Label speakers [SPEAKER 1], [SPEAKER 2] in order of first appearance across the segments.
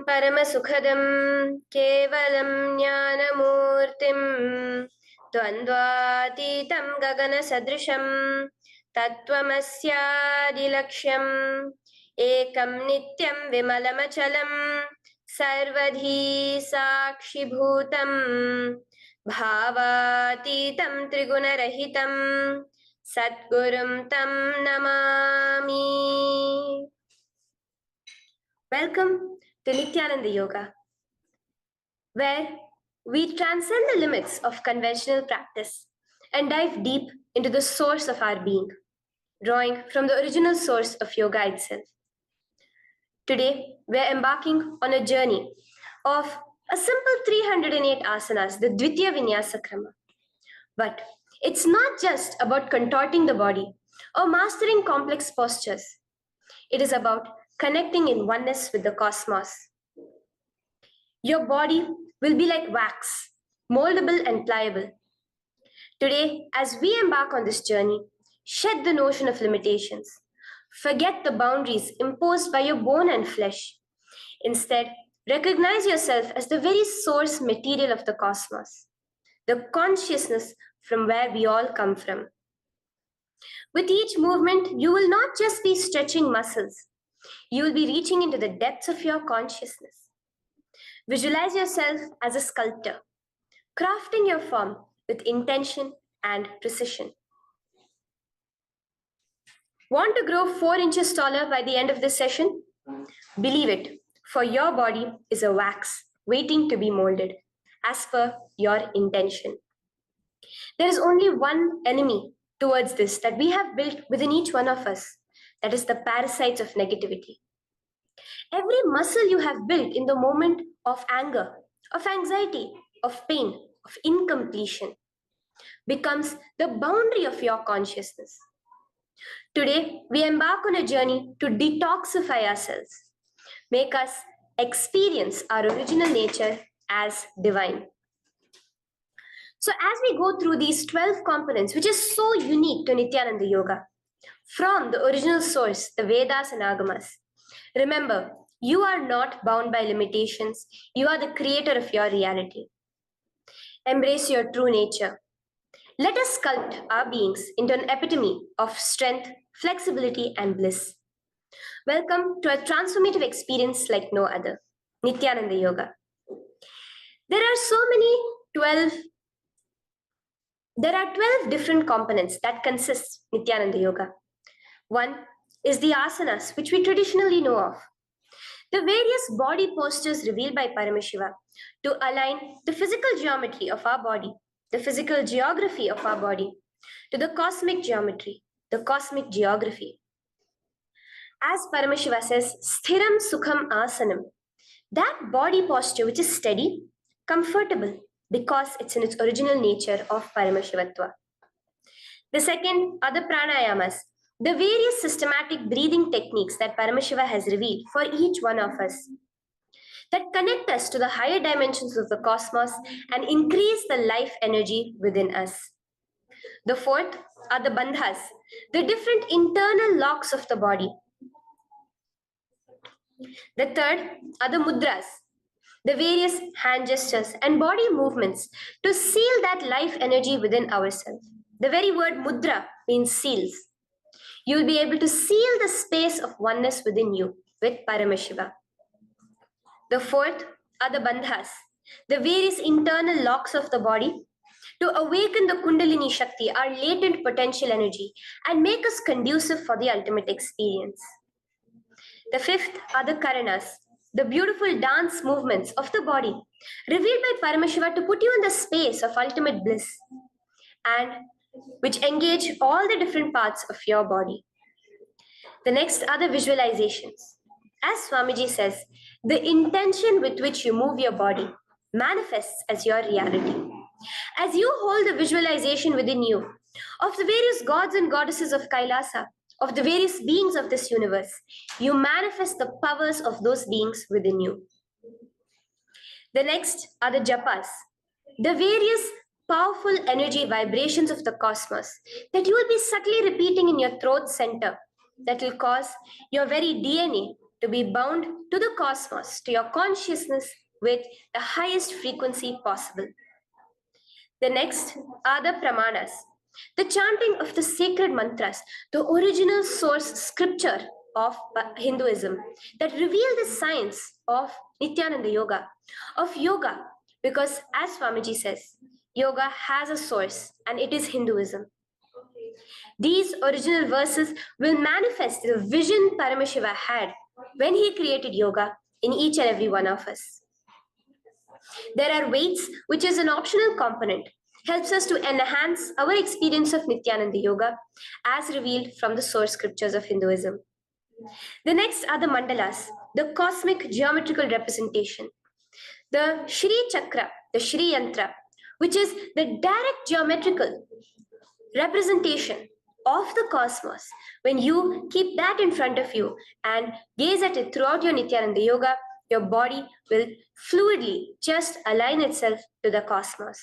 [SPEAKER 1] परमसुखदं केवलं ज्ञानमूर्तिं द्वन्द्वातीतं गगनसदृशं तत्त्वमस्यादिलक्ष्यम् एकं नित्यं विमलमचलं सर्वधी साक्षिभूतं भावातीतं त्रिगुणरहितं सद्गुरुं तं Namami. Welcome to Nityananda Yoga, where we transcend the limits of conventional practice and dive deep into the source of our being, drawing from the original source of yoga itself. Today, we're embarking on a journey of a simple 308 asanas, the Dvitiya Vinyasa Krama. But it's not just about contorting the body or mastering complex postures. It is about connecting in oneness with the cosmos. Your body will be like wax, moldable and pliable. Today, as we embark on this journey, shed the notion of limitations. Forget the boundaries imposed by your bone and flesh. Instead, recognize yourself as the very source material of the cosmos, the consciousness from where we all come from. With each movement, you will not just be stretching muscles, you will be reaching into the depths of your consciousness. Visualize yourself as a sculptor, crafting your form with intention and precision. Want to grow 4 inches taller by the end of this session? Believe it, for your body is a wax waiting to be molded as per your intention. There is only one enemy towards this that we have built within each one of us, that is the parasites of negativity. Every muscle you have built in the moment of anger, of anxiety, of pain, of incompletion becomes the boundary of your consciousness. Today, we embark on a journey to detoxify ourselves, make us experience our original nature as divine. So as we go through these 12 components, which is so unique to Nityananda Yoga, from the original source, the Vedas and Agamas, remember, you are not bound by limitations. You are the creator of your reality. Embrace your true nature. Let us sculpt our beings into an epitome of strength, flexibility, and bliss. Welcome to a transformative experience like no other, Nityananda Yoga. There are 12 different components that consist Nityananda Yoga. One is the asanas, which we traditionally know of. The various body postures revealed by Paramashiva to align the physical geometry of our body, the physical geography of our body, to the cosmic geometry, the cosmic geography. As Paramashiva says, Sthiram Sukham Asanam, that body posture which is steady, comfortable, because it's in its original nature of Paramashivatva. The second are the pranayamas, the various systematic breathing techniques that Paramashiva has revealed for each one of us, that connect us to the higher dimensions of the cosmos and increase the life energy within us. The fourth are the bandhas, the different internal locks of the body. The third are the mudras, the various hand gestures and body movements to seal that life energy within ourselves. The very word mudra means seals. You will be able to seal the space of oneness within you with Paramashiva. The fourth are the bandhas, the various internal locks of the body to awaken the Kundalini Shakti, our latent potential energy, and make us conducive for the ultimate experience. The fifth are the karanas, the beautiful dance movements of the body, revealed by Paramashiva to put you in the space of ultimate bliss, and which engage all the different parts of your body. The next are the visualizations. As Swamiji says, the intention with which you move your body manifests as your reality. As you hold the visualization within you of the various gods and goddesses of Kailasa, of the various beings of this universe, you manifest the powers of those beings within you. The next are the japas, the various powerful energy vibrations of the cosmos that you will be subtly repeating in your throat center that will cause your very DNA to be bound to the cosmos, to your consciousness with the highest frequency possible. The next are the pramanas, the chanting of the sacred mantras, the original source scripture of Hinduism that reveal the science of Nityananda Yoga, of yoga, because as Swamiji says, yoga has a source and it is Hinduism. These original verses will manifest the vision Paramashiva had when he created yoga in each and every one of us. There are weights, which is an optional component, helps us to enhance our experience of Nityananda Yoga as revealed from the source scriptures of Hinduism. The next are the mandalas, the cosmic geometrical representation. The Shri Chakra, the Shri Yantra, which is the direct geometrical representation of the cosmos. When you keep that in front of you and gaze at it throughout your Nityananda Yoga, your body will fluidly just align itself to the cosmos.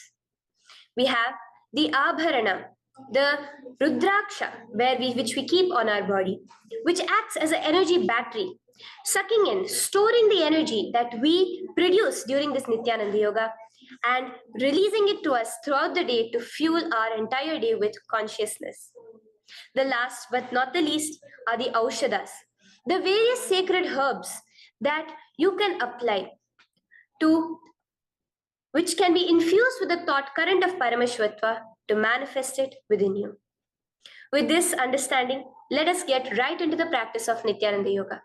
[SPEAKER 1] We have the Abharana, the Rudraksha, which we keep on our body, which acts as an energy battery, sucking in, storing the energy that we produce during this Nityananda Yoga and releasing it to us throughout the day to fuel our entire day with consciousness. The last but not the least are the Aushadas, the various sacred herbs that you can apply to, which can be infused with the thought current of Paramashivatva to manifest it within you. With this understanding, let us get right into the practice of Nityananda Yoga,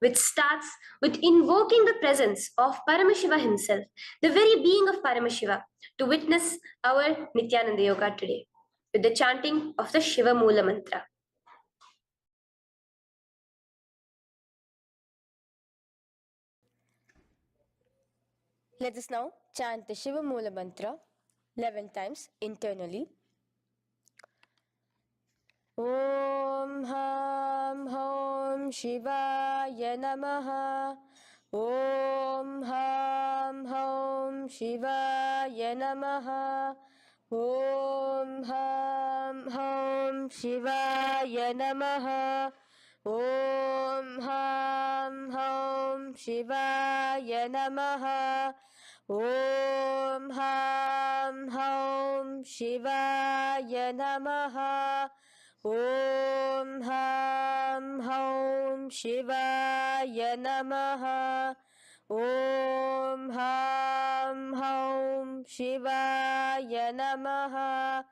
[SPEAKER 1] which starts with invoking the presence of Paramashiva himself, the very being of Paramashiva, to witness our Nityananda Yoga today, with the chanting of the Shiva Mula Mantra.
[SPEAKER 2] Let us now chant the Shiva Mula Mantra 11 times internally. Om Ham Hom Shivaya Namaha. Om Ham Hom Shivaya Namaha. Om Ham Hom Shivaya Namaha. Om Ham Hom Shivaya Namaha. Om Ham Hom Shivaya Namaha. Om Ham Hom Shivaya Namaha. Om Ham Hom Shivaya Namaha.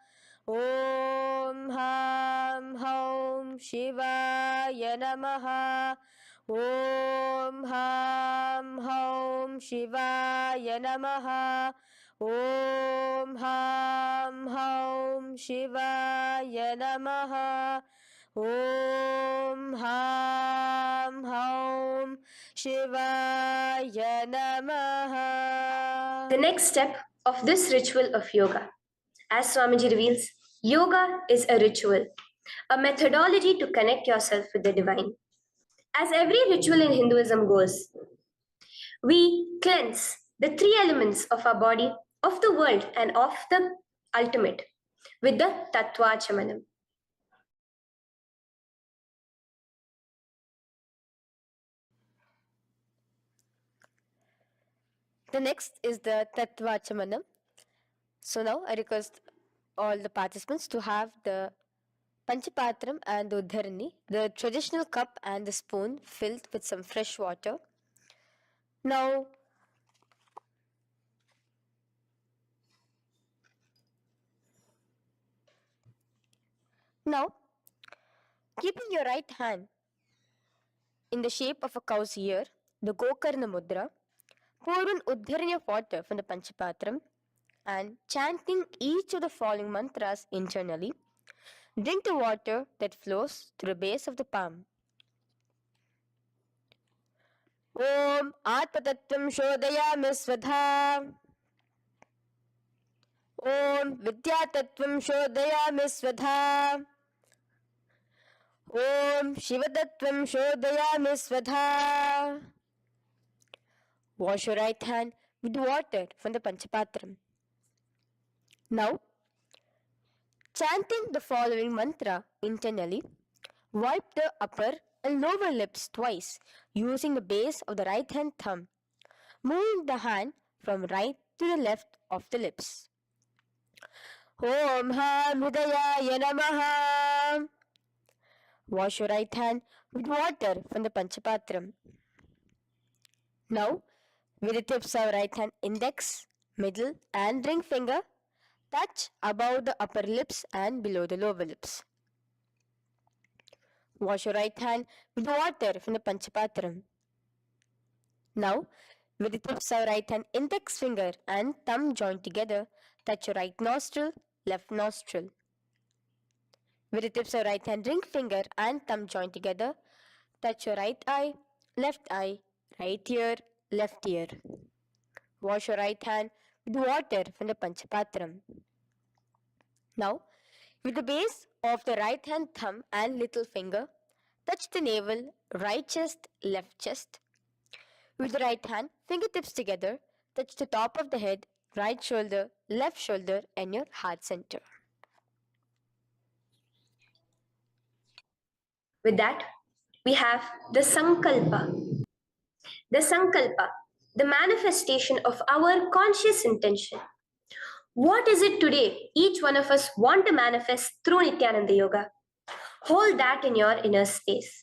[SPEAKER 2] Om Ham Hom Shivaya Namaha. Om Ham Hom Shivaya Namaha. Om Ham Hom Shivaya Namaha. Om Ham Hom Shivaya Namaha.
[SPEAKER 1] The next step of this ritual of yoga, as Swamiji reveals, yoga is a ritual, a methodology to connect yourself with the divine. As every ritual in Hinduism goes, we cleanse the three elements of our body, of the world, and of the ultimate with the Tattvachamanam.
[SPEAKER 2] The next is the Tattvachamanam. So now I request all the participants to have the Panchapatram and the Uddharani, the traditional cup and the spoon filled with some fresh water. Now, keeping your right hand in the shape of a cow's ear, the Gokarna Mudra, pour an Uddharani of water from the Panchapatram and chanting each of the following mantras internally, drink the water that flows through the base of the palm. Om Atmatattvam Shodayami Svadha. Om Vidyatattvam Shodayami Svadha. Om Shivatattvam Shodayami Svadha. Wash your right hand with water from the Panchapatram. Now, chanting the following mantra internally, wipe the upper and lower lips twice using the base of the right hand thumb, moving the hand from right to the left of the lips. Om Ham Hridayaya Namaha. Wash your right hand with water from the Panchapatram. Now, with the tips of right hand index, middle, and ring finger, touch above the upper lips and below the lower lips. Wash your right hand with water from the Panchapatram. Now, with the tips of right hand index finger and thumb joined together, touch your right nostril, left nostril. With the tips of right hand ring finger and thumb joined together, touch your right eye, right ear, left ear. Wash your right hand with water from the Panchapatram. Now, with the base of the right hand thumb and little finger, touch the navel, right chest, left chest. With the right hand, fingertips together, touch the top of the head, right shoulder, left shoulder, and your heart center.
[SPEAKER 1] With that, we have the Sankalpa. The Sankalpa, the manifestation of our conscious intention. What is it today each one of us want to manifest through Nityananda Yoga? Hold that in your inner space.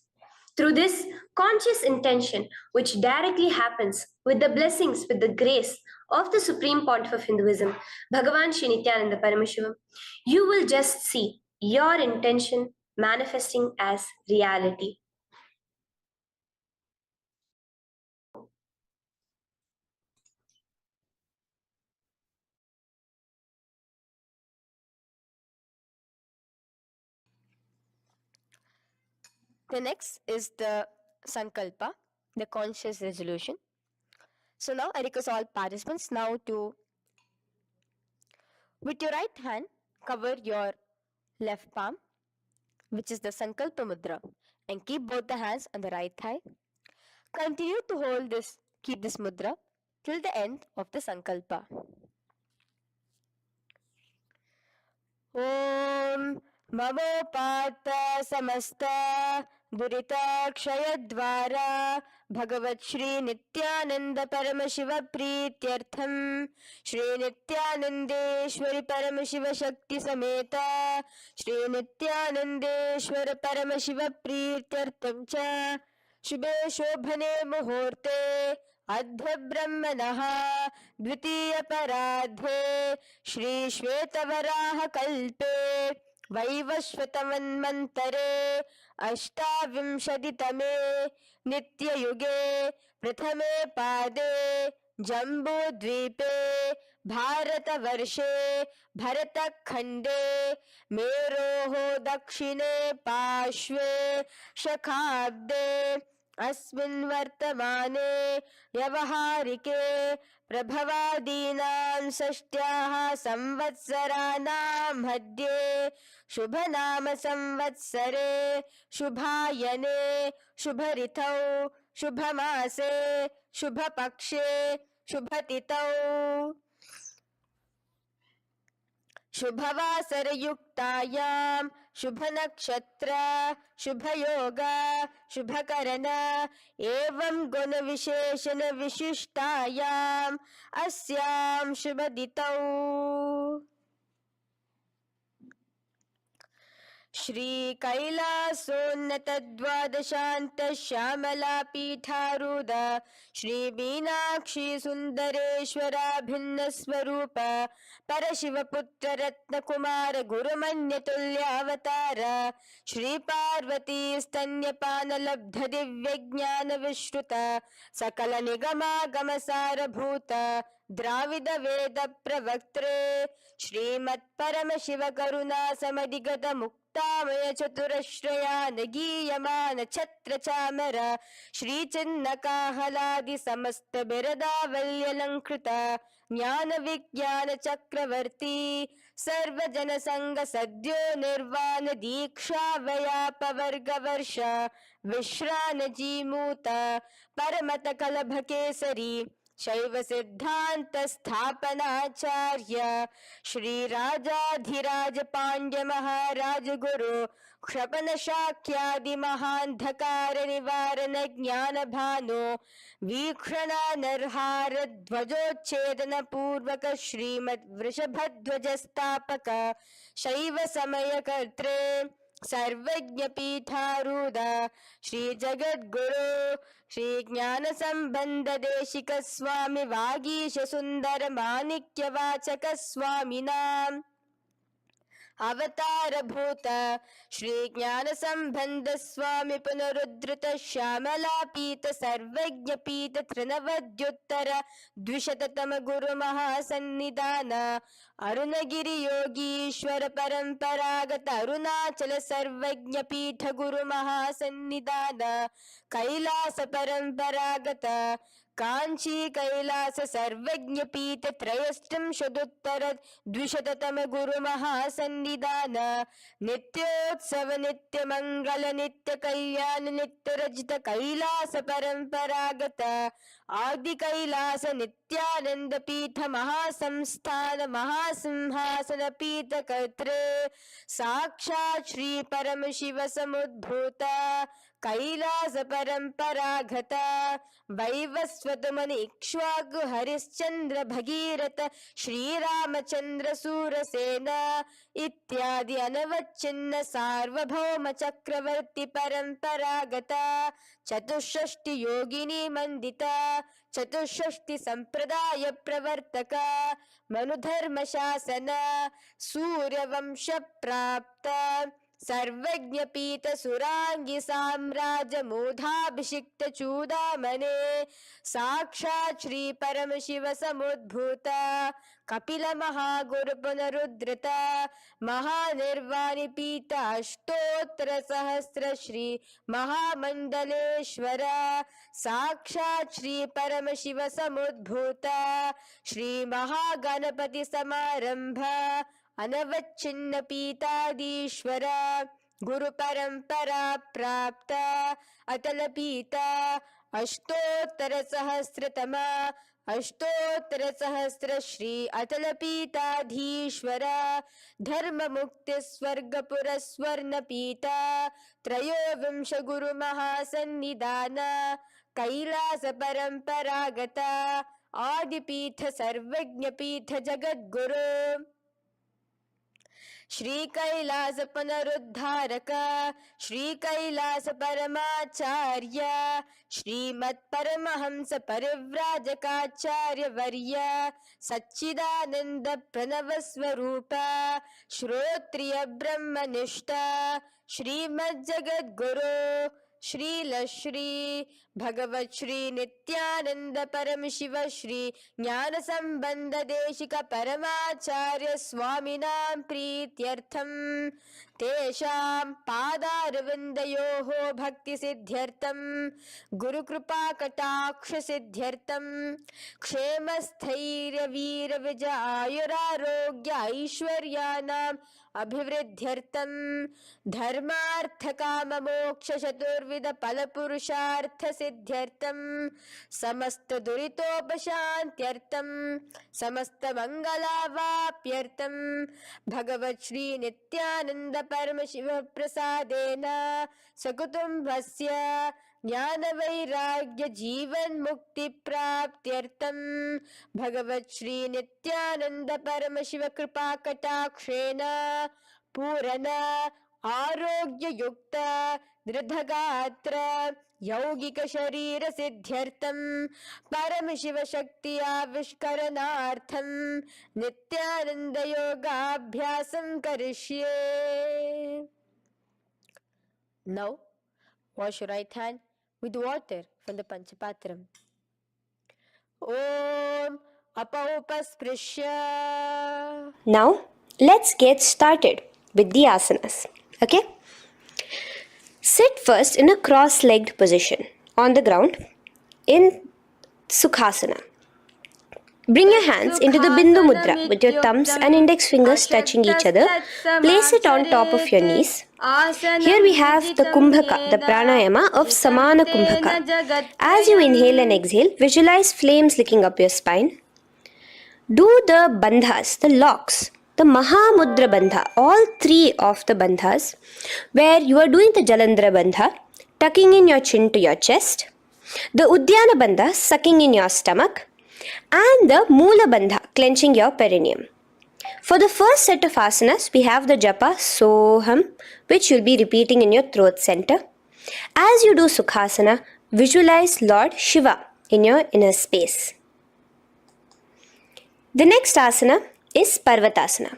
[SPEAKER 1] Through this conscious intention, which directly happens with the blessings, with the grace of the Supreme Pontiff of Hinduism, Bhagavan Shri Nityananda Paramashivoham, you will just see your intention manifesting as reality.
[SPEAKER 2] The next is the Sankalpa, the conscious resolution. So now I request all participants now to, with your right hand, cover your left palm, which is the Sankalpa Mudra, and keep both the hands on the right thigh. Continue to keep this mudra till the end of the Sankalpa. Om Mamopata Samasta Duritakshayaddvara Bhagavat Shri Nityananda Paramashiva Prityartham Shri Nityanandeshwari Paramashiva Shakti Sameta Shri Nityanandeshwara Paramashiva Prityartham Cha Shubhe Shobhane Muhurte Adha Brahmanah द्वितीय पराधे श्री श्वेतवराह कल्पे वैवस्वतमन्वन्तरे अष्टाविंशतितमे नित्ययुगे प्रथमे पादे जम्बूद्वीपे भारतवर्षे भरतखण्डे मेरोः दक्षिणे पार्श्वे शखाब्दे अस्मिन् वर्तमाने व्यवहारिके प्रभवादीनां षष्ट्याः संवत्सराणां मध्ये शुभनाम संवत्सरे शुभायने शुभऋतौ शुभमासे शुभपक्षे शुभतिथौ शुभवासरयुक्तायां शुभनक्षत्र शुभयोग शुभकरण एवं गुणविशेषण विशिष्टायाम् अस्यां शुभदितौ श्री कैलासोन्नत द्वादशान्त श्यामला पीठारूढ श्री मीनाक्षी सुंदरेश्वरा भिन्न स्वरूप परशिवपुत्र रत्नकुमार गुरुमन्यतुल्यावतार श्री पार्वती स्तन्यपान लब्ध दिव्य ज्ञान विश्रुत सकल निगमागम सारभूत द्राविड वेद प्रवक्त्रे श्रीमत् परम शिव करुणा समधिगत मुक्तामय चतुरश्रयान गीयमान छत्र चामर श्री चिन्ह काहलादि समस्त बिरदावल्यलंकृत ज्ञान विज्ञान चक्रवर्ती सर्वजन संग सद्यो निर्वाण दीक्षा व्याप वर्ग वर्ष विश्रान जीमूत परमत कलभ केसरी शैव सिद्धांत स्थापनाचार्य श्री राजाधिराज पांड्य महाराज गुरु क्षपन शाक्यादि महांधकार निवारण ज्ञान भानु वीक्षण नरहार ध्वजोच्छेदन पूर्वक श्रीमद वृषभध्वज स्थापक शैव समय कर्त्रे सर्वज्ञ पीठारूढ़ श्री जगद्गुरु श्री ज्ञान संबंध देशिक स्वामी वागीश सुंदर माणिक्य वाचक स्वामी नाम अवतार भूत श्री ज्ञान संबंध स्वामी पुनरुद्धृत श्यामलापीत सर्वज्ञ पीत तृणवद्युत्तर द्विशततम गुरु महासन्निधान अरुणगिरि योगीश्वर परंपरागत अरुणाचल सर्वज्ञ पीठ गुरु महासन्निधान कैलास परंपरागत कांची कैलास सर्वज्ञ पीठ त्रयस्त्रिंशदुत्तर द्विशततम गुरु महासन्निधान नित्योत्सव नित्य मंगल नित्य कल्याण नित्य रजित कैलास परंपरागत आदि कैलास नित्यानंद पीठ महासंस्थान महासिंहासन पीठ कर्त्रे साक्षात श्री परम शिव समुद्भूत कैलास परंपरागत वैवस्वत मनि इक्ष्वाकु हरिश्चंद्र भगीरथ श्रीरामचंद्र सूरसेन इत्यादि अनवच्छिन्न सार्वभौम चक्रवर्ती परंपरागत चतुष्षष्टि योगिनी मंडित चतुष्षष्टि संप्रदाय प्रवर्तक मनुधर्म शासन सूर्यवंश प्राप्त सर्वज्ञ पीठ सुरांगी साम्राज्य मूधाभिषिक्त चूडामणे साक्षात् श्री परम शिव समुद्भूत कपिल महागुरु पुनरुद्धृत महानिर्वाणि पीठ अष्टोत्तर सहस्र श्री महामंडलेश्वर साक्षात् श्री परम शिव समुद्भूत श्री महागणपति समारंभ अनवच्छिन्न पीताधीश्वर गुरु परंपरा प्राप्त अतल पीता अष्टोत्तर सहस्रतम अष्टोत्तर सहस्र श्री अतल पीताधीश्वर धर्म मुक्ति स्वर्गपुर स्वर्ण पीता त्रयोविंश गुरु महासन्निधान कैलास परंपरागत आदिपीठ सर्वज्ञ पीठ जगद्गुरु श्री कैलास पुनरुद्धारक श्री कैलास परमाचार्य श्रीमत् परमहंस परिव्राजकाचार्य वर्य सच्चिदानंद प्रणव स्वरूप श्रोत्रिय ब्रह्मनिष्ठ श्रीमद् जगद्गुरु श्रील श्री भगवत श्री नित्यानंद परम शिव श्री ज्ञान संबंध देशिक परमाचार्य स्वामिनां प्रीत्यर्थम तेषां पादारविन्दयोः भक्ति सिद्ध्यर्थम गुरु कृपा कटाक्ष सिद्ध्यर्थम क्षेम स्थैर्य वीर विजय आयुरारोग्य ऐश्वर्यानां अभिवृद्ध्यर्थम धर्मार्थ काम मोक्ष चतुर्विध फल पुरुषार्थ सिद्ध्यर्थम समस्त दुरितोपशांत्यर्थम समस्त मंगलावाप्यर्थम भगवत श्री नित्यानंद परम शिव प्रसादेन सकुटुंबस्य ज्ञान वैराग्य जीवन मुक्ति प्राप्त्यर्थम भगवत श्री नित्यानंद परम शिव कृपा कटाक्षेण पूर्ण आरोग्य युक्त दृढ़गात्र यौगिक शरीर सिद्ध्यर्थम परम शिव शक्ति आविष्करणार्थम नित्यानंद योगाभ्यासं करिष्ये. Now wash your right hand with water from the Panchapatram. Om Apaupasprisya.
[SPEAKER 1] Now, let's get started with the asanas. Okay? Sit first in a cross-legged position on the ground in Sukhasana. Bring your hands into the Bindu Mudra with your thumbs and index fingers touching each other. Place it on top of your knees. Here we have the Kumbhaka, the pranayama of Samana Kumbhaka. As you inhale and exhale, visualize flames licking up your spine. Do the bandhas, the locks, the Mahamudra Bandha, all three of the bandhas, where you are doing the Jalandhara Bandha, tucking in your chin to your chest, the Udyana Bandha, sucking in your stomach, and the Moola Bandha, clenching your perineum. For the first set of asanas, we have the japa Soham, which you'll be repeating in your throat center. As you do Sukhasana, visualize Lord Shiva in your inner space. The next asana is Parvatasana.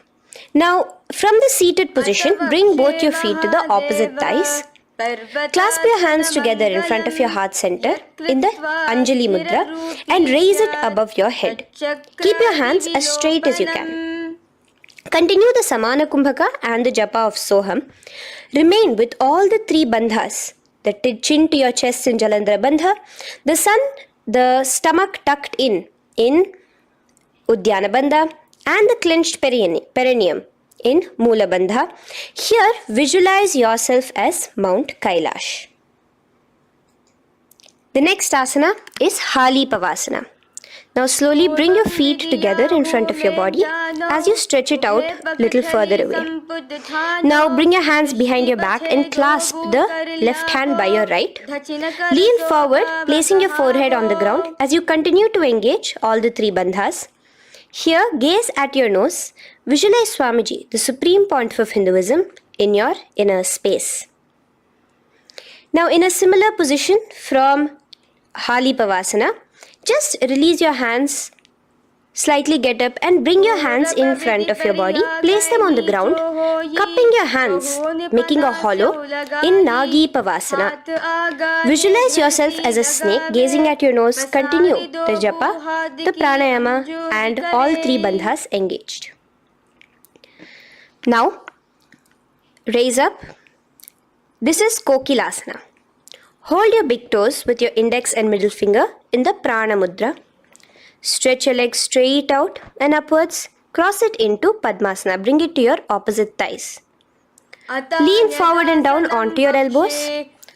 [SPEAKER 1] Now, from the seated position, bring both your feet to the opposite thighs. Clasp your hands together in front of your heart center in the Anjali Mudra and raise it above your head. Keep your hands as straight as you can. Continue the Samana Kumbhaka and the Japa of Soham. Remain with all the three bandhas, the chin to your chest in Jalandhara Bandha, the stomach tucked in Udyana Bandha, and the clenched perineum in Moola Bandha. Here, visualize yourself as Mount Kailash. The next asana is Hali Pavasana. Now slowly bring your feet together in front of your body as you stretch it out a little further away. Now bring your hands behind your back and clasp the left hand by your right. Lean forward, placing your forehead on the ground as you continue to engage all the three bandhas. Here, gaze at your nose. Visualize Swamiji, the Supreme Pontiff of Hinduism, in your inner space. Now, in a similar position from Hali Pavasana, just release your hands, slightly get up and bring your hands in front of your body. Place them on the ground, cupping your hands, making a hollow in Nagi Pavasana. Visualize yourself as a snake, gazing at your nose. Continue the japa, the pranayama, and all three bandhas engaged. Now, raise up. This is Kokilasana. Hold your big toes with your index and middle finger in the Prana Mudra. Stretch your legs straight out and upwards. Cross it into Padmasana. Bring it to your opposite thighs. Lean forward and down onto your elbows.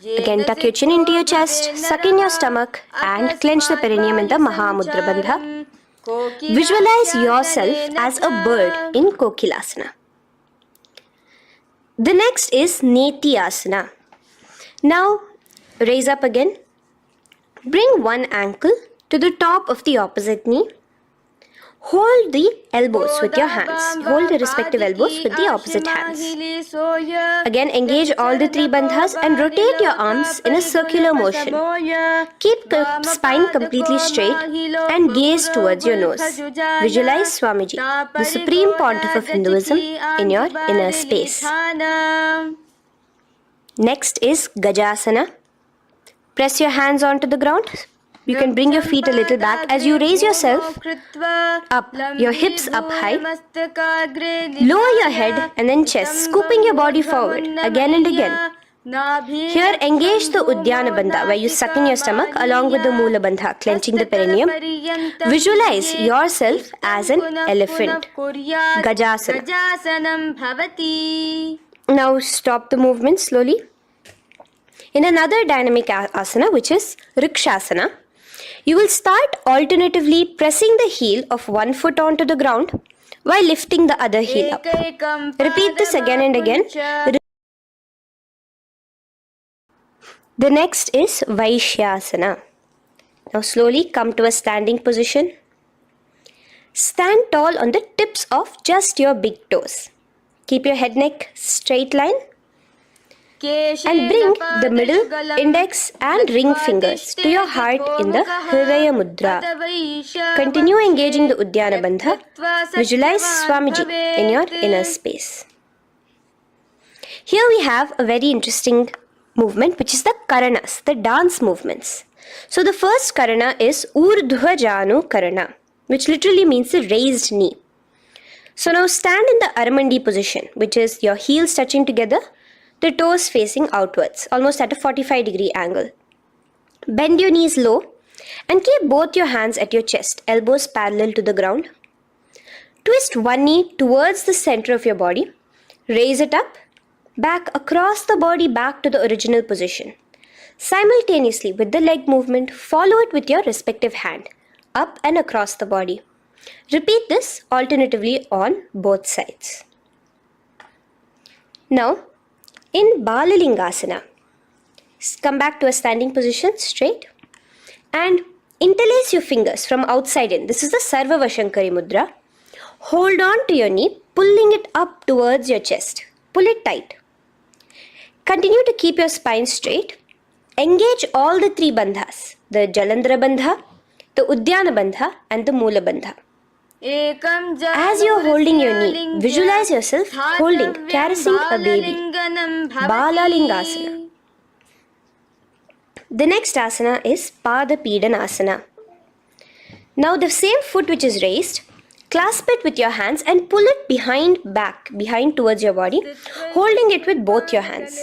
[SPEAKER 1] Again, tuck your chin into your chest, suck in your stomach, and clench the perineum in the Mahamudra Bandha. Visualize yourself as a bird in Kokilasana. The next is Neti Asana. Now, raise up again. Bring one ankle to the top of the opposite knee. Hold the elbows with your hands. Hold the respective elbows with the opposite hands. Again, engage all the three bandhas and rotate your arms in a circular motion. Keep the spine completely straight and gaze towards your nose. Visualize Swamiji, the Supreme Pontiff of Hinduism, in your inner space. Next is Gajasana. Press your hands onto the ground. You can bring your feet a little back as you raise yourself up, your hips up high. Lower your head and then chest, scooping your body forward again and again. Here, engage the Udyana Bandha, where you suck in your stomach along with the Moola Bandha, clenching the perineum. Visualize yourself as an elephant. Gajasana. Now stop the movement slowly. In another dynamic asana, which is Rikshasana, you will start alternatively pressing the heel of one foot onto the ground while lifting the other heel up. Repeat this again and again. The next is Vaishyasana. Now slowly come to a standing position. Stand tall on the tips of just your big toes. Keep your head neck straight line. And bring the middle, index and ring fingers to your heart in the Hridaya Mudra. Continue engaging the Udyana Bandha. Visualize Swamiji in your inner space. Here we have a very interesting movement, which is the Karanas, the dance movements. So the first Karana is Urdhva Janu Karana, which literally means the raised knee. So now stand in the Aramandi position, which is your heels touching together, the toes facing outwards, almost at a 45-degree angle. Bend your knees low And keep both your hands at your chest, elbows parallel to the ground. Twist one knee towards the center of your body. Raise it up, back across the body, back to the original position. Simultaneously with the leg movement, follow it with your respective hand, up and across the body. Repeat this alternatively on both sides. Now, in Balalingasana, come back to a standing position, straight, and interlace your fingers from outside in. This is the Sarva Vashankari Mudra. Hold on to your knee, pulling it up towards your chest. Pull it tight. Continue to keep your spine straight. Engage all the three bandhas, the Jalandhara Bandha, the Udyana Bandha, and the Moola Bandha. As you are holding your knee, visualize yourself holding, caressing a baby. Balalingasana. The next asana is Pada Pidanasana. Now the same foot which is raised, clasp it with your hands and pull it behind towards your body, holding it with both your hands.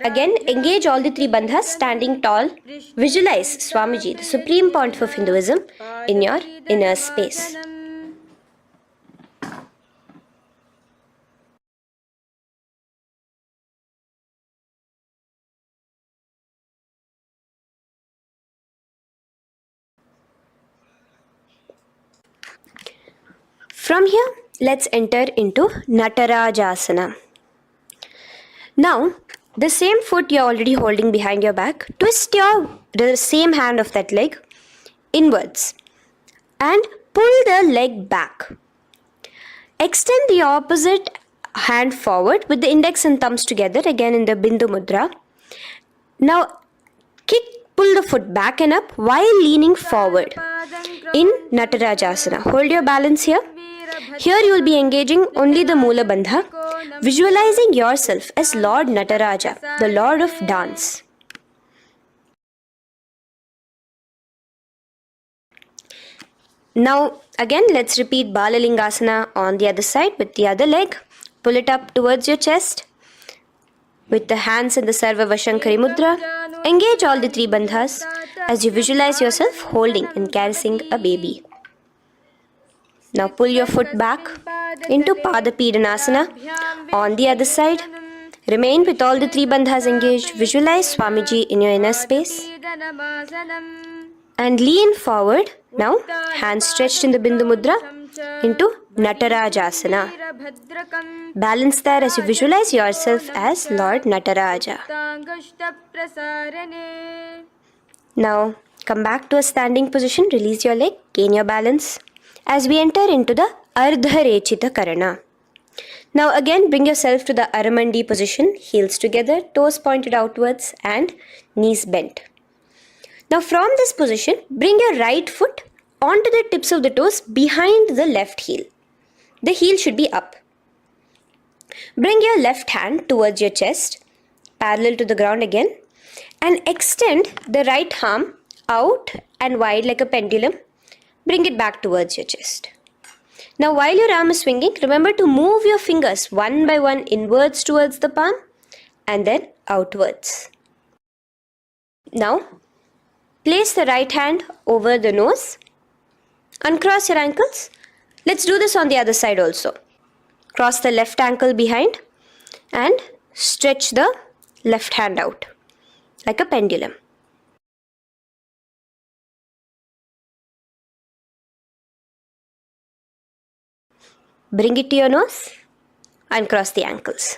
[SPEAKER 1] Again, engage all the three bandhas, standing tall. Visualize Swamiji, the Supreme Pontiff of Hinduism, in your inner space. From here, let's enter into Natarajasana. Now, the same foot you're already holding behind your back, twist the same hand of that leg inwards and pull the leg back. Extend the opposite hand forward with the index and thumbs together, again in the Bindu Mudra. Now, pull the foot back and up while leaning forward in Natarajasana. Hold your balance here. Here you will be engaging only the Moola Bandha, visualizing yourself as Lord Nataraja, the Lord of Dance. Now again let's repeat Balalingasana on the other side with the other leg. Pull it up towards your chest with the hands in the Sarva Vashankari Mudra. Engage all the three bandhas as you visualize yourself holding and caressing a baby. Now pull your foot back into Pada Pidanasana on the other side. Remain with all the three bandhas engaged. Visualize Swamiji in your inner space. And lean forward. Now, hands stretched in the Bindu Mudra into Natarajasana. Balance there as you visualize yourself as Lord Nataraja. Now, come back to a standing position. Release your leg. Gain your balance. As we enter into the Ardha Rechita Karana. Now again bring yourself to the Aramandi position, heels together, toes pointed outwards and knees bent. Now from this position, bring your right foot onto the tips of the toes behind the left heel. The heel should be up. Bring your left hand towards your chest, parallel to the ground again, and extend the right arm out and wide like a pendulum. Bring it back towards your chest. Now while your arm is swinging, remember to move your fingers one by one inwards towards the palm and then outwards. Now place the right hand over the nose. Uncross your ankles. Let's do this on the other side also. Cross the left ankle behind and stretch the left hand out like a pendulum. Bring it to your nose, uncross the ankles.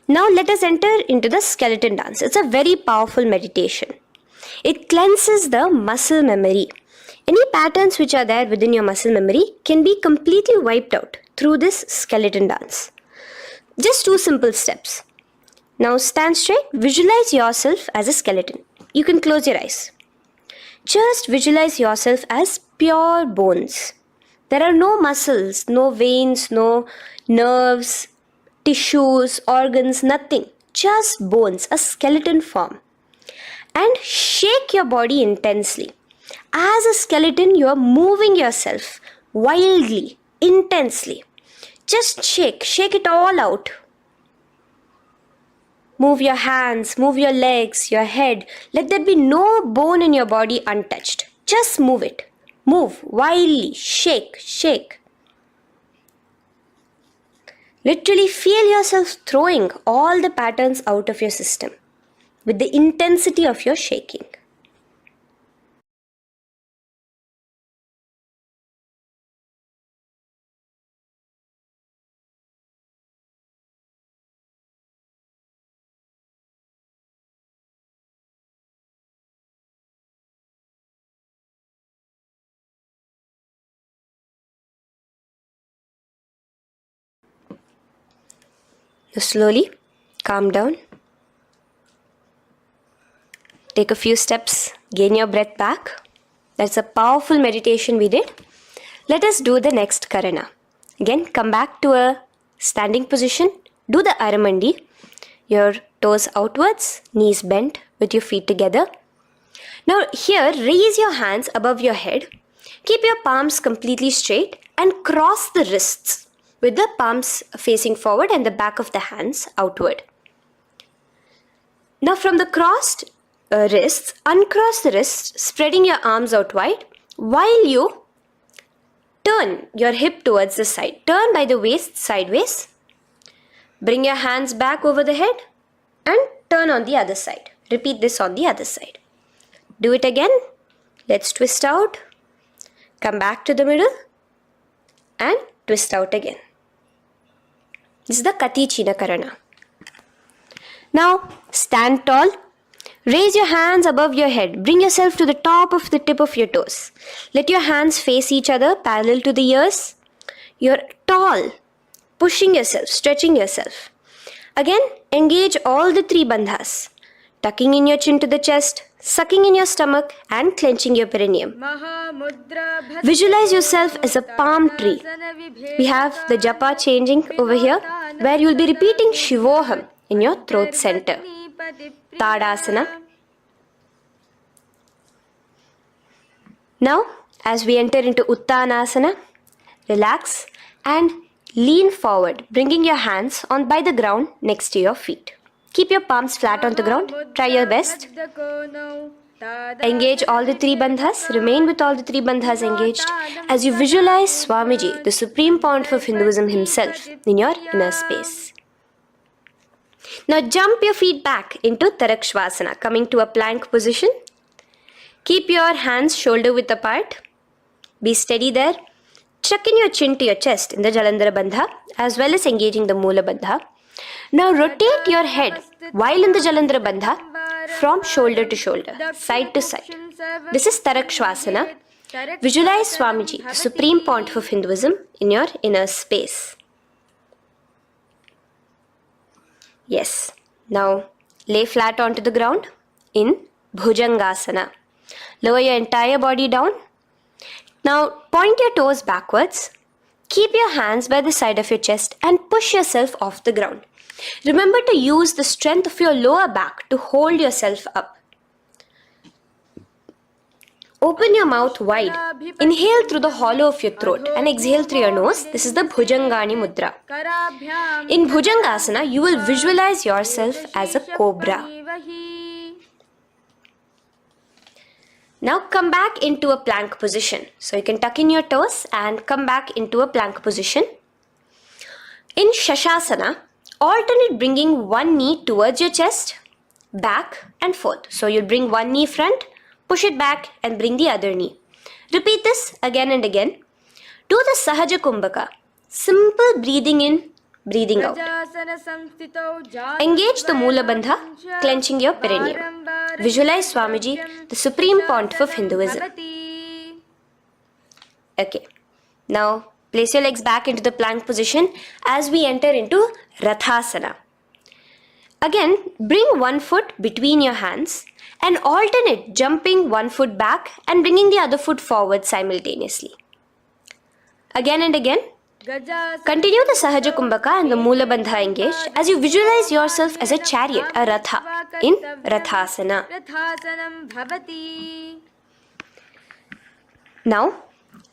[SPEAKER 1] Now let us enter into the skeleton dance. It's a very powerful meditation. It cleanses the muscle memory. Any patterns which are there within your muscle memory can be completely wiped out through this skeleton dance. Just 2 simple steps. Now stand straight, visualize yourself as a skeleton. You can close your eyes. Just visualize yourself as pure bones. There are no muscles, no veins, no nerves, tissues, organs, nothing. Just bones, a skeleton form. And shake your body intensely. As a skeleton, you are moving yourself wildly, intensely. Just shake it all out. Move your hands, move your legs, your head. Let there be no bone in your body untouched. Just move it. Move wildly. Shake, shake. Literally feel yourself throwing all the patterns out of your system with the intensity of your shaking. Now slowly calm down. Take a few steps, gain your breath back. That's a powerful meditation we did. Let us do the next karana. Again, come back to a standing position. Do the Aramandi. Your toes outwards, knees bent with your feet together. Now here, raise your hands above your head. Keep your palms completely straight and cross the wrists with the palms facing forward and the back of the hands outward. Now from the crossed wrists, uncross the wrists, spreading your arms out wide while you turn your hip towards the side. Turn by the waist sideways. Bring your hands back over the head and turn on the other side. Repeat this on the other side. Do it again. Let's twist out. Come back to the middle and twist out again. This is the Kati China Karana. Now stand tall. Raise your hands above your head. Bring yourself to the top of the tip of your toes. Let your hands face each other parallel to the ears. You're tall, pushing yourself, stretching yourself. Again, engage all the three bandhas. Tucking in your chin to the chest, sucking in your stomach and clenching your perineum. Visualize yourself as a palm tree. We have the japa changing over here where you'll be repeating Shivoham in your throat center. Tadasana. Now, as we enter into Uttanasana, relax and lean forward, bringing your hands on by the ground next to your feet. Keep your palms flat on the ground. Try your best. Engage all the three bandhas. Remain with all the three bandhas engaged as you visualize Swamiji, the Supreme Pontiff of Hinduism himself, in your inner space. Now jump your feet back into Tarakshvasana, coming to a plank position. Keep your hands shoulder width apart. Be steady there. Chuck in your chin to your chest in the Jalandhara Bandha as well as engaging the Moola Bandha. Now rotate your head while in the Jalandhara Bandha from shoulder to shoulder, side to side. This is Tarakshvasana. Visualize Swamiji, the Supreme Pontiff of Hinduism, in your inner space. Yes. Now lay flat onto the ground in Bhujangasana. Lower your entire body down. Now point your toes backwards. Keep your hands by the side of your chest and push yourself off the ground. Remember to use the strength of your lower back to hold yourself up. Open your mouth wide. Inhale through the hollow of your throat and exhale through your nose. This is the Bhujangani Mudra. In Bhujangasana, you will visualize yourself as a cobra. Now come back into a plank position. So you can tuck in your toes and come back into a plank position. In Shashasana, alternate bringing one knee towards your chest, back and forth. So you'll bring one knee front, push it back and bring the other knee. Repeat this again and again. Do the Sahaja Kumbhaka. Simple breathing in, breathing out. Engage the Moola Bandha, clenching your perineum. Visualize Swamiji, the Supreme Pontiff of Hinduism. Okay. Now place your legs back into the plank position as we enter into Rathasana. Again, bring one foot between your hands and alternate jumping one foot back and bringing the other foot forward simultaneously. Again and again. Continue the Sahaja Kumbhaka and the Moola Bandha engaged as you visualize yourself as a chariot, a Ratha, in Rathasana. Now,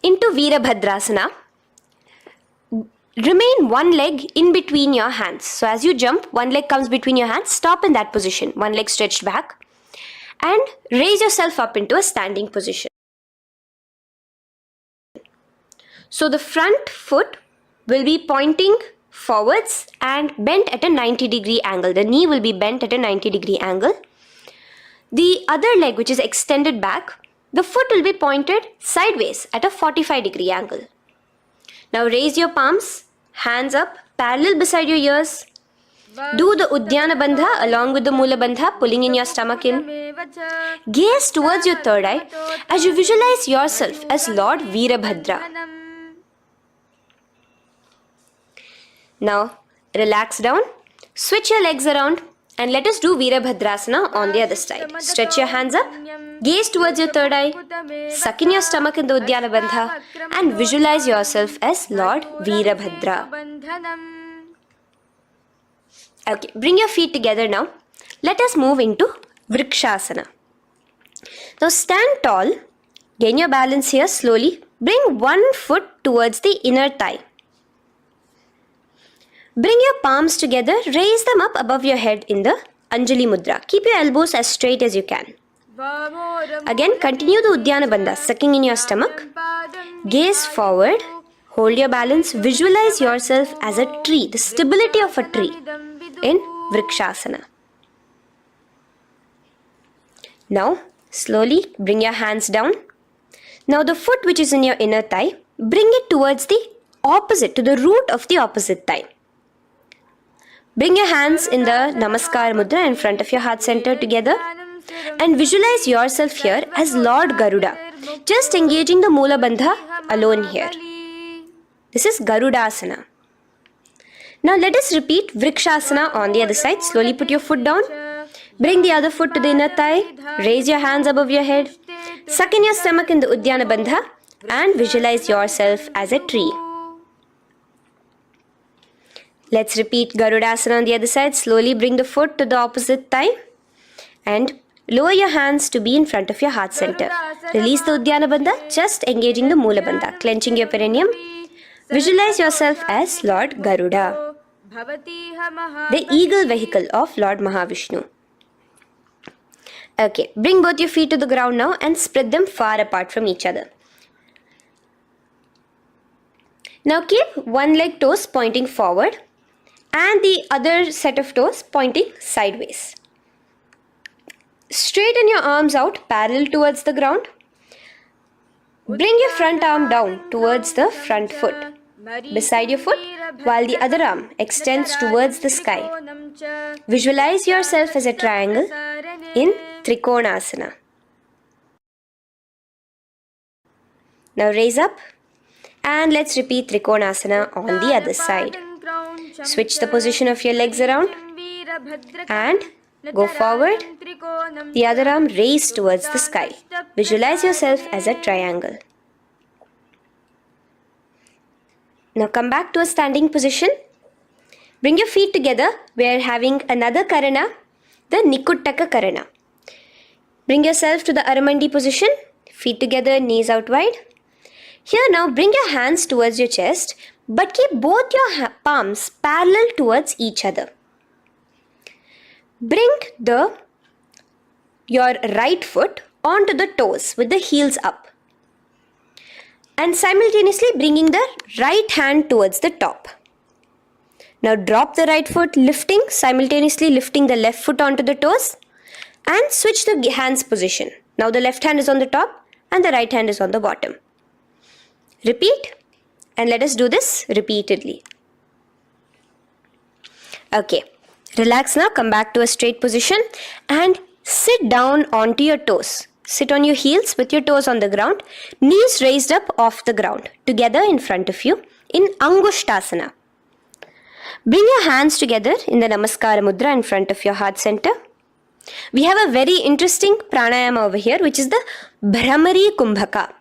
[SPEAKER 1] into Veerabhadrasana. remain one leg in between your hands. So as you jump, one leg comes between your hands, stop in that position, one leg stretched back, and raise yourself up into a standing position. So the front foot will be pointing forwards and bent at a 90-degree angle. The knee will be bent at a 90-degree angle. The other leg, which is extended back, the foot will be pointed sideways at a 45-degree angle. Now raise your palms, hands up, parallel beside your ears. Do the Uddiyana Bandha along with the Mula Bandha, pulling in your stomach in. Gaze towards your third eye as you visualize yourself as Lord Veerabhadra. Now relax down, switch your legs around, and let us do Veerabhadrasana on the other side. Stretch your hands up, gaze towards your third eye, suck in your stomach in the Uddiyana Bandha, and visualize yourself as Lord Veerabhadra. Okay, bring your feet together now. Let us move into Vrikshasana. Now stand tall, gain your balance here slowly. Bring one foot towards the inner thigh. Bring your palms together, raise them up above your head in the Anjali Mudra. Keep your elbows as straight as you can. Again, continue the Uddiyana Bandha, sucking in your stomach. Gaze forward, hold your balance, visualize yourself as a tree, the stability of a tree in Vrikshasana. Now, slowly bring your hands down. Now the foot which is in your inner thigh, bring it towards the opposite, to the root of the opposite thigh. Bring your hands in the Namaskar Mudra in front of your heart center together and visualize yourself here as Lord Garuda, just engaging the Mula Bandha alone here. This is Garudasana. Now let us repeat Vrikshasana on the other side. Slowly put your foot down. Bring the other foot to the inner thigh. Raise your hands above your head. Suck in your stomach in the Uddiyana Bandha and visualize yourself as a tree. Let's repeat Garudasana on the other side. Slowly bring the foot to the opposite thigh and lower your hands to be in front of your heart center. Release the Uddiyana Bandha, just engaging the Mula Bandha, clenching your perineum. Visualize yourself as Lord Garuda, the eagle vehicle of Lord Mahavishnu. Okay, bring both your feet to the ground now and spread them far apart from each other. Now keep one leg toes pointing forward and the other set of toes pointing sideways. Straighten your arms out parallel towards the ground. Bring your front arm down towards the front foot, beside your foot, while the other arm extends towards the sky. Visualize yourself as a triangle in Trikonasana. Now raise up and let's repeat Trikonasana on the other side. Switch the position of your legs around and go forward. The other arm raised towards the sky. Visualize yourself as a triangle. Now come back to a standing position. Bring your feet together. We are having another Karana, the Nikuttaka Karana. Bring yourself to the Aramandi position. Feet together, knees out wide. Here now bring your hands towards your chest, but keep both your palms parallel towards each other. Bring your right foot onto the toes with the heels up. And simultaneously bringing the right hand towards the top. Now drop the right foot, simultaneously lifting the left foot onto the toes and switch the hands position. Now the left hand is on the top and the right hand is on the bottom. Repeat and let us do this repeatedly. Okay, relax now, come back to a straight position and sit down onto your toes. Sit on your heels with your toes on the ground, knees raised up off the ground, together in front of you in Angushtasana. Bring your hands together in the Namaskara Mudra in front of your heart center. We have a very interesting pranayama over here, which is the Bhramari Kumbhaka,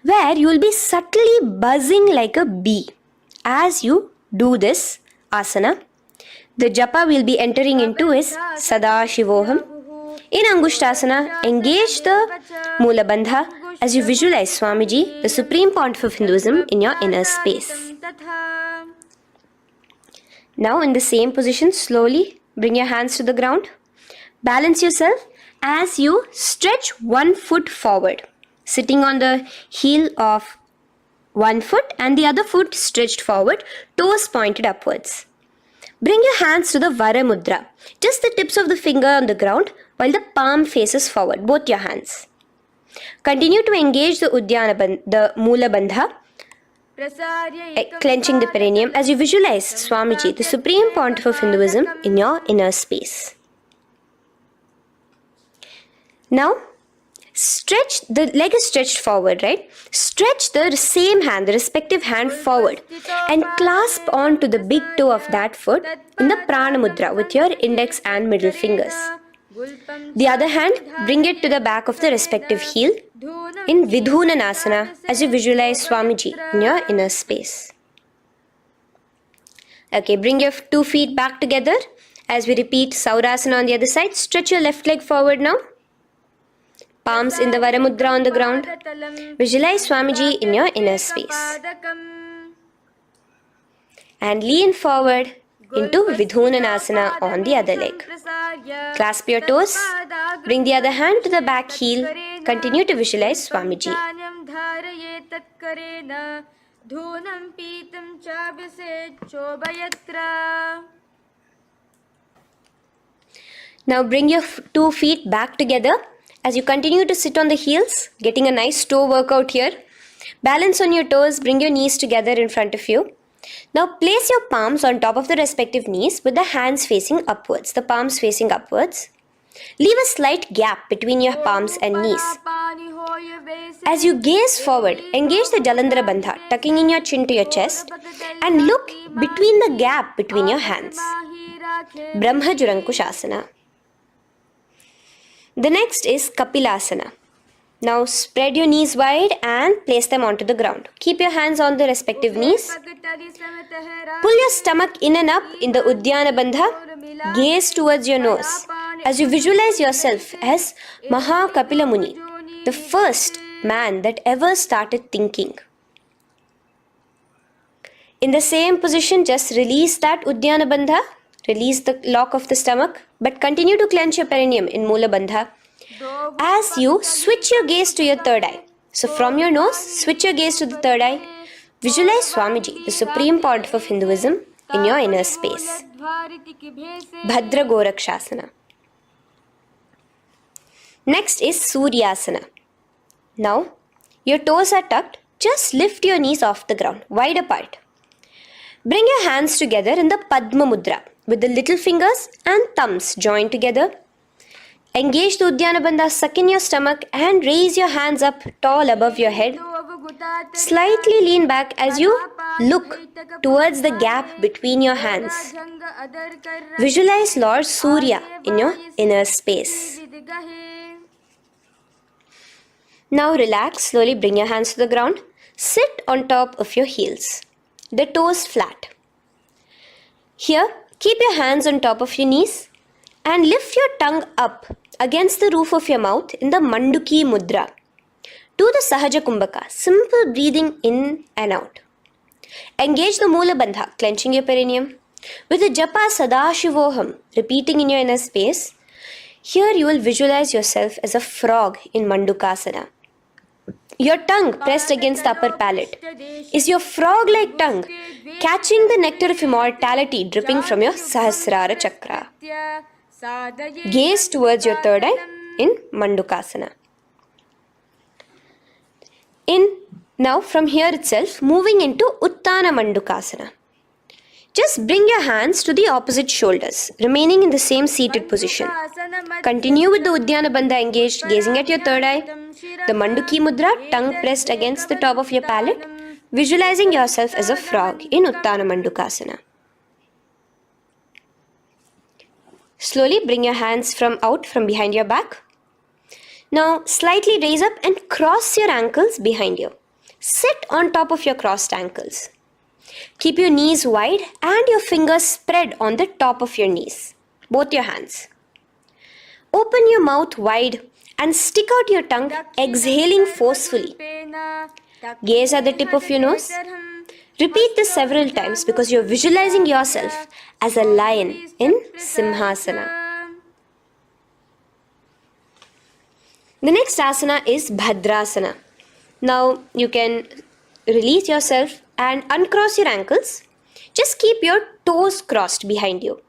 [SPEAKER 1] where you will be subtly buzzing like a bee as you do this asana. The japa we will be entering into is Sadashivoham. In Angushtasana, engage the Mula Bandha as you visualize Swamiji, the Supreme Pontiff of Hinduism, in your inner space. Now in the same position, slowly bring your hands to the ground. Balance yourself as you stretch one foot forward, sitting on the heel of one foot and the other foot stretched forward, toes pointed upwards. Bring your hands to the Vara Mudra, just the tips of the finger on the ground while the palm faces forward, both your hands. Continue to engage the Mula Bandha, clenching the perineum as you visualize Swamiji, the Supreme Pontiff of Hinduism, in your inner space. Now, stretch, the leg is stretched forward, right? Stretch the same hand, the respective hand forward and clasp onto the big toe of that foot in the Prana Mudra with your index and middle fingers. The other hand, bring it to the back of the respective heel in Vidhunanasana as you visualize Swamiji in your inner space. Okay, bring your 2 feet back together as we repeat Saurasana on the other side. Stretch your left leg forward now. Palms in the Vara Mudra on the ground. Visualize Swamiji in your inner space. And lean forward into Vidhunanasana on the other leg. Clasp your toes. Bring the other hand to the back heel. Continue to visualize Swamiji. Now bring your 2 feet back together as you continue to sit on the heels, getting a nice toe workout here. Balance on your toes, bring your knees together in front of you. Now place your palms on top of the respective knees with the hands facing upwards, the palms facing upwards. Leave a slight gap between your palms and knees. As you gaze forward, engage the Jalandhara Bandha, tucking in your chin to your chest, and look between the gap between your hands. Brahma Jurankushasana. The next is Kapilasana. Now spread your knees wide and place them onto the ground. Keep your hands on the respective knees. Pull your stomach in and up in the Uddiyana Bandha. Gaze towards your nose as you visualize yourself as Maha Kapila Muni, the first man that ever started thinking. In the same position, just release that Uddiyana Bandha. Release the lock of the stomach, but continue to clench your perineum in Mula Bandha as you switch your gaze to your third eye. So from your nose, switch your gaze to the third eye. Visualize Swamiji, the Supreme Pontiff of Hinduism, in your inner space. Bhadra Gorakshasana. Next is Suryasana. Now, your toes are tucked. Just lift your knees off the ground, wide apart. Bring your hands together in the Padma Mudra with the little fingers and thumbs joined together. Engage the Uddiyana Bandha, suck in your stomach and raise your hands up tall above your head. Slightly lean back as you look towards the gap between your hands. Visualize Lord Surya in your inner space. Now relax, slowly bring your hands to the ground. Sit on top of your heels, the toes flat. Here, keep your hands on top of your knees and lift your tongue up against the roof of your mouth in the Manduki Mudra. Do the Sahaja Kumbhaka, simple breathing in and out. Engage the Mula Bandha, clenching your perineum. With the Japa Sadashivoham, repeating in your inner space, here you will visualize yourself as a frog in Mandukasana. Your tongue pressed against the upper palate. Is your frog-like tongue catching the nectar of immortality dripping from your Sahasrara Chakra? Gaze towards your third eye in Mandukasana. Now from here itself, moving into Uttana Mandukasana. Just bring your hands to the opposite shoulders, remaining in the same seated position. Continue with the Uddiyana Bandha engaged, gazing at your third eye. The Manduki Mudra, tongue pressed against the top of your palate, visualizing yourself as a frog in Uttana Mandukasana. Slowly bring your hands out from behind your back. Now slightly raise up and cross your ankles behind you. Sit on top of your crossed ankles. Keep your knees wide and your fingers spread on the top of your knees, both your hands. Open your mouth wide and stick out your tongue, exhaling forcefully. Gaze at the tip of your nose. Repeat this several times because you're visualizing yourself as a lion in Simhasana. The next asana is Bhadrasana. Now you can release yourself and uncross your ankles. Just keep your toes crossed behind you.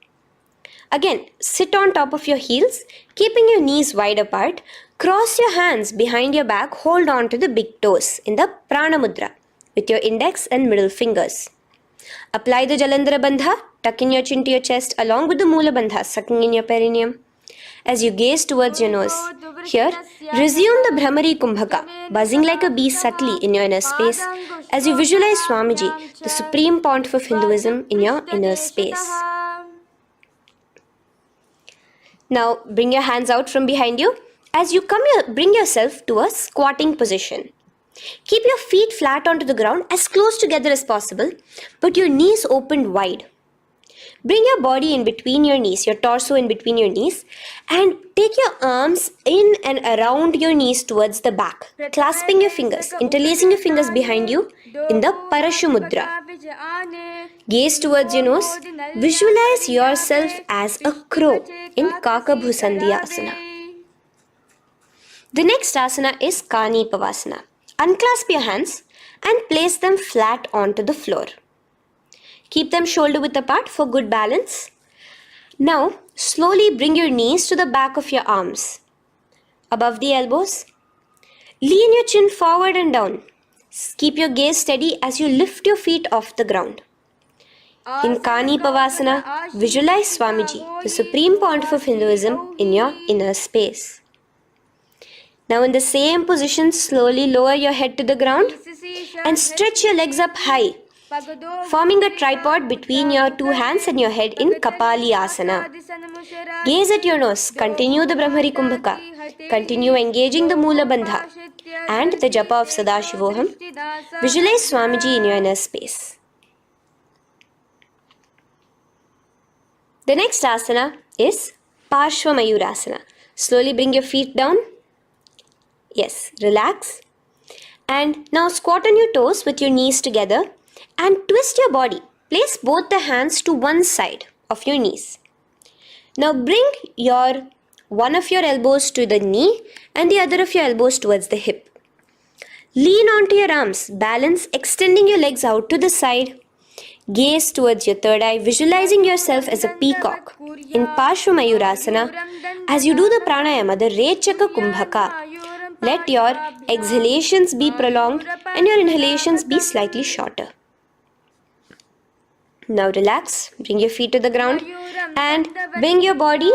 [SPEAKER 1] Again, sit on top of your heels, keeping your knees wide apart. Cross your hands behind your back, hold on to the big toes in the Prana Mudra with your index and middle fingers. Apply the Jalandhara Bandha, tuck in your chin to your chest along with the Mula Bandha, sucking in your perineum. As you gaze towards your nose, here, resume the Brahmari Kumbhaka, buzzing like a bee subtly in your inner space as you visualize Swamiji, the Supreme Pontiff of Hinduism, in your inner space. Now, bring your hands out from behind you. As you come here, bring yourself to a squatting position. Keep your feet flat onto the ground as close together as possible, but your knees opened wide. Bring your body in between your knees, your torso in between your knees, and take your arms in and around your knees towards the back, clasping your fingers, interlacing your fingers behind you in the Parashu Mudra. Gaze towards your nose. Visualize yourself as a crow in Kakabhusandhi Asana. The next asana is Kani Pavasana. Unclasp your hands and place them flat onto the floor. Keep them shoulder width apart for good balance. Now, slowly bring your knees to the back of your arms, above the elbows. Lean your chin forward and down. Keep your gaze steady as you lift your feet off the ground. In Kani Pavasana, visualize Swamiji, the Supreme Pontiff of Hinduism, in your inner space. Now in the same position, slowly lower your head to the ground and stretch your legs up high, forming a tripod between your two hands and your head in Kapali Asana. Gaze at your nose, continue the Brahmari Kumbhaka, continue engaging the Mula Bandha and the Japa of Sadashivoham. Visualize Swamiji in your inner space. The next asana is Parshva Mayurasana. Slowly bring your feet down. Yes, relax. And now squat on your toes with your knees together and twist your body. Place both the hands to one side of your knees. Now bring one of your elbows to the knee and the other of your elbows towards the hip. Lean onto your arms, balance, extending your legs out to the side. Gaze towards your third eye, visualizing yourself as a peacock. In Parshva Mayurasana, as you do the pranayama, the Rechaka Kumbhaka, let your exhalations be prolonged and your inhalations be slightly shorter. Now relax, bring your feet to the ground and bring your body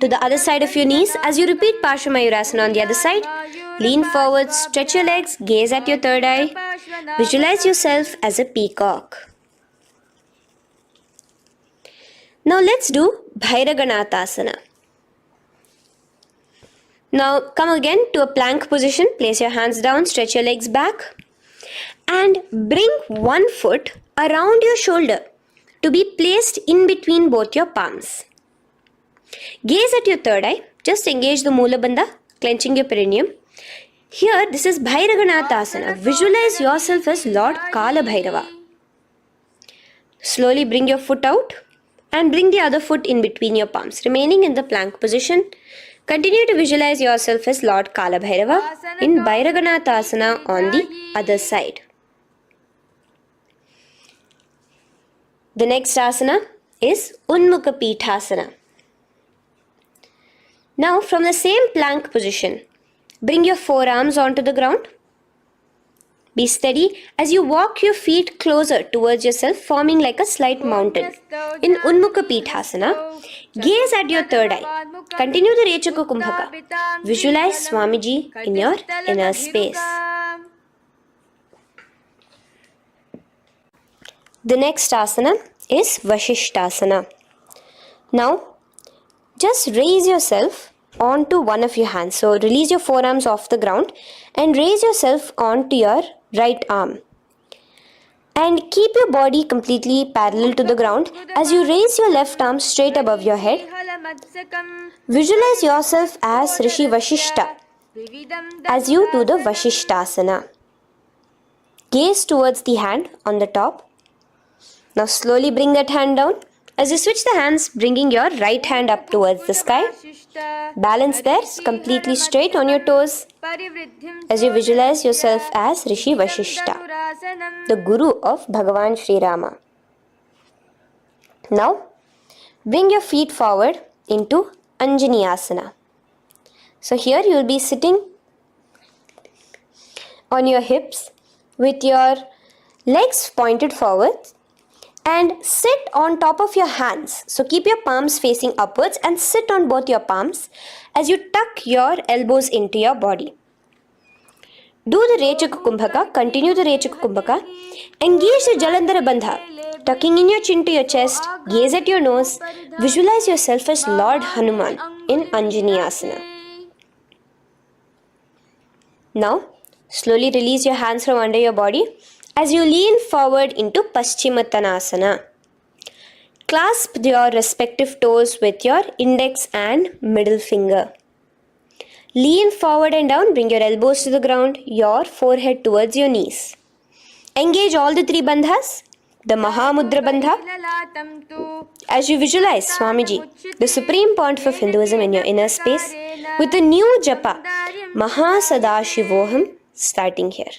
[SPEAKER 1] to the other side of your knees. As you repeat Parshva Mayurasana on the other side, lean forward, stretch your legs, gaze at your third eye, visualize yourself as a peacock. Now let's do Bhairaganathasana. Now come again to a plank position. Place your hands down, stretch your legs back and bring one foot around your shoulder to be placed in between both your palms. Gaze at your third eye. Just engage the Mula Bandha, clenching your perineum. Here, this is Bhairaganathasana. Visualize yourself as Lord Kala Bhairava. Slowly bring your foot out and bring the other foot in between your palms, remaining in the plank position. Continue to visualize yourself as Lord Kala Bhairava in Bhairaganathasana on the other side. The next asana is Unmukha Pithasana. Now from the same plank position, bring your forearms onto the ground. Be steady as you walk your feet closer towards yourself, forming like a slight mountain. In Unmukha Pithasana, gaze at your third eye. Continue the Rechaka Kumbhaka. Visualize Swamiji in your inner space. The next asana is Vashishthasana. Now, just raise yourself onto one of your hands. So, release your forearms off the ground and raise yourself onto your right arm. And keep your body completely parallel to the ground as you raise your left arm straight above your head. Visualize yourself as Rishi Vashishta as you do the Vashishthasana. Gaze towards the hand on the top. Now slowly bring that hand down. As you switch the hands, bringing your right hand up towards the sky. Balance there, completely straight on your toes. As you visualize yourself as Rishi Vashishta, the Guru of Bhagavan Sri Rama. Now, bring your feet forward into Anjani Asana. So here you will be sitting on your hips with your legs pointed forward and sit on top of your hands. So keep your palms facing upwards and sit on both your palms as you tuck your elbows into your body. Do the Rechaka Kumbhaka, continue the Rechaka Kumbhaka. Engage the Jalandhara Bandha, tucking in your chin to your chest, gaze at your nose, visualize yourself as Lord Hanuman in Anjani Asana. Now, slowly release your hands from under your body as you lean forward into Paschimottanasana. Clasp your respective toes with your index and middle finger. Lean forward and down, bring your elbows to the ground, your forehead towards your knees. Engage all the three bandhas, the Mahamudra Bandha. As you visualize Swamiji, the Supreme Pontiff of Hinduism in your inner space, with a new japa, Mahasadashivoham, starting here.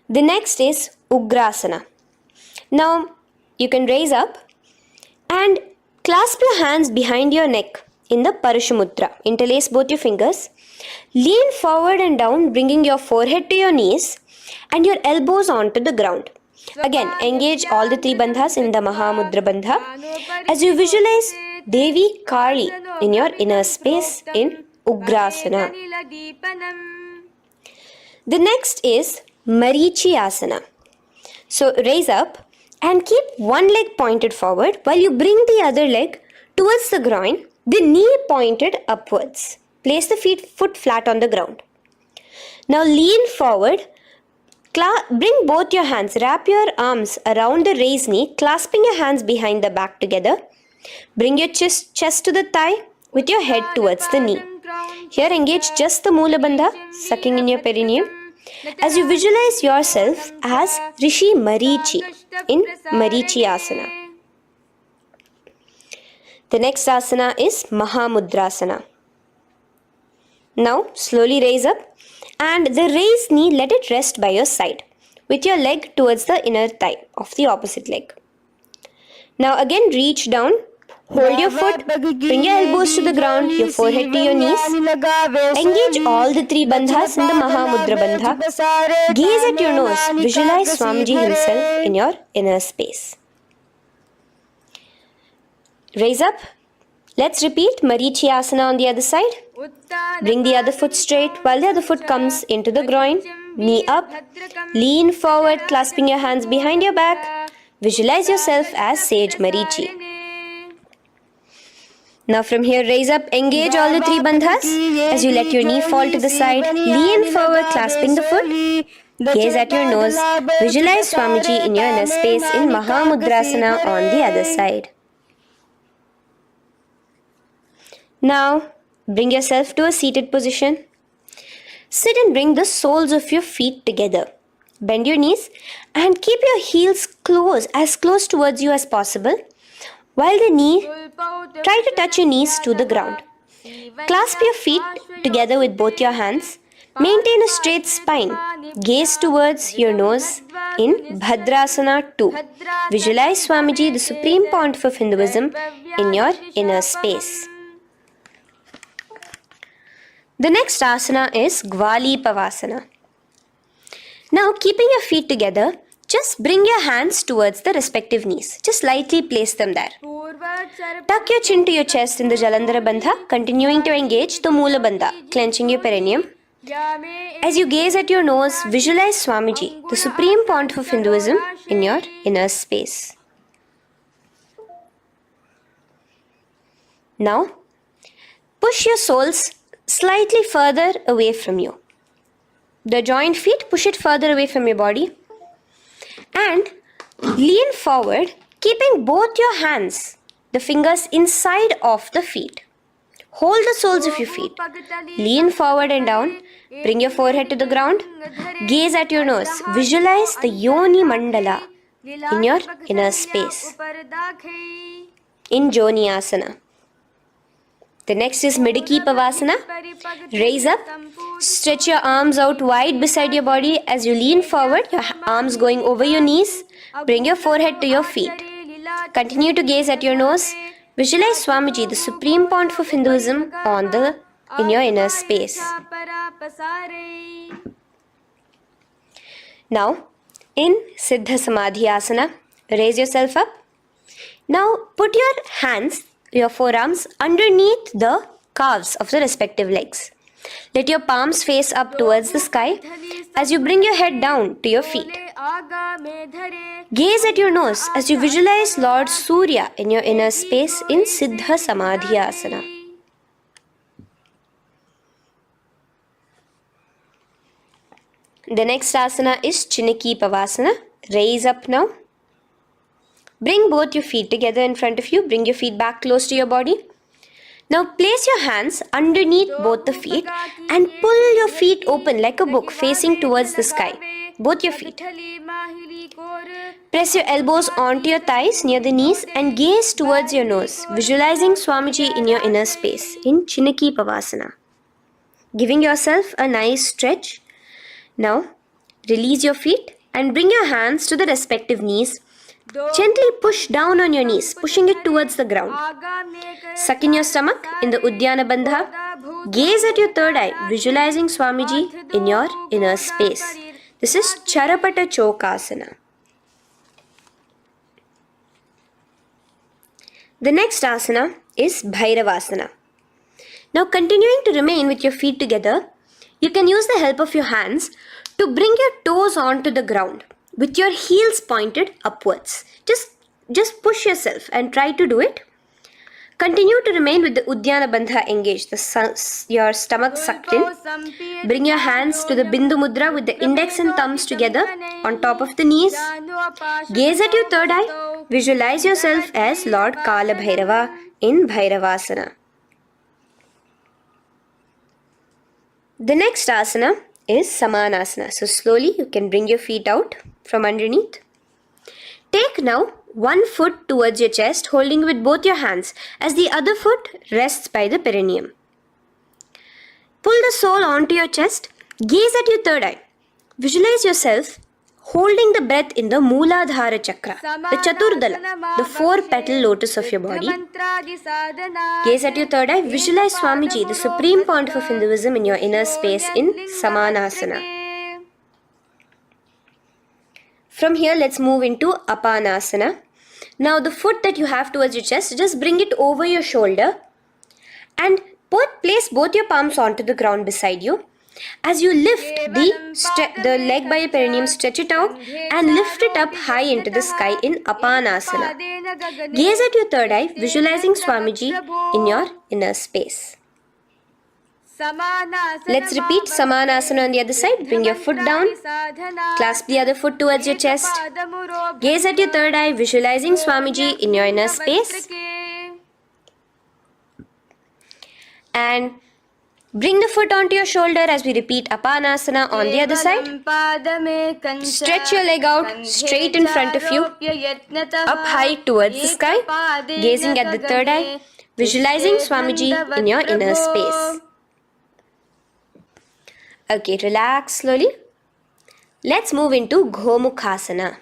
[SPEAKER 1] The next is Ugrasana. Now, you can raise up and clasp your hands behind your neck in the Parashamudra. Interlace both your fingers. Lean forward and down, bringing your forehead to your knees and your elbows onto the ground. Again, engage all the three bandhas in the Mahamudra Bandha as you visualize Devi Kali in your inner space in Ugrasana. The next is Marichi Asana. So raise up and keep one leg pointed forward while you bring the other leg towards the groin, the knee pointed upwards. Place the foot flat on the ground. Now lean forward, bring both your hands, wrap your arms around the raised knee, clasping your hands behind the back together. Bring your chest to the thigh with your head towards the knee. Here engage just the Moola Bandha, sucking in your perineum, as you visualize yourself as Rishi Marichi in Marichi Asana. The next asana is Mahamudrasana. Now slowly raise up and the raised knee, let it rest by your side with your leg towards the inner thigh of the opposite leg. Now again reach down, hold your foot, bring your elbows to the ground, your forehead to your knees. Engage all the three bandhas in the Mahamudra Bandha. Gaze at your nose, visualize Swamiji himself in your inner space. Raise up. Let's repeat Marichi Asana on the other side. Bring the other foot straight while the other foot comes into the groin. Knee up. Lean forward, clasping your hands behind your back. Visualize yourself as Sage Marichi. Now from here, raise up, engage all the three bandhas as you let your knee fall to the side. Lean forward, clasping the foot. Gaze at your nose. Visualize Swamiji in your inner space in Mahamudrasana on the other side. Now, bring yourself to a seated position. Sit and bring the soles of your feet together. Bend your knees and keep your heels as close towards you as possible. While try to touch your knees to the ground. Clasp your feet together with both your hands. Maintain a straight spine. Gaze towards your nose in Bhadrasana 2. Visualize Swamiji, the Supreme Pontiff of Hinduism, in your inner space. The next asana is Gwali Pavasana. Now, keeping your feet together, just bring your hands towards the respective knees. Just lightly place them there. Tuck your chin to your chest in the Jalandhara Bandha, continuing to engage the Moola Bandha, clenching your perineum. As you gaze at your nose, visualize Swamiji, the Supreme Pontiff of Hinduism, in your inner space. Now, push your soles slightly further away from you. The joined feet, push it further away from your body. And lean forward, keeping both your hands, the fingers inside of the feet. Hold the soles of your feet. Lean forward and down. Bring your forehead to the ground. Gaze at your nose. Visualize the Yoni Mandala in your inner space. In Joni Asana. The next is Midiki Pavasana. Raise up. Stretch your arms out wide beside your body as you lean forward, your arms going over your knees. Bring your forehead to your feet. Continue to gaze at your nose. Visualize Swamiji, the Supreme Pontiff of Hinduism, in your inner space. Now, in Siddha Samadhi Asana, raise yourself up. Now, put your hands, your forearms, underneath the calves of the respective legs. Let your palms face up towards the sky as you bring your head down to your feet. Gaze at your nose as you visualize Lord Surya in your inner space in Siddha Samadhi Asana. The next asana is Chiniki Pavasana. Raise up now. Bring both your feet together in front of you. Bring your feet back close to your body. Now place your hands underneath both the feet and pull your feet open like a book facing towards the sky. Both your feet. Press your elbows onto your thighs near the knees and gaze towards your nose, visualizing Swamiji in your inner space in Chiniki Pavasana. Giving yourself a nice stretch. Now release your feet and bring your hands to the respective knees. Gently push down on your knees, pushing it towards the ground. Suck in your stomach in the Uddiyana Bandha. Gaze at your third eye, visualizing Swamiji in your inner space. This is Charapata Chokasana. The next asana is Bhairavasana. Now continuing to remain with your feet together, you can use the help of your hands to bring your toes onto the ground with your heels pointed upwards. Just push yourself and try to do it. Continue to remain with the Uddiyana Bandha engaged, your stomach sucked in. Bring your hands to the Bindu Mudra with the index and thumbs together on top of the knees. Gaze at your third eye. Visualize yourself as Lord Kala Bhairava in Bhairavasana. The next asana is Samanasana. So slowly you can bring your feet out from underneath. Take now one foot towards your chest, holding with both your hands as the other foot rests by the perineum. Pull the sole onto your chest. Gaze at your third eye. Visualize yourself holding the breath in the Mooladhara Chakra, the Chaturdala, the 4-petal lotus of your body. Gaze at your third eye. Visualize Swamiji, the Supreme Pontiff of Hinduism, in your inner space in Samanasana. From here, let's move into Apanasana. Now, the foot that you have towards your chest, just bring it over your shoulder and place both your palms onto the ground beside you. As you lift the leg by your perineum, stretch it out and lift it up high into the sky in Apanasana. Gaze at your third eye, visualizing Swamiji in your inner space. Let's repeat Samanasana on the other side. Bring your foot down. Clasp the other foot towards your chest. Gaze at your third eye, visualizing Swamiji in your inner space. And bring the foot onto your shoulder as we repeat Apanasana on the other side. Stretch your leg out straight in front of you, up high towards the sky, gazing at the third eye, visualizing Swamiji in your inner space. Okay, relax slowly. Let's move into Gomukhasana.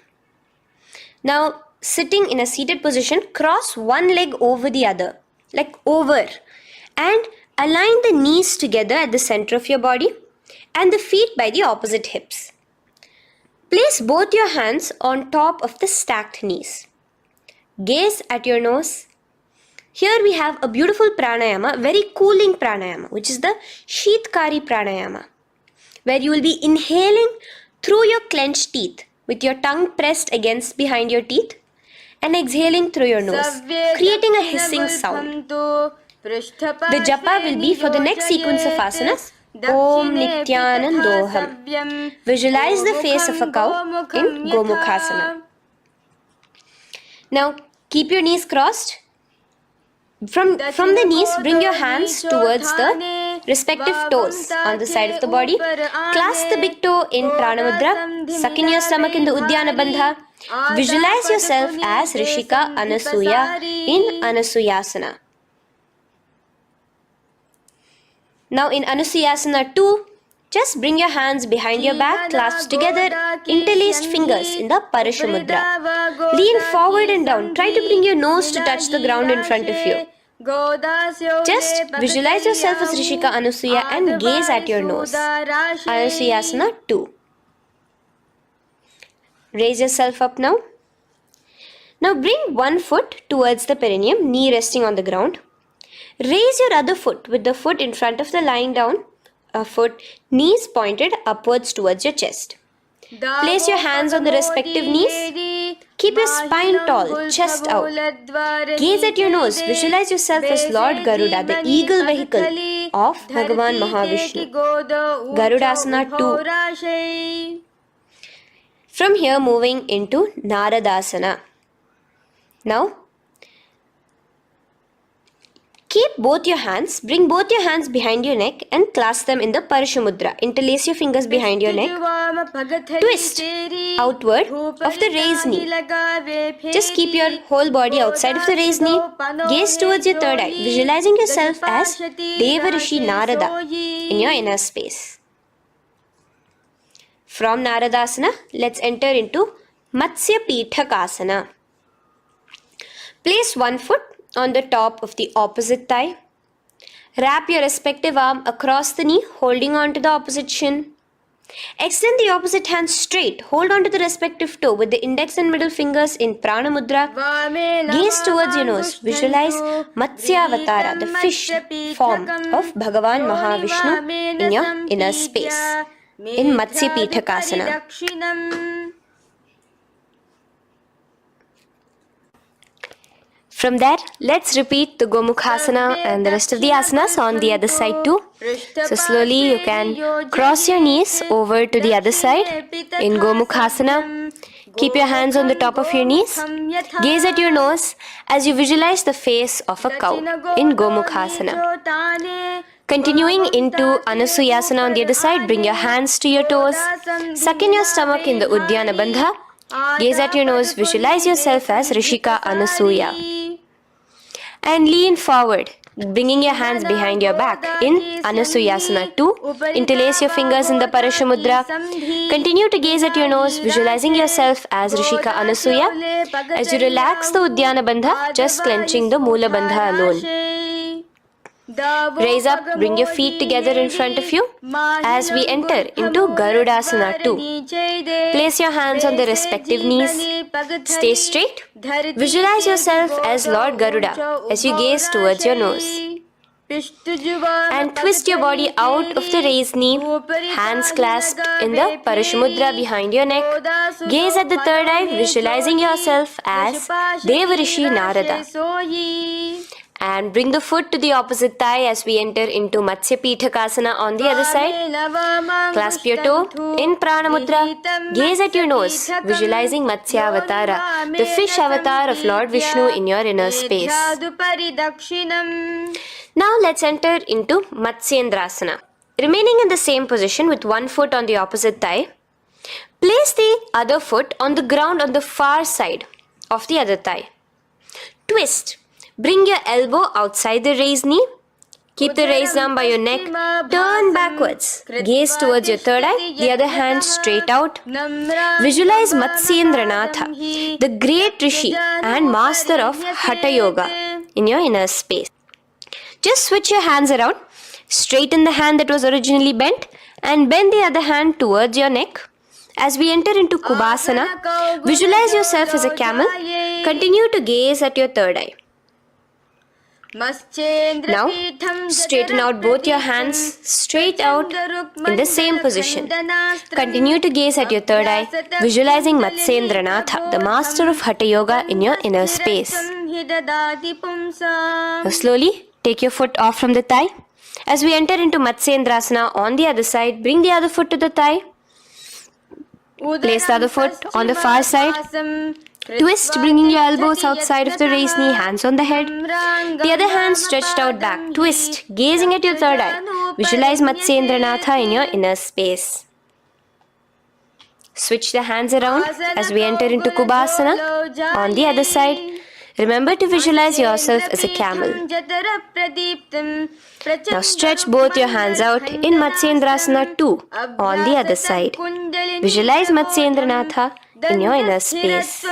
[SPEAKER 1] Now, sitting in a seated position, cross one leg over the other, like over, and align the knees together at the center of your body and the feet by the opposite hips. Place both your hands on top of the stacked knees. Gaze at your nose. Here we have a beautiful pranayama, very cooling pranayama, which is the Sheetkari pranayama, where you will be inhaling through your clenched teeth with your tongue pressed against behind your teeth and exhaling through your nose, creating a hissing sound. The japa will be for the next sequence of asanas. Om Nityanandoham. Visualize the face of a cow in Gomukhasana. Now keep your knees crossed. From the knees, bring your hands towards the respective toes on the side of the body. Clasp the big toe in Pranamudra. Suck in your stomach in the Uddiyana Bandha. Visualize yourself as Rishika Anasuya in Anasuyasana. Now in Anusuyasana 2, just bring your hands behind your back, clasped together, interlaced fingers in the Parashamudra. Lean forward and down. Try to bring your nose to touch the ground in front of you. Just visualize yourself as Rishika Anasuya and gaze at your nose. Anusuyasana 2. Raise yourself up now. Now bring one foot towards the perineum, knee resting on the ground. Raise your other foot with the foot in front of the lying down foot, knees pointed upwards towards your chest. Place your hands on the respective knees. Keep your spine tall, chest out. Gaze at your nose. Visualize yourself as Lord Garuda, the eagle vehicle of Bhagavan Mahavishnu. Garudasana 2. From here, moving into Naradasana. Now, keep both your hands, bring both your hands behind your neck and clasp them in the Parashamudra. Interlace your fingers behind your neck. Twist outward of the raised knee. Just keep your whole body outside of the raised knee. Gaze towards your third eye, visualizing yourself as Devarishi Narada in your inner space. From Naradasana, let's enter into Matsya Pithakasana. Place one foot on the top of the opposite thigh. Wrap your respective arm across the knee, holding on to the opposite shin. Extend the opposite hand straight. Hold on to the respective toe with the index and middle fingers in Prana Mudra. Gaze towards your nose. Visualize Matsyavatara, the fish form of Bhagavan Mahavishnu in your inner space. In Matsya Pithakasana. From there, let's repeat the Gomukhasana and the rest of the asanas on the other side too. So slowly you can cross your knees over to the other side in Gomukhasana. Keep your hands on the top of your knees. Gaze at your nose as you visualize the face of a cow in Gomukhasana. Continuing into Anusuyasana on the other side, bring your hands to your toes. Suck in your stomach in the Uddiyana Bandha. Gaze at your nose, visualize yourself as Rishika Anasuya. And lean forward, bringing your hands behind your back in Anusuyasana 2. Interlace your fingers in the Parashamudra. Continue to gaze at your nose, visualizing yourself as Rishika Anasuya. As you relax the Uddiyana Bandha, just clenching the Mula Bandha alone. Raise up, bring your feet together in front of you as we enter into Garudasana 2. Place your hands on the respective knees. Stay straight. Visualize yourself as Lord Garuda as you gaze towards your nose. And twist your body out of the raised knee, hands clasped in the Parashamudra behind your neck. Gaze at the third eye, visualizing yourself as Devarishi Narada. And bring the foot to the opposite thigh as we enter into Matsya Pithakasana on the other side. Clasp your toe in Prana Mudra. Gaze at your nose, visualizing Matsyavatara, the fish avatar of Lord Vishnu in your inner space. Now let's enter into Matsyendrasana. Remaining in the same position with one foot on the opposite thigh, place the other foot on the ground on the far side of the other thigh. Twist. Bring your elbow outside the raised knee. Keep the raised arm by your neck. Turn backwards. Gaze towards your third eye, the other hand straight out. Visualize Matsyendranatha, the great Rishi and master of Hatha Yoga in your inner space. Just switch your hands around. Straighten the hand that was originally bent and bend the other hand towards your neck. As we enter into Kubhasana, visualize yourself as a camel. Continue to gaze at your third eye. Now, straighten out both your hands straight out in the same position. Continue to gaze at your third eye, visualizing Matsyendranatha, the master of Hatha Yoga in your inner space. Now, slowly take your foot off from the thigh. As we enter into Matsyendrasana on the other side, bring the other foot to the thigh. Place the other foot on the far side. Twist, bringing your elbows outside of the raised knee, hands on the head. The other hand stretched out back. Twist, gazing at your third eye. Visualize Matsyendranatha in your inner space. Switch the hands around as we enter into Kubhasana on the other side. Remember to visualize yourself as a camel. Now stretch both your hands out in Matsyendrasana 2 on the other side. Visualize Matsyendranatha in your inner space.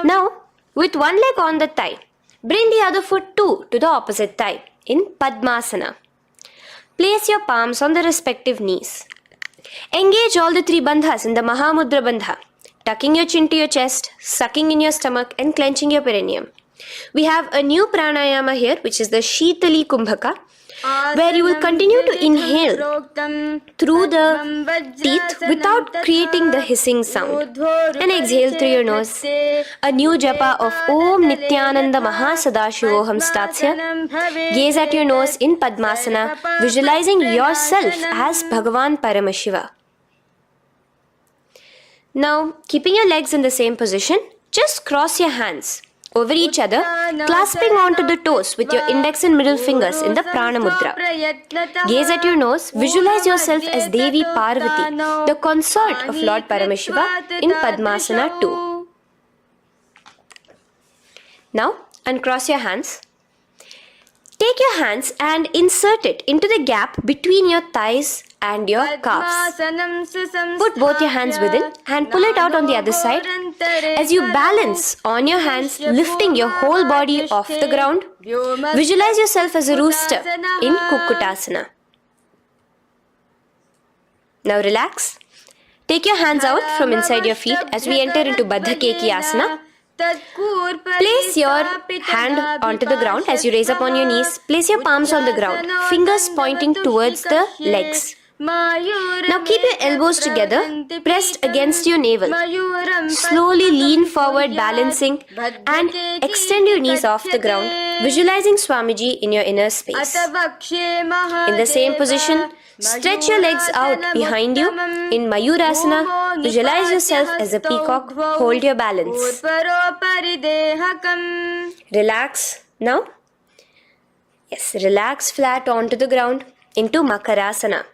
[SPEAKER 1] Now, with one leg on the thigh, bring the other foot too to the opposite thigh in Padmasana. Place your palms on the respective knees. Engage all the three bandhas in the Mahamudra Bandha, tucking your chin to your chest, sucking in your stomach and clenching your perineum. We have a new pranayama here, which is the Shitali Kumbhaka, where you will continue to inhale through the teeth without creating the hissing sound, and exhale through your nose. A new japa of Om Nityananda Mahasadashivoham starts here. Gaze at your nose in Padmasana, visualizing yourself as Bhagavan Paramashiva. Now, keeping your legs in the same position, just cross your hands over each other, clasping onto the toes with your index and middle fingers in the Prana Mudra. Gaze at your nose, visualize yourself as Devi Parvati, the consort of Lord Paramashiva in Padmasana 2. Now, uncross your hands. Take your hands and insert it into the gap between your thighs and your calves. Put both your hands within and pull it out on the other side. As you balance on your hands, lifting your whole body off the ground, visualize yourself as a rooster in Kukkutasana. Now relax. Take your hands out from inside your feet as we enter into Baddha Keki Asana. Place your hand onto the ground as you raise up on your knees. Place your palms on the ground, fingers pointing towards the legs. Now keep your elbows together, pressed against your navel. Slowly lean forward, balancing, and extend your knees off the ground, visualizing Swamiji in your inner space. In the same position, stretch your legs out behind you. In Mayurasana, visualize yourself as a peacock. Hold your balance. Relax now. Yes, relax flat onto the ground into Makarasana.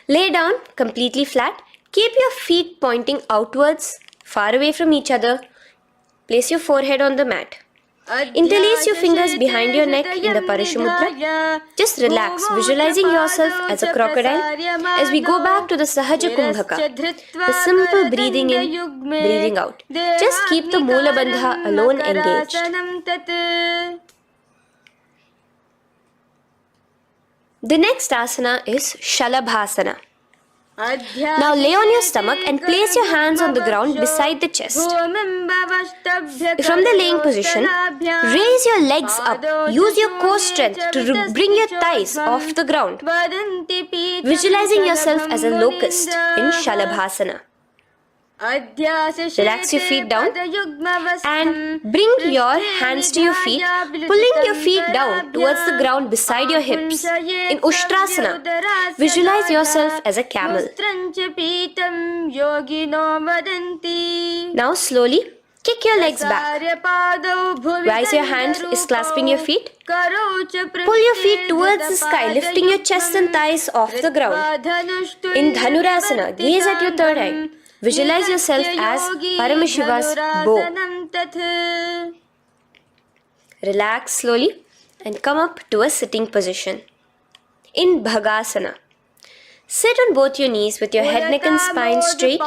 [SPEAKER 1] Lay down completely flat. Keep your feet pointing outwards, far away from each other. Place your forehead on the mat. Interlace your fingers behind your neck in the Parishamudra. Just relax, visualizing yourself as a crocodile as we go back to the Sahaja Kumbhaka, the simple breathing in, breathing out. Just keep the Moola Bandha alone engaged. The next asana is Shalabhasana. Now lay on your stomach and place your hands on the ground beside the chest. From the laying position, raise your legs up. Use your core strength to bring your thighs off the ground. Visualizing yourself as a locust in Shalabhasana. Relax your feet down and bring your hands to your feet, pulling your feet down towards the ground beside your hips. In Ushtrasana, visualize yourself as a camel. Now slowly kick your legs back. Rise your hand is clasping your feet. Pull your feet towards the sky, lifting your chest and thighs off the ground. In Dhanurasana, gaze at your third eye. Visualize yourself as Paramashiva's bow. Relax slowly and come up to a sitting position. In Bhagasana, sit on both your knees with your head, neck and spine straight.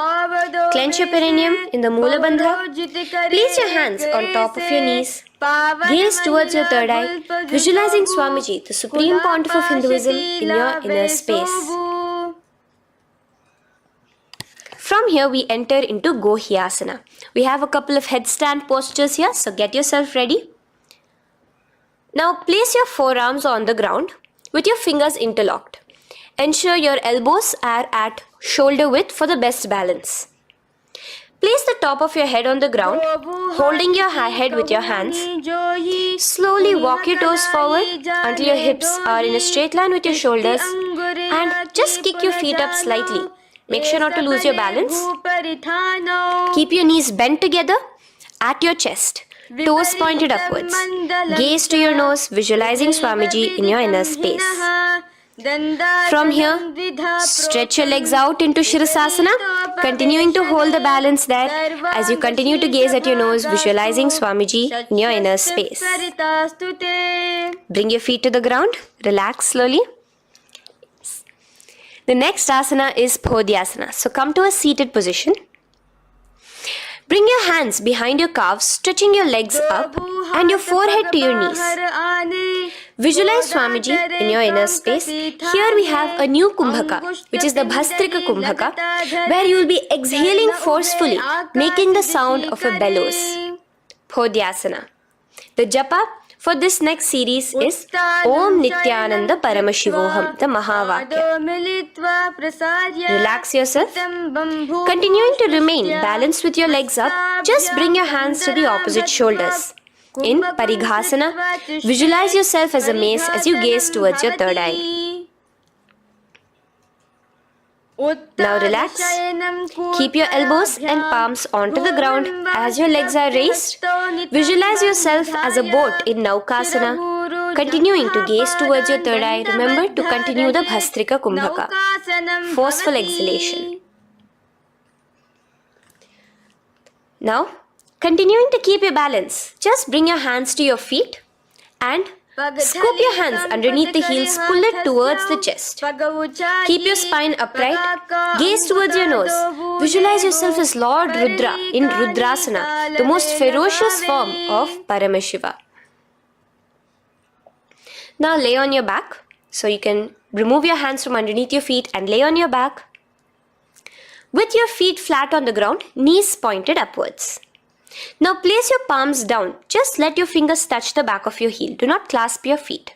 [SPEAKER 1] Clench your perineum in the Moola Bandha. Place your hands on top of your knees. Gaze towards your third eye, visualizing Swamiji, the Supreme Pontiff of Hinduism, in your inner space. From here we enter into Gohyasana. We have a couple of headstand postures here, so get yourself ready. Now place your forearms on the ground with your fingers interlocked. Ensure your elbows are at shoulder width for the best balance. Place the top of your head on the ground, holding your head with your hands. Slowly walk your toes forward until your hips are in a straight line with your shoulders, and just kick your feet up slightly. Make sure not to lose your balance. Keep your knees bent together at your chest. Toes pointed upwards. Gaze to your nose, visualizing Swamiji in your inner space. From here, stretch your legs out into Shirasasana, continuing to hold the balance there as you continue to gaze at your nose, visualizing Swamiji in your inner space. Bring your feet to the ground, relax slowly. The next asana is Podhyasana. So come to a seated position. Bring your hands behind your calves, stretching your legs up and your forehead to your knees. Visualize Swamiji in your inner space. Here we have a new Kumbhaka, which is the Bhastrika Kumbhaka, where you will be exhaling forcefully, making the sound of a bellows. Podhyasana. The japa for this next series is Om Nityananda Paramashivoham, the Mahavakya. Relax yourself. Continuing to remain balanced with your legs up, just bring your hands to the opposite shoulders. In Parighasana, visualize yourself as a mace as you gaze towards your third eye. Now relax. Keep your elbows and palms onto the ground as your legs are raised. Visualize yourself as a boat in Naukasana. Continuing to gaze towards your third eye, remember to continue the Bhastrika Kumbhaka. Forceful exhalation. Now, continuing to keep your balance, just bring your hands to your feet and scoop your hands underneath the heels, pull it towards the chest. Keep your spine upright, gaze towards your nose. Visualize yourself as Lord Rudra in Rudrasana, the most ferocious form of Paramashiva. Now lay on your back. So you can remove your hands from underneath your feet and lay on your back. With your feet flat on the ground, knees pointed upwards. Now place your palms down. Just let your fingers touch the back of your heel. Do not clasp your feet.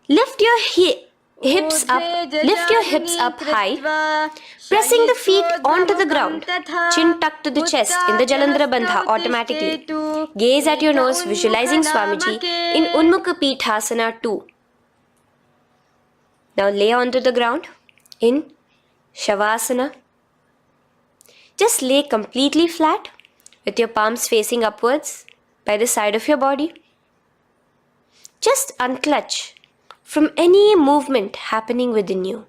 [SPEAKER 1] Lift your hips up high, pressing the feet onto the ground. Chin tucked to the chest in the Jalandhara Bandha automatically. Gaze at your nose, visualizing Swamiji in Unmukha Pithasana 2. Now lay onto the ground in Shavasana. Just lay completely flat with your palms facing upwards by the side of your body. Just unclutch from any movement happening within you.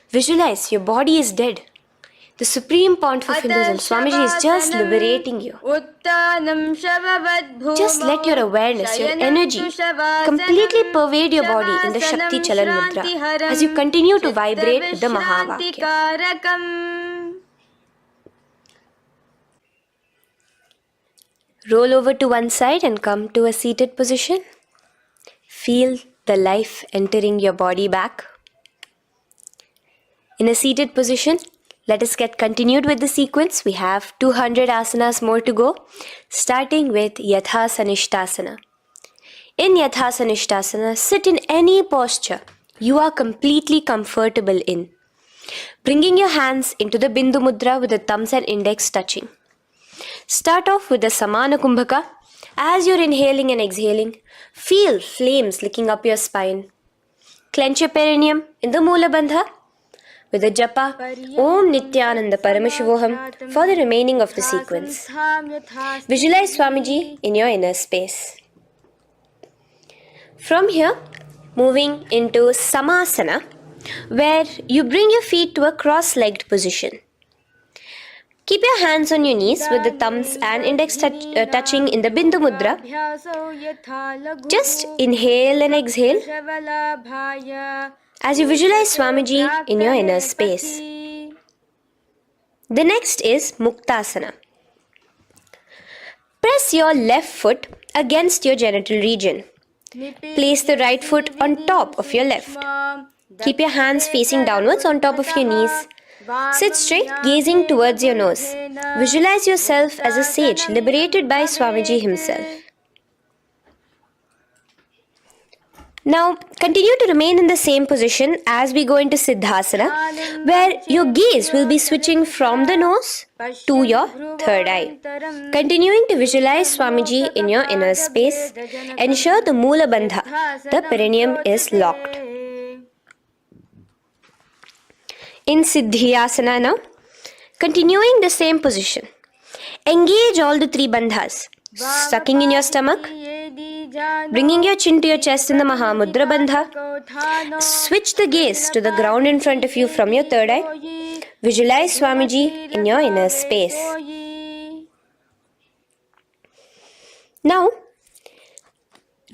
[SPEAKER 1] Visualize your body is dead. The Supreme Pontiff of Hinduism, Swamiji, is just liberating you. Just let your awareness, your energy completely pervade your body in the Shakti Chalan Mudra as you continue to vibrate with the Mahavakya. Roll over to one side and come to a seated position. Feel the life entering your body back. In a seated position, let us get continued with the sequence. We have 200 asanas more to go, starting with Yatha Sanishtasana. In Yatha Sanishtasana, sit in any posture you are completely comfortable in, bringing your hands into the Bindu Mudra with the thumbs and index touching. Start off with the Samana Kumbhaka. As you're inhaling and exhaling, feel flames licking up your spine. Clench your perineum in the Moola Bandha with the japa Om Nityananda Paramashivoham for the remaining of the sequence. Visualize Swamiji in your inner space. From here, moving into Samasana, where you bring your feet to a cross-legged position. Keep your hands on your knees with the thumbs and index touching in the Bindu Mudra. Just inhale and exhale as you visualize Swamiji in your inner space. The next is Muktasana. Press your left foot against your genital region. Place the right foot on top of your left. Keep your hands facing downwards on top of your knees. Sit straight, gazing towards your nose. Visualize yourself as a sage liberated by Swamiji himself. Now, continue to remain in the same position as we go into Siddhasana, where your gaze will be switching from the nose to your third eye. Continuing to visualize Swamiji in your inner space, ensure the Moola Bandha, the perineum, is locked. in Siddhyasana now. Continuing the same position. Engage all the three bandhas. Sucking in your stomach, bringing your chin to your chest in the Mahamudra Bandha. Switch the gaze to the ground in front of you from your third eye. Visualize Swamiji in your inner space. Now,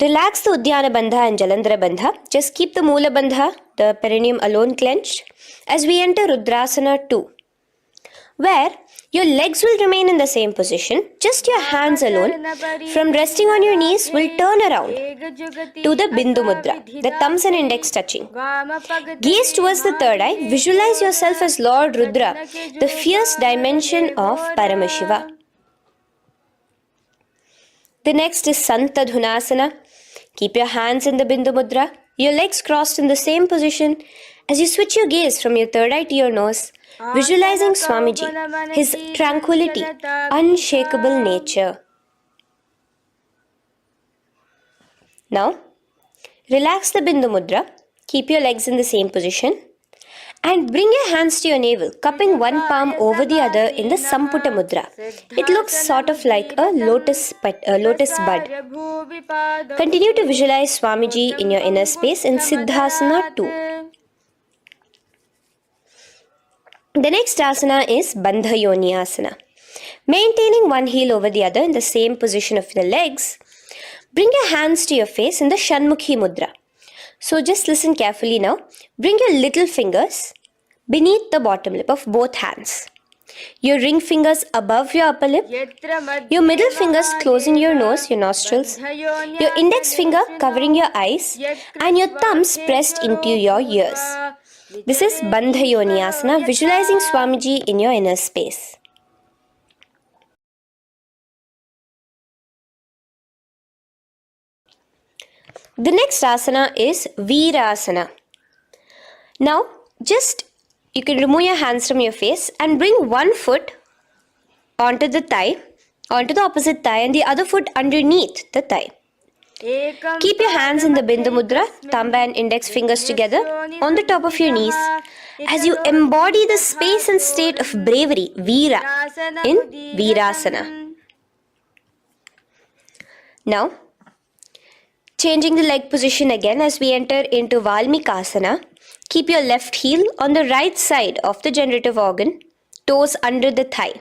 [SPEAKER 1] relax the Udyana Bandha and Jalandhara Bandha. Just keep the Moola Bandha, the perineum alone clenched, as we enter Rudrasana 2, where your legs will remain in the same position, just your hands alone, from resting on your knees, will turn around to the Bindu Mudra, the thumbs and index touching. Gaze towards the third eye, visualize yourself as Lord Rudra, the fierce dimension of Paramashiva. The next is Santadhunasana. Keep your hands in the Bindu Mudra, your legs crossed in the same position. As you switch your gaze from your third eye to your nose, visualizing Swamiji, his tranquility, unshakable nature. Now, relax the Bindu Mudra, keep your legs in the same position, and bring your hands to your navel, cupping one palm over the other in the Samputa Mudra. It looks sort of like a lotus bud. Continue to visualize Swamiji in your inner space in Siddhasana 2. The next asana is Bandha Yoni Asana. Maintaining one heel over the other in the same position of the legs, bring your hands to your face in the Shanmukhi Mudra. So just listen carefully now. Bring your little fingers beneath the bottom lip of both hands. Your ring fingers above your upper lip. Your middle fingers closing your nose, your nostrils. Your index finger covering your eyes. And your thumbs pressed into your ears. This is Bandha Yoni Asana, visualizing Swamiji in your inner space. The next asana is Virasana. Now, you can remove your hands from your face and bring one foot onto the opposite thigh, and the other foot underneath the thigh. Keep your hands in the Bindu Mudra, thumb and index fingers together on the top of your knees as you embody the space and state of bravery, Veera, in Virasana. Now, changing the leg position again as we enter into Valmikasana. Keep your left heel on the right side of the generative organ, toes under the thigh.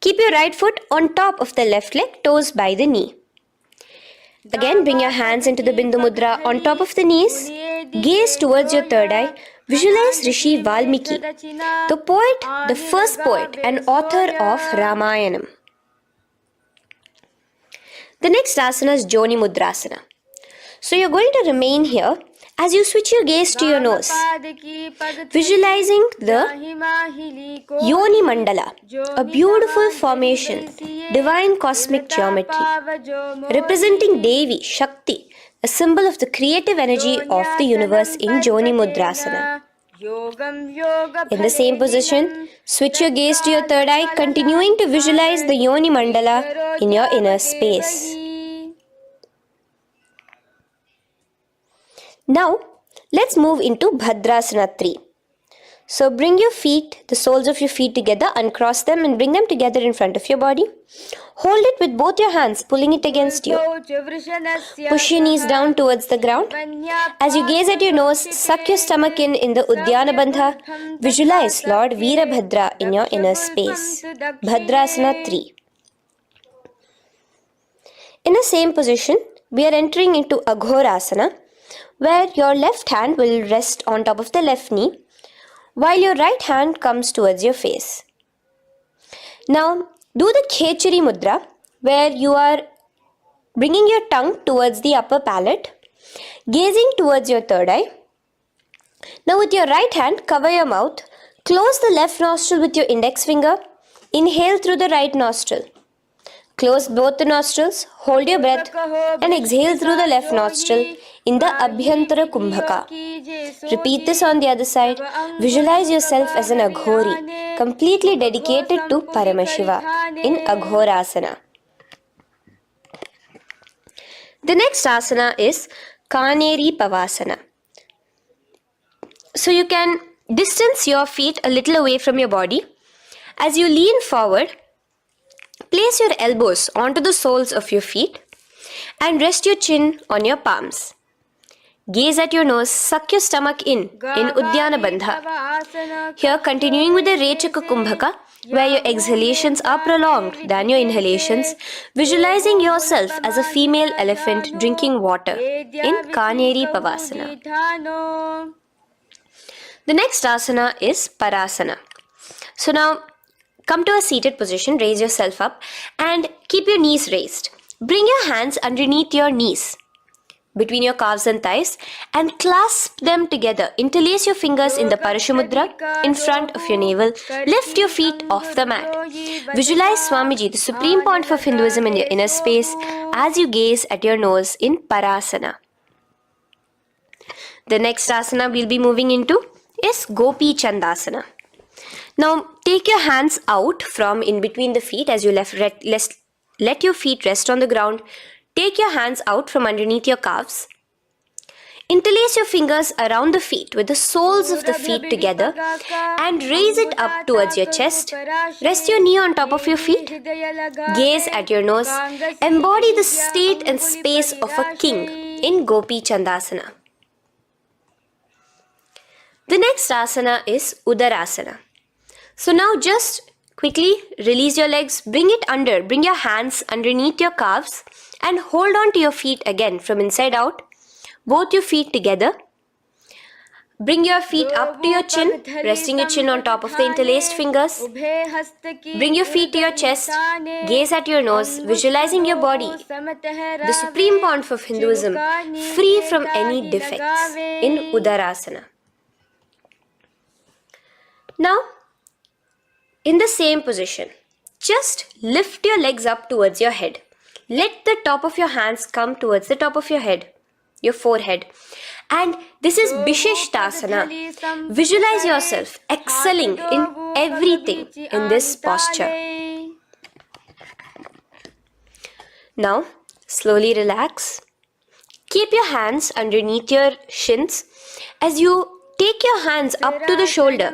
[SPEAKER 1] Keep your right foot on top of the left leg, toes by the knee. Again, bring your hands into the Bindu Mudra on top of the knees. Gaze towards your third eye. Visualize Rishi Valmiki, the poet, the first poet and author of Ramayanam. The next asana is Joni Mudrasana. So you're going to remain here as you switch your gaze to your nose, visualizing the Yoni Mandala, a beautiful formation, divine cosmic geometry, representing Devi, Shakti, a symbol of the creative energy of the universe in Joni Mudrasana. In the same position, switch your gaze to your third eye, continuing to visualize the Yoni Mandala in your inner space. Now, let's move into Bhadrasana 3. So bring your feet, the soles of your feet together, uncross them and bring them together in front of your body. Hold it with both your hands, pulling it against you. Push your knees down towards the ground. As you gaze at your nose, suck your stomach in the Udyana Bandha. Visualize Lord Veerabhadra in your inner space. Bhadrasana 3. In the same position, we are entering into Aghorasana, where your left hand will rest on top of the left knee, while your right hand comes towards your face. Now, do the Khechari Mudra, where you are bringing your tongue towards the upper palate, gazing towards your third eye. Now, with your right hand, cover your mouth, close the left nostril with your index finger, inhale through the right nostril. Close both the nostrils, hold your breath and exhale through the left nostril in the Abhyantara Kumbhaka. Repeat this on the other side. Visualize yourself as an Aghori, completely dedicated to Paramashiva in Aghorasana. The next asana is Kaneri Pavasana. So you can Distance your feet a little away from your body. As you lean forward, place your elbows onto the soles of your feet and rest your chin on your palms. Gaze at your nose, suck your stomach in Uddiyana Bandha. Here, continuing with the Rechaka Kumbhaka, where your exhalations are prolonged than your inhalations, visualizing yourself as a female elephant drinking water in Kaneri Pavasana. The next asana is Parasana. So now, come to a seated position, raise yourself up and keep your knees raised. Bring your hands underneath your knees, between your calves and thighs, and clasp them together. Interlace your fingers in the Parashamudra in front of your navel. Lift your feet off the mat. Visualize Swamiji, the Supreme Pontiff of Hinduism, in your inner space as you gaze at your nose in Parasana. The next asana we'll be moving into is Gopi Chandasana. Now take your hands out from in between the feet as you let your feet rest on the ground. Take your hands out from underneath your calves. Interlace your fingers around the feet with the soles of the feet together and raise it up towards your chest. Rest your knee on top of your feet. Gaze at your nose. Embody the state and space of a king in Gopi Chandasana. The next asana is Udarasana. So now just quickly release your legs, bring your hands underneath your calves and hold on to your feet again from inside out. Both your feet together. Bring your feet up to your chin, resting your chin on top of the interlaced fingers. Bring your feet to your chest, gaze at your nose, visualizing your body, the Supreme Pontiff of Hinduism, free from any defects in Udarasana. Now, in the same position, just lift your legs up towards your head. Let the top of your hands come towards the top of your head, your forehead. And this is Vishishtasana. Visualize yourself excelling in everything in this posture. Now, slowly relax. Keep your hands underneath your shins as you take your hands up to the shoulder,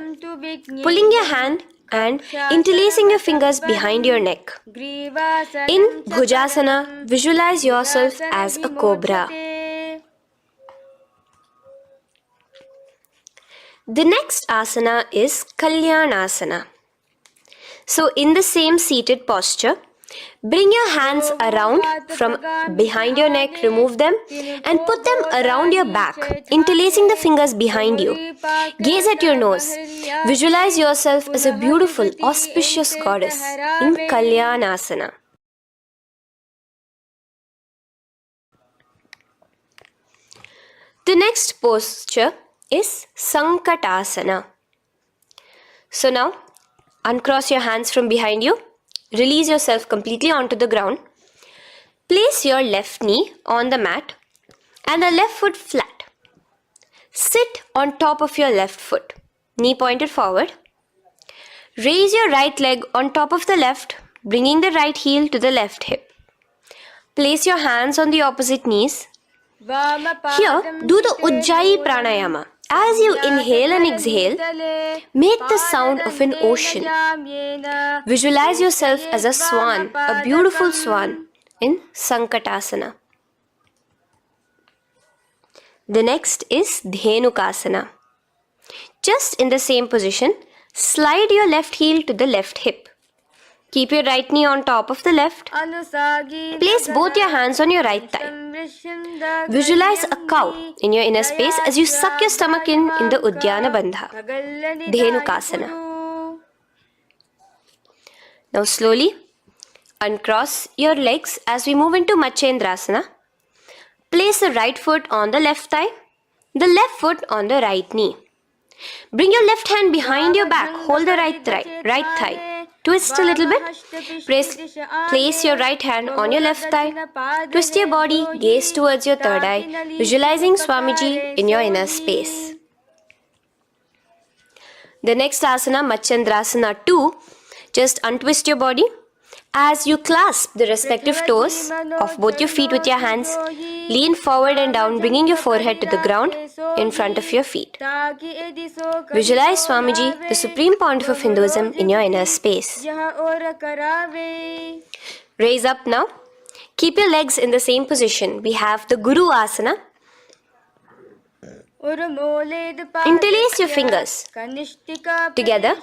[SPEAKER 1] pulling your hand and interlacing your fingers behind your neck. In Bhujasana, visualize yourself as a cobra. The next asana is Kalyanasana. So in the same seated posture, bring your hands around from behind your neck, remove them and put them around your back, interlacing the fingers behind you. Gaze at your nose. Visualize yourself as a beautiful, auspicious goddess in Kalyanasana. The next posture is Sankatasana. So now, uncross your hands from behind you. Release yourself completely onto the ground. Place your left knee on the mat and the left foot flat. Sit on top of your left foot, knee pointed forward. Raise your right leg on top of the left, bringing the right heel to the left hip. Place your hands on the opposite knees. Here, do the Ujjayi Pranayama. As you inhale and exhale, make the sound of an ocean. Visualize yourself as a swan, a beautiful swan in Sankatasana. The next is Dhenukasana. Just in the same position, slide your left heel to the left hip. Keep your right knee on top of the left. Place both your hands on your right thigh. Visualize a cow in your inner space as you suck your stomach in the Uddiyana Bandha, Dhenukasana. Now slowly uncross your legs as we move into Matsyendrasana. Place the right foot on the left thigh, the left foot on the right knee. Bring your left hand behind your back, hold the right thigh. Twist a little bit. Place your right hand on your left thigh. Twist your body, gaze towards your third eye, visualizing Swamiji in your inner space. The next asana, Matsyendrasana 2, just untwist your body. As you clasp the respective toes of both your feet with your hands, lean forward and down, bringing your forehead to the ground in front of your feet. Visualize Swamiji, the Supreme Pontiff of Hinduism, in your inner space. Raise up now. Keep your legs in the same position. We have the Guru Asana. Interlace your fingers together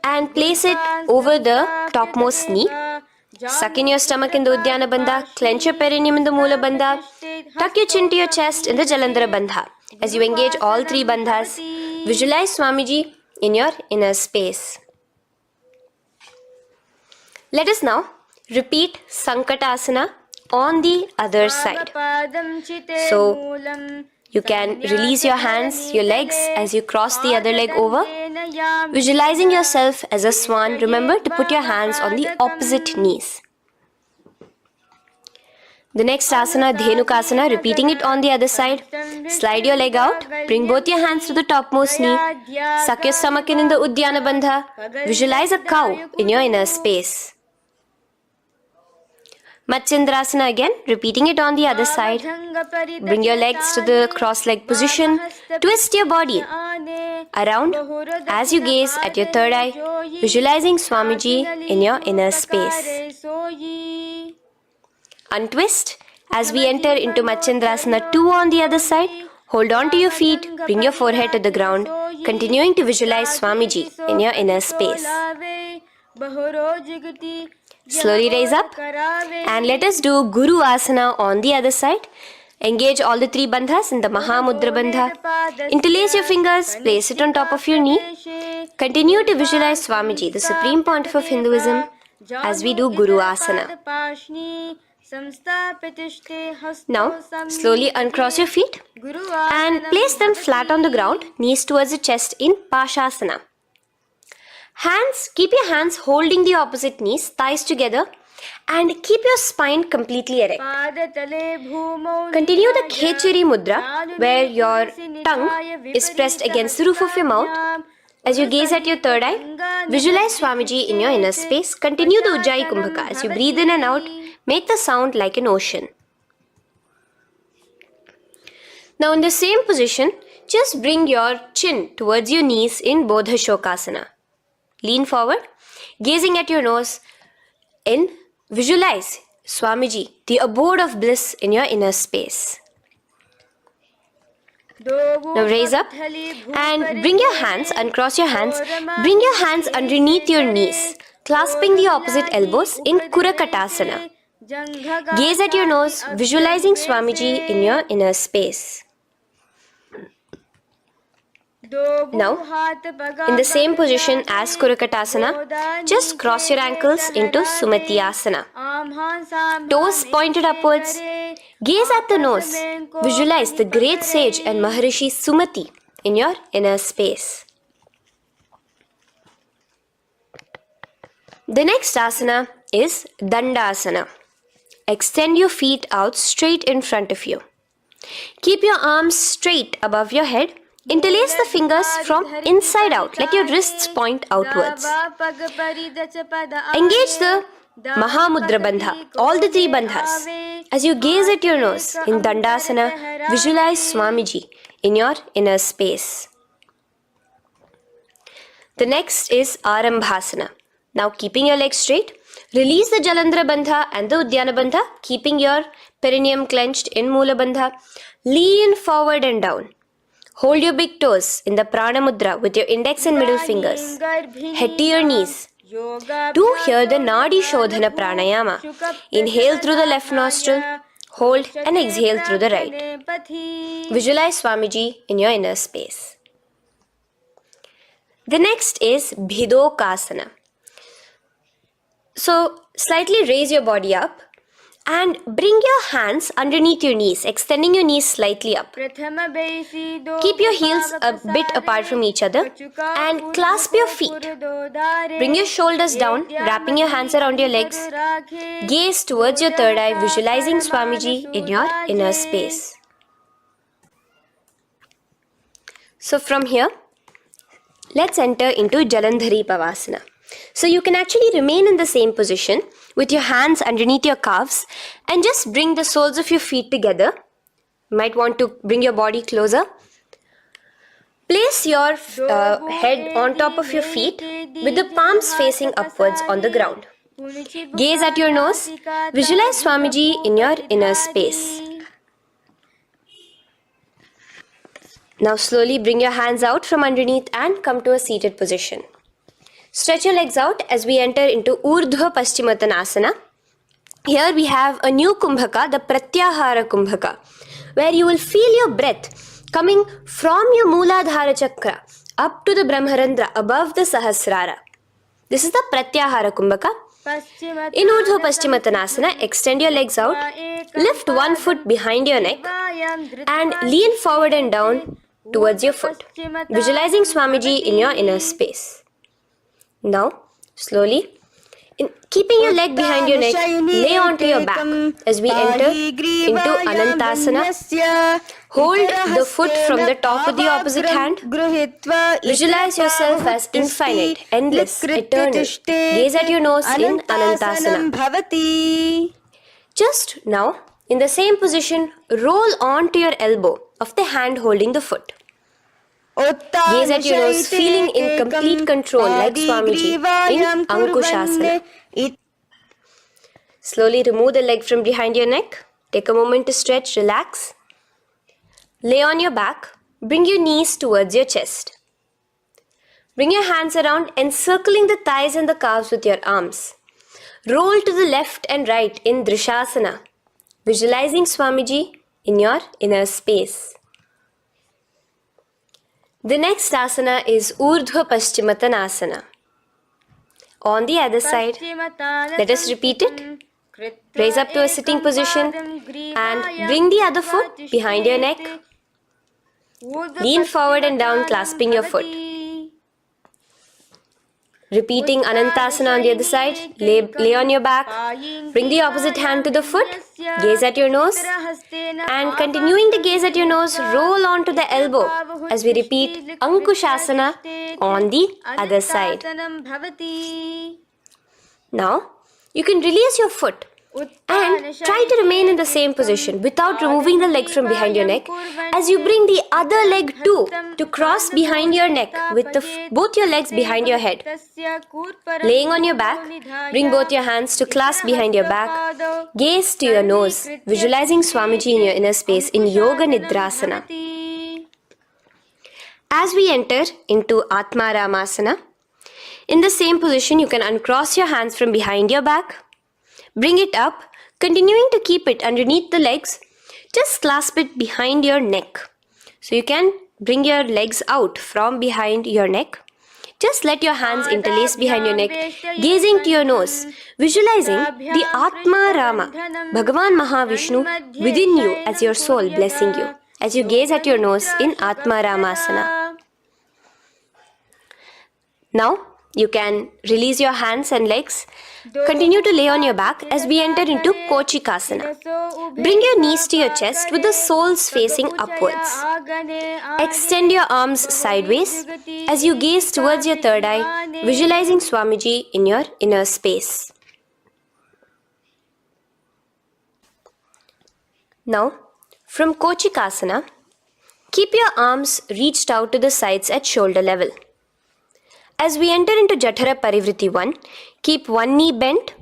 [SPEAKER 1] and place it over the topmost knee. Suck in your stomach in the Uddiyana Bandha, clench your perineum in the Mula Bandha, tuck your chin to your chest in the Jalandhara Bandha. As you engage all three bandhas, visualize Swamiji in your inner space. Let us now repeat Sankatasana on the other side. So, you can release your hands, your legs as you cross the other leg over. Visualizing yourself as a swan, remember to put your hands on the opposite knees. The next asana, Dhenukasana, repeating it on the other side. Slide your leg out, bring both your hands to the topmost knee. Suck your stomach in the Uddiyana Bandha. Visualize a cow in your inner space. Matsyendrasana again, repeating it on the other side. Bring your legs to the cross-leg position. Twist your body around as you gaze at your third eye, visualizing Swamiji in your inner space. Untwist as we enter into Matsyendrasana 2 on the other side. Hold on to your feet, bring your forehead to the ground, continuing to visualize Swamiji in your inner space. Slowly raise up and let us do Guru Asana on the other side. Engage all the three bandhas in the Mahamudra Bandha. Interlace your fingers, place it on top of your knee. Continue to visualize Swamiji, the Supreme Pontiff of Hinduism, as we do Guru Asana. Now, slowly uncross your feet and place them flat on the ground, knees towards the chest in Pashasana. Keep your hands holding the opposite knees, thighs together, and keep your spine completely erect. Continue the Khechari Mudra, where your tongue is pressed against the roof of your mouth. As you gaze at your third eye, visualize Swamiji in your inner space. Continue the Ujjayi Kumbhaka. As you breathe in and out, make the sound like an ocean. Now in the same position, just bring your chin towards your knees in Bodha Shokasana. Lean forward, gazing at your nose, and visualize Swamiji, the abode of bliss in your inner space. Now raise up and bring your hands, uncross your hands, bring your hands underneath your knees, clasping the opposite elbows in Kurakatasana. Gaze at your nose, visualizing Swamiji in your inner space. Now, in the same position as Kurakatasana, just cross your ankles into Sumatyasana. Toes pointed upwards. Gaze at the nose. Visualize the great sage and Maharishi Sumati in your inner space. The next asana is Dandasana. Extend your feet out straight in front of you. Keep your arms straight above your head. Interlace the fingers from inside out. Let your wrists point outwards. Engage the Mahamudra Bandha, all the three bandhas. As you gaze at your nose in Dandasana, visualize Swamiji in your inner space. The next is Arambhasana. Now keeping your legs straight, release the Jalandhara Bandha and the Uddiyana Bandha, keeping your perineum clenched in Mula Bandha. Lean forward and down. Hold your big toes in the Prana Mudra with your index and middle fingers. Head to your knees. Do here the Nadi Shodhana Pranayama. Inhale through the left nostril, hold and exhale through the right. Visualize Swamiji in your inner space. The next is Bhidokasana. So, slightly raise your body up and bring your hands underneath your knees, extending your knees slightly up. Keep your heels a bit apart from each other and clasp your feet. Bring your shoulders down, wrapping your hands around your legs. Gaze towards your third eye, visualizing Swamiji in your inner space. So from here, let's enter into Jalandhari Pavasana. So you can actually remain in the same position with your hands underneath your calves and just bring the soles of your feet together. You might want to bring your body closer. Place your head on top of your feet with the palms facing upwards on the ground. Gaze at your nose. Visualize Swamiji in your inner space. Now slowly bring your hands out from underneath and come to a seated position. Stretch your legs out as we enter into Urdhva Paschimottanasana. Here we have a new Kumbhaka, the Pratyahara Kumbhaka, where you will feel your breath coming from your Mooladhara Chakra up to the Brahmarandra above the Sahasrara. This is the Pratyahara Kumbhaka. In Urdhva Paschimottanasana, extend your legs out, lift one foot behind your neck and lean forward and down towards your foot, visualizing Swamiji in your inner space. Now, slowly, keeping your leg behind your neck, lay onto your back as we enter into Anantasana. Hold the foot from the top of the opposite hand. Visualize yourself as infinite, endless, eternal. Gaze at your nose in Anantasana. Just now, in the same position, roll onto your elbow of the hand holding the foot. Gaze at your nose, feeling in complete control like Swamiji in Ankushasana. Slowly remove the leg from behind your neck. Take a moment to stretch, relax. Lay on your back. Bring your knees towards your chest. Bring your hands around, encircling the thighs and the calves with your arms. Roll to the left and right in Drishasana, visualizing Swamiji in your inner space. The next asana is Urdhva Paschimottanasana. On the other side, let us repeat it. Raise up to a sitting position and bring the other foot behind your neck. Lean forward and down, clasping your foot. Repeating Anantasana on the other side. Lay on your back. Bring the opposite hand to the foot. Gaze at your nose. And continuing to gaze at your nose, roll onto the elbow as we repeat Ankushasana on the other side. Now, you can release your foot and try to remain in the same position without removing the leg from behind your neck as you bring the other leg too to cross behind your neck with both your legs behind your head. Laying on your back, bring both your hands to clasp behind your back. Gaze to your nose, visualizing Swamiji in your inner space in Yoga Nidrasana. As we enter into Atma Ramasana, in the same position you can uncross your hands from behind your back. Bring it up, continuing to keep it underneath the legs. Just clasp it behind your neck. So you can bring your legs out from behind your neck. Just let your hands interlace behind your neck, gazing to your nose, visualizing the Atma Rama, Bhagavan Mahavishnu within you as your soul blessing you, as you gaze at your nose in Atma Ramasana. Now, you can release your hands and legs. Continue to lay on your back as we enter into Kochikasana. Bring your knees to your chest with the soles facing upwards. Extend your arms sideways as you gaze towards your third eye, visualizing Swamiji in your inner space. Now, from Kochikasana, keep your arms reached out to the sides at shoulder level. As we enter into Jatara Parivriti 1, keep one knee bent,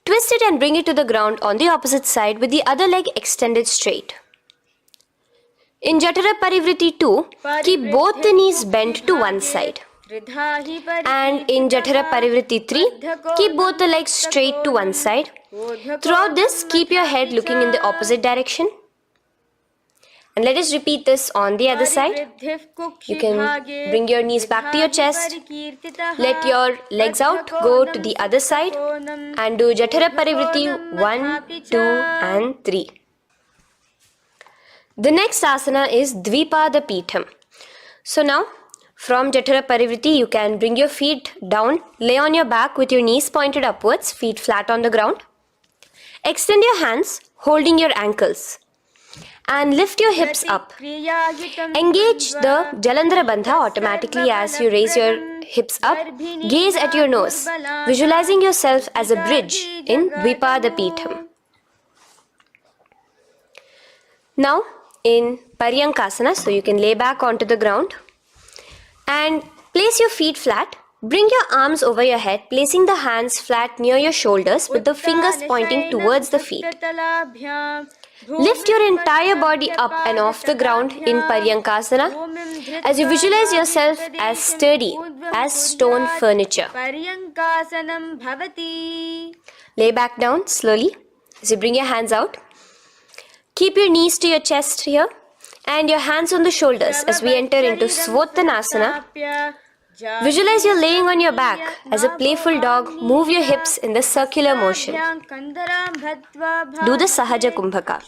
[SPEAKER 1] twist it and bring it to the ground on the opposite side with the other leg extended straight. In Jatara Parivriti 2, keep both the knees bent to one side. And in Jatara Parivriti 3, keep both the legs straight to one side. Throughout this, keep your head looking in the opposite direction. And let us repeat this on the other side. You can bring your knees back to your chest. Let your legs out, go to the other side and do Jatara Parivriti 1, 2 and 3. The next asana is Dvipada Pitham. So now, from Jatara Parivriti, you can bring your feet down, lay on your back with your knees pointed upwards, feet flat on the ground. Extend your hands, holding your ankles. and lift your hips up. Engage the Jalandhara Bandha automatically as you raise your hips up. Gaze at your nose, visualizing yourself as a bridge in Dvipada Peetham. Now in Paryankasana, so you can lay back onto the ground and place your feet flat. Bring your arms over your head, placing the hands flat near your shoulders with the fingers pointing towards the feet. Lift your entire body up and off the ground in Paryankasana as you visualize yourself as sturdy as stone furniture. Lay back down slowly as you bring your hands out. Keep your knees to your chest here and your hands on the shoulders as we enter into Svottanasana. Visualize you're laying on your back as a playful dog. Move your hips in the circular motion. Do the Sahaja Kumbhaka.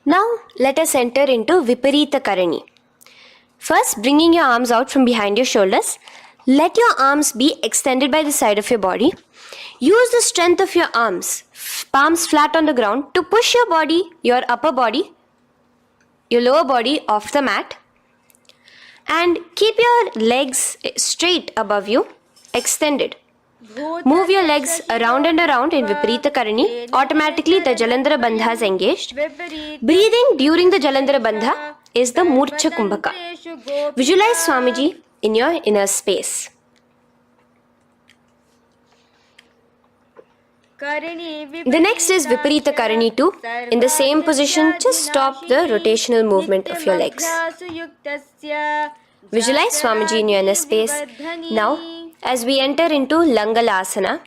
[SPEAKER 1] Now let us enter into Viparita Karani. First, bringing your arms out from behind your shoulders. Let your arms be extended by the side of your body. Use the strength of your arms, palms flat on the ground, to push your body, your upper body, your lower body off the mat. And keep your legs straight above you, extended. Move your legs around and around in Viparita Karani. Automatically the Jalandhara Bandha is engaged. Breathing during the Jalandhara Bandha is the Murcha Kumbhaka. Visualize Swamiji in your inner space. The next is Viparita Karani 2. In the same position, just stop the rotational movement of your legs. Visualize Swamiji in your inner space. Now, as we enter into Langalasana,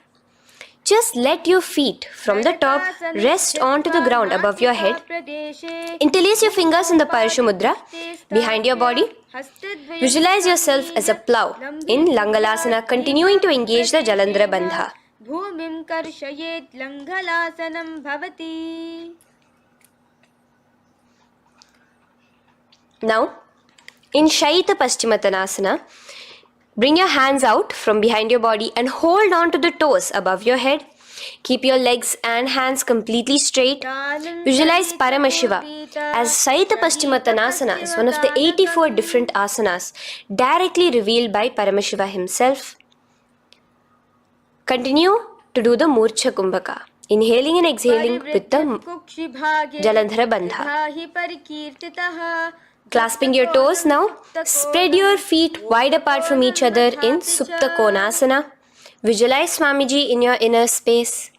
[SPEAKER 1] just let your feet from the top rest onto the ground above your head. Interlace your fingers in the Parashu Mudra behind your body. Visualize yourself as a plow in Langalasana, continuing to engage the Jalandhara Bandha. Bhumim karshayet Langalasanam bhavati. Now, in Shaita Paschimottanasana, bring your hands out from behind your body and hold on to the toes above your head. Keep your legs and hands completely straight. Visualize Paramashiva as Shaita Paschimottanasana is one of the 84 different asanas directly revealed by Paramashiva himself. Continue to do the Murcha Kumbhaka, inhaling and exhaling with the Jalandhara Bandha. Clasping your toes now, spread your feet wide apart from each other in Supta Konasana. Visualize Swamiji in your inner space.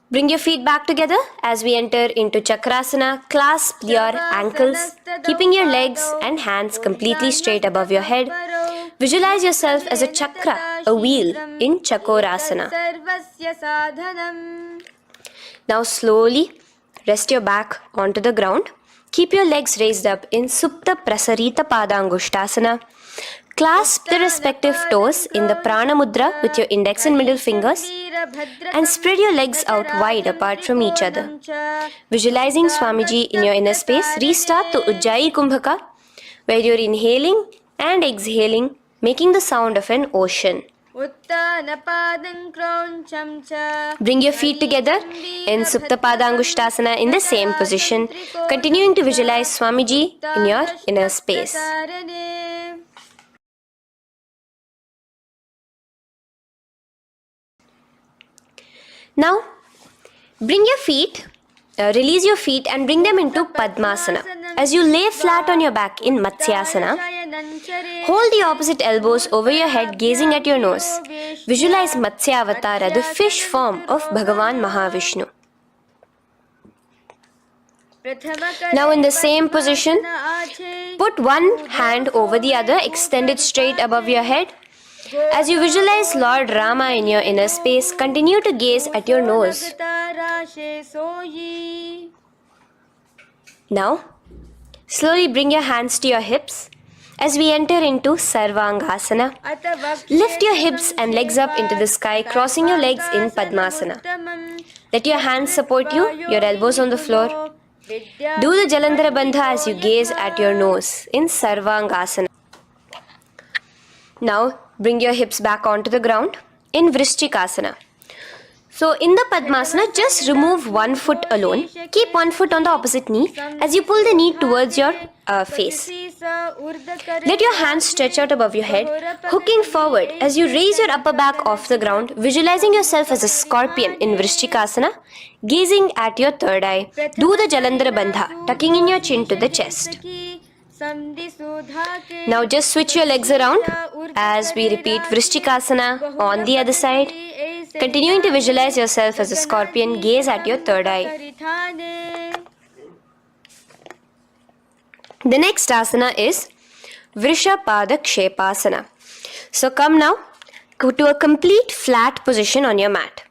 [SPEAKER 1] Bring your feet back together as we enter into Chakrasana. Clasp your ankles, keeping your legs and hands completely straight above your head. Visualize yourself as a chakra, a wheel in Chakorasana. Now slowly rest your back onto the ground. Keep your legs raised up in Supta Prasarita Padangushtasana. Clasp the respective toes in the Prana Mudra with your index and middle fingers and spread your legs out wide apart from each other. Visualizing Swamiji in your inner space, restart the Ujjayi Kumbhaka where you're inhaling and exhaling, making the sound of an ocean. Bring your feet together in Supta Padangushtasana in the same position, continuing to visualize Swamiji in your inner space. Now, bring your feet, release your feet and bring them into Padmasana. As you lay flat on your back in Matsyasana, hold the opposite elbows over your head, gazing at your nose. Visualize Matsyavatara, the fish form of Bhagavan Mahavishnu. Now in the same position, put one hand over the other, extended straight above your head. As you visualize Lord Rama in your inner space, continue to gaze at your nose. Now, slowly bring your hands to your hips as we enter into Sarvangasana. Lift your hips and legs up into the sky, crossing your legs in Padmasana. Let your hands support you, your elbows on the floor. Do the Jalandhara Bandha as you gaze at your nose in Sarvangasana. Now, bring your hips back onto the ground in Vrishchikasana. So in the Padmasana, just remove one foot alone. Keep one foot on the opposite knee as you pull the knee towards your face. Let your hands stretch out above your head, hooking forward as you raise your upper back off the ground, visualizing yourself as a scorpion in Vrishchikasana, gazing at your third eye. Do the Jalandhara Bandha, tucking in your chin to the chest. Now just switch your legs around as we repeat Vrishchikasana on the other side. Continuing to visualize yourself as a scorpion, gaze at your third eye. The next asana is Vrishapada Kshepasana. So come now to a complete flat position on your mat.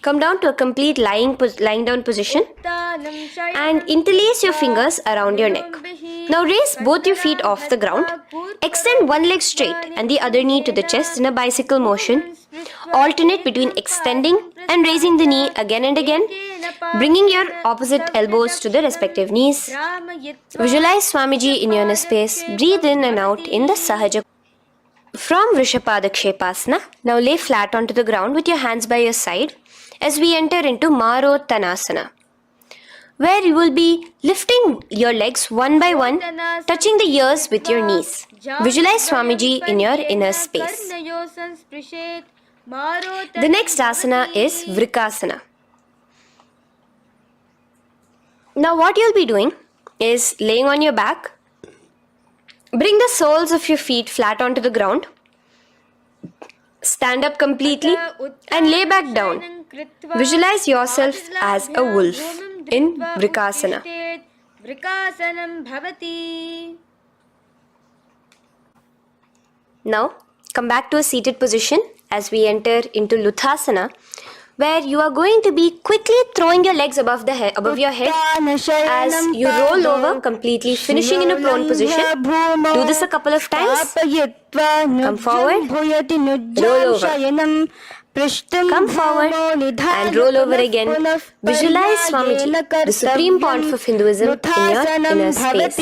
[SPEAKER 1] Come down to a complete lying down position and interlace your fingers around your neck. Now raise both your feet off the ground. Extend one leg straight and the other knee to the chest in a bicycle motion. Alternate between extending and raising the knee again and again, bringing your opposite elbows to the respective knees. Visualize Swamiji in your inner space. Breathe in and out in the Sahaja. From Vrishapada Kshepasana, now lay flat onto the ground with your hands by your side as we enter into Marottanasana, where you will be lifting your legs one by one, touching the ears with your knees. Visualize Swamiji in your inner space. The next asana is Vrikasana. Now what you'll be doing is laying on your back. Bring the soles of your feet flat onto the ground. Stand up completely and lay back down. Visualize yourself as a wolf in Vrikasana. Now come back to a seated position as we enter into Luthasana, where you are going to be quickly throwing your legs above your head as you roll over completely, finishing in a prone position. Do this a couple of times. Come forward, roll over. Come forward and roll over again. Visualize Swamiji, the Supreme Pontiff of Hinduism, in your inner space.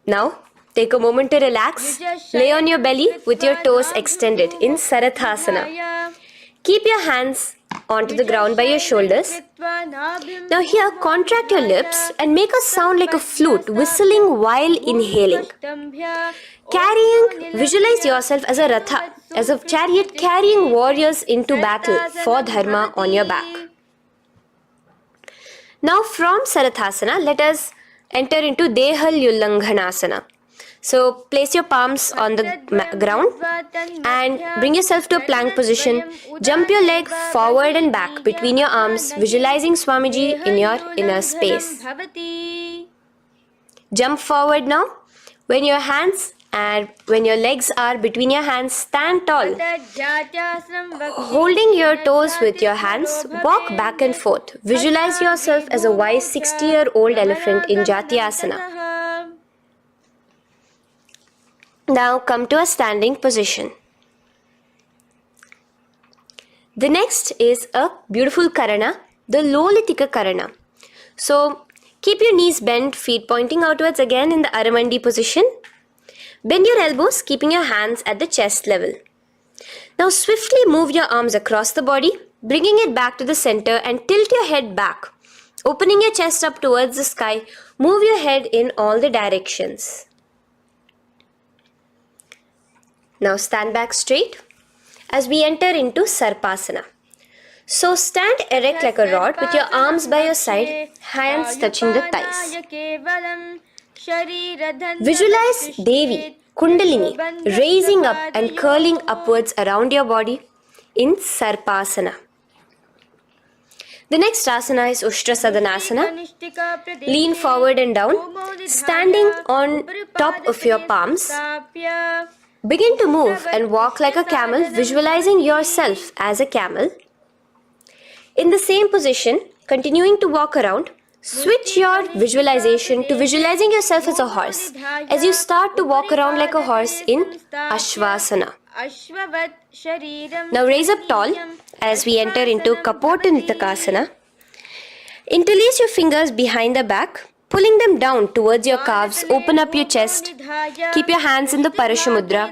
[SPEAKER 1] Now, take a moment to relax. Lay on your belly with your toes extended in Sarathasana. Keep your hands onto the ground by your shoulders. Now here, contract your lips and make a sound like a flute, whistling while inhaling. Visualize yourself as a ratha, as a chariot carrying warriors into battle for dharma on your back. Now from Sarathasana, let us enter into Dehal Ullanghanasana. So place your palms on the ground and bring yourself to a plank position. Jump your leg forward and back between your arms, visualizing Swamiji in your inner space. Jump forward now. When your legs are between your hands, stand tall. Holding your toes with your hands, walk back and forth. Visualize yourself as a wise 60-year-old elephant in Jatyasana. Now come to a standing position. The next is a beautiful Karana, the Lolitika Karana. So keep your knees bent, feet pointing outwards again in the Aramandi position. Bend your elbows, keeping your hands at the chest level. Now swiftly move your arms across the body, bringing it back to the center and tilt your head back. Opening your chest up towards the sky, move your head in all the directions. Now stand back straight as we enter into Sarpasana. So stand erect like a rod with your arms by your side, hands touching the thighs. Visualize Devi, Kundalini, raising up and curling upwards around your body in Sarpasana. The next asana is Ushtrasadanasana. Lean forward and down, standing on top of your palms. Begin to move and walk like a camel, visualizing yourself as a camel. In the same position, continuing to walk around, switch your visualization to visualizing yourself as a horse as you start to walk around like a horse in Ashvasana. Now raise up tall as we enter into Kapota Nitakasana. Interlace your fingers behind the back. Pulling them down towards your calves, open up your chest. Keep your hands in the Parashamudra.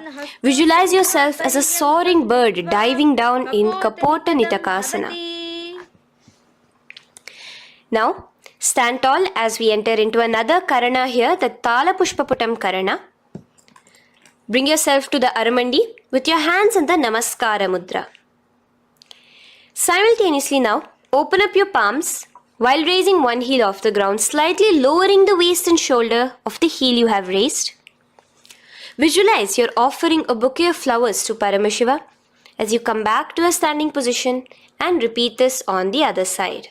[SPEAKER 1] Visualize yourself as a soaring bird diving down in Kapota Nitakasana. Now, stand tall as we enter into another Karana here, the Tala Pushpaputam Karana. Bring yourself to the Aramandi with your hands in the Namaskara Mudra. Simultaneously now, open up your palms while raising one heel off the ground, slightly lowering the waist and shoulder of the heel you have raised. Visualize you're offering a bouquet of flowers to Paramashiva as you come back to a standing position, and repeat this on the other side.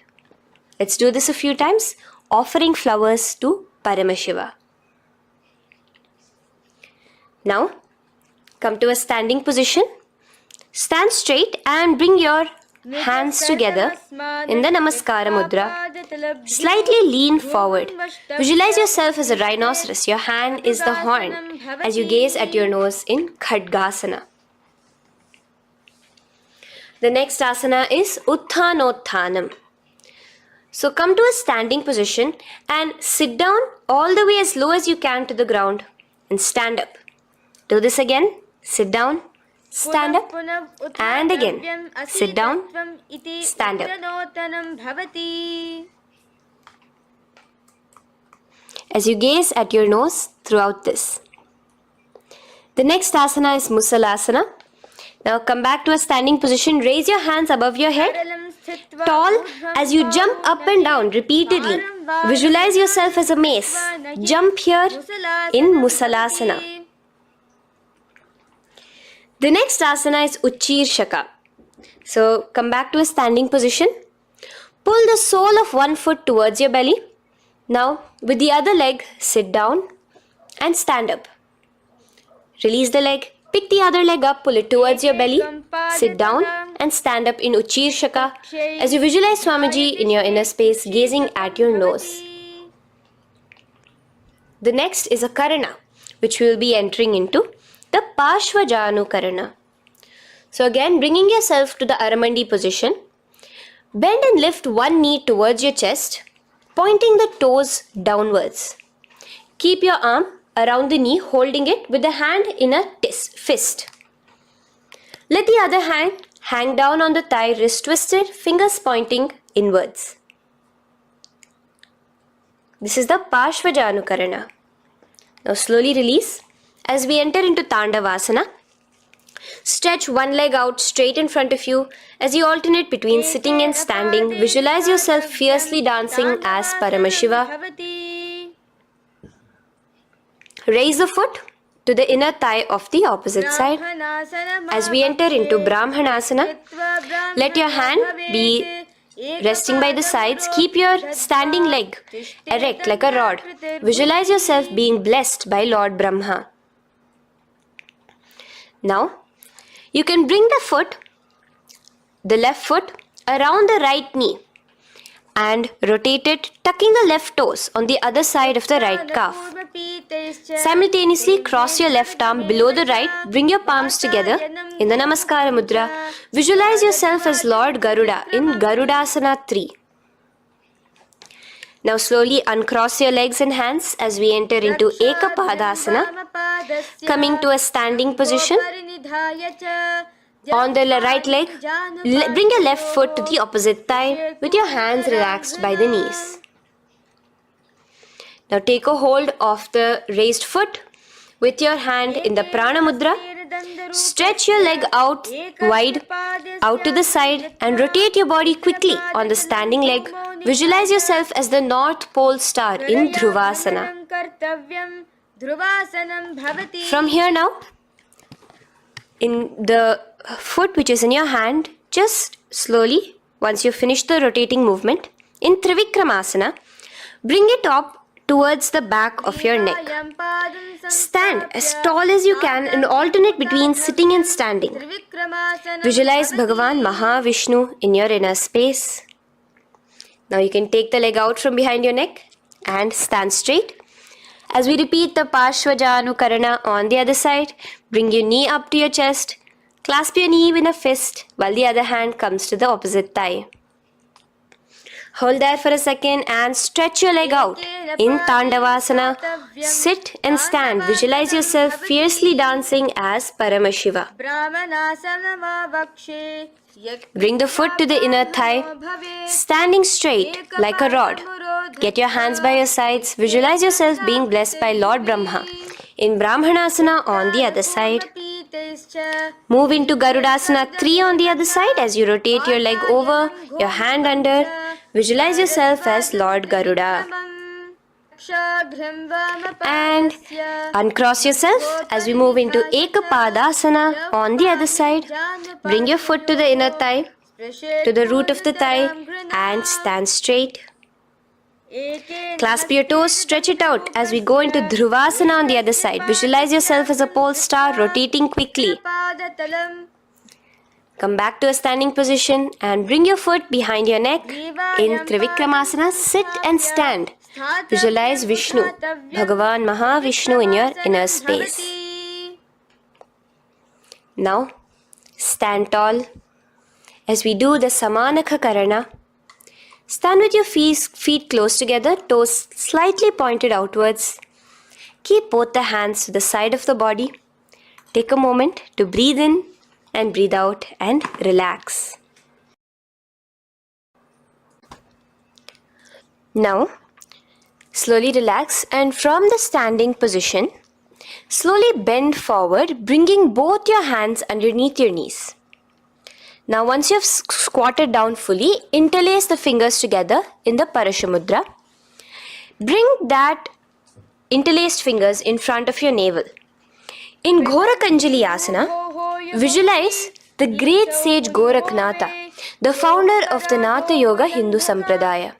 [SPEAKER 1] Let's do this a few times, offering flowers to Paramashiva. Now, come to a standing position. Stand straight and bring your hands together in the Namaskara Mudra. Slightly lean forward. Visualize yourself as a rhinoceros. Your hand is the horn as you gaze at your nose in Khadgasana. The next asana is Utthanotthanam. So come to a standing position and sit down all the way as low as you can to the ground and stand up. Do this again. Sit down. Stand up, and again, sit down, stand up. As you gaze at your nose throughout this. The next asana is Musalasana. Now come back to a standing position, raise your hands above your head, tall as you jump up and down repeatedly. Visualize yourself as a mace. Jump here in Musalasana. The next asana is Uchirshaka. So come back to a standing position. Pull the sole of one foot towards your belly. Now with the other leg, sit down and stand up. Release the leg. Pick the other leg up, pull it towards your belly. Sit down and stand up in Uchirshaka as you visualize Swamiji in your inner space, gazing at your nose. The next is a Karana, which we will be entering into. The Parshvajanu Karana. So again, bringing yourself to the Aramandi position. Bend and lift one knee towards your chest, pointing the toes downwards. Keep your arm around the knee, holding it with the hand in a fist. Let the other hand hang down on the thigh, wrist twisted, fingers pointing inwards. This is the Parshvajanu Karana. Now slowly release. As we enter into Tandavasana, stretch one leg out straight in front of you as you alternate between sitting and standing. Visualize yourself fiercely dancing as Paramashiva. Raise the foot to the inner thigh of the opposite side. As we enter into Brahmanasana, let your hand be resting by the sides. Keep your standing leg erect like a rod. Visualize yourself being blessed by Lord Brahma. Now, you can bring the left foot around the right knee and rotate it, tucking the left toes on the other side of the right calf. Simultaneously, cross your left arm below the right, bring your palms together in the Namaskara Mudra. Visualize yourself as Lord Garuda in Garudasana 3. Now slowly uncross your legs and hands as we enter into Ekapadasana, coming to a standing position. On the right leg, bring your left foot to the opposite thigh with your hands relaxed by the knees. Now take a hold of the raised foot with your hand in the Prana Mudra. Stretch your leg out wide, out to the side, and rotate your body quickly on the standing leg. Visualize yourself as the North Pole star in Dhruvasana. From here now, in the foot which is in your hand, just slowly, once you finish the rotating movement, in Trivikramasana, bring it up towards the back of your neck. Stand as tall as you can and alternate between sitting and standing. Visualize Bhagavan Mahavishnu in your inner space. Now you can take the leg out from behind your neck and stand straight. As we repeat the Parshvajanu Karana on the other side, bring your knee up to your chest, clasp your knee in a fist while the other hand comes to the opposite thigh. Hold there for a second and stretch your leg out. In Tandavasana, sit and stand. Visualize yourself fiercely dancing as Paramashiva. Bring the foot to the inner thigh, standing straight like a rod. Get your hands by your sides. Visualize yourself being blessed by Lord Brahma. In Brahmanasana on the other side. Move into Garudasana 3 on the other side as you rotate your leg over, your hand under. Visualize yourself as Lord Garuda. And uncross yourself as we move into Ekapadasana on the other side. Bring your foot to the inner thigh, to the root of the thigh, and stand straight. Clasp your toes, stretch it out as we go into Dhruvasana on the other side. Visualize yourself as a pole star rotating quickly. Come back to a standing position and bring your foot behind your neck. In Trivikramasana, sit and stand. Visualize Vishnu, Bhagavan Mahavishnu in your inner space. Now, stand tall as we do the Samanakha Karana. Stand with your feet close together, toes slightly pointed outwards. Keep both the hands to the side of the body. Take a moment to breathe in and breathe out and relax. Now, slowly relax and from the standing position, slowly bend forward, bringing both your hands underneath your knees. Now once you have squatted down fully, interlace the fingers together in the Parashamudra. Bring that interlaced fingers in front of your navel. In Ghorakanjali Asana, visualize the great sage Goraknatha, the founder of the Natha Yoga Hindu Sampradaya.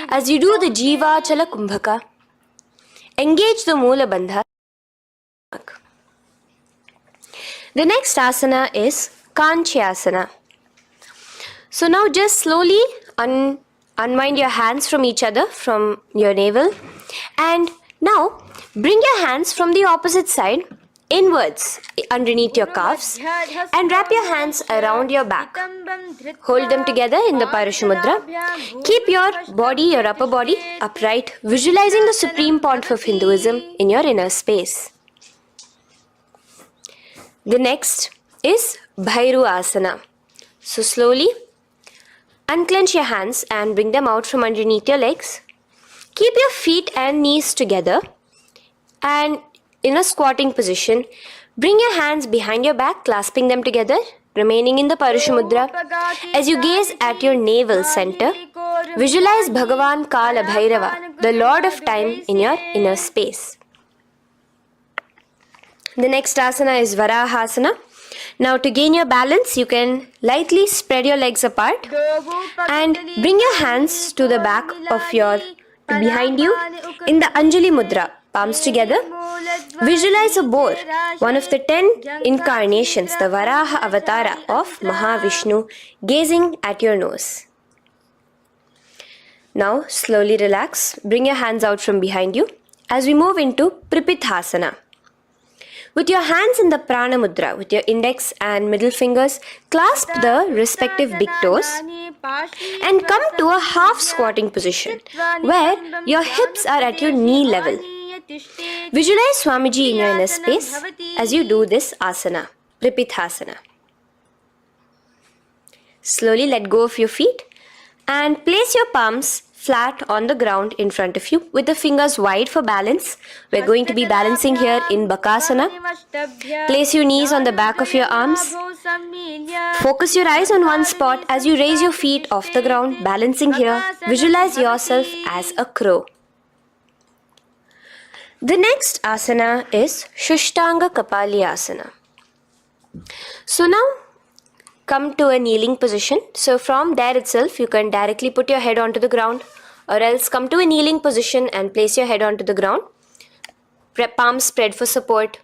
[SPEAKER 1] As you do the Jiva Chala Kumbhaka, engage the Moola Bandha. The next asana is Kanchyasana. So now just slowly unwind your hands from each other, from your navel, and now bring your hands from the opposite side inwards underneath your calves and wrap your hands around your back. Hold them together in the Parashamudra. Keep your body, your upper body upright, visualizing the Supreme Pontiff of Hinduism in your inner space. The next is Bhairu Asana. So slowly unclench your hands and bring them out from underneath your legs. Keep your feet and knees together and in a squatting position, bring your hands behind your back, clasping them together, remaining in the Parashamudra. As you gaze at your navel center, visualize Bhagavan Kala Bhairava, the Lord of Time, in your inner space. The next asana is Varahasana. Now to gain your balance, you can lightly spread your legs apart and bring your hands to the back of behind you in the Anjali Mudra, palms together. Visualize a boar, one of the 10 incarnations, the Varaha Avatara of Mahavishnu, gazing at your nose. Now slowly relax, bring your hands out from behind you as we move into Pripithasana. With your hands in the Prana Mudra, with your index and middle fingers, clasp the respective big toes and come to a half squatting position where your hips are at your knee level. Visualize Swamiji in your inner space as you do this asana, Pripithasana. Slowly let go of your feet and place your palms flat on the ground in front of you with the fingers wide for balance. We're going to be balancing here in Bakasana. Place your knees on the back of your arms. Focus your eyes on one spot as you raise your feet off the ground, balancing here. Visualize yourself as a crow. The next asana is Shushtanga Kapali Asana. So now come to a kneeling position. So from there itself, you can directly put your head onto the ground, or else come to a kneeling position and place your head onto the ground. Palms spread for support.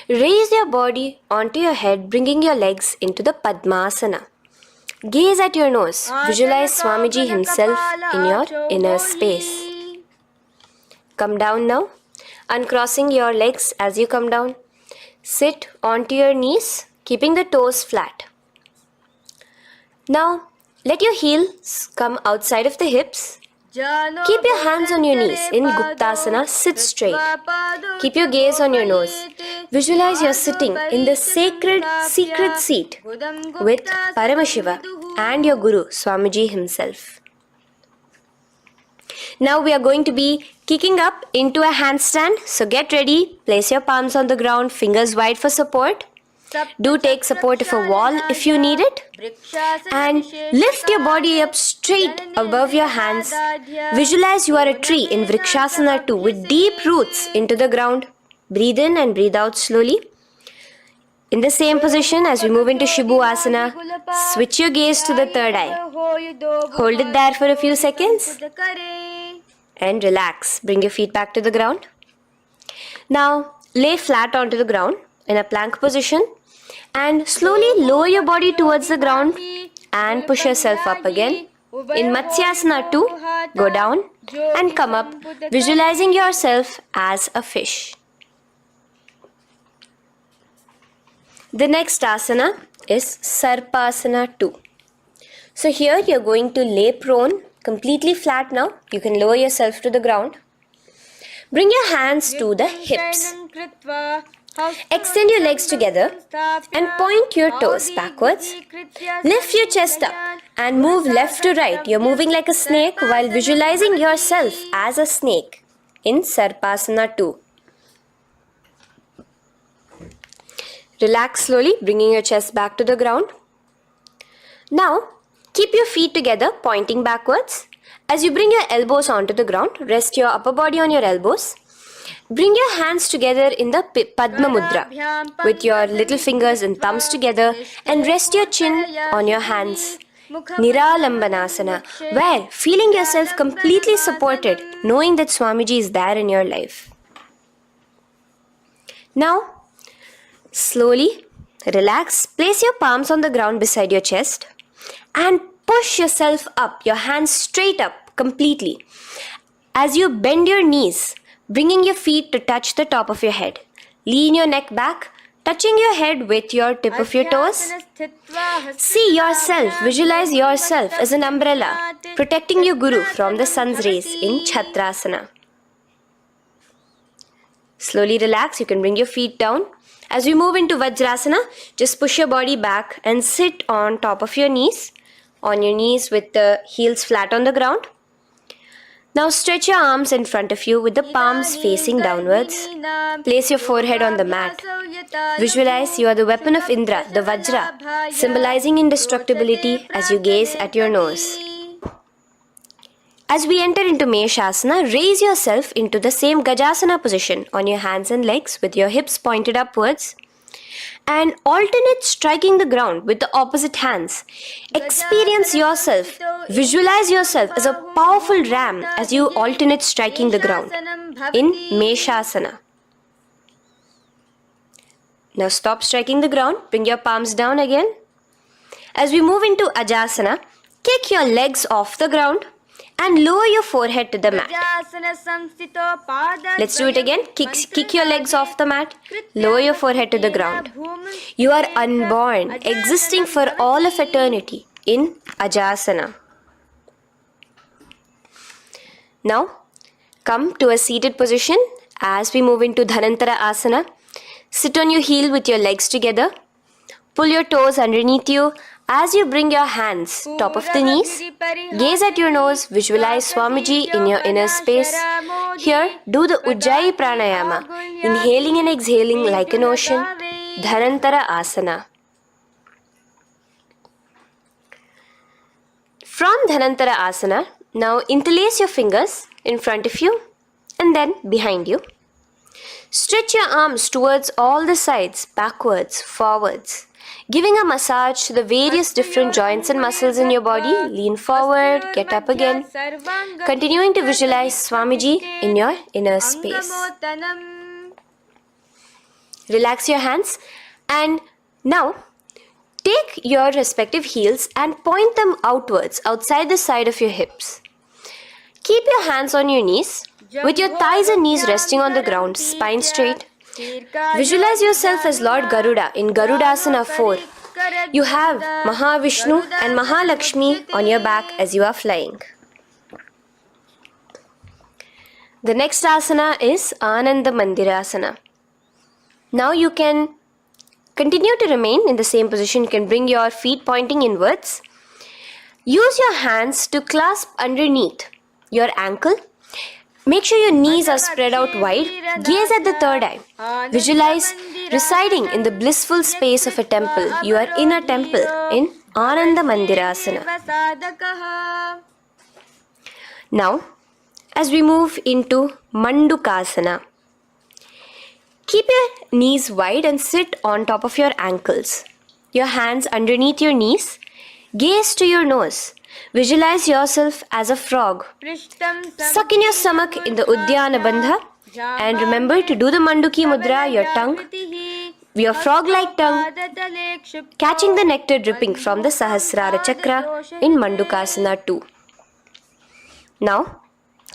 [SPEAKER 1] Raise your body onto your head, bringing your legs into the Padmasana. Gaze at your nose. Visualize Swamiji himself in your inner space. Come down now, uncrossing your legs as you come down. Sit onto your knees, keeping the toes flat. Now, Let your heels come outside of the hips. Keep your hands on your knees. In Guptasana, sit straight. Keep your gaze on your nose. Visualize you're sitting in the sacred secret seat with Paramashiva and your Guru, Swamiji himself. Now we are going to be kicking up into a handstand. So get ready. Place your palms on the ground, fingers wide for support. Do take support of a wall if you need it. And lift your body up straight above your hands. Visualize you are a tree in Vrikshasana 2 with deep roots into the ground. Breathe in and breathe out slowly. In the same position as we move into Shibhu Asana, switch your gaze to the third eye. Hold it there for a few seconds. And relax. Bring your feet back to the ground. Now lay flat onto the ground in a plank position and slowly lower your body towards the ground and push yourself up again. In Matsyasana 2, go down and come up, visualizing yourself as a fish. The next asana is Sarpasana 2. So here you're going to lay prone, completely flat now. You can lower yourself to the ground. Bring your hands to the hips. Extend your legs together and point your toes backwards. Lift your chest up and move left to right. You're moving like a snake while visualizing yourself as a snake in Sarpasana 2. Relax slowly, bringing your chest back to the ground. Now, keep your feet together, pointing backwards. As you bring your elbows onto the ground, rest your upper body on your elbows. Bring your hands together in the Padma Mudra with your little fingers and thumbs together and rest your chin on your hands. Niralambanasana, where feeling yourself completely supported, knowing that Swamiji is there in your life. Now, slowly relax, place your palms on the ground beside your chest and push yourself up, your hands straight up completely. As you bend your knees, bringing your feet to touch the top of your head. Lean your neck back, touching your head with your tip of your toes. See yourself, visualize yourself as an umbrella, protecting your Guru from the sun's rays in Chhatrasana. Slowly relax, you can bring your feet down. As we move into Vajrasana, just push your body back and sit on top of your knees, with the heels flat on the ground. Now stretch your arms in front of you with the palms facing downwards. Place your forehead on the mat. Visualize you are the weapon of Indra, the Vajra, symbolizing indestructibility as you gaze at your nose. As we enter into Meshasana, raise yourself into the same Gajasana position on your hands and legs with your hips pointed upwards. And alternate striking the ground with the opposite hands. Experience yourself, visualize yourself as a powerful ram as you alternate striking the ground in Meshasana. Now stop striking the ground, bring your palms down again. As we move into Ajasana, kick your legs off the ground and lower your forehead to the mat. Let's do it again. Kick your legs off the mat. Lower your forehead to the ground. You are unborn, existing for all of eternity in Ajasana. Now, come to a seated position as we move into Dhanantara Asana. Sit on your heel with your legs together. Pull your toes underneath you. As you bring your hands top of the knees, gaze at your nose, visualize Swamiji in your inner space. Here, do the Ujjayi Pranayama, inhaling and exhaling like an ocean, Dhanantara Asana. From Dhanantara Asana, now interlace your fingers in front of you and then behind you. Stretch your arms towards all the sides, backwards, forwards. Giving a massage to the various different joints and muscles in your body. Lean forward, get up again. Continuing to visualize Swamiji in your inner space. Relax your hands and now take your respective heels and point them outwards, outside the side of your hips. Keep your hands on your knees with your thighs and knees resting on the ground, spine straight. Visualize yourself as Lord Garuda in Garudasana 4, You have Mahavishnu and Mahalakshmi on your back as you are flying. The next asana is Ananda Mandirasana. Now you can continue to remain in the same position. You can bring your feet pointing inwards. Use your hands to clasp underneath your ankle. Make sure your knees are spread out wide. Gaze at the third eye. Visualize residing in the blissful space of a temple. You are in a temple in Ananda Mandirasana. Now, as we move into Mandukasana, keep your knees wide and sit on top of your ankles. Your hands underneath your knees. Gaze to your nose. Visualize yourself as a frog. Suck in your stomach in the Uddiyana Bandha and remember to do the Manduki Mudra, your tongue, your frog-like tongue, catching the nectar dripping from the Sahasrara Chakra in Mandukasana 2. Now,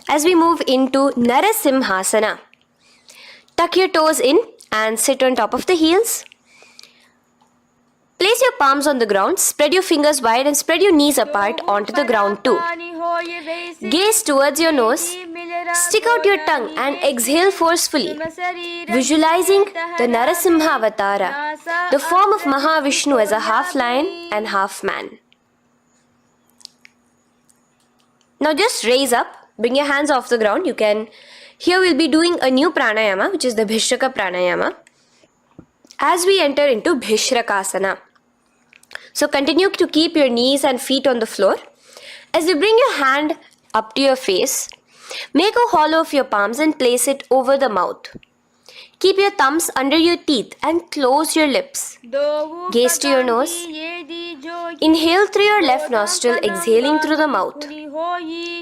[SPEAKER 1] as we move into Narasimhasana, tuck your toes in and sit on top of the heels. Place your palms on the ground, spread your fingers wide and spread your knees apart onto the ground too. Gaze towards your nose, stick out your tongue and exhale forcefully, visualizing the Narasimha Avatara, the form of Mahavishnu as a half lion and half man. Now just raise up, bring your hands off the ground. Here we'll be doing a new pranayama, which is the Bhishraka pranayama, as we enter into Bhishrakasana. So continue to keep your knees and feet on the floor. As you bring your hand up to your face, make a hollow of your palms and place it over the mouth. Keep your thumbs under your teeth and close your lips. Gaze to your nose. Inhale through your left nostril, exhaling through the mouth.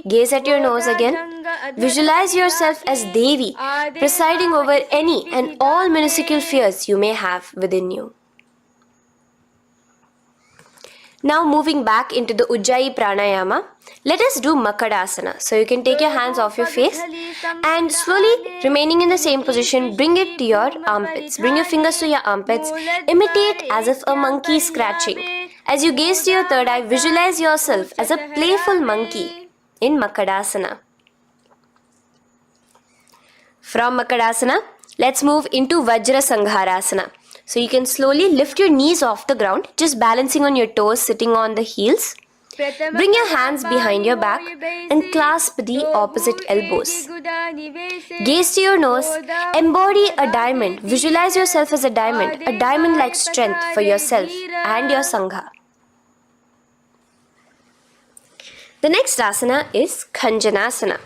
[SPEAKER 1] Gaze at your nose again. Visualize yourself as Devi, presiding over any and all minuscule fears you may have within you. Now moving back into the Ujjayi Pranayama, let us do Makadasana. So you can take your hands off your face and slowly remaining in the same position, bring it to your armpits. Bring your fingers to your armpits. Imitate as if a monkey is scratching. As you gaze to your third eye, visualize yourself as a playful monkey in Makadasana. From Makadasana, let's move into Vajra Sangharasana. So you can slowly lift your knees off the ground, just balancing on your toes, sitting on the heels. Bring your hands behind your back and clasp the opposite elbows. Gaze to your nose, embody a diamond. Visualize yourself as a diamond-like strength for yourself and your Sangha. The next asana is Khanjanasana.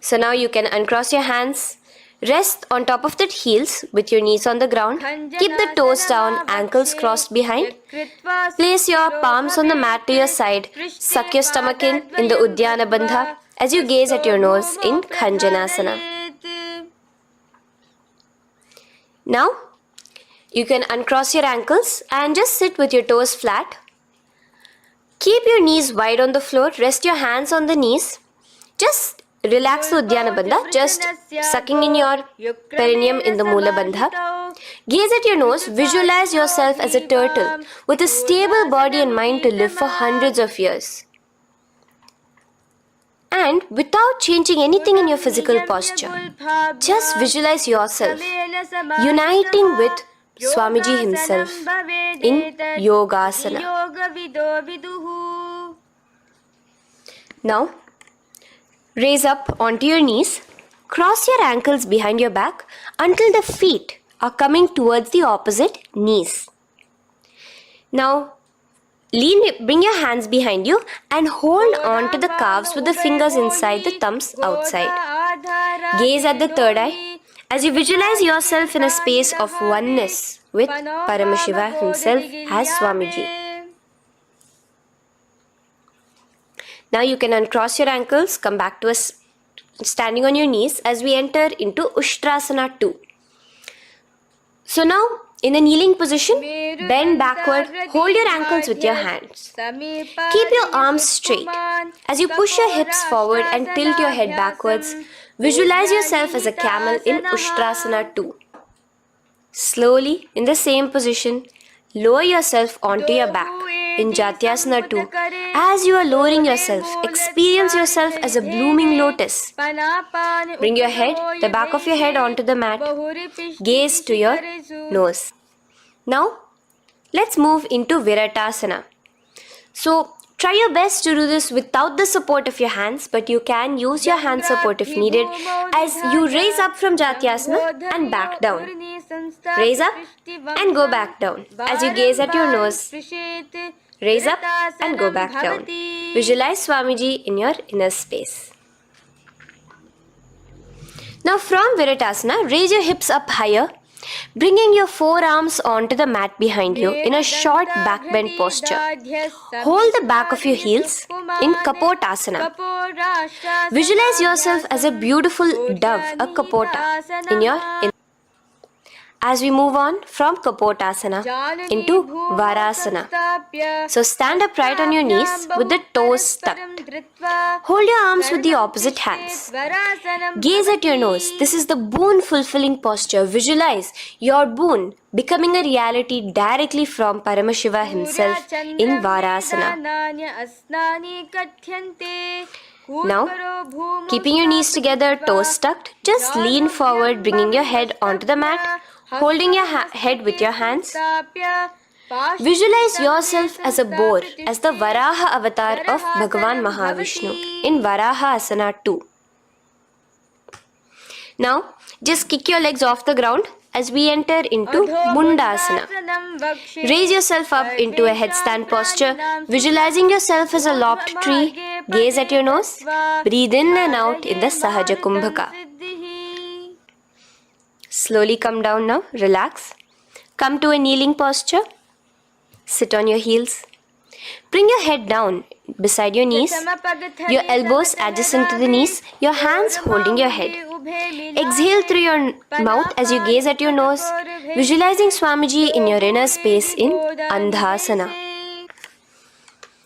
[SPEAKER 1] So now you can uncross your hands, rest on top of the heels with your knees on the ground. Keep the toes down, ankles crossed behind. Place your palms on the mat to your side. Suck your stomach in the Uddiyana Bandha as you gaze at your nose in Khanjanasana. Now, you can uncross your ankles and just sit with your toes flat. Keep your knees wide on the floor. Rest your hands on the knees. Just relax the Uddiyana Bandha, just sucking in your perineum in the Mula Bandha. Gaze at your nose, visualize yourself as a turtle with a stable body and mind to live for hundreds of years. And without changing anything in your physical posture, just visualize yourself uniting with Swamiji himself in Yogasana. Now, raise up onto your knees, cross your ankles behind your back until the feet are coming towards the opposite knees. Now, bring your hands behind you and hold on to the calves with the fingers inside, the thumbs outside. Gaze at the third eye as you visualize yourself in a space of oneness with Paramashivoham himself as Swamiji. Now you can uncross your ankles, come back to standing on your knees as we enter into Ushtrasana 2. So now, in a kneeling position, bend backward, hold your ankles with your hands. Keep your arms straight. As you push your hips forward and tilt your head backwards, visualize yourself as a camel in Ushtrasana 2. Slowly, in the same position, lower yourself onto your back in Jatyasana 2. As you are lowering yourself, experience yourself as a blooming lotus. Bring your head, the back of your head onto the mat. Gaze to your nose. Now, let's move into Viratasana. So, try your best to do this without the support of your hands, but you can use your hand support if needed as you raise up from Jatyasana and back down. Raise up and go back down as you gaze at your nose. Raise up and go back down. Visualize Swamiji in your inner space. Now from Viratasana, raise your hips up higher, bringing your forearms onto the mat behind you in a short back bend posture. Hold the back of your heels in Kapotasana. Visualize yourself as a beautiful dove, a Kapota, in your inner. As we move on from Kapotasana into Varasana. So stand upright on your knees with the toes tucked. Hold your arms with the opposite hands. Gaze at your nose. This is the boon fulfilling posture. Visualize your boon becoming a reality directly from Paramashiva himself in Varasana. Now, keeping your knees together, toes tucked, just lean forward, bringing your head onto the mat, holding your head with your hands. Visualize yourself as a boar, as the Varaha avatar of Bhagavan Mahavishnu in Varaha Asana 2. Now, just kick your legs off the ground as we enter into Mundasana. Raise yourself up into a headstand posture, visualizing yourself as a lopped tree. Gaze at your nose. Breathe in and out in the Sahaja Kumbhaka. Slowly come down now. Relax. Come to a kneeling posture. Sit on your heels. Bring your head down beside your knees, your elbows adjacent to the knees, your hands holding your head. Exhale through your mouth as you gaze at your nose, visualizing Swamiji in your inner space in Andhasana.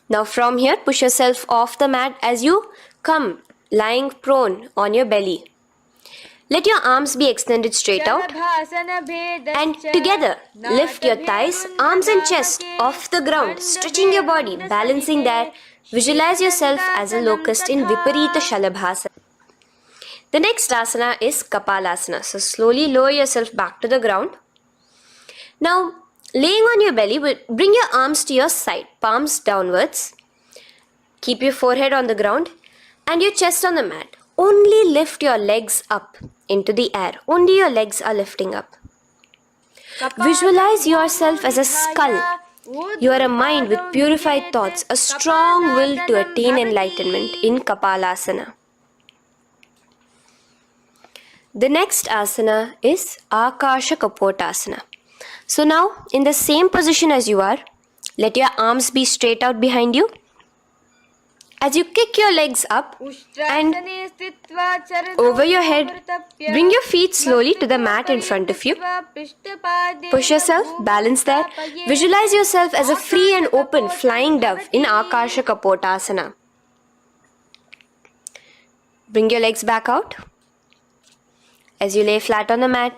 [SPEAKER 1] Now from here, push yourself off the mat as you come lying prone on your belly. Let your arms be extended straight out and together lift your thighs, arms and chest off the ground, stretching your body, balancing there. Visualize yourself as a locust in Viparita Shalabhasana. The next asana is Kapalasana. So slowly lower yourself back to the ground. Now laying on your belly, bring your arms to your side, palms downwards. Keep your forehead on the ground and your chest on the mat. Only lift your legs up into the air. Only your legs are lifting up. Visualize yourself as a skull. You are a mind with purified thoughts, a strong will to attain enlightenment in Kapalasana. The next asana is Akasha Kapotasana. So now, in the same position as you are, let your arms be straight out behind you. As you kick your legs up and over your head, bring your feet slowly to the mat in front of you. Push yourself, balance there. Visualize yourself as a free and open flying dove in Akasha Kapotasana. Bring your legs back out as you lay flat on the mat.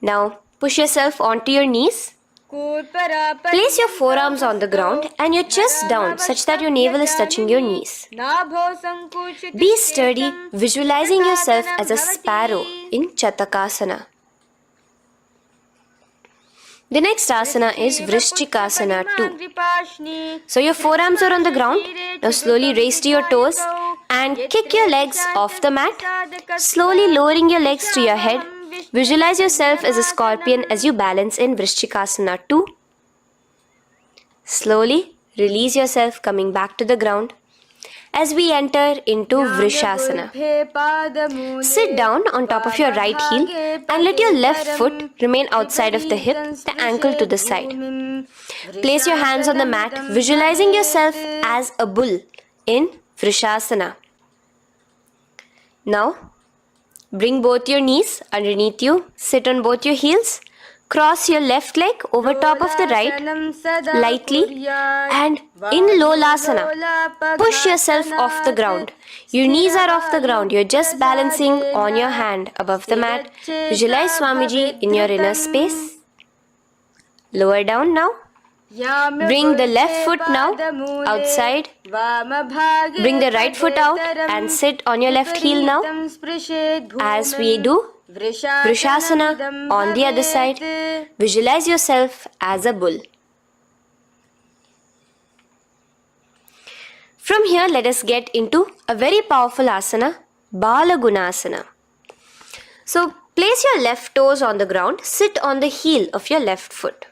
[SPEAKER 1] Now push yourself onto your knees. Place your forearms on the ground and your chest down such that your navel is touching your knees. Be sturdy, visualizing yourself as a sparrow in Chatakasana. The next asana is Vrishchikasana 2. So your forearms are on the ground. Now slowly raise to your toes and kick your legs off the mat. Slowly lowering your legs to your head. Visualize yourself as a scorpion as you balance in Vrishchikasana 2. Slowly release yourself, coming back to the ground as we enter into Vrishasana. Sit down on top of your right heel and let your left foot remain outside of the hip, the ankle to the side. Place your hands on the mat, visualizing yourself as a bull in Vrishasana. Now, bring both your knees underneath you, sit on both your heels, cross your left leg over top of the right lightly and in Lolasana, push yourself off the ground. Your knees are off the ground, you're just balancing on your hand above the mat. Visualize Swamiji in your inner space. Lower down now, Bring the left foot now outside. Bring the right foot out and sit on your left heel now. As we do Vrishasana on the other side, visualize yourself as a bull. From here, let us get into a very powerful asana, Balagunasana. So, place your left toes on the ground, sit on the heel of your left foot.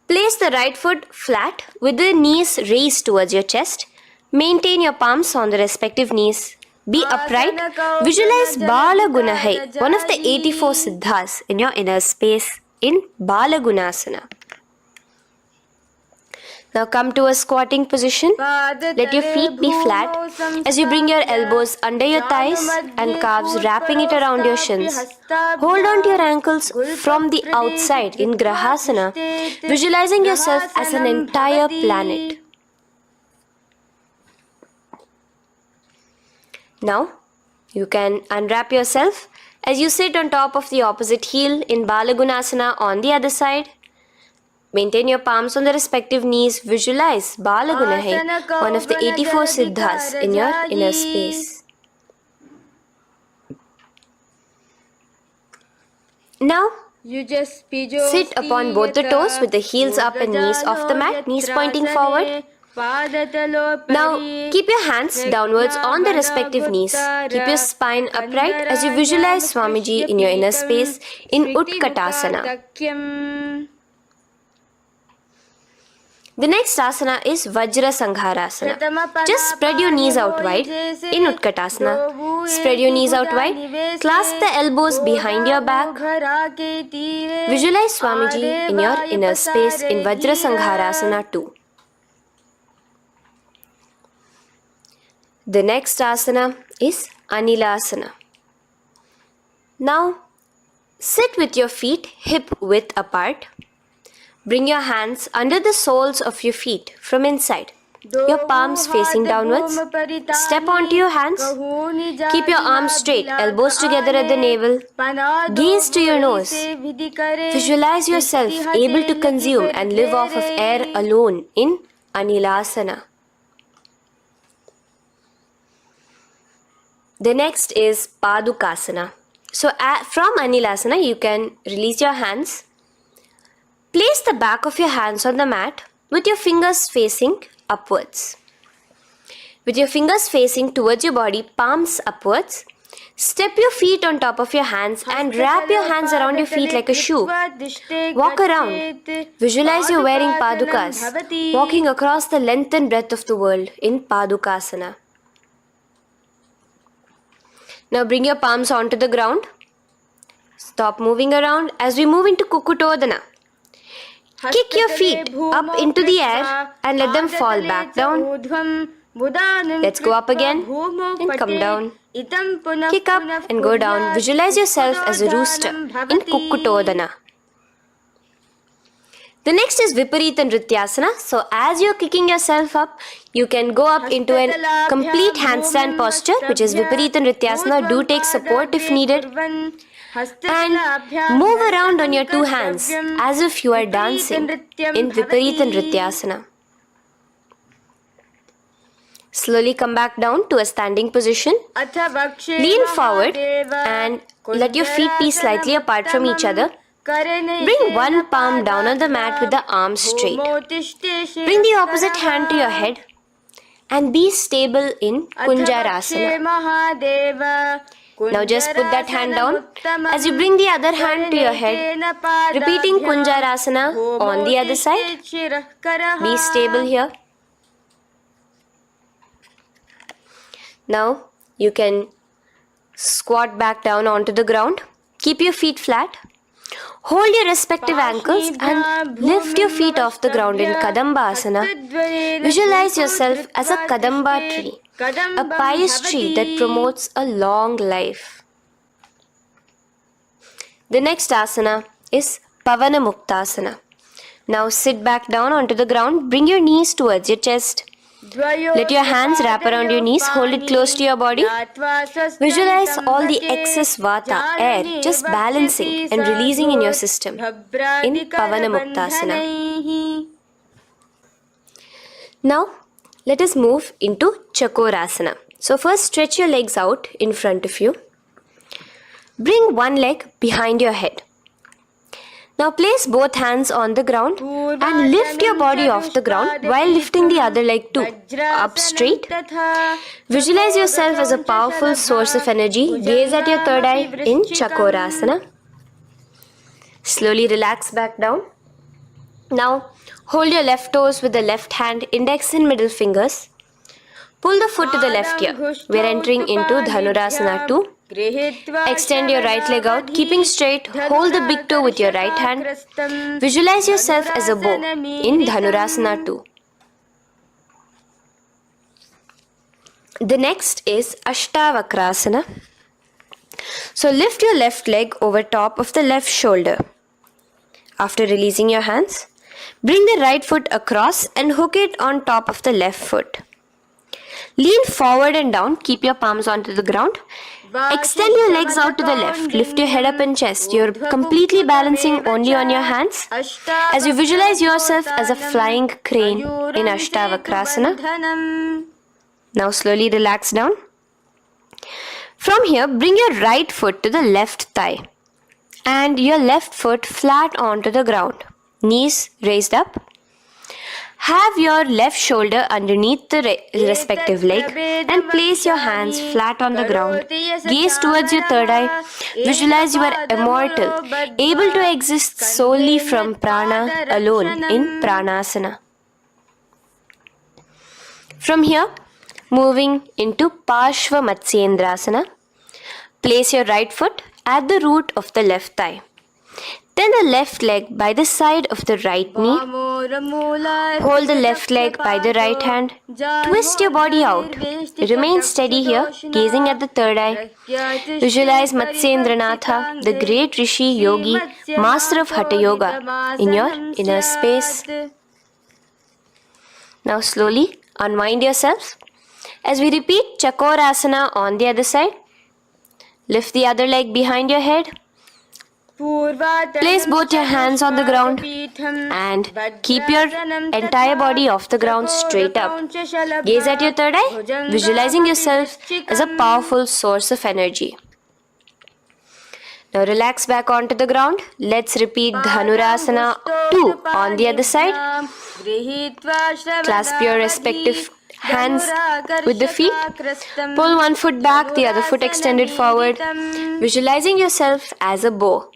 [SPEAKER 1] Place the right foot flat with the knees raised towards your chest. Maintain your palms on the respective knees. Be upright. Visualize Balagunahai, one of the 84 Siddhas in your inner space in Balagunasana. Now come to a squatting position. Let your feet be flat as you bring your elbows under your thighs and calves, wrapping it around your shins. Hold on to your ankles from the outside in Grahasana, visualizing yourself as an entire planet. Now, you can unwrap yourself as you sit on top of the opposite heel in Balagunasana on the other side. Maintain your palms on the respective knees. Visualize Balagunahai, one of the 84 Siddhas in your inner space. Now, sit upon both the toes with the heels up and knees off the mat, knees pointing forward. Now, keep your hands downwards on the respective knees. Keep your spine upright as you visualize Swamiji in your inner space in Utkatasana. The next asana is Vajra Sangharasana. Just spread your knees out wide in Utkatasana. Spread your knees out wide. Clasp the elbows behind your back. Visualize Swamiji in your inner space in Vajra Sangharasana 2. The next asana is Anilasana. Now, sit with your feet hip width apart. Bring your hands under the soles of your feet from inside. Your palms facing downwards. Step onto your hands. Keep your arms straight, elbows together at the navel. Gaze to your nose. Visualize yourself able to consume and live off of air alone in Anilasana. The next is Padukasana. So from Anilasana, you can release your hands. Place the back of your hands on the mat with your fingers facing upwards. With your fingers facing towards your body, palms upwards. Step your feet on top of your hands and wrap your hands around your feet like a shoe. Walk around. Visualize you're wearing padukas, walking across the length and breadth of the world in Padukasana. Now bring your palms onto the ground. Stop moving around as we move into Kukutodana. Kick your feet up into the air and let them fall back down. Let's go up again and come down. Kick up and go down. Visualize yourself as a rooster in Kukutodana. The next is Viparita Nrityasana. So as you're kicking yourself up, you can go up into a complete handstand posture, which is Viparita Nrityasana. Do take support if needed. And move around on your two hands as if you are dancing in Viparita Nrityasana. Slowly come back down to a standing position. Lean forward and let your feet be slightly apart from each other. Bring one palm down on the mat with the arms straight. Bring the opposite hand to your head and be stable in Kunjarasana. Now just put that hand down as you bring the other hand to your head, repeating Kunjarasana on the other side. Be stable here. Now you can squat back down onto the ground. Keep your feet flat. Hold your respective ankles and lift your feet off the ground in Kadamba Asana. Visualize yourself as a Kadamba tree, a pious tree that promotes a long life. The next asana is Pavana Muktasana. Now sit back down onto the ground, bring your knees towards your chest. Let your hands wrap around your knees, hold it close to your body. Visualize all the excess vata, air, just balancing and releasing in your system in Pavana Muktasana. Now, let us move into Chakorasana. So first stretch your legs out in front of you. Bring one leg behind your head. Now place both hands on the ground and lift your body off the ground while lifting the other leg too, up straight. Visualize yourself as a powerful source of energy. Gaze at your third eye in Chakorasana. Slowly relax back down. Now hold your left toes with the left hand, index and middle fingers. Pull the foot to the left ear. We are entering into Dhanurasana 2. Extend your right leg out, keeping straight. Hold the big toe with your right hand. Visualize yourself as a bow in Dhanurasana 2. The next is Ashtavakrasana. So lift your left leg over top of the left shoulder. After releasing your hands, bring the right foot across and hook it on top of the left foot. Lean forward and down, keep your palms onto the ground. Extend your legs out to the left, lift your head up and chest. You're completely balancing only on your hands as you visualize yourself as a flying crane in Ashtavakrasana. Now slowly relax down. From here, bring your right foot to the left thigh and your left foot flat onto the ground. Knees raised up. Have your left shoulder underneath the respective leg and place your hands flat on the ground. Gaze towards your third eye. Visualize you are immortal, able to exist solely from prana alone in Pranasana. From here, moving into Parshva Matsyendrasana. Place your right foot at the root of the left thigh. Then the left leg by the side of the right knee. Hold the left leg by the right hand. Twist your body out. Remain steady here, gazing at the third eye. Visualize Matsyendranatha, the great Rishi Yogi, master of Hatha Yoga, in your inner space. Now slowly unwind yourselves. As we repeat Chakorasana on the other side, lift the other leg behind your head. Place both your hands on the ground and keep your entire body off the ground straight up. Gaze at your third eye, visualizing yourself as a powerful source of energy. Now relax back onto the ground. Let's repeat Dhanurasana 2 on the other side. Clasp your respective hands with the feet. Pull one foot back, the other foot extended forward, visualizing yourself as a bow.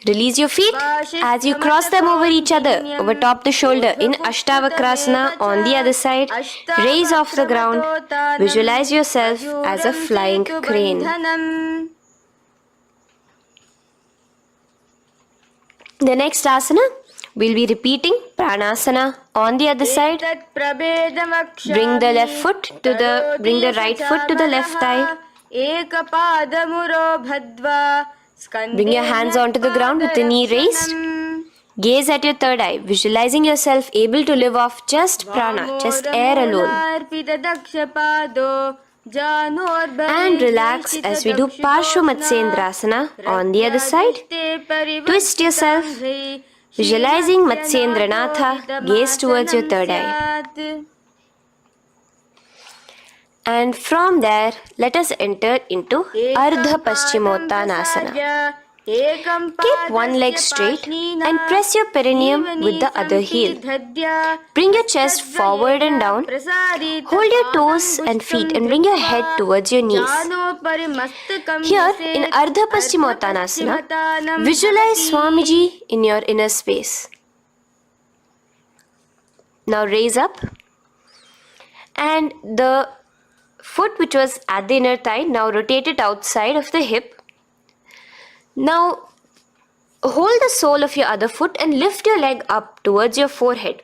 [SPEAKER 1] Release your feet as you cross them over each other, over top the shoulder in Ashtavakrasana on the other side. Raise off the ground. Visualize yourself as a flying crane. The next asana, we'll be repeating Pranasana on the other side. Bring the right foot to the left thigh. Bring your hands onto the ground with the knee raised. Gaze at your third eye, visualizing yourself able to live off just prana, just air alone. And relax as we do Parshva Matsyendrasana on the other side. Twist yourself, visualizing Matsyendranatha, gaze towards your third eye. And from there, let us enter into Ardha Paschimottanasana. Keep one leg straight and press your perineum with the other heel. Bring your chest forward and down. Hold your toes and feet and bring your head towards your knees. Here in Ardha Paschimottanasana, visualize Swamiji in your inner space. Now raise up and the foot which was at the inner thigh, now rotate it outside of the hip. Now hold the sole of your other foot and lift your leg up towards your forehead.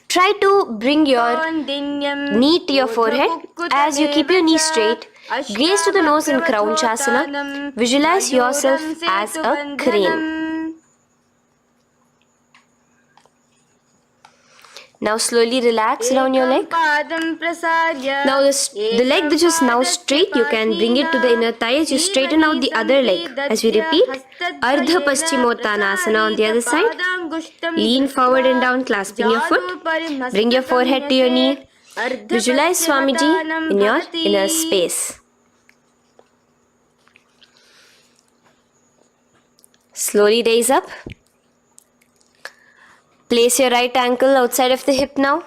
[SPEAKER 1] Try to bring your knee to your forehead as you keep your knee straight. Gaze to the nose in Kraunchasana. Visualize yourself as a crane. Now slowly relax down your leg. Now the leg which is now straight, you can bring it to the inner thigh as you straighten out the other leg. As we repeat, Ardha Paschimottanasana on the other side. Lean forward and down, clasping your foot. Bring your forehead to your knee. Visualize Swamiji in your inner space. Slowly raise up. Place your right ankle outside of the hip now.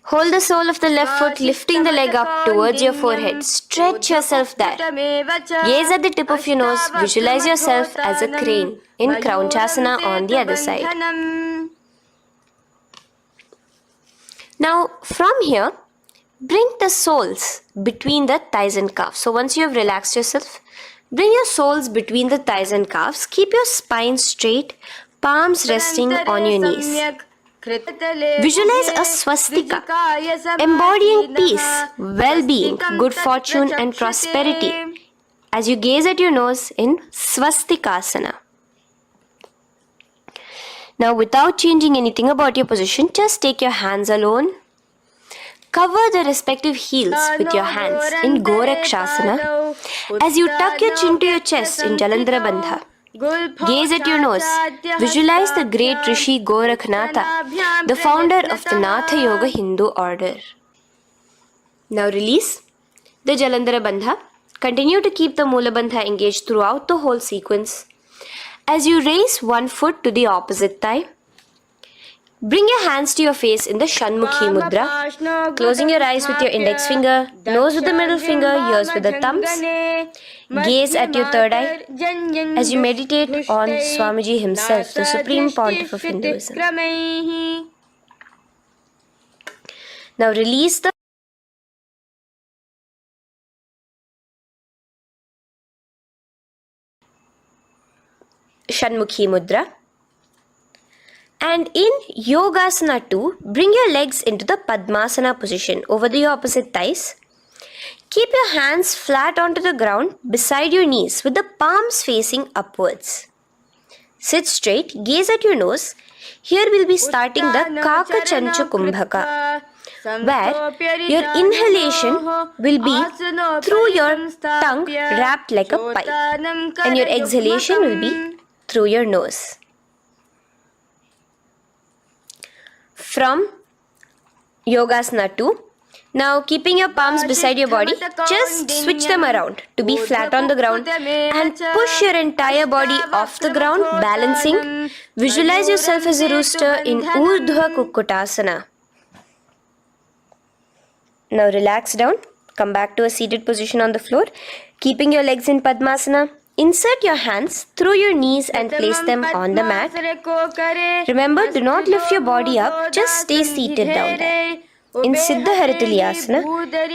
[SPEAKER 1] Hold the sole of the left foot, lifting the leg up towards your forehead. Stretch yourself there. Gaze at the tip of your nose. Visualize yourself as a crane in Kraunchasana on the other side. Now, from here, bring the soles between the thighs and calves. So once you have relaxed yourself, bring your soles between the thighs and calves. Keep your spine straight, palms resting on your knees. Visualize a swastika, embodying peace, well-being, good fortune and prosperity as you gaze at your nose in swastikasana. Now without changing anything about your position, just take your hands alone. Cover the respective heels with your hands in Gorakshasana as you tuck your chin to your chest in Jalandhara Bandha. Gaze at your nose. Visualize the great Rishi Gorakhnatha, the founder of the Natha Yoga Hindu order. Now release the Jalandhara Bandha. Continue to keep the Mula Bandha engaged throughout the whole sequence. As you raise one foot to the opposite thigh, bring your hands to your face in the Shanmukhi Mudra, closing your eyes with your index finger, nose with the middle finger, ears with the thumbs. Gaze at your third eye as you meditate on Swamiji himself, the Supreme Pontiff of Hinduism. Now release the Shanmukhi Mudra. And in Yogasana 2, bring your legs into the Padmasana position over the opposite thighs. Keep your hands flat onto the ground beside your knees with the palms facing upwards. Sit straight, gaze at your nose. Here we'll be starting the Kaka Chanchu Kumbhaka, where your inhalation will be through your tongue wrapped like a pipe, and your exhalation will be through your nose. From Yogasana 2, now keeping your palms beside your body, just switch them around to be flat on the ground and push your entire body off the ground, balancing. Visualize yourself as a rooster in Urdhva Kukkutasana. Now relax down, come back to a seated position on the floor, keeping your legs in Padmasana. Insert your hands through your knees and place them on the mat. Remember, do not lift your body up, just stay seated down there. In Siddha Haritali-asana,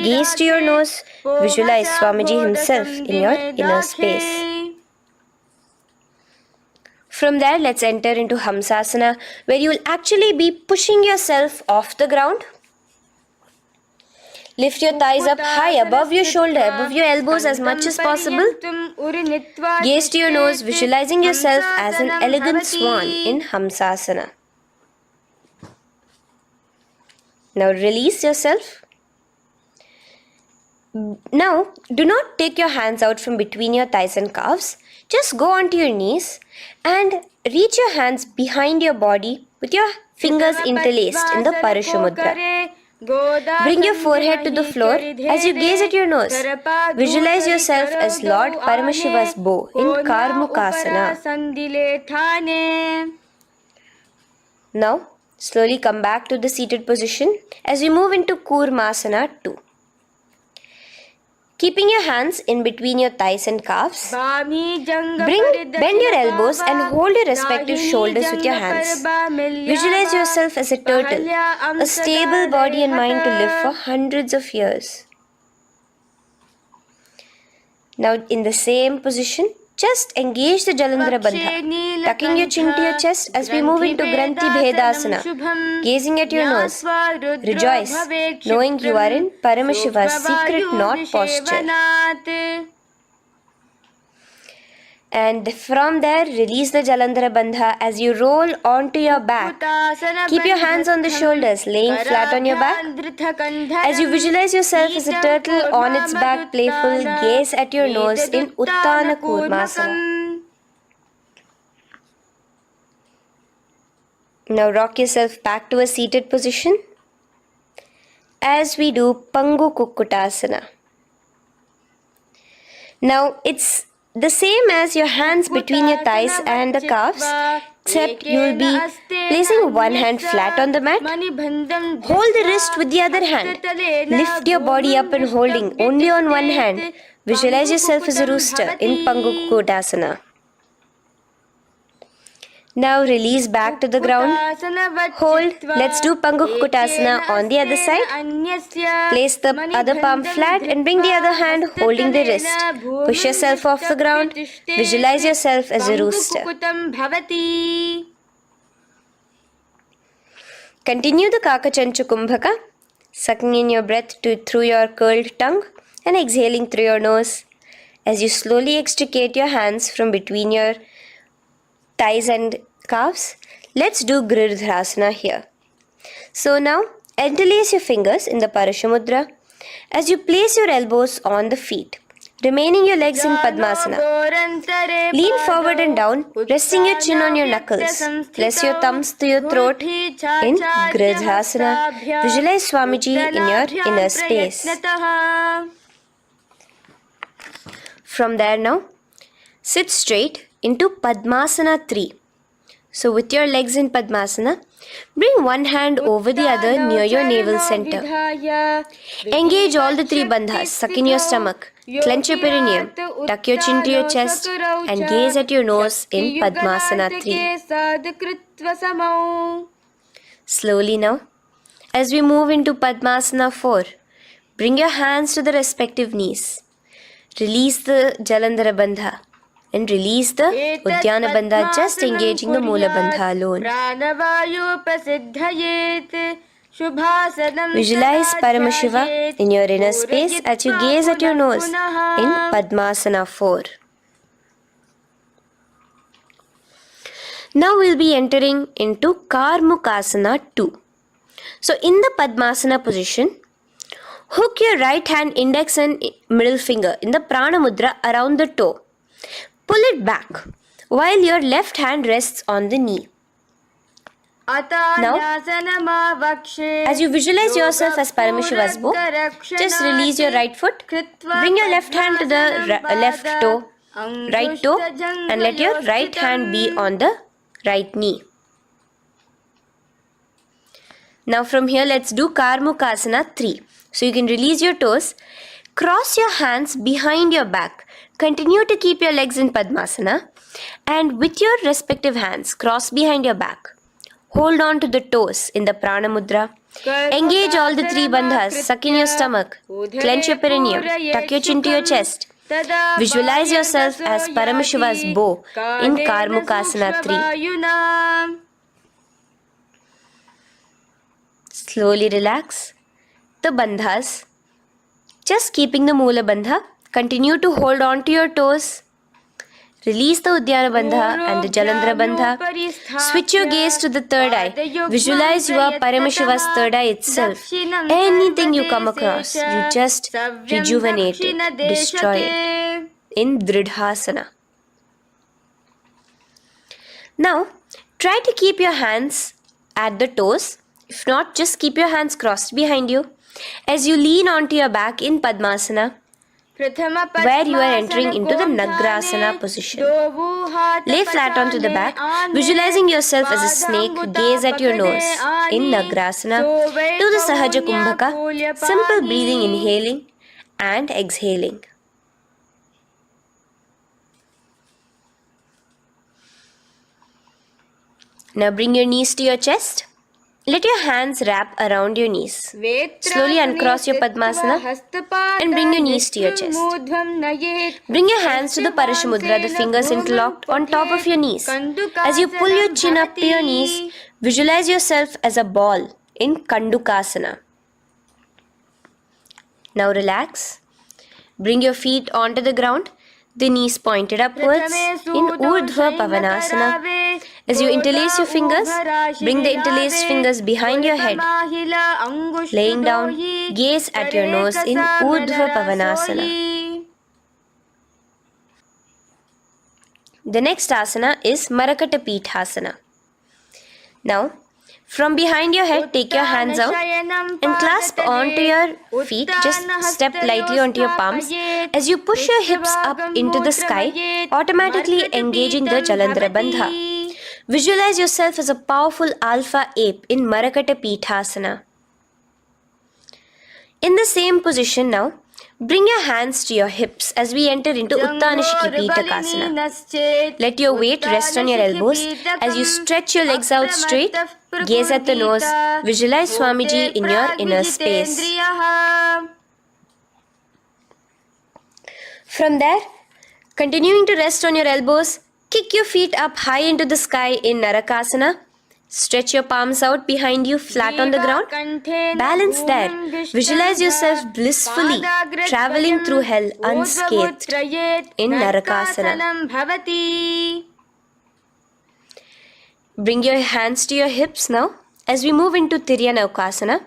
[SPEAKER 1] gaze to your nose, visualize Swamiji himself in your inner space. From there, let's enter into Hamsasana, where you will actually be pushing yourself off the ground. Lift your thighs up high above your shoulder, above your elbows as much as possible. Gaze to your nose, visualizing yourself as an elegant swan in Hamsasana. Now release yourself. Now, do not take your hands out from between your thighs and calves. Just go onto your knees and reach your hands behind your body with your fingers interlaced in the Parashu Mudra. Bring your forehead to the floor as you gaze at your nose. Visualize yourself as Lord Paramashiva's bow in Karmukasana. Now, slowly come back to the seated position as we move into Kurmasana 2. Keeping your hands in between your thighs and calves, bend your elbows and hold your respective shoulders with your hands. Visualize yourself as a turtle, a stable body and mind to live for hundreds of years. Now in the same position, just engage the Jalandhara Bandha, tucking your chin to your chest as we move into Granthi Bhedasana, gazing at your nose. Rejoice, knowing you are in Paramashiva's secret knot posture. And from there, release the Jalandhara Bandha as you roll onto your back. Keep your hands on the shoulders, laying flat on your back. As you visualize yourself as a turtle on its back, playful, gaze at your nose in Uttana Kurmasana. Now rock yourself back to a seated position as we do Pangu Kukkutasana. Now it's the same as your hands between your thighs and the calves, except you will be placing one hand flat on the mat. Hold the wrist with the other hand. Lift your body up and holding only on one hand. Visualize yourself as a rooster in Pangu Kukkutasana. Now release back to the ground. Hold. Let's do Pangu Kukkutasana on the other side. Place the other palm flat and bring the other hand holding the wrist. Push yourself off the ground. Visualize yourself as a rooster. Continue the Kakachanchu Kumbhaka, sucking in your breath through your curled tongue and exhaling through your nose. As you slowly extricate your hands from between your thighs and calves, let's do Girdharasana here. So now, interlace your fingers in the Parashamudra as you place your elbows on the feet, remaining your legs in Padmasana. Lean forward and down, resting your chin on your knuckles. Place your thumbs to your throat in Girdharasana. Visualize Swamiji in your inner space. From there now, sit straight into Padmasana 3. So with your legs in Padmasana, bring one hand over the other near your navel center. Engage all the three bandhas, suck in your stomach, clench your perineum, tuck your chin to your chest and gaze at your nose in Padmasana 3. Slowly now, as we move into Padmasana 4, bring your hands to the respective knees. Release the Jalandhara Bandha and release the Uddiyana Bandha, just engaging the Moola Bandha alone. Visualize Paramashiva in your inner space as you gaze at your nose in Padmasana 4. Now we'll be entering into Karmukasana 2. So in the Padmasana position, hook your right hand index and middle finger in the Prana Mudra around the toe. Pull it back while your left hand rests on the knee. Now, as you visualize yourself as Paramashiva's bow, just release your right foot, bring your left hand to the left toe, right toe, and let your right hand be on the right knee. Now from here, let's do Karmukasana 3. So you can release your toes, cross your hands behind your back, continue to keep your legs in Padmasana, and with your respective hands, cross behind your back. Hold on to the toes in the Prana Mudra. Engage all the three bandhas, suck in your stomach, clench your perineum, tuck your chin to your chest. Visualize yourself as Paramashiva's bow in Karmukasana 3. Slowly relax the bandhas, just keeping the Moola Bandha. Continue to hold on to your toes. Release the Uddiyana Bandha and the Jalandhara Bandha. Switch your gaze to the third eye. Visualize you are Paramashiva's third eye itself. Anything you come across, you just rejuvenate it, destroy it in Dridhasana. Now, try to keep your hands at the toes. If not, just keep your hands crossed behind you as you lean onto your back in Padmasana, where you are entering into the Nagrasana position. Lay flat onto the back, visualizing yourself as a snake, gaze at your nose in Nagrasana. Do the Sahaja Kumbhaka, simple breathing, inhaling and exhaling. Now bring your knees to your chest. Let your hands wrap around your knees. Slowly uncross your Padmasana and bring your knees to your chest. Bring your hands to the Parashamudra, the fingers interlocked on top of your knees. As you pull your chin up to your knees, visualize yourself as a ball in Kandukasana. Now relax. Bring your feet onto the ground. The knees pointed upwards in Urdhva Pavanasana. As you interlace your fingers, bring the interlaced fingers behind your head. Laying down, gaze at your nose in Urdhva Pavanasana. The next asana is Marakata Pithasana. Now, from behind your head, take your hands out and clasp onto your feet. Just step lightly onto your palms. As you push your hips up into the sky, automatically engaging the Jalandhara Bandha. Visualize yourself as a powerful alpha ape in Marakata Pithasana. In the same position now, bring your hands to your hips as we enter into Uttanashiki Pitakasana. Let your weight rest on your elbows as you stretch your legs out straight. Gaze at the nose. Visualize Swamiji in your inner space. From there, continuing to rest on your elbows, kick your feet up high into the sky in Narakasana. Stretch your palms out behind you, flat on the ground. Balance there. Visualize yourself blissfully traveling through hell unscathed in Narakasana. Bring your hands to your hips now as we move into Tiryanaukasana.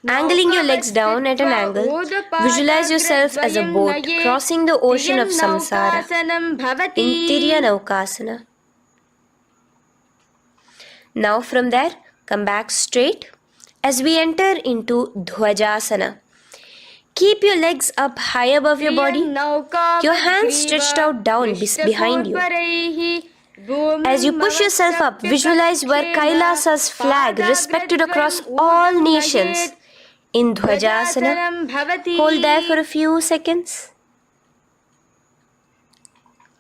[SPEAKER 1] Angling your legs down at an angle, visualize yourself as a boat crossing the ocean of samsara in Tiryanaukasana. Now from there, come back straight as we enter into Dhwajasana. Keep your legs up high above your body, your hands stretched out down behind you. As you push yourself up, visualize where Kailasa's flag respected across all nations in Dhwajasana. Hold there for a few seconds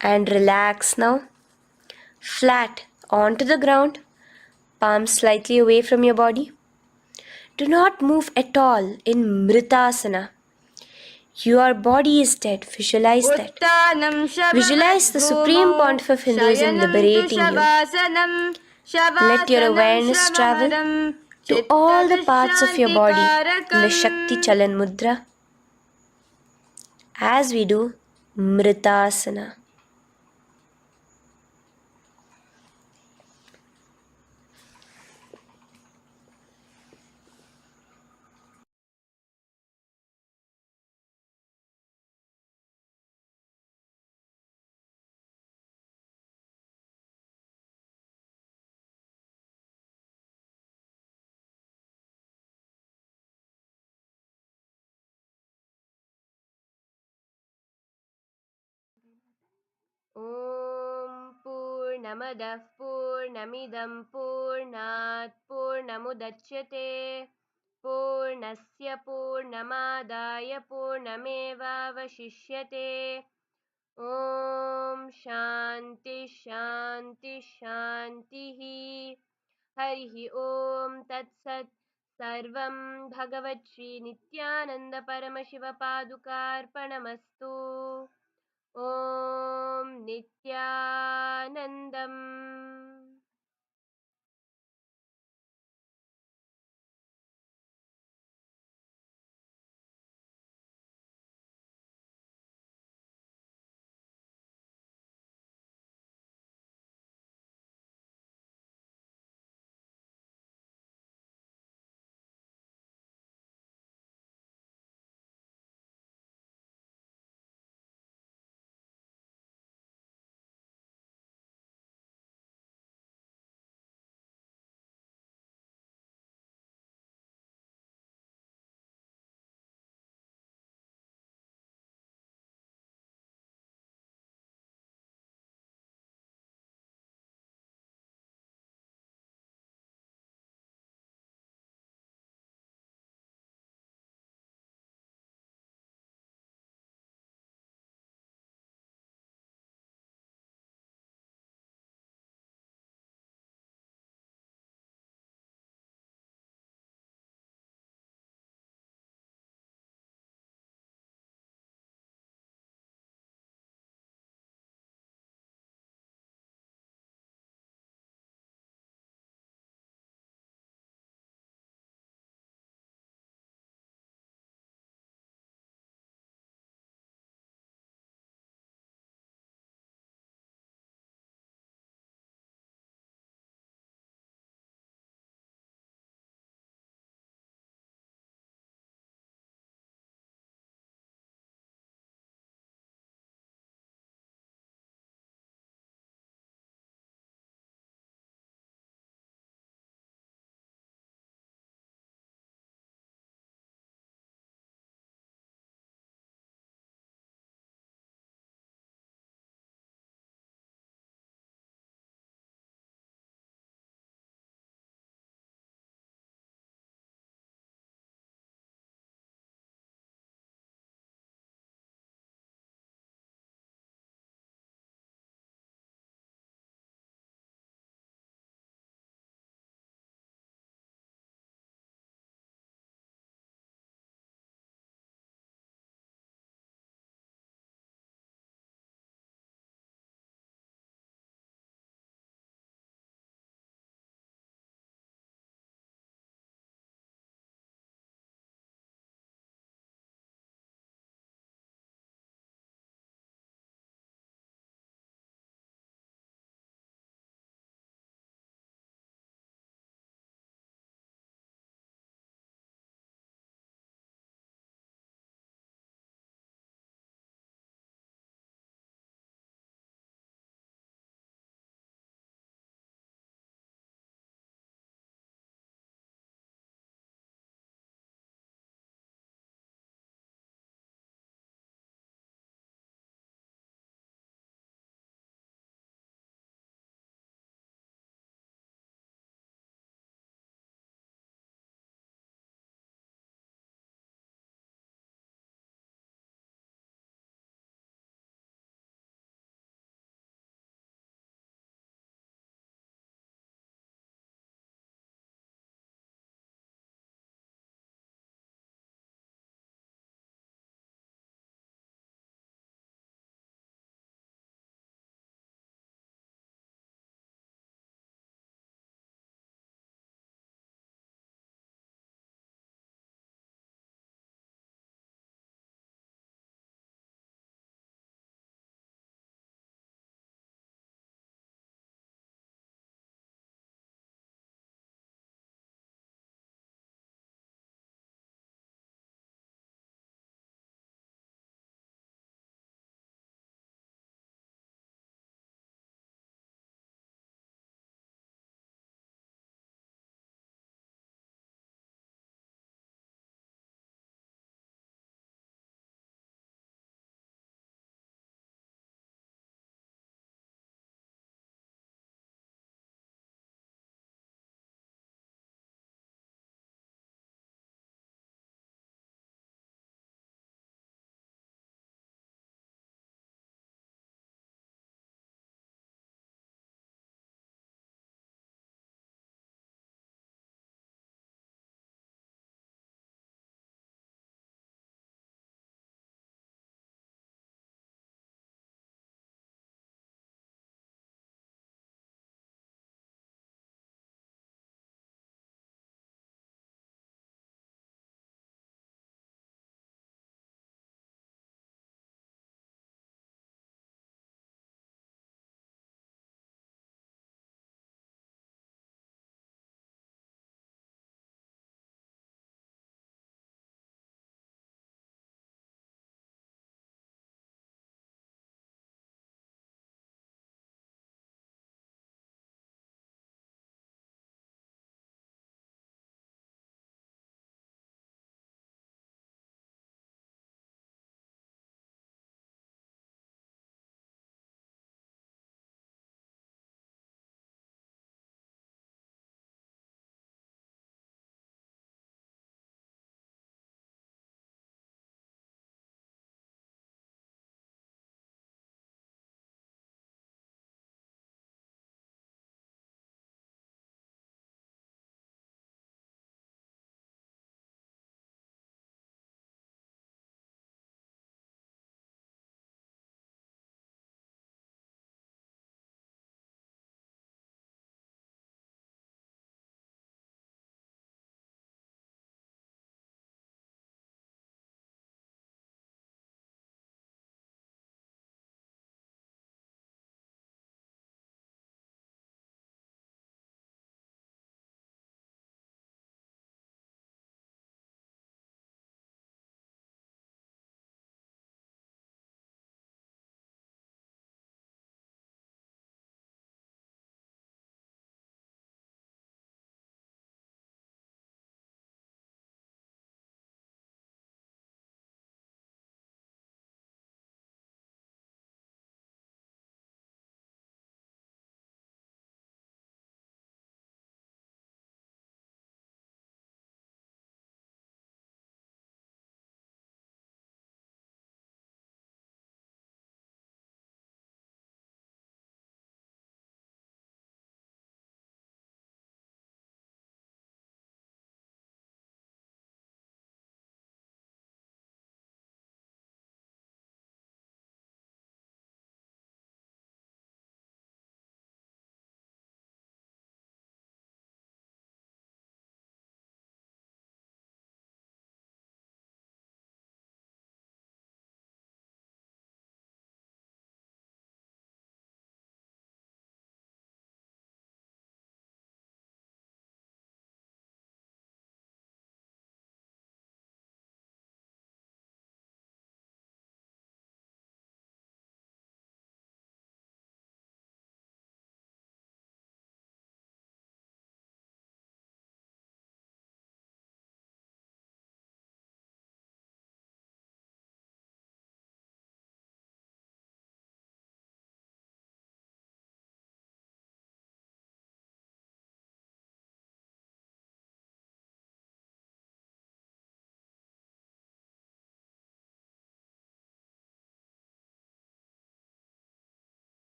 [SPEAKER 1] and relax now. Flat onto the ground, palms slightly away from your body. Do not move at all in Mritasana. Your body is dead. Visualize that. Visualize the Supreme Pontiff of Hinduism liberating you. Let your awareness travel to all the parts of your body in the Shakti Chalan Mudra as we do Mritasana. Om Purnamadah Purnamidam Purnat Purnamudachyate Purnasya Purnamadaya Purnamevavashishyate Om Shanti Shanti Shantihi Harihi Om Tat Sat Sarvam Bhagavat Shri Nityananda Paramashiva Padukarpanamastu Om Nityanandam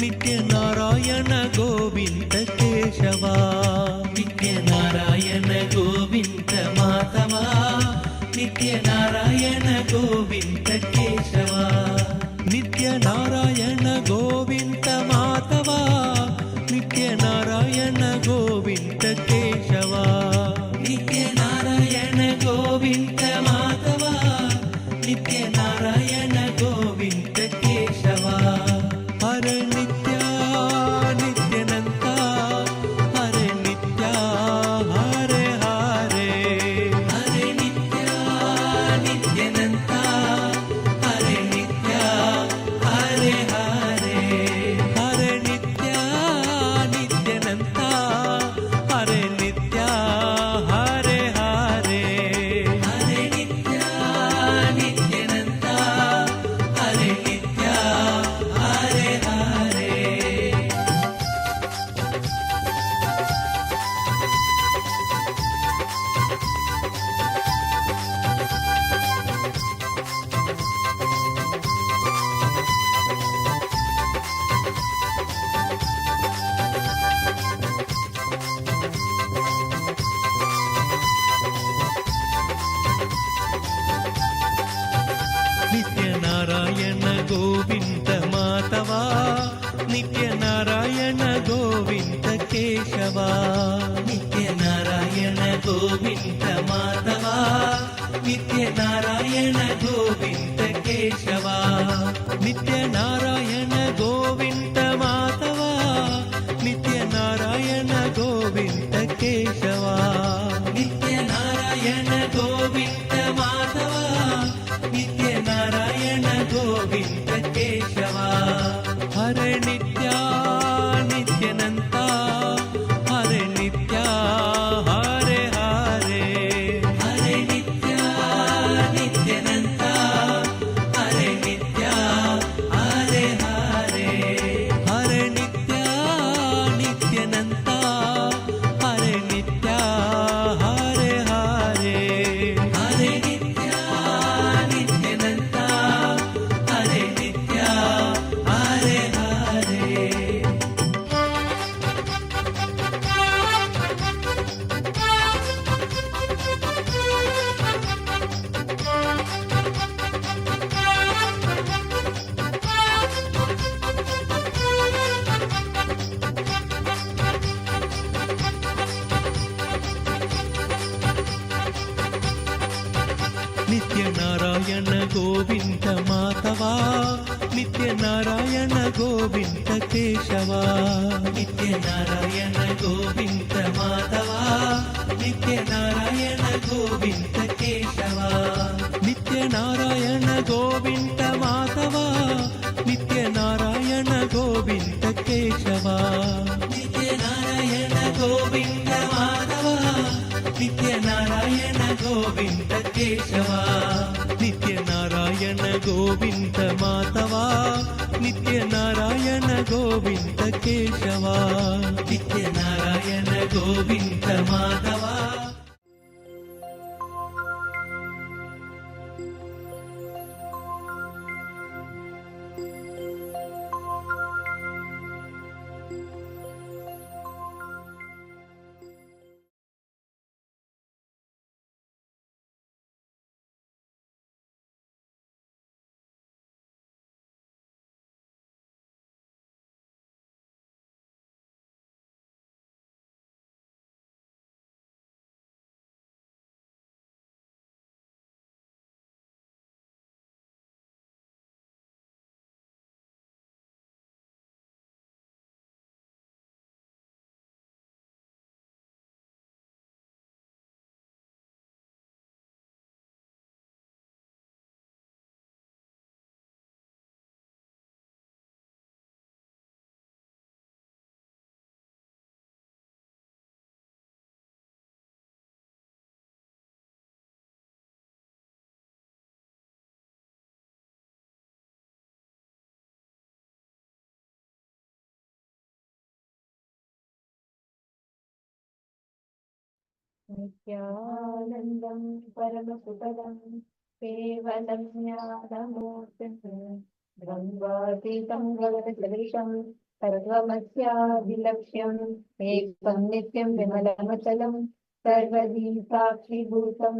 [SPEAKER 3] ನಿತ್ಯ ನಾರಾಯಣ ಗೋವಿಂದ ಕೇಶವ, ನಿತ್ಯ ನಾರಾಯಣ ಗೋವಿಂದ ಮಾಧವ, ನಿತ್ಯ ನಾರಾಯಣ ಗೋವಿಂದ ಕೇಶವ, ನಿತ್ಯ ನಾರಾಯಣ ಗೋವಿಂದ ಮಾಧವ, ನಿತ್ಯ ನಾರಾಯಣ ಗೋವಿಂದ ಕೇಶವ, ನಿತ್ಯ ನಾರಾಯಣ ಗೋವಿಂದ ಮಾಧವ, ನಿತ್ಯ ನಾರಾಯಣ ಗೋವಿಂದ ಕೇಶವ. ಹರ ನಿತ್ಯ ನಿತ್ಯನಂತ ಹರೆ ನಿತ್ಯ ಹರೆ ಹರೆ, ಹರೆ ನಿತ್ಯ ನಿತ್ಯನಂತ ಹರೆ ನಿತ್ಯ ಹರೆ ಹರೆ, ಹರೆ ನಿತ್ಯ ನಿತ್ಯನಂತ ಹರೆ ನಿತ್ಯ ಹರೆ ಹರೆ, ಹರೆ ನಿತ್ಯ ನಿತ್ಯನಂತ ಹರೆ ನಿತ್ಯ ಹರೆ ಹರೆ. ನಿತ್ಯ ನಾರಾಯಣ ಗೋವಿಂದ ಮಾಧವ, ನಿತ್ಯ ನಾರಾಯಣ ಗೋವಿಂದ ಕೇಶವ, ನಿತ್ಯ ನಾರಾಯಣ ಗೋವಿಂದ ಮಾಧವ, ನಿತ್ಯ ನಾರಾಯಣ ಗೋವಿಂದ ಕೇಶವ, ನಿತ್ಯ ನಾರಾಯಣ ಗೋವಿಂದ ಮಾಧವ, ನಿತ್ಯ ನಾರಾಯಣ ಗೋವಿಂದ ಕೇಶವ, ನಿತ್ಯ ನಾರಾಯಣ ಗೋವಿಂದ ಮಾಧವ, ನಿತ್ಯ ನಾರಾಯಣ ಗೋವಿಂದ ಕೇಶವ. ಹರೆ ನಿತ್ಯ ನಿತ್ಯನಂತ ಹರೆ ನಿತ್ಯ ಹರೆ ಹರೆ, ಹರೆ ನಿತ್ಯ ನಿತ್ಯನಂತ ಹರೆ ನಿತ್ಯ ಹರೆ ಹರೆ, ಹರೆ ನಿತ್ಯ ನಿತ್ಯನಂತ ಹರೆ ನಿತ್ಯ ಹರೆ ಹರೆ, ಹರೆ ನಿತ್ಯ ನಿತ್ಯನಂತ ಹರೆ ನಿತ್ಯ ಹರೆ ಹರೆ. ನಿತ್ಯ ನಾರಾಯಣ ಗೋವಿಂದ ಮಾಧವ, ನಿತ್ಯ ನಾರಾಯಣ ಗೋವಿಂದ ಕೇಶವ, ನಿತ್ಯ ನಾರಾಯಣ ಗೋವಿಂದ ಮಾಧವ, ನಿತ್ಯ ನಾರಾಯಣ ಗೋವಿಂದ ಕೇಶವ, ನಿತ್ಯ ನಾರಾಯಣ ಗೋವಿಂದ ಮಾಧವ, ನಿತ್ಯ ನಾರಾಯಣ ಗೋವಿಂದ ಕೇಶವ, ನಿತ್ಯ ನಾರಾಯಣ ಗೋವಿಂದ ಮಾಧವ, ನಿತ್ಯ ನಾರಾಯಣ ಗೋವಿಂದ ಕೇಶವ, ನಿತ್ಯ ನಾರಾಯಣ ಗೋವಿಂದ ಮಾಧವ, ನಿತ್ಯ ನಾರಾಯಣ ಗೋವಿಂದ ಕೇಶವ, ನಿತ್ಯ ನಾರಾಯಣ ಗೋವಿಂದ ಮಾಧವ.
[SPEAKER 4] नित्यानन्दं परमसुखदं केवलं ज्ञानमूर्तिं द्वन्द्वातीतं गगनसदृशं सर्वमस्याभिलक्ष्यम् एकं नित्यं विमलमचलं सर्वदी साक्षिभूतं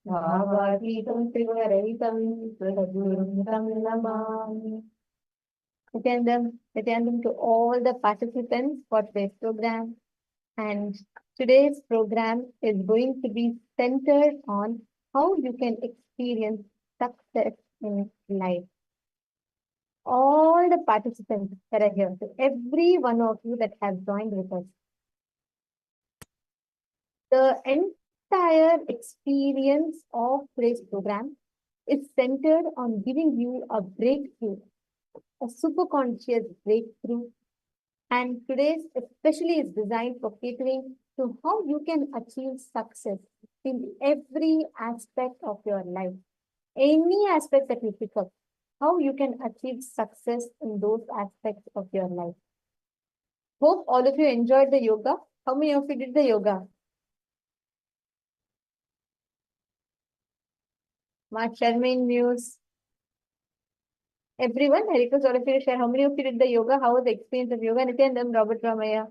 [SPEAKER 4] भावातीतं त्रिगुणरहितं सद्गुरुं तं Namami. Nityanandam to all the participants for today's program. And today's program is going to be centered on how you can experience success in life. All the participants that are here, so every one of you that have joined with us, the entire experience of today's program is centered on giving you a breakthrough, a super conscious breakthrough. And today's especially is designed for catering to how you can achieve success in every aspect of your life. Any aspect that you pick up, how you can achieve success in those aspects of your life. Hope all of you enjoyed the yoga. How many of you did the yoga? Mark Sharmain News. Everyone, I request all of you to share how many of you did the yoga, how was the experience of yoga, Nityanandam, Robert Ramaya.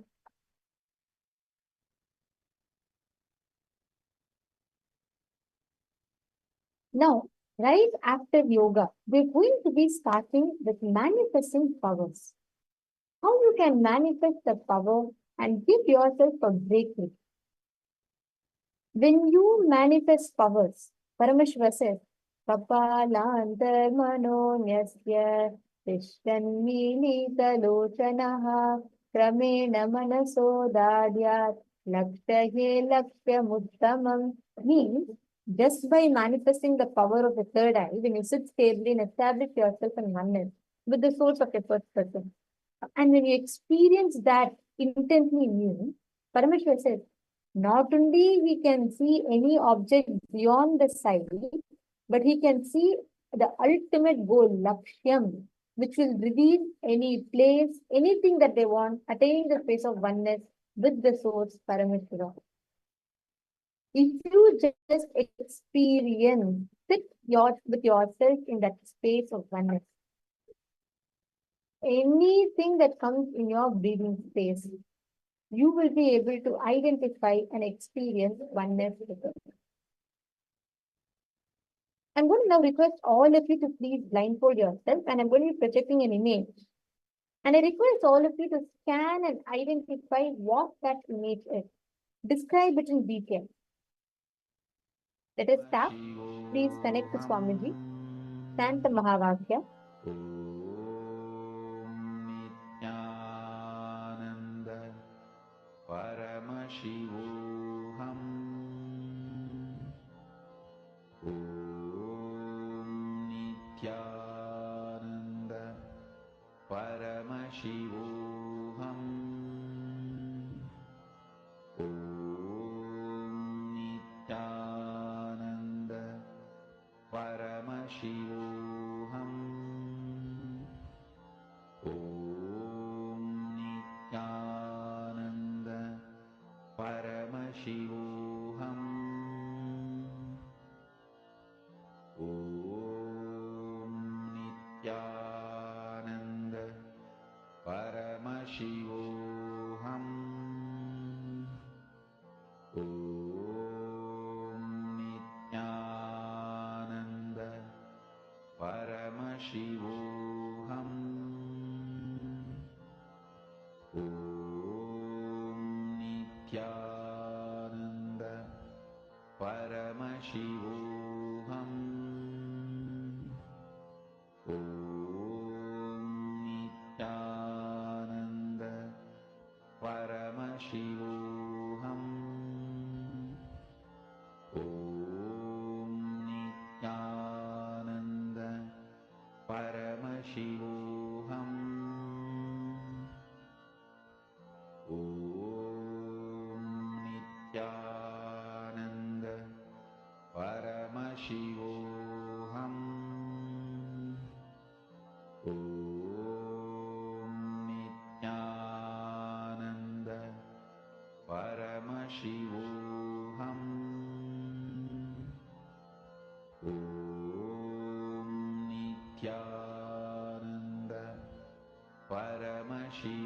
[SPEAKER 4] Now, right after yoga, we're going to be starting with manifesting powers. How you can manifest the power and give yourself a breakthrough. When you manifest powers, Paramashiva says, Kapalantar manonyasya tishanmilitalochanaha kramena manaso dadyat lakshye lakshyamuttamam. Means, just by manifesting the power of the third eye, when you sit stably and establish yourself in oneness with the source of your first person, and when you experience that intensely in you, Paramashiva says, not only he can see any object beyond the sight, but he can see the ultimate goal, Lakshyam, which will reveal any place, anything that they want, attaining the space of oneness with the source, Parameshwara. If you just experience, sit with yourself in that space of oneness, anything that comes in your breathing space, you will be able to identify and experience oneness with it. I'm going to now request all of you to please blindfold yourself, and I'm going to be projecting an image. And I request all of you to scan and identify what that image is. Describe it in detail. Let us start. Please connect to Swamiji. Chant the Mahavakya.
[SPEAKER 5] Paramashivoham Nityananda Paramashivoham Nityananda Paramashivoham Nityananda Paramashivoham Nityananda Paramashivoham Nityananda Paramashivoham Nityananda Paramashivoham Nityananda Paramashivoham Nityananda Paramashivoham Nityananda Paramashivoham Nityananda Paramashivoham Nityananda Paramashivoham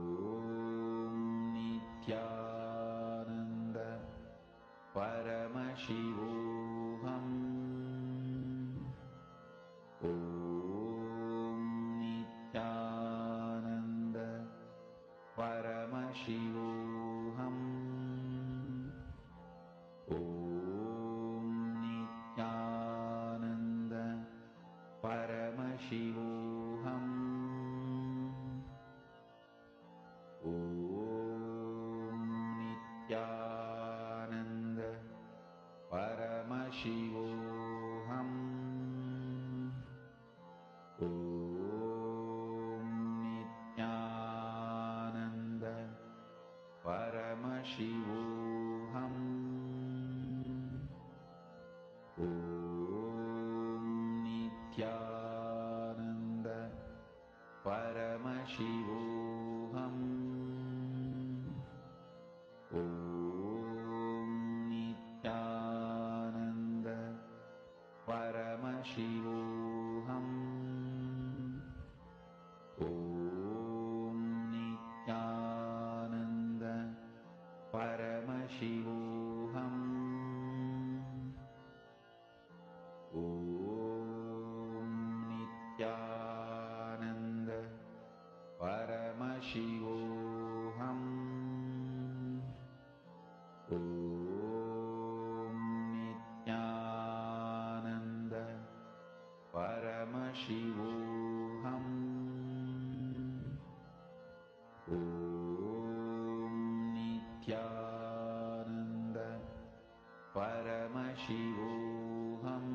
[SPEAKER 5] Paramashivoham Om Nityananda Paramashivoham Om Nityananda Paramashivoham Om Nityananda Paramashivoham Om Nityananda Paramashivoham Om Nityananda Paramashivoham Om Nityananda Paramashivoham Om Nityananda Paramashivoham Om Nityananda Paramashivoham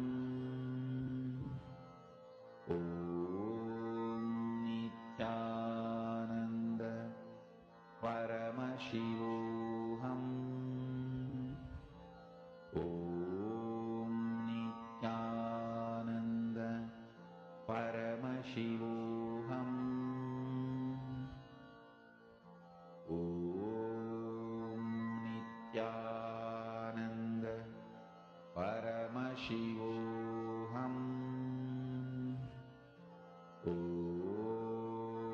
[SPEAKER 5] Om Nityananda Paramashivoham Om Nityananda Paramashivoham Om Nityananda Paramashivoham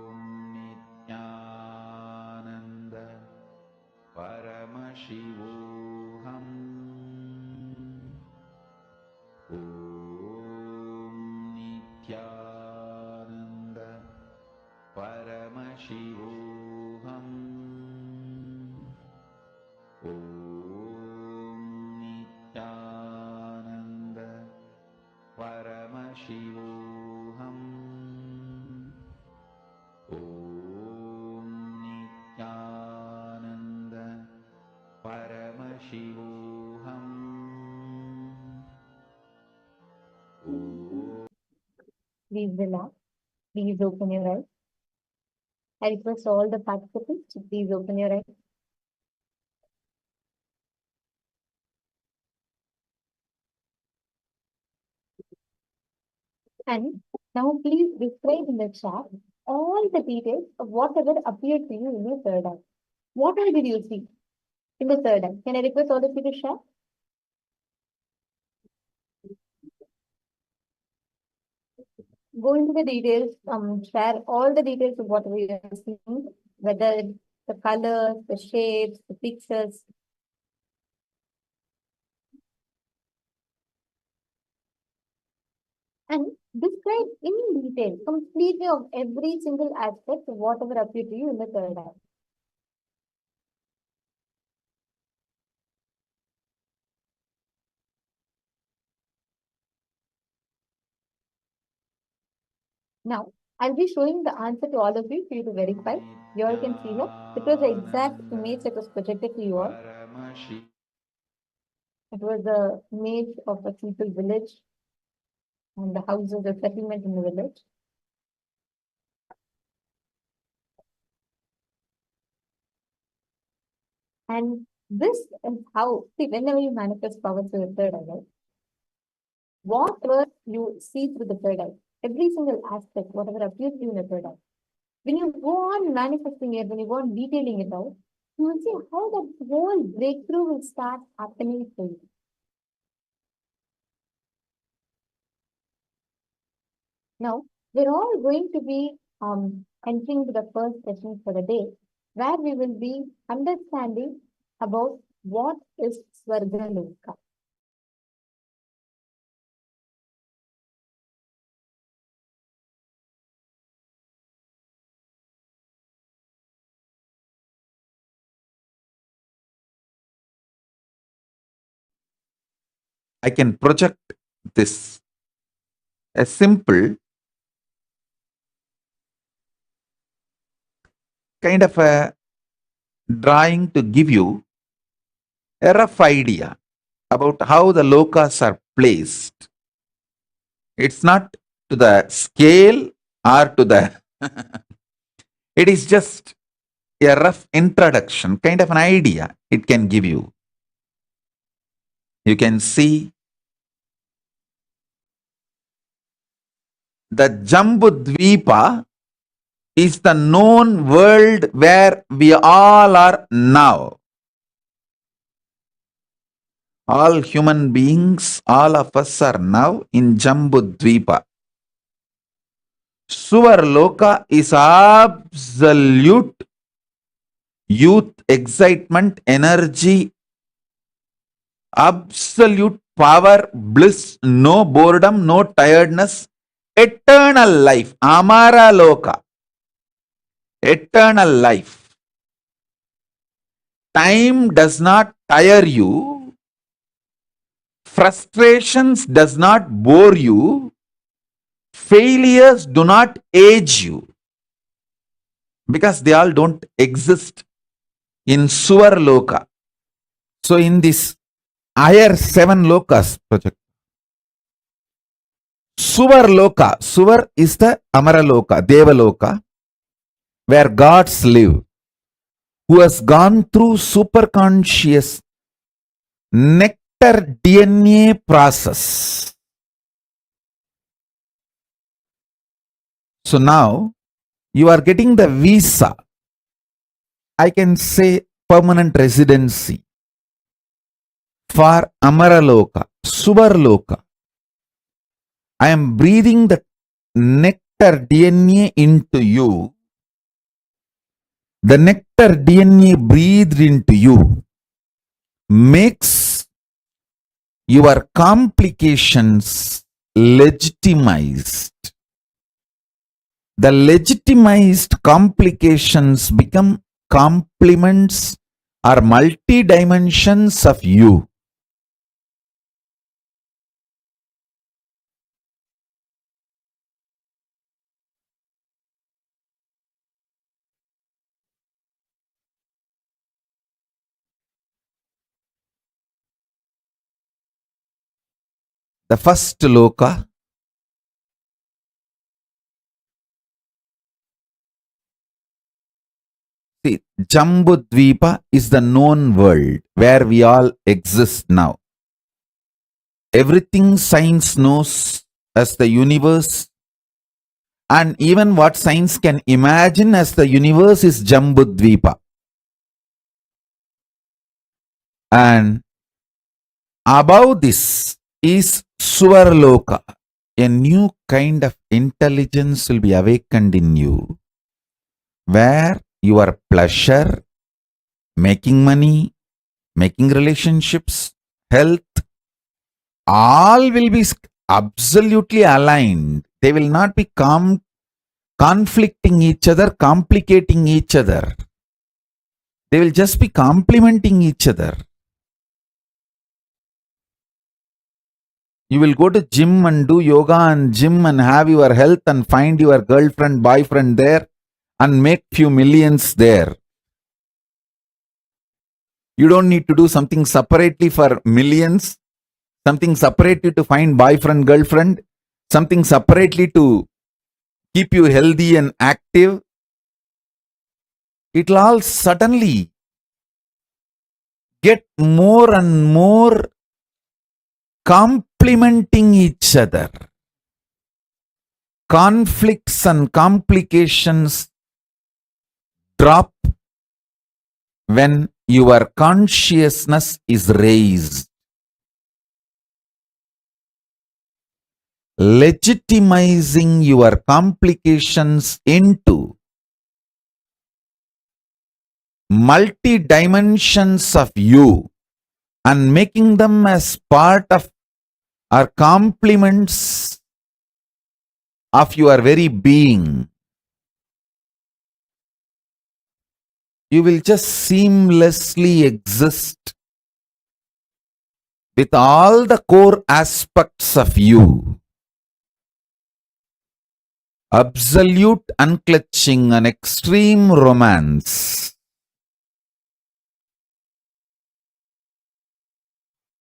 [SPEAKER 5] Om Nityananda Paramashivoham Om Nityananda Paramashivoham Om Nityananda Paramashivoham Om Nityananda Paramashivoham
[SPEAKER 4] Please relax. Please open your eyes. I request all the participants to please open your eyes. And now please describe in the chat all the details of whatever appeared to you in your third eye. What all did you see in the third eye? Can I request all of you to share? Go into the details, share all the details of whatever you have seen, whether it's the colors, the shapes, the pictures. And describe in detail, completely of every single aspect of whatever appeared to you in the third eye. Now, I'll be showing the answer to all of you for you to verify. You all can see that it was the exact image that was projected to you all. It was the image of a simple village and the houses, the settlement in the village. And this is how, see, whenever you manifest power through the third eye, right? Whatever you see through the third eye, every single aspect, whatever appears to you in the third eye, when you go on manifesting it, when you go on detailing it out, you will see how that whole breakthrough will start happening for you. Now, we're all going to be entering to the first session for the day, where we will be understanding about what is Swargaloka.
[SPEAKER 6] I can project this. A simple kind of a drawing to give you a rough idea about how the lokas are placed. It's not to the scale or to the, it is just a rough introduction, kind of an idea it can give you. You can see the Jambudvipa is the known world where we all are now. All human beings, all of us are now in Jambudvipa. Suvarloka is absolute youth, excitement, energy, absolute power, bliss, no boredom, no tiredness, eternal life, Amara Loka, eternal life. Time does not tire you, frustrations does not bore you, failures do not age you, because they all don't exist in Suvar Loka. So in this higher 7 lokas project, Suvar Loka, Suvar is the Amara Loka, Deva Loka, where gods live, who has gone through superconscious nectar DNA process. So now you are getting the visa, I can say permanent residency for Amaraloka, Suvarloka. I am breathing the nectar DNA into you. The nectar DNA breathed into you makes your complications legitimized. The legitimized complications become complements or multi-dimensions of you. The first loka, see, Jambudvipa is the known world where we all exist now. Everything science knows as the universe, and even what science can imagine as the universe is Jambudvipa. And above this is Suvarloka. A new kind of intelligence will be awakened in you, where your pleasure, making money, making relationships, health, all will be absolutely aligned. They will not be conflicting each other, complicating each other. They will just be complementing each other. You will go to gym and do yoga and gym and have your health and find your girlfriend, boyfriend there and make few millions there. You don't need to do something separately for millions, something separately to find boyfriend, girlfriend, something separately to keep you healthy and active. It will all suddenly get more and more complementing each other. Conflicts and complications drop when your consciousness is raised. Legitimizing your complications into multi-dimensions of you and making them as part of or complements of your very being. You will just seamlessly exist with all the core aspects of you. absolute unclutching and extreme romance,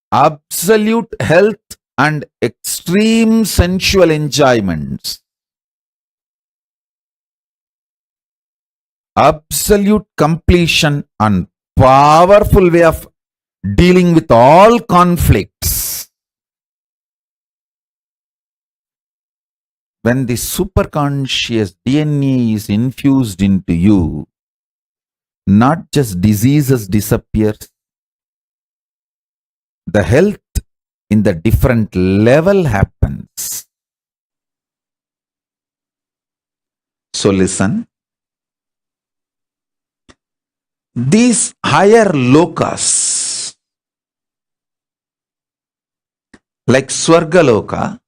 [SPEAKER 6] absolute health and extreme sensual enjoyments, absolute completion and powerful way of dealing with all conflicts. When the superconscious DNA is infused into you, not just diseases disappear, the health in the different level happens. So listen. These higher lokas, like Swargaloka,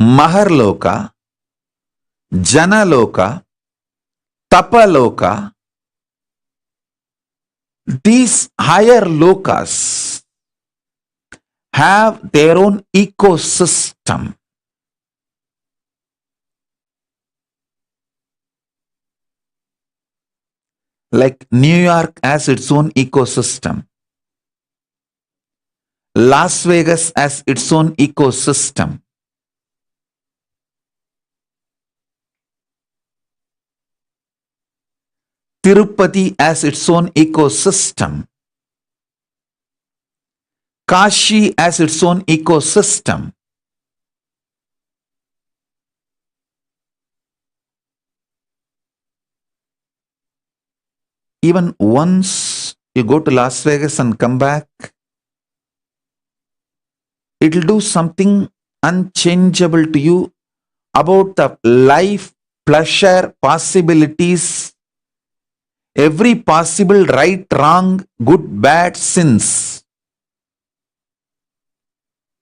[SPEAKER 6] Maharloka, Janaloka, Tapaloka, these higher lokas have their own ecosystem. Like New York has its own ecosystem. Las Vegas has its own ecosystem. Tirupati has its own ecosystem. Kashi has its own ecosystem. Even once you go to Las Vegas and come back, it will do something unchangeable to you about the life, pleasure, possibilities, every possible right, wrong, good, bad, sins.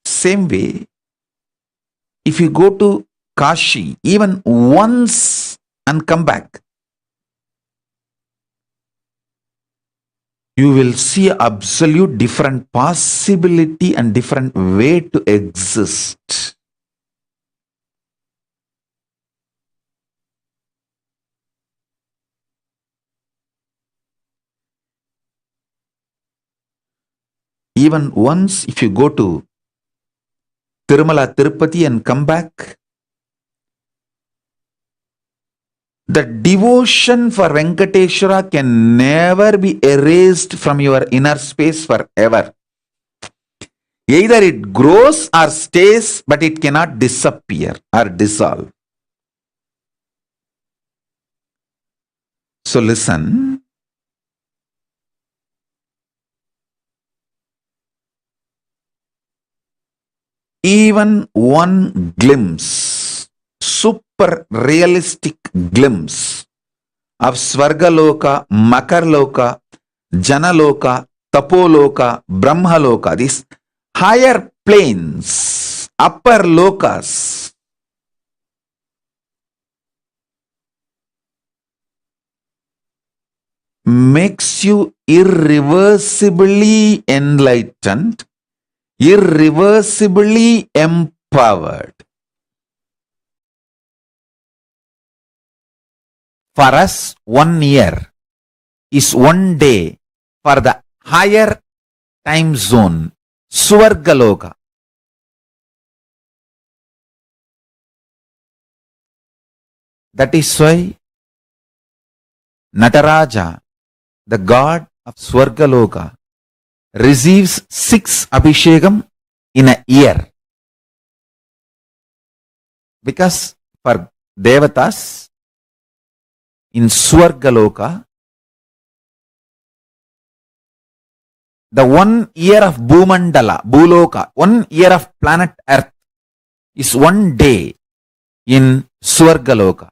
[SPEAKER 6] Same way, if you go to Kashi even once and come back, you will see absolute different possibility and different way to exist. Even once, if you go to Tirumala, Tirupati and come back, the devotion for Venkateshwara can never be erased from your inner space forever. Either it grows or stays, but it cannot disappear or dissolve. So listen. Even one glimpse, super realistic glimpse of Svargaloka, Makarloka, Janaloka, Tapoloka, Brahmaloka, these higher planes, upper lokas, makes you irreversibly enlightened, irreversibly empowered. For us, 1 year is 1 day for the higher time zone, Swargaloka. That is why Nataraja, the god of Swargaloka, receives 6 Abhishekam in a year. Because for Devatas in Swargaloka, the 1 year of Bhumandala, Bhuloka, 1 year of planet Earth is 1 day in Swargaloka.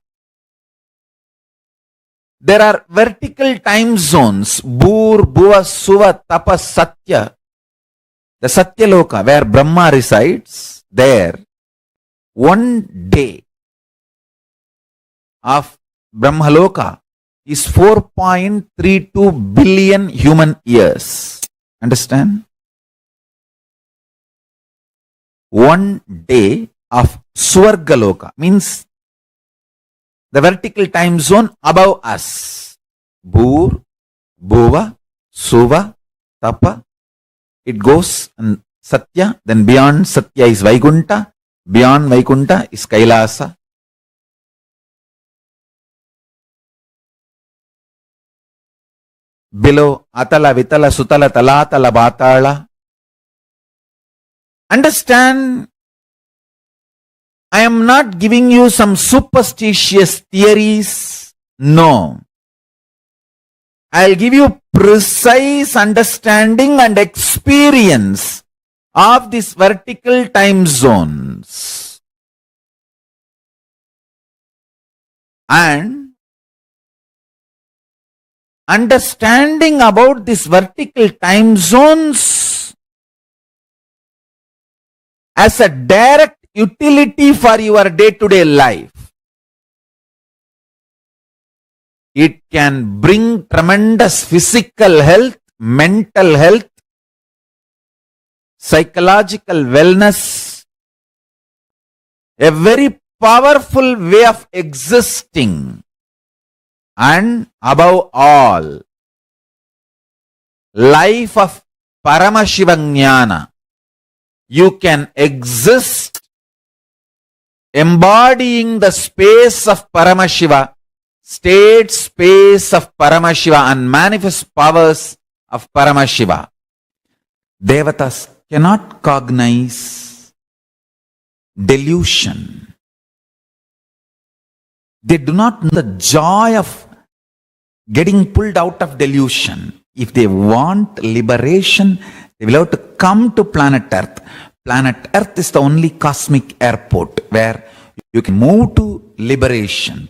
[SPEAKER 6] There are vertical time zones, Bhur, Bhuva, Suva, Tapa, Satya. The Satyaloka, where Brahma resides, there, 1 day of Brahmaloka is 4.32 billion human years. Understand? 1 day of Swargaloka, means the vertical time zone above us. Bhur, Bhuva, Suva, Tapa. It goes and Satya, then beyond Satya is Vaikunta, beyond Vaikunta is Kailasa. Below Atala, Vitala, Sutala, Talatala, Batala. Understand, I am not giving you some superstitious theories. No. I'll give you precise understanding and experience of these vertical time zones. And understanding about these vertical time zones as a direct utility for your day-to-day life. It can bring tremendous physical health, mental health, psychological wellness, a very powerful way of existing, and above all, life of Paramashivoham. You can exist embodying the space of Paramashiva, state space of Paramashiva, and manifest powers of Paramashiva. Devatas cannot cognize delusion. They do not know the joy of getting pulled out of delusion. If they want liberation, they will have to come to planet Earth. Planet Earth is the only cosmic airport where you can move to liberation.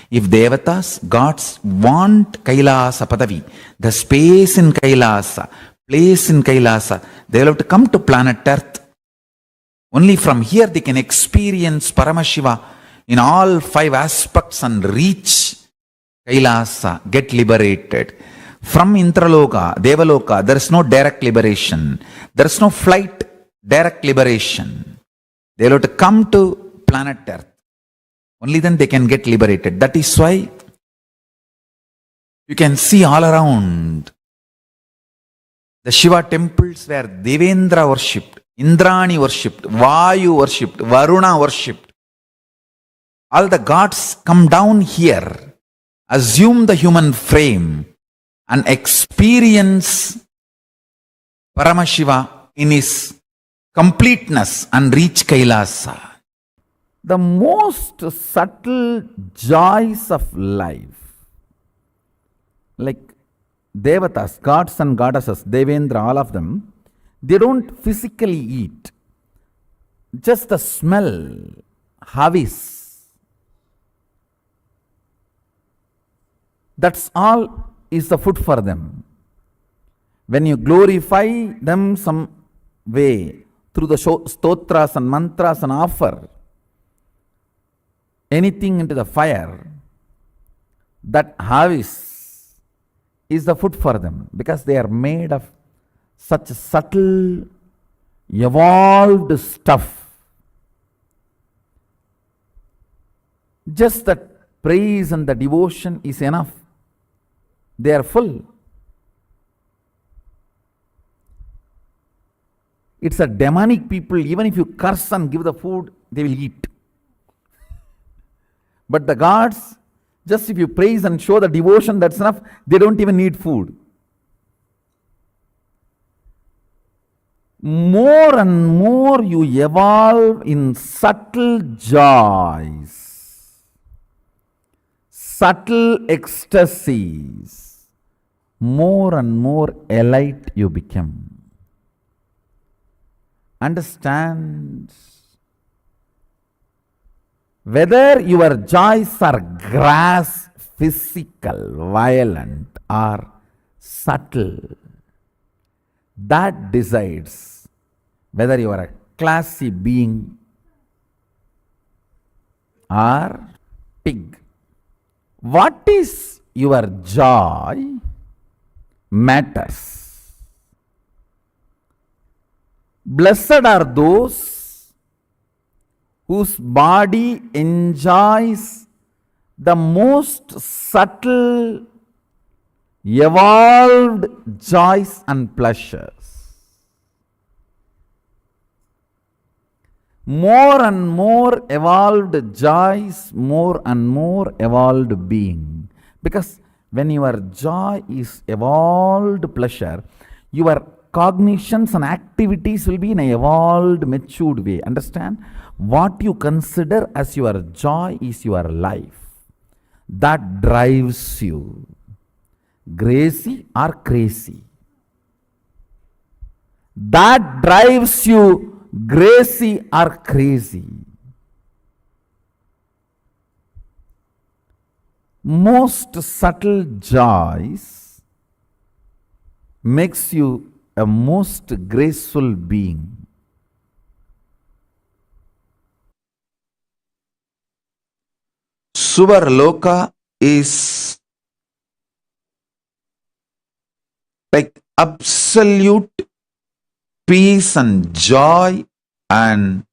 [SPEAKER 6] If Devatas, gods, want Kailasa Padavi, the space in Kailasa, place in Kailasa, they will have to come to planet Earth. Only from here they can experience Paramashiva in all 5 aspects and reach Kailasa, get liberated. From Intraloka, Devaloka, there is no direct liberation. There is no flight, direct liberation. They will have to come to planet Earth. Only then they can get liberated. That is why you can see all around the Shiva temples where Devendra worshipped, Indrani worshipped, Vayu worshipped, Varuna worshipped. All the gods come down here, assume the human frame, and experience Paramashiva in his completeness and reach Kailasa. The most subtle joys of life, like Devatas, gods and goddesses, Devendra, all of them, they don't physically eat. Just the smell, havis, that's all is the food for them. When you glorify them some way through the stotras and mantras and offer anything into the fire, that havis is the food for them, because they are made of such subtle, evolved stuff. Just that praise and the devotion is enough. They are full. It's a demonic people. Even if you curse and give the food, they will eat. But the gods, just if you praise and show the devotion, that's enough. They don't even need food. More and more you evolve in subtle joys, subtle ecstasies, more and more elite you become. Understand, whether your joys are gross, physical, violent, or subtle, that decides whether you are a classy being or pig. What is your joy matters. Blessed are those whose body enjoys the most subtle, evolved joys and pleasures. More and more evolved joys, more and more evolved being. Because when your joy is evolved pleasure, your cognitions and activities will be in an evolved, matured way. Understand? What you consider as your joy is your life. That drives you. Gracie or crazy. That drives you gracie or crazy. Most subtle joys makes you a most graceful being. Subrahmanya is like absolute peace and joy and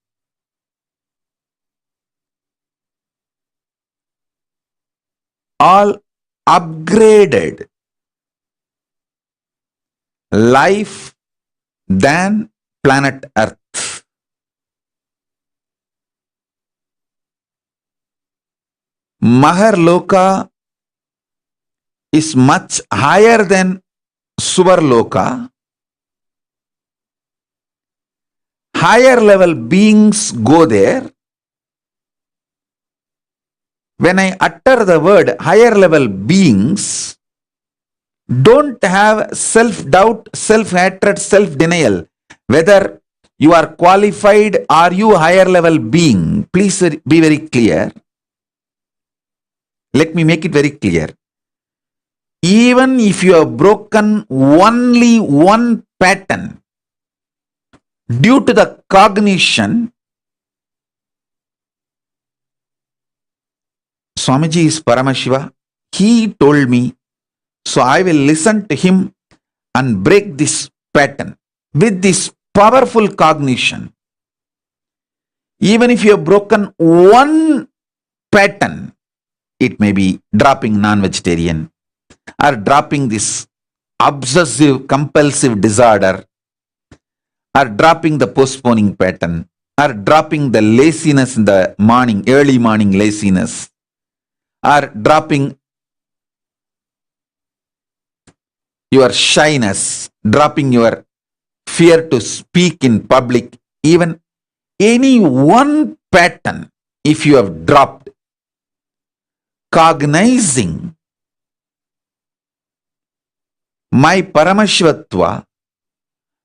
[SPEAKER 6] all upgraded life than planet Earth. Maharloka is much higher than Subrahmanya. Higher level beings go there. When I utter the word higher level beings, don't have self-doubt, self-hatred, self-denial. Whether you are qualified, are you higher level being? Please be very clear. Let me make it very clear. Even if you have broken only one pattern due to the cognition, Swamiji is Paramashiva. He told me, so I will listen to him and break this pattern with this powerful cognition. Even if you have broken one pattern, it may be dropping non-vegetarian or dropping this obsessive compulsive disorder or dropping the postponing pattern or dropping the laziness in the morning, early morning laziness, or dropping your shyness, dropping your fear to speak in public, even any one pattern, if you have dropped, cognizing my Paramashivatva,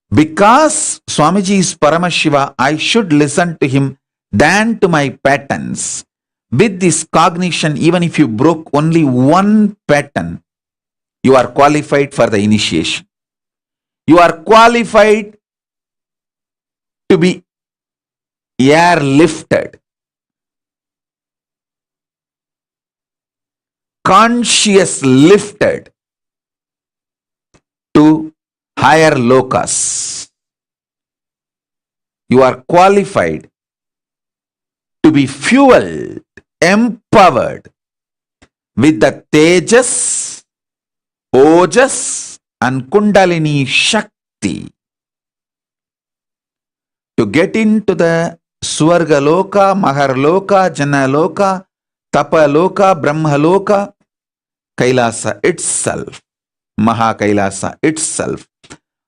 [SPEAKER 6] because Swamiji is Paramashiva, I should listen to him than to my patterns. With this cognition, even if you broke only one pattern, you are qualified for the initiation. You are qualified to be airlifted, conscious lifted to higher lokas. You are qualified to be fueled, empowered with the Tejas, Ojas and Kundalini Shakti to get into the Swargaloka, Maharloka, Janaloka, Tapaloka, Brahmaloka, Kailasa itself, Maha Kailasa itself.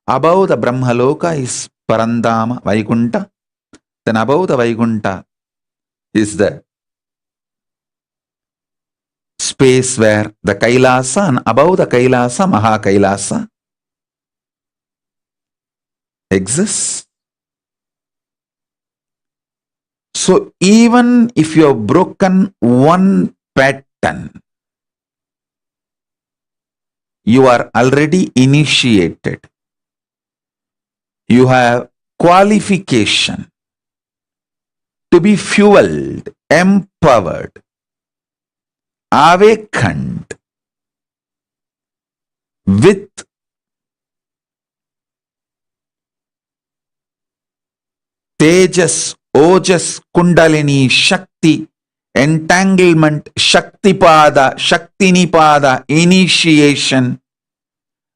[SPEAKER 6] Above the Brahmaloka is Parandama, Vaikunta. Then above the Vaikunta is the space where the Kailasa, and above the Kailasa, Maha Kailasa exists. So even if you have broken one pattern, you are already initiated. You have qualification to be fueled, empowered, awakened with Tejas, Ojas, Kundalini, Shakti, entanglement, Shaktipada, Shaktinipada, initiation,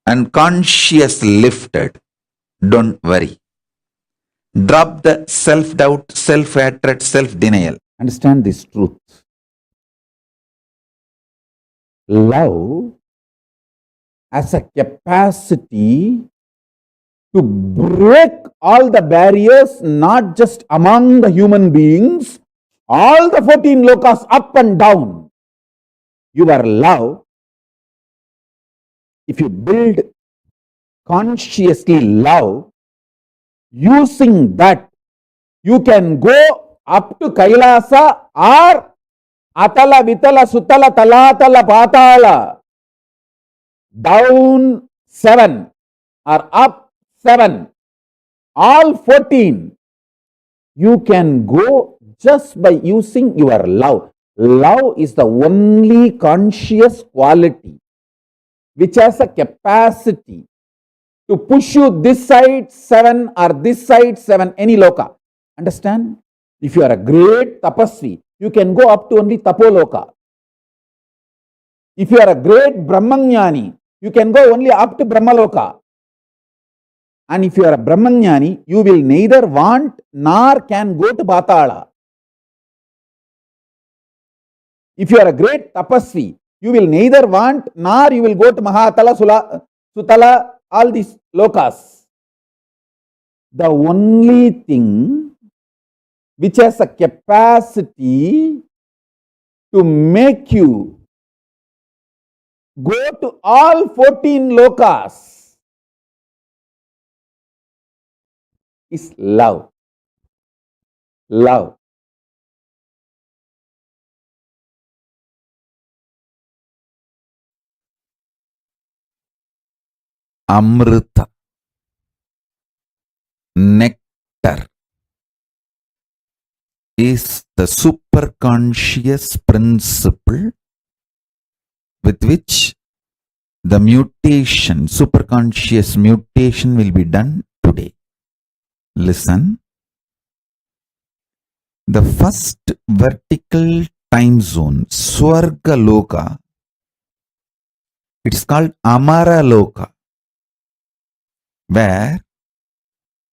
[SPEAKER 6] and conscious lifted. Don't worry. Drop the self-doubt, self-hatred, self-denial. Understand this truth. Love has a capacity to break all the barriers, not just among the human beings, all the 14 lokas up and down. Your love, if you build consciously love, using that, you can go up to Kailasa or Atala, Vitala, Sutala, Talatala, Patala, down 7 or up 7, all 14. You can go just by using your love. Love is the only conscious quality which has a capacity to push you this side 7 or this side 7, any loka. Understand? If you are a great tapasvi, you can go up to only tapoloka. If you are a great brahmanyani, you can go only up to brahmaloka. And if you are a brahmanyani, you will neither want nor can go to Patala. If you are a great tapasvi, you will neither want nor you will go to Mahatala, Sutala, all these lokas. The only thing which has a capacity to make you go to all 14 lokas is love. Love. Amrita, nectar, is the superconscious principle with which the mutation, superconscious mutation will be done today. Listen. The first vertical time zone, Swarga Loka, it is called Amara Loka, where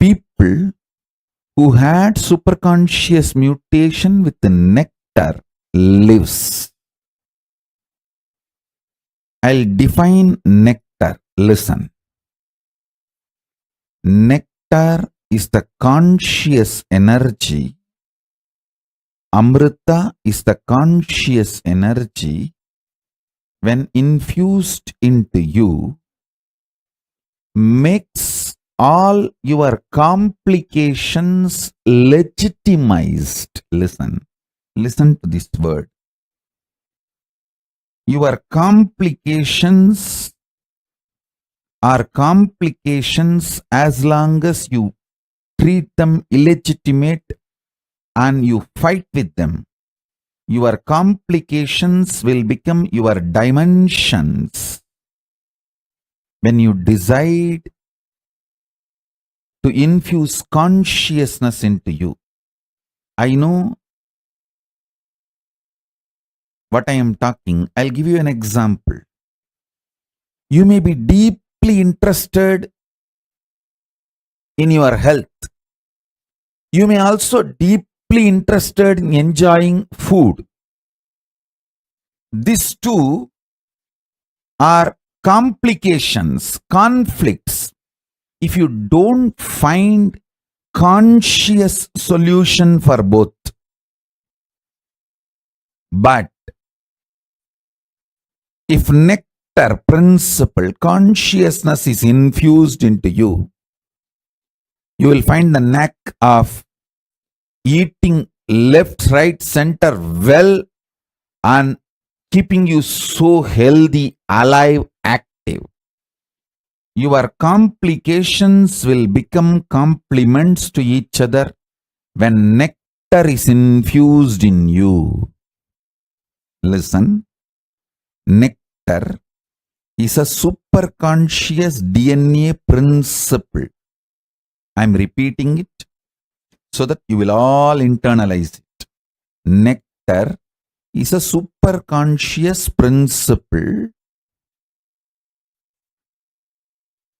[SPEAKER 6] people who had superconscious mutation with the nectar lives. I'll define nectar. Listen. Nectar is the conscious energy. Amrita is the conscious energy. When infused into you, makes all your complications legitimized. Listen to this word. Your complications are complications as long as you treat them illegitimate and you fight with them. Your complications will become your dimensions when you decide to infuse consciousness into you. I know what I am talking. I'll give you an example. You may be deeply interested in your health. You may also deeply interested in enjoying food. These two are complications, conflicts. If you don't find conscious solution for both, but if nectar principle, consciousness is infused into you, you will find the knack of eating left, right, center well and keeping you so healthy, alive, active. Your complications will become complements to each other when nectar is infused in you. Listen, nectar is a superconscious DNA principle. I'm repeating it. so that you will all internalize it. Nectar is a superconscious principle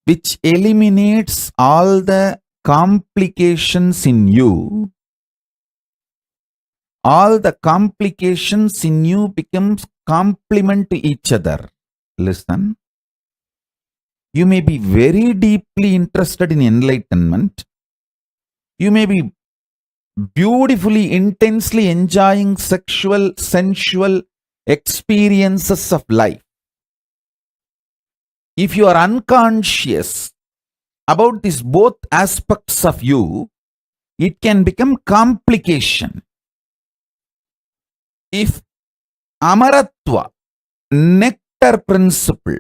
[SPEAKER 6] which eliminates all the complications in you. All the complications in you becomes complement to each other. Listen. You may be very deeply interested in enlightenment. You may be beautifully, intensely enjoying sexual, sensual experiences of life. If you are unconscious about these both aspects of you, it can become complication. If Amaratva, nectar principle,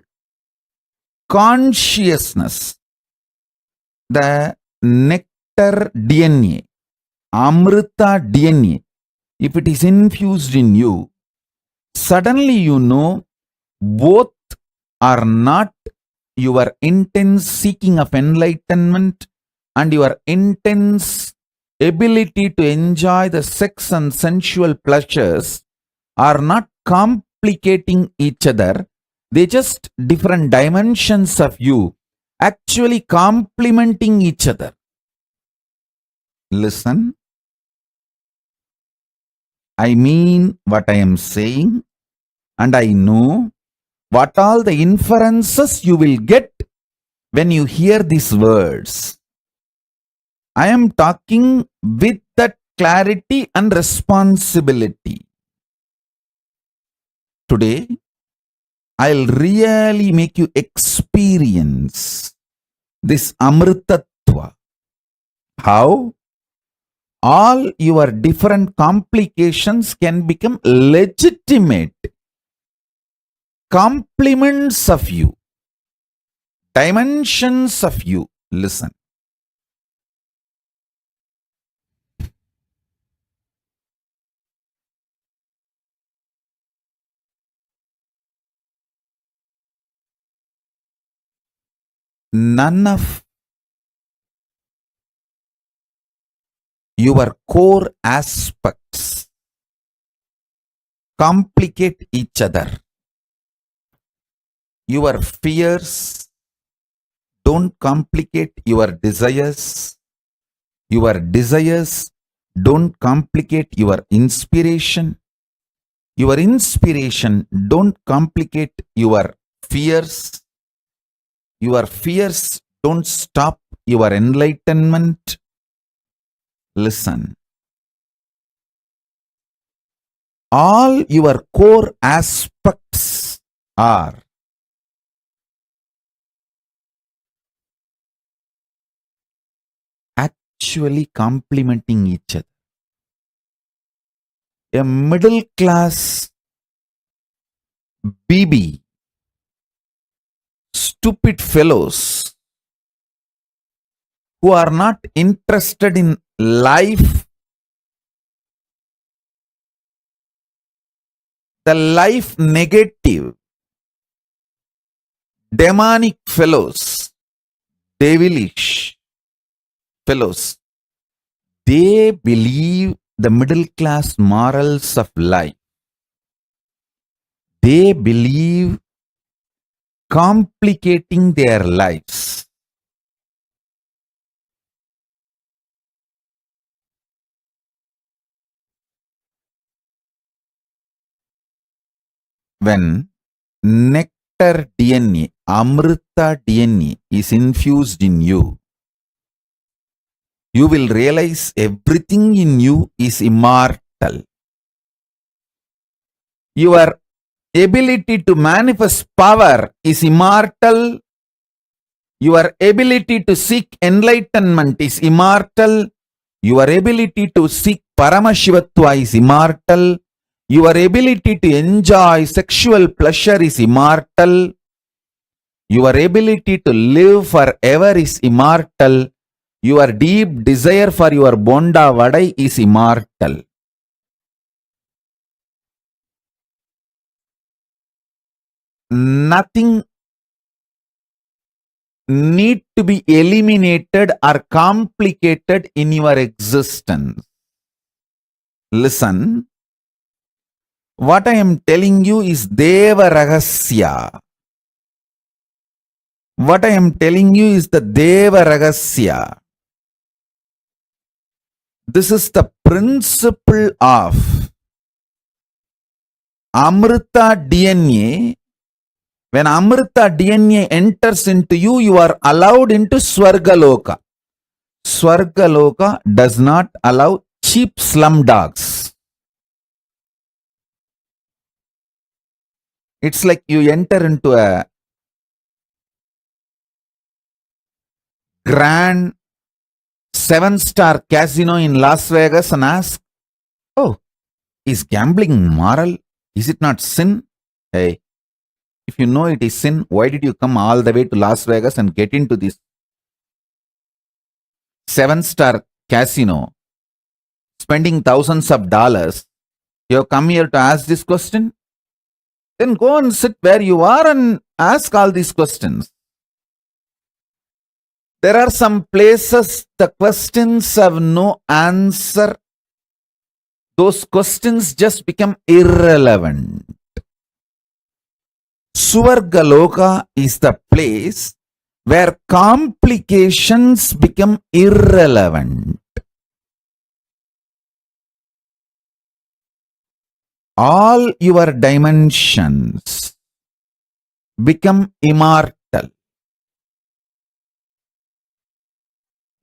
[SPEAKER 6] consciousness, the nectar DNA, Amrita DNA, if it is infused in you, suddenly you know both are not your intense seeking of enlightenment and your intense ability to enjoy the sex and sensual pleasures are not complicating each other. They just different dimensions of you actually complementing each other. Listen. I mean what I am saying, and I know what all the inferences you will get when you hear these words. I am talking with that clarity and responsibility. Today, I'll really make you experience this Amritatva. How? All your different complications can become legitimate complements of you, dimensions of you. Listen. None of your core aspects complicate each other. Your fears don't complicate your desires. Your desires don't complicate your inspiration. Your inspiration don't complicate your fears. Your fears don't stop your enlightenment. Listen. All your core aspects are actually complementing each other. A middle class BB, stupid fellows who are not interested in life, the life negative, demonic fellows, devilish fellows, they believe the middle class morals of life. They believe complicating their lives. When nectar DNA, Amrita DNA is infused in you, you will realize everything in you is immortal. Your ability to manifest power is immortal. Your ability to seek enlightenment is immortal. Your ability to seek Paramashivoham is immortal. Your ability to enjoy sexual pleasure is immortal. Your ability to live forever is immortal. Your deep desire for your Bonda Vadai is immortal. Nothing need to be eliminated or complicated in your existence. Listen, what I am telling you is Deva Ragasya. What I am telling you is the Deva Ragasya. This is the principle of Amrita DNA. When Amrita DNA enters into you, you are allowed into Swargaloka. Swargaloka does not allow cheap slum dogs. It's like you enter into a grand 7-star casino in Las Vegas and ask, oh, is gambling moral? Is it not sin? Hey, if you know it is sin, why did you come all the way to Las Vegas and get into this 7-star casino, spending thousands of dollars? You have come here to ask this question? Then go and sit where you are and ask all these questions. There are some places the questions have no answer. Those questions just become irrelevant. Suvargaloka is the place where complications become irrelevant. All your dimensions become immortal.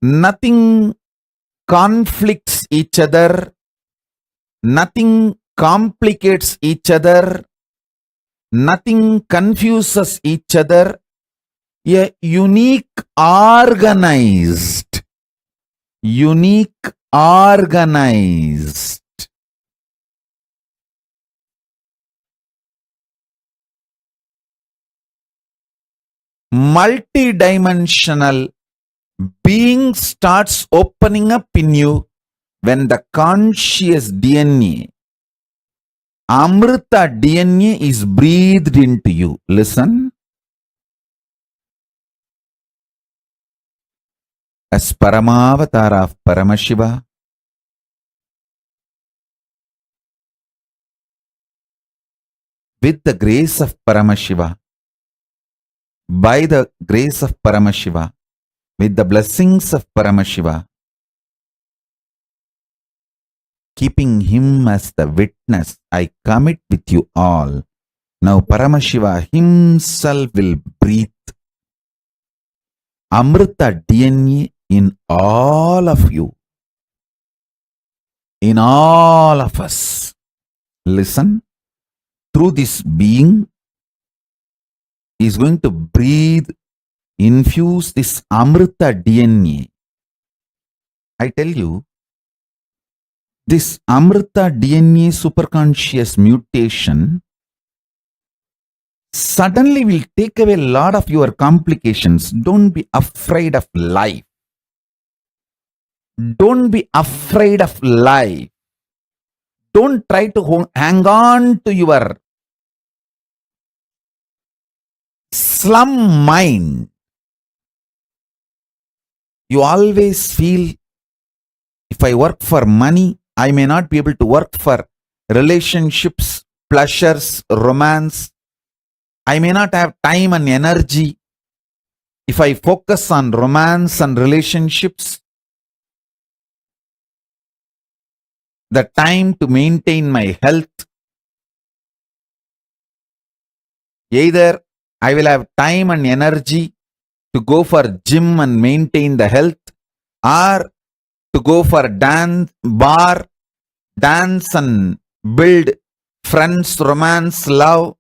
[SPEAKER 6] Nothing conflicts each other. Nothing complicates each other. Nothing confuses each other. A unique organized multidimensional being starts opening up in you when the conscious DNA, Amrita DNA, is breathed into you. Listen. As Paramavatara of Paramashiva, with the grace of Paramashiva, by the grace of Paramashiva, with the blessings of Paramashiva, keeping him as the witness, I commit with you all. Now Paramashiva himself will breathe Amrita DNA in all of you, in all of us. Listen, through this being, he is going to breathe, infuse this Amrita DNA. I tell you, this Amrita DNA superconscious mutation suddenly will take away a lot of your complications. Don't be afraid of life. Don't be afraid of life. Don't try to hang on to your slum mind. You always feel, if I work for money, I may not be able to work for relationships, pleasures, romance. I may not have time and energy. If I focus on romance and relationships, the time to maintain my health, either I will have time and energy to go for gym and maintain the health, or to go for dance and build friends, romance, love.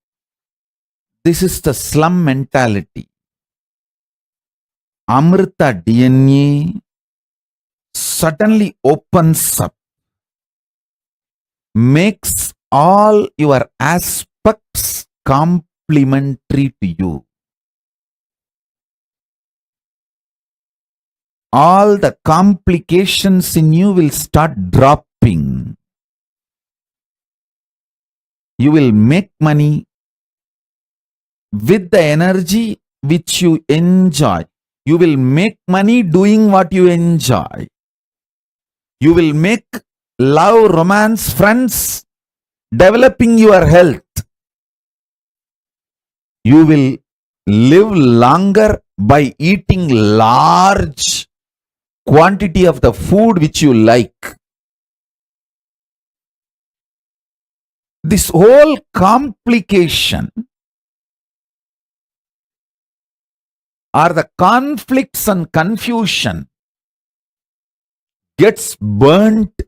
[SPEAKER 6] This is the slum mentality. Amrita DNA suddenly opens up, makes all your aspects complementary to you. All the complications in you will start dropping. You will make money with the energy which you enjoy. You will make money doing what you enjoy. You will make love, romance, friends, developing your health. You will live longer by eating large quantity of the food which you like. This whole complication or the conflicts and confusion gets burnt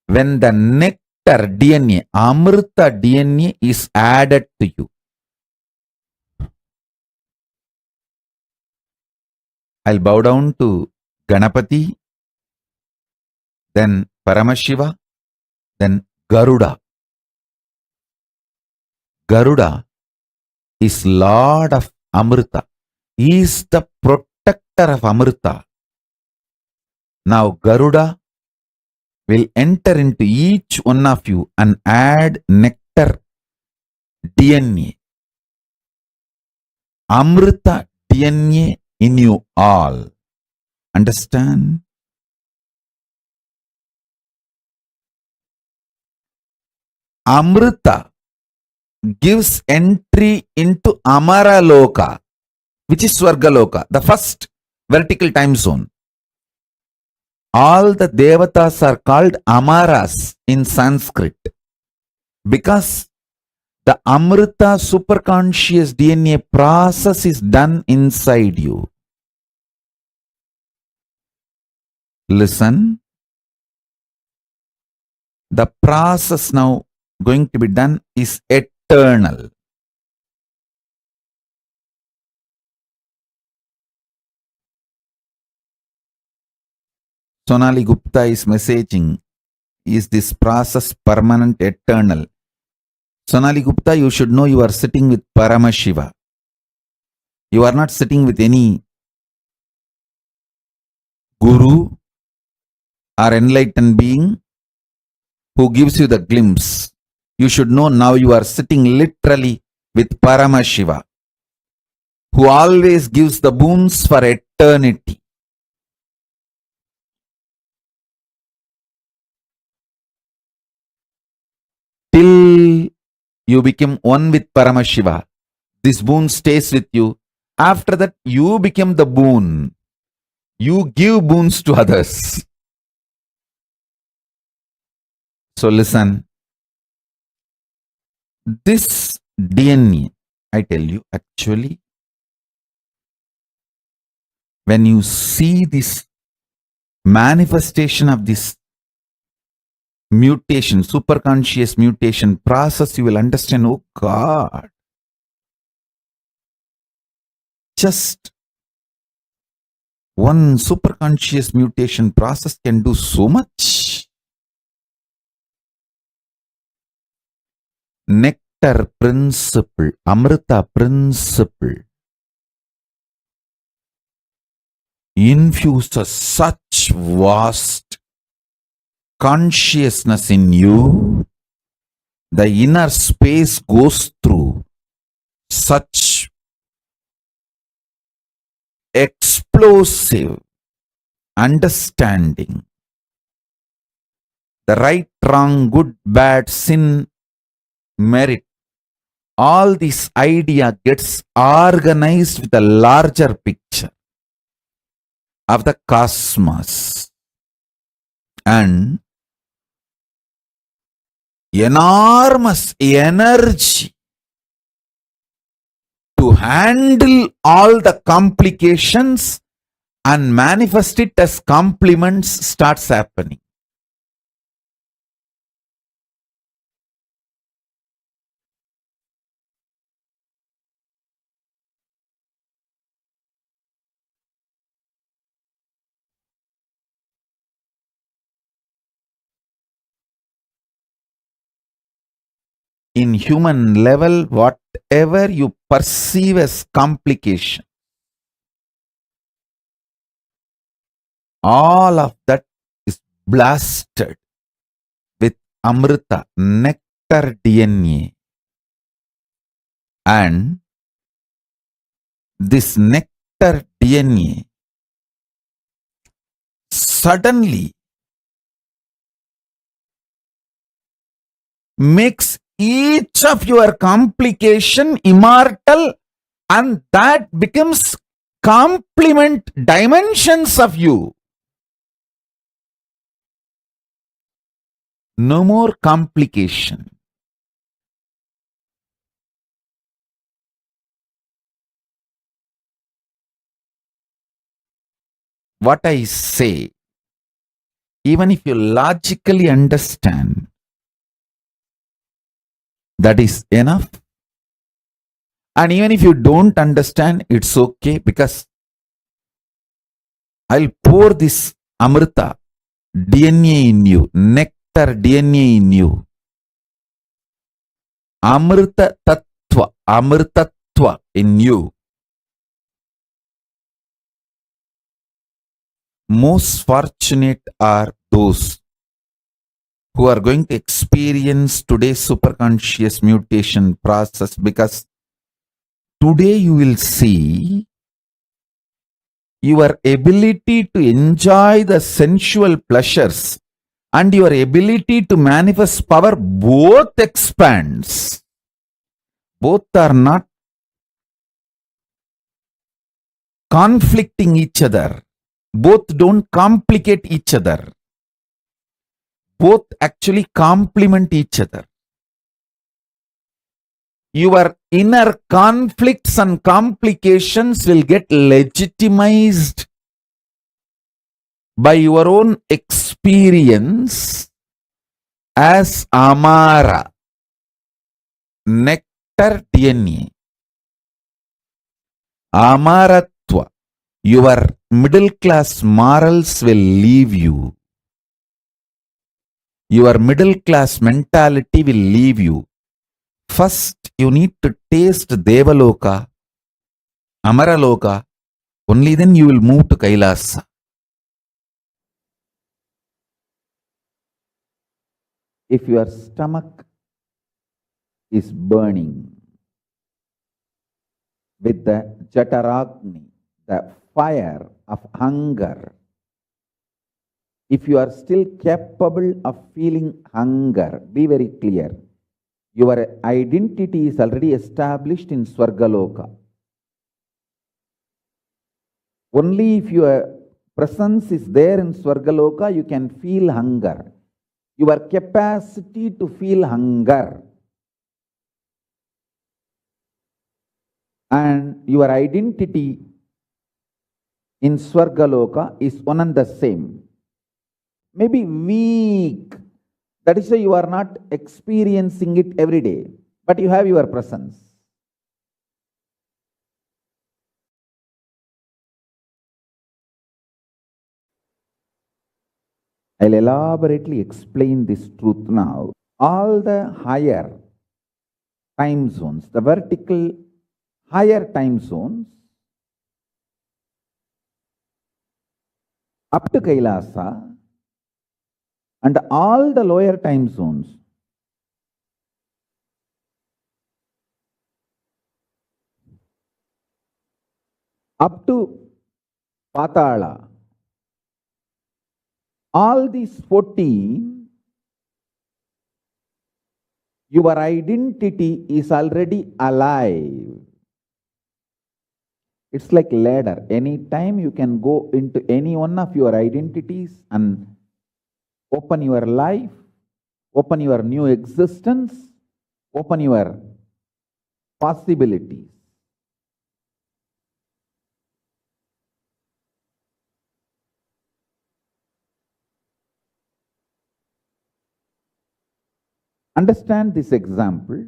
[SPEAKER 6] when the nectar DNA, Amrita DNA is added to you. I'll bow down to Ganapati, then Paramashiva, then Garuda. Garuda is Lord of Amrita. He is the protector of Amrita. Now Garuda will enter into each one of you and add nectar DNA. Amrita DNA in you all. Understand? Amrita gives entry into Amara Loka, which is Swargaloka, the first vertical time zone. All the devatas are called Amaras in Sanskrit because the Amrita superconscious DNA process is done inside you. Listen. The process now going to be done is eternal. Sonali Gupta is messaging, is this process permanent, eternal? Sonali Gupta, you should know you are sitting with Paramashiva. You are not sitting with any guru or enlightened being who gives you the glimpse. You should know now you are sitting literally with Paramashiva, who always gives the boons for eternity. Till you become one with Paramashiva, this boon stays with you. After that, you become the boon. You give boons to others. So listen. This DNA, I tell you, actually, when you see this manifestation of this mutation, superconscious mutation process, you will understand, oh God, just one superconscious mutation process can do so much. Nectar principle, Amrita principle infuses such vast consciousness in you. The inner space goes through such explosive understanding. The right, wrong, good, bad, sin, merit, all this idea gets organized with a larger picture of the cosmos and enormous energy to handle all the complications and manifest it as compliments starts happening. In human level, whatever you perceive as complication, all of that is blasted with Amrita, nectar DNA. And this nectar DNA suddenly makes each of your complication immortal, and that becomes complement dimensions of you. No more complication. What I say, even if you logically understand, that is enough. And even if you don't understand, it's okay, because I'll pour this Amrita DNA in you, nectar DNA in you. Amrita Tattva, Amrtatva in you. Most fortunate are those who are going to experience today's superconscious mutation process, because today you will see your ability to enjoy the sensual pleasures and your ability to manifest power both expands. Both are not conflicting each other. Both don't complicate each other. Both actually complement each other. Your inner conflicts and complications will get legitimized by your own experience as Amara, nectar DNA. Amaratva, your middle class morals will leave you. Your middle class mentality will leave you. First, you need to taste Devaloka, Amaraloka. Only then you will move to Kailasa. If your stomach is burning with the Jataragni, the fire of hunger, if you are still capable of feeling hunger, be very clear. Your identity is already established in Swargaloka. Only if your presence is there in Swargaloka, you can feel hunger. Your capacity to feel hunger and your identity in Swargaloka is one and the same. Maybe weak. That is why you are not experiencing it every day, but you have your presence. I'll elaborately explain this truth now. All the higher time zones, the vertical higher time zones, up to Kailasa, and all the lower time zones, up to Patala, all these 14, your identity is already alive. It's like ladder. Anytime you can go into any one of your identities and open your life, open your new existence, open your possibilities. Understand this example.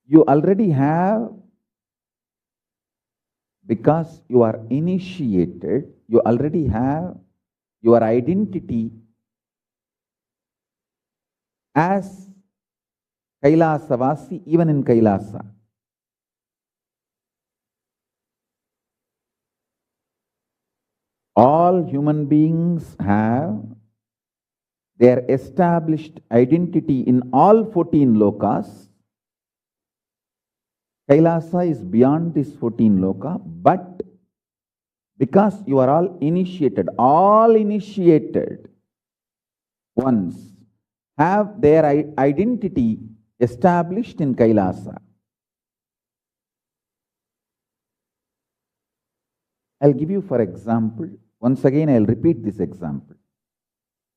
[SPEAKER 6] You already have, because you are initiated, you already have your identity as Kailasavasi, even in Kailasa. All human beings have their established identity in all 14 lokas, Kailasa is beyond this 14 loka, but because you are all initiated ones have their identity established in Kailasa. I'll give you for example, once again I'll repeat this example.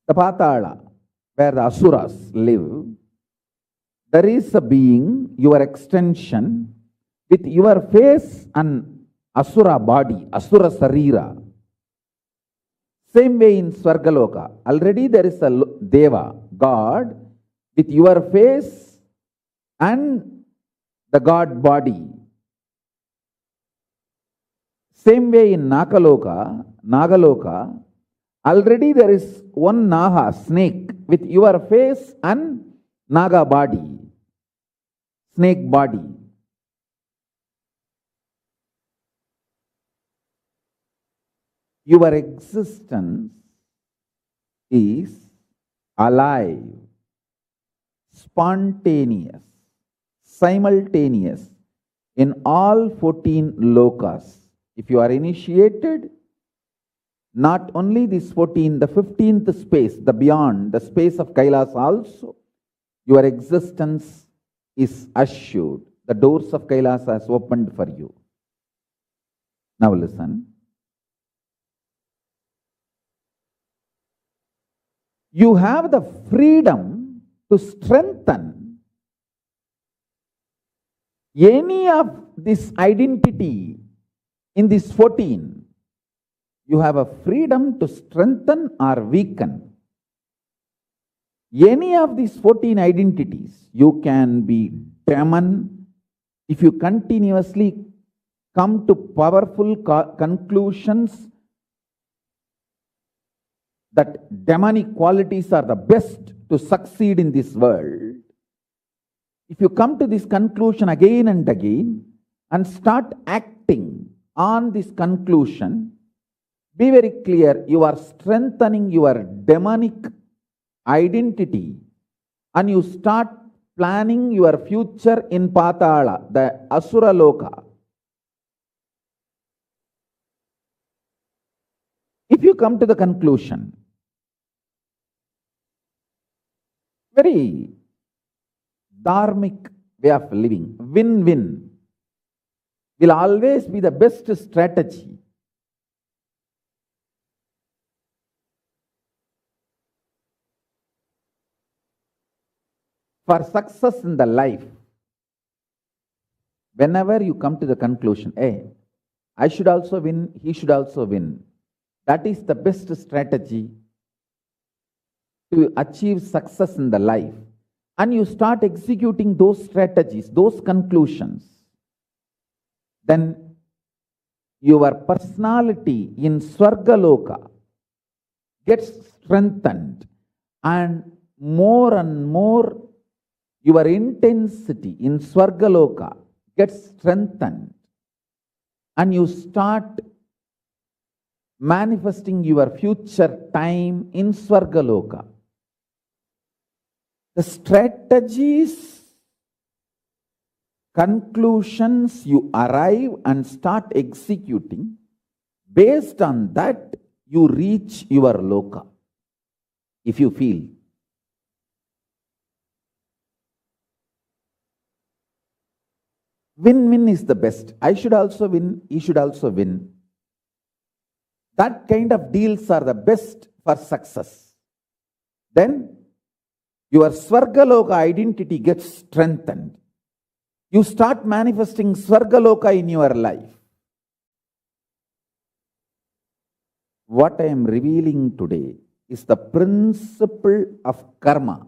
[SPEAKER 6] The Patala, where the Asuras live, there is a being, your extension, with your face and Asura body, Asura Sarira. Same way in Swargaloka, already there is a Deva, God, with your face and the God body. Same way in Nagaloka, already there is one Naga, snake, with your face and Naga body, snake body. Your existence is alive, spontaneous, simultaneous in all 14 lokas. If you are initiated, not only this 14, the 15th space, the beyond, the space of Kailas also, your existence is assured. The doors of Kailas are opened for you. Now listen. You have the freedom to strengthen any of this identity in this 14. You have a freedom to strengthen or weaken any of these 14 identities. You can be demon if you continuously come to powerful conclusions that demonic qualities are the best to succeed in this world. If you come to this conclusion again and again and start acting on this conclusion, be very clear, you are strengthening your demonic identity and you start planning your future in Patala, the Asura Loka. If you come to the conclusion, very dharmic way of living, win-win, will always be the best strategy. For success in the life. Whenever you come to the conclusion, hey, I should also win, he should also win, that is the best strategy to achieve success in the life. And you start executing those strategies, those conclusions, then your personality in Swargaloka gets strengthened, and more your intensity in Swargaloka gets strengthened, and you start manifesting your future time in Swargaloka. The strategies, conclusions you arrive and start executing, based on that you reach your loka, if you feel. Win-win is the best. I should also win, he should also win. That kind of deals are the best for success. Then your Swargaloka identity gets strengthened. You start manifesting Swargaloka in your life. What I am revealing today is the principle of karma.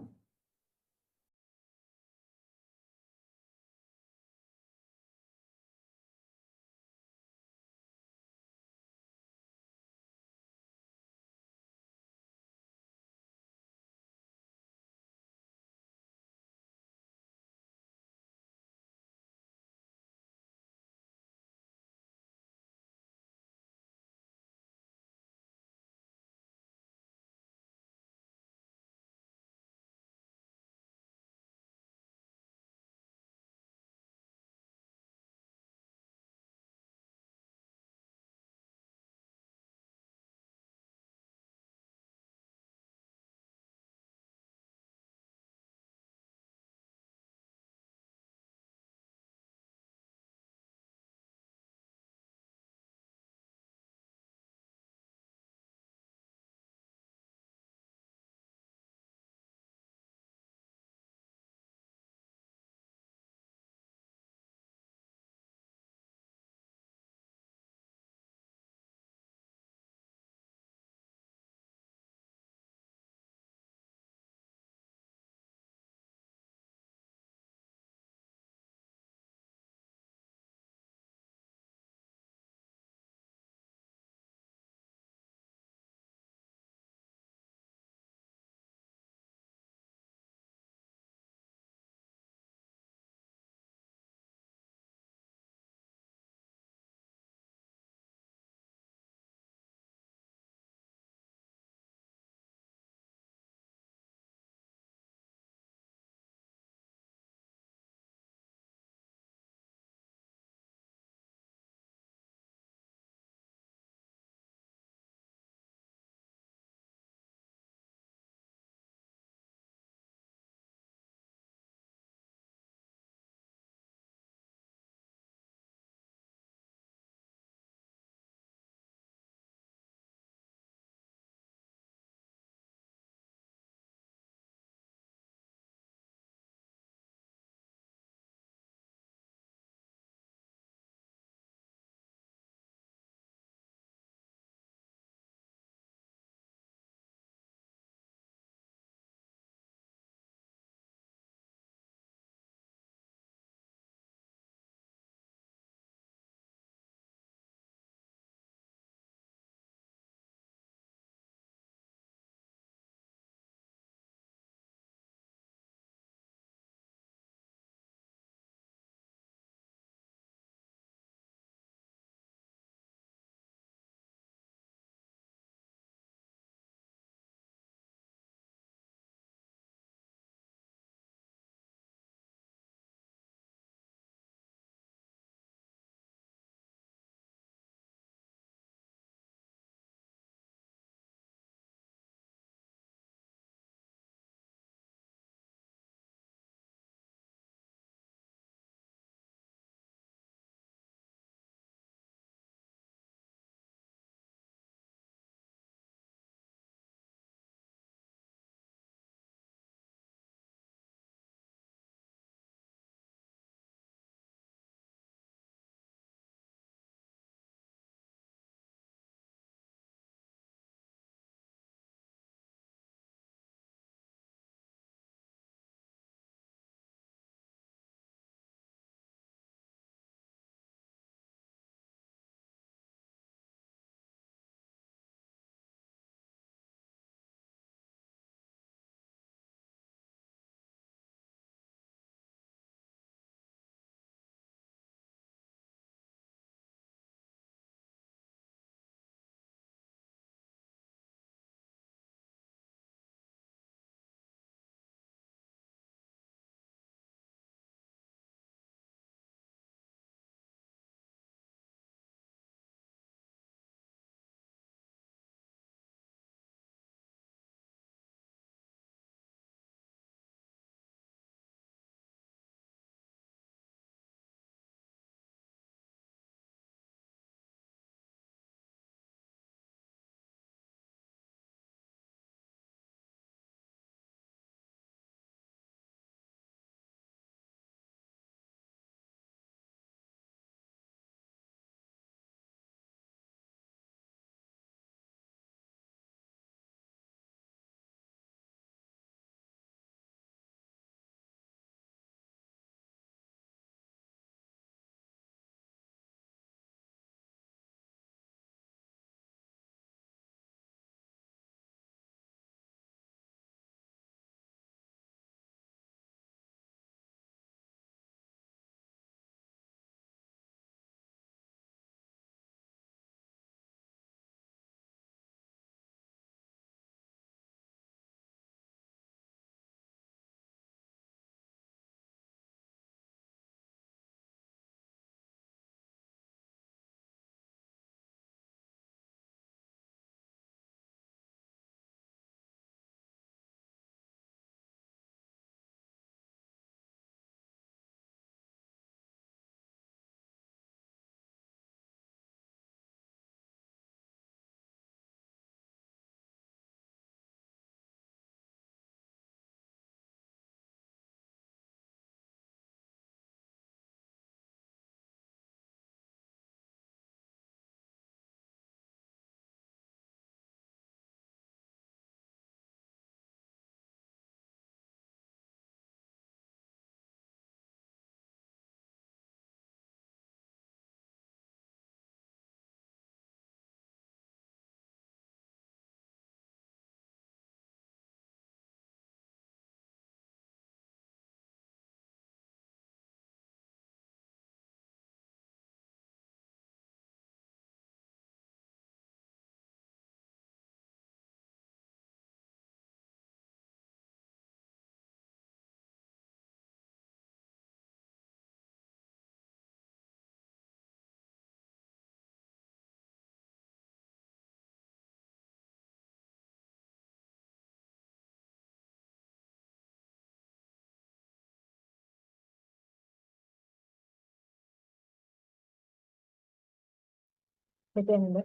[SPEAKER 4] Nityananda,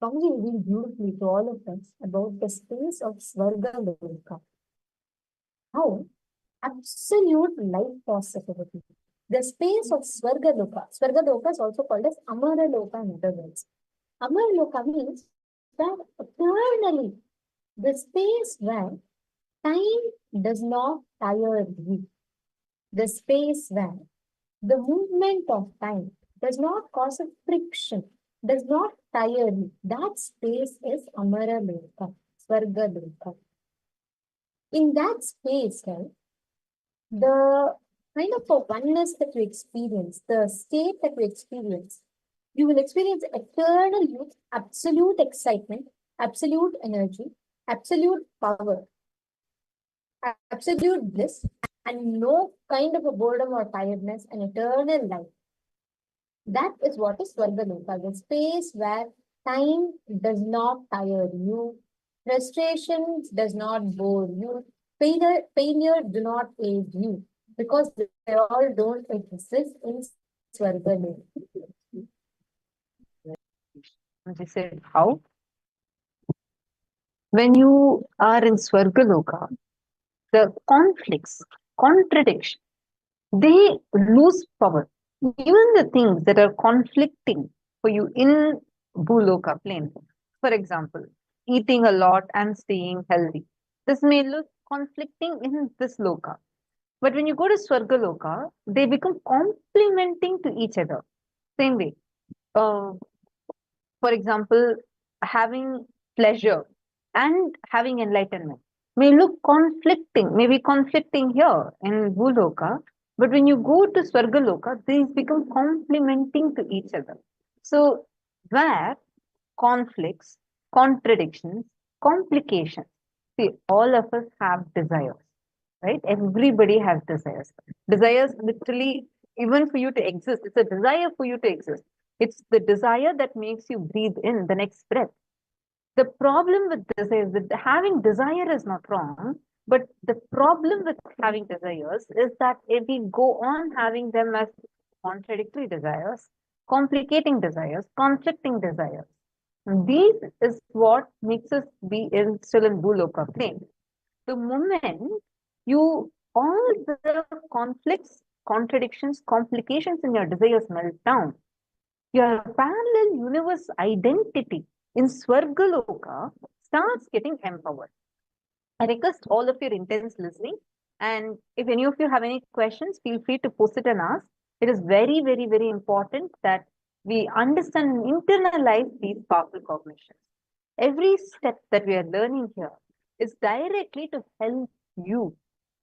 [SPEAKER 4] Swamiji revealed beautifully to all of us about the space of Svarga Loka. How absolute life possibility. The space of Svarga Loka. Svarga Loka is also called as Amara Loka in other words. Amara Loka means that eternally, the space where time does not tire you. The space where the movement of time does not cause a friction, does not tire you. That space is Amara Loka, Svarga Loka. In that space, right, the kind of a oneness that you experience, the state that you experience, you will experience eternal youth, absolute excitement, absolute energy, absolute power, absolute bliss, and no kind of a boredom or tiredness, and eternal life. That is what is Svargaloka, the space where time does not tire you, frustration does not bore you, failure do not aid you, because they all don't exist in Svargaloka.
[SPEAKER 7] They said, how? When you are in Swargaloka, the conflicts, contradictions, they lose power. Even the things that are conflicting for you in Bhuloka plane, for example, eating a lot and staying healthy. This may look conflicting in this loka. But when you go to Swargaloka, they become complementing to each other. Same way. For example, having pleasure and having enlightenment may look conflicting, may be conflicting here in Bhuloka, but when you go to Swargaloka, these become complementing to each other. So, where conflicts, contradictions, complications, see, all of us have desires, right? Everybody has desires. Desires literally, even for you to exist, it's a desire for you to exist. It's the desire that makes you breathe in the next breath. The problem with this is that having desire is not wrong, but the problem with having desires is that if we go on having them as contradictory desires, complicating desires, conflicting desires, these is what makes us be still in Bhuloka plane. The moment you, all the conflicts, contradictions, complications in your desires melt down, your parallel universe identity in Swargaloka starts getting empowered. I request all of your intense listening. And if any of you have any questions, feel free to post it and ask. It is very, very, very important that we understand and internalize these powerful cognitions. Every step that we are learning here is directly to help you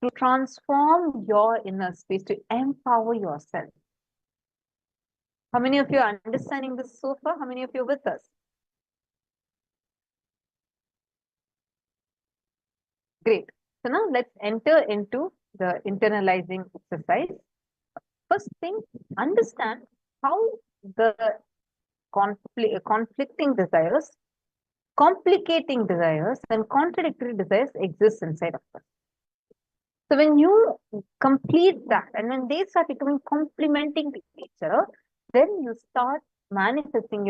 [SPEAKER 7] to transform your inner space, to empower yourself. How many of you are understanding this so far? How many of you are with us? Great. So now let's enter into the internalizing exercise. First thing, understand how the conflicting desires, complicating desires, and contradictory desires exist inside of us. So when you complete that, and when they start becoming complementing to each other, then you start manifesting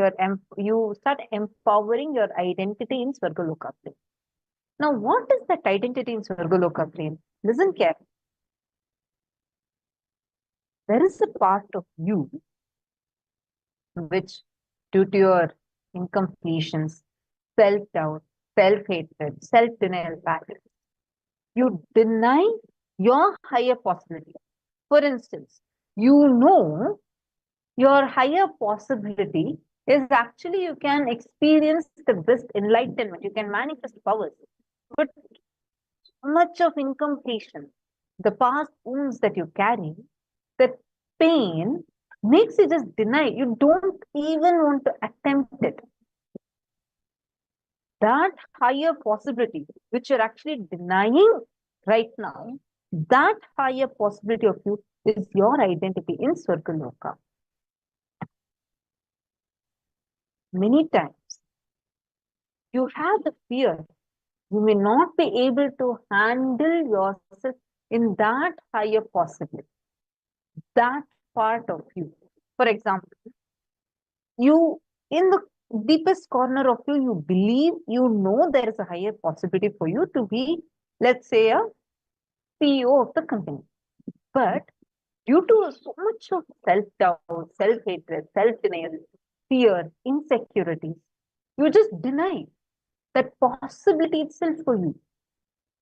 [SPEAKER 7] you start empowering your identity in Swargaloka plane. Now, what is that identity in Swargaloka plane? Listen carefully. There is a part of you which, due to your incompletions, self-doubt, self-hatred, self-denial patterns, you deny your higher possibility. For instance, you know your higher possibility is actually you can experience the best enlightenment, you can manifest powers, but much of incompletion, the past wounds that you carry, that pain makes you just deny. You don't even want to attempt it. That higher possibility, which you're actually denying right now, that higher possibility of you is your identity in Swargaloka. Many times, you have the fear. You may not be able to handle yourself in that higher possibility, that part of you. For example, you in the deepest corner of you, you believe, you know there is a higher possibility for you to be, let's say, a CEO of the company. But due to so much of self-doubt, self-hatred, self-denial, fear, insecurities, you just deny that possibility itself for you.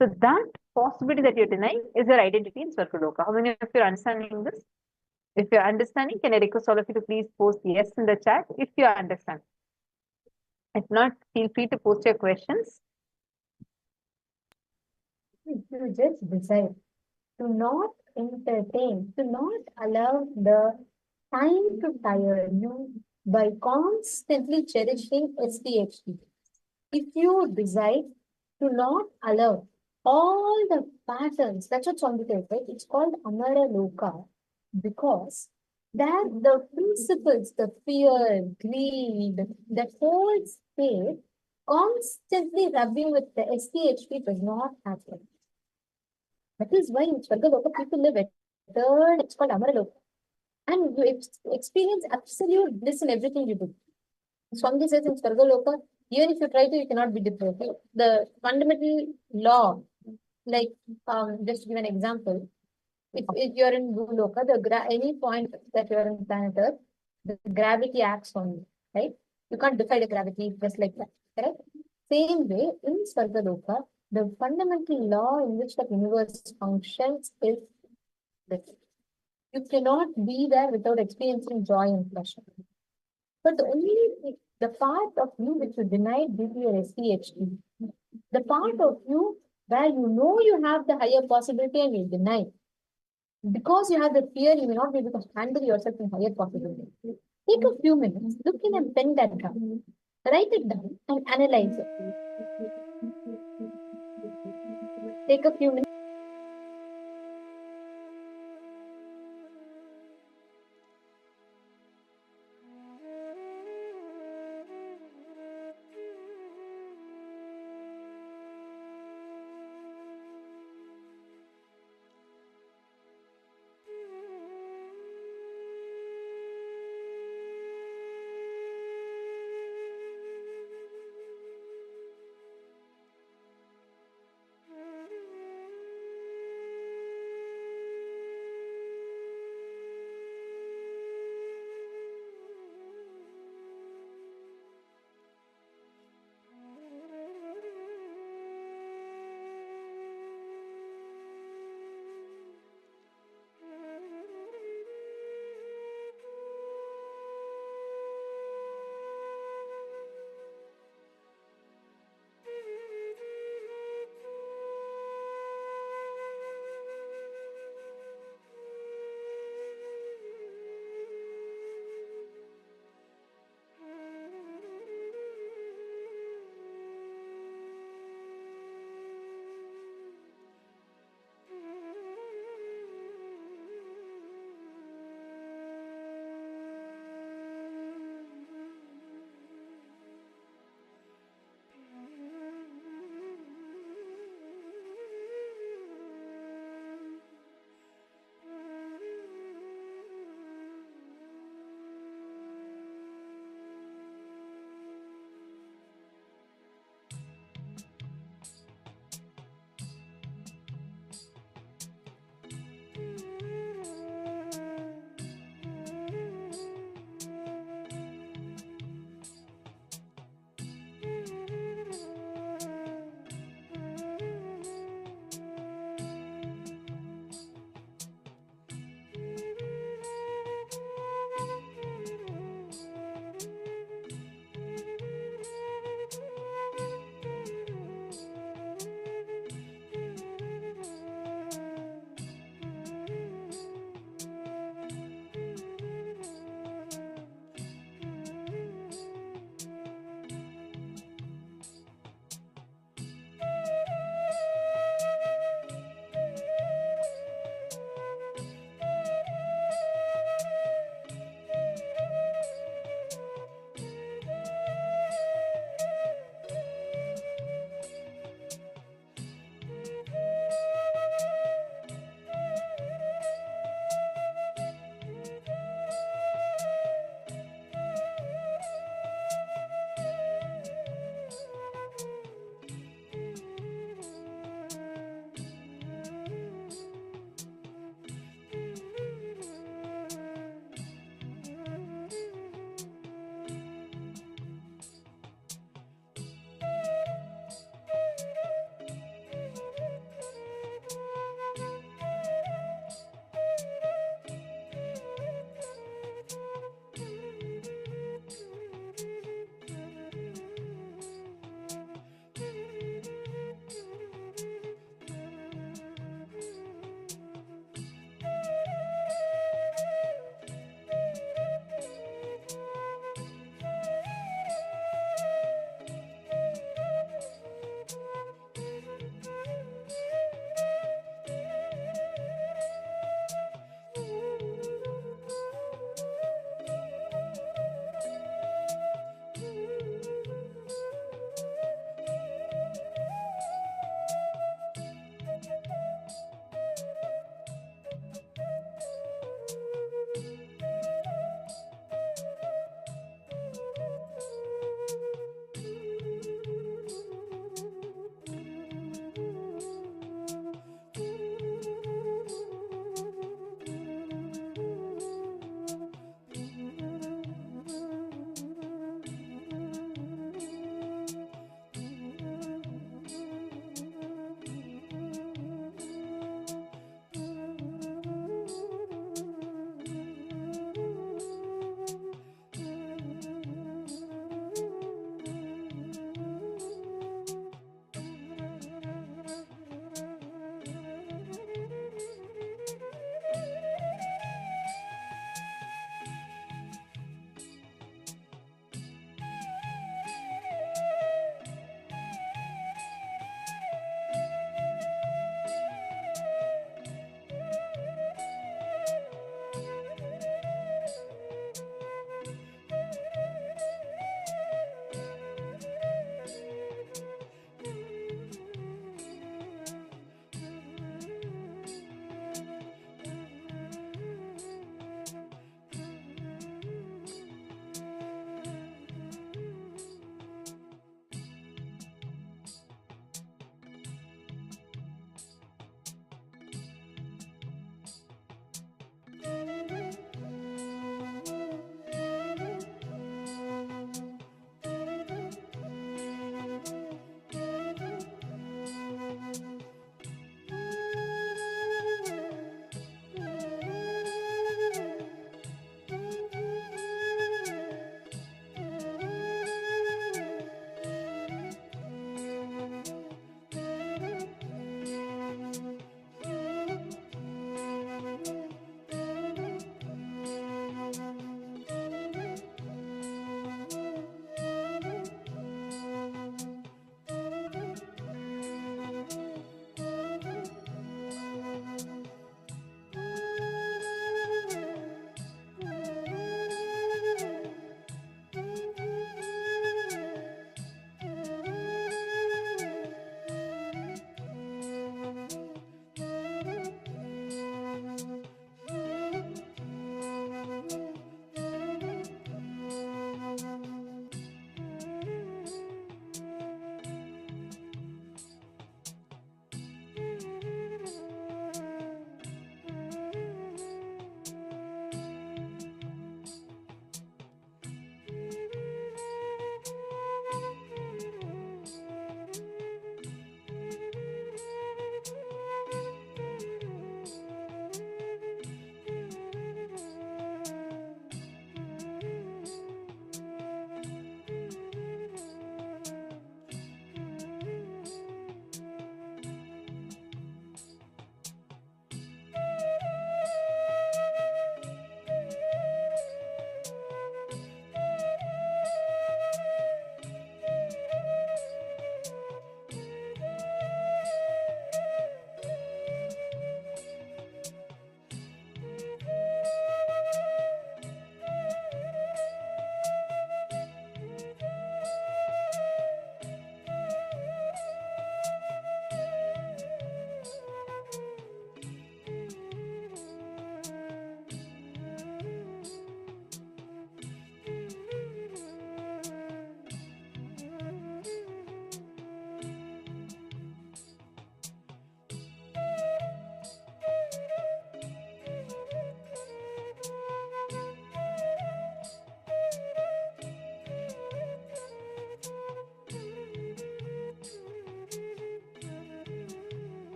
[SPEAKER 7] So that possibility that you're denying is your identity in Swargaloka. How many of you are understanding this? If you're understanding, can I request all of you to please post yes in the chat if you understand? If not, feel free to post your questions.
[SPEAKER 4] You just decide to not entertain, to not allow the time to tire you by constantly cherishing SDHD. If you decide to not allow all the patterns, that's what Swami says, right? It's called Amara Loka because that the principles, the fear, greed, that whole state constantly rubbing with the SDHD does not happen. That is why in Swargaloka people live eternal, it's called Amaraloka. And you experience absolute bliss in everything you do. Swami says in Swargaloka, even if you try to, you cannot be deprived. The fundamental law, like just to give an example, if you're in Bhuloka, any point that you're in planet Earth, the gravity acts on you, right? You can't defy the gravity just like that, correct? Same way, in Swargaloka, the fundamental law in which the universe functions is this. You cannot be there without experiencing joy and pleasure. But the part of you which you denied due to your SDHD, the part of you where you know you have the higher possibility and you deny. Because you have the fear, you may not be able to handle yourself in higher possibility. Take a few minutes, look in and pen that down, write it down and analyze it. Take a few minutes.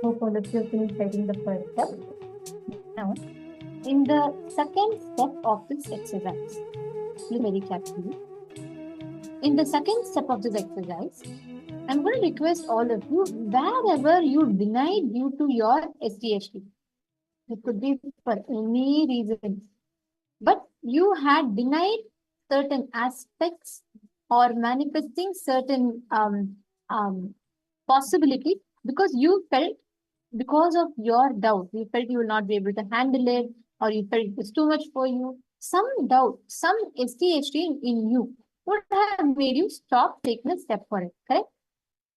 [SPEAKER 4] Hope all of you have finished writing the first step. Now, in the second step of this exercise, look very carefully. In the second step of this exercise, I'm going to request all of you, wherever you denied due to your SDHD, it could be for any reason, but you had denied certain aspects or manifesting certain possibility because you felt, because of your doubt, you felt you will not be able to handle it, or you felt it was too much for you. Some doubt, some SDHD in you would have made you stop taking a step for it, correct?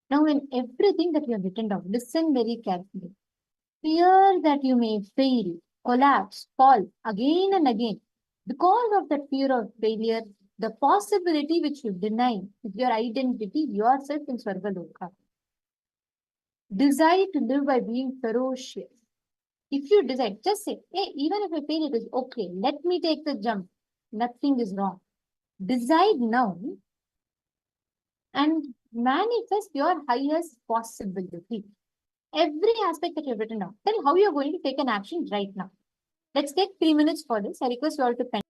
[SPEAKER 4] Now, in everything that you have written down, listen very carefully. Fear that you may fail, collapse, fall again and again. Because of that fear of failure, the possibility which you deny is your identity, yourself in Swargaloka. Desire to live by being ferocious. If you decide, just say, hey, even if I fail, it is okay. Let me take the jump. Nothing is wrong. Decide now and manifest your highest possibility. Every aspect that you've written down. Tell how you're going to take an action right now. Let's take 3 minutes for this. I request you all to pen.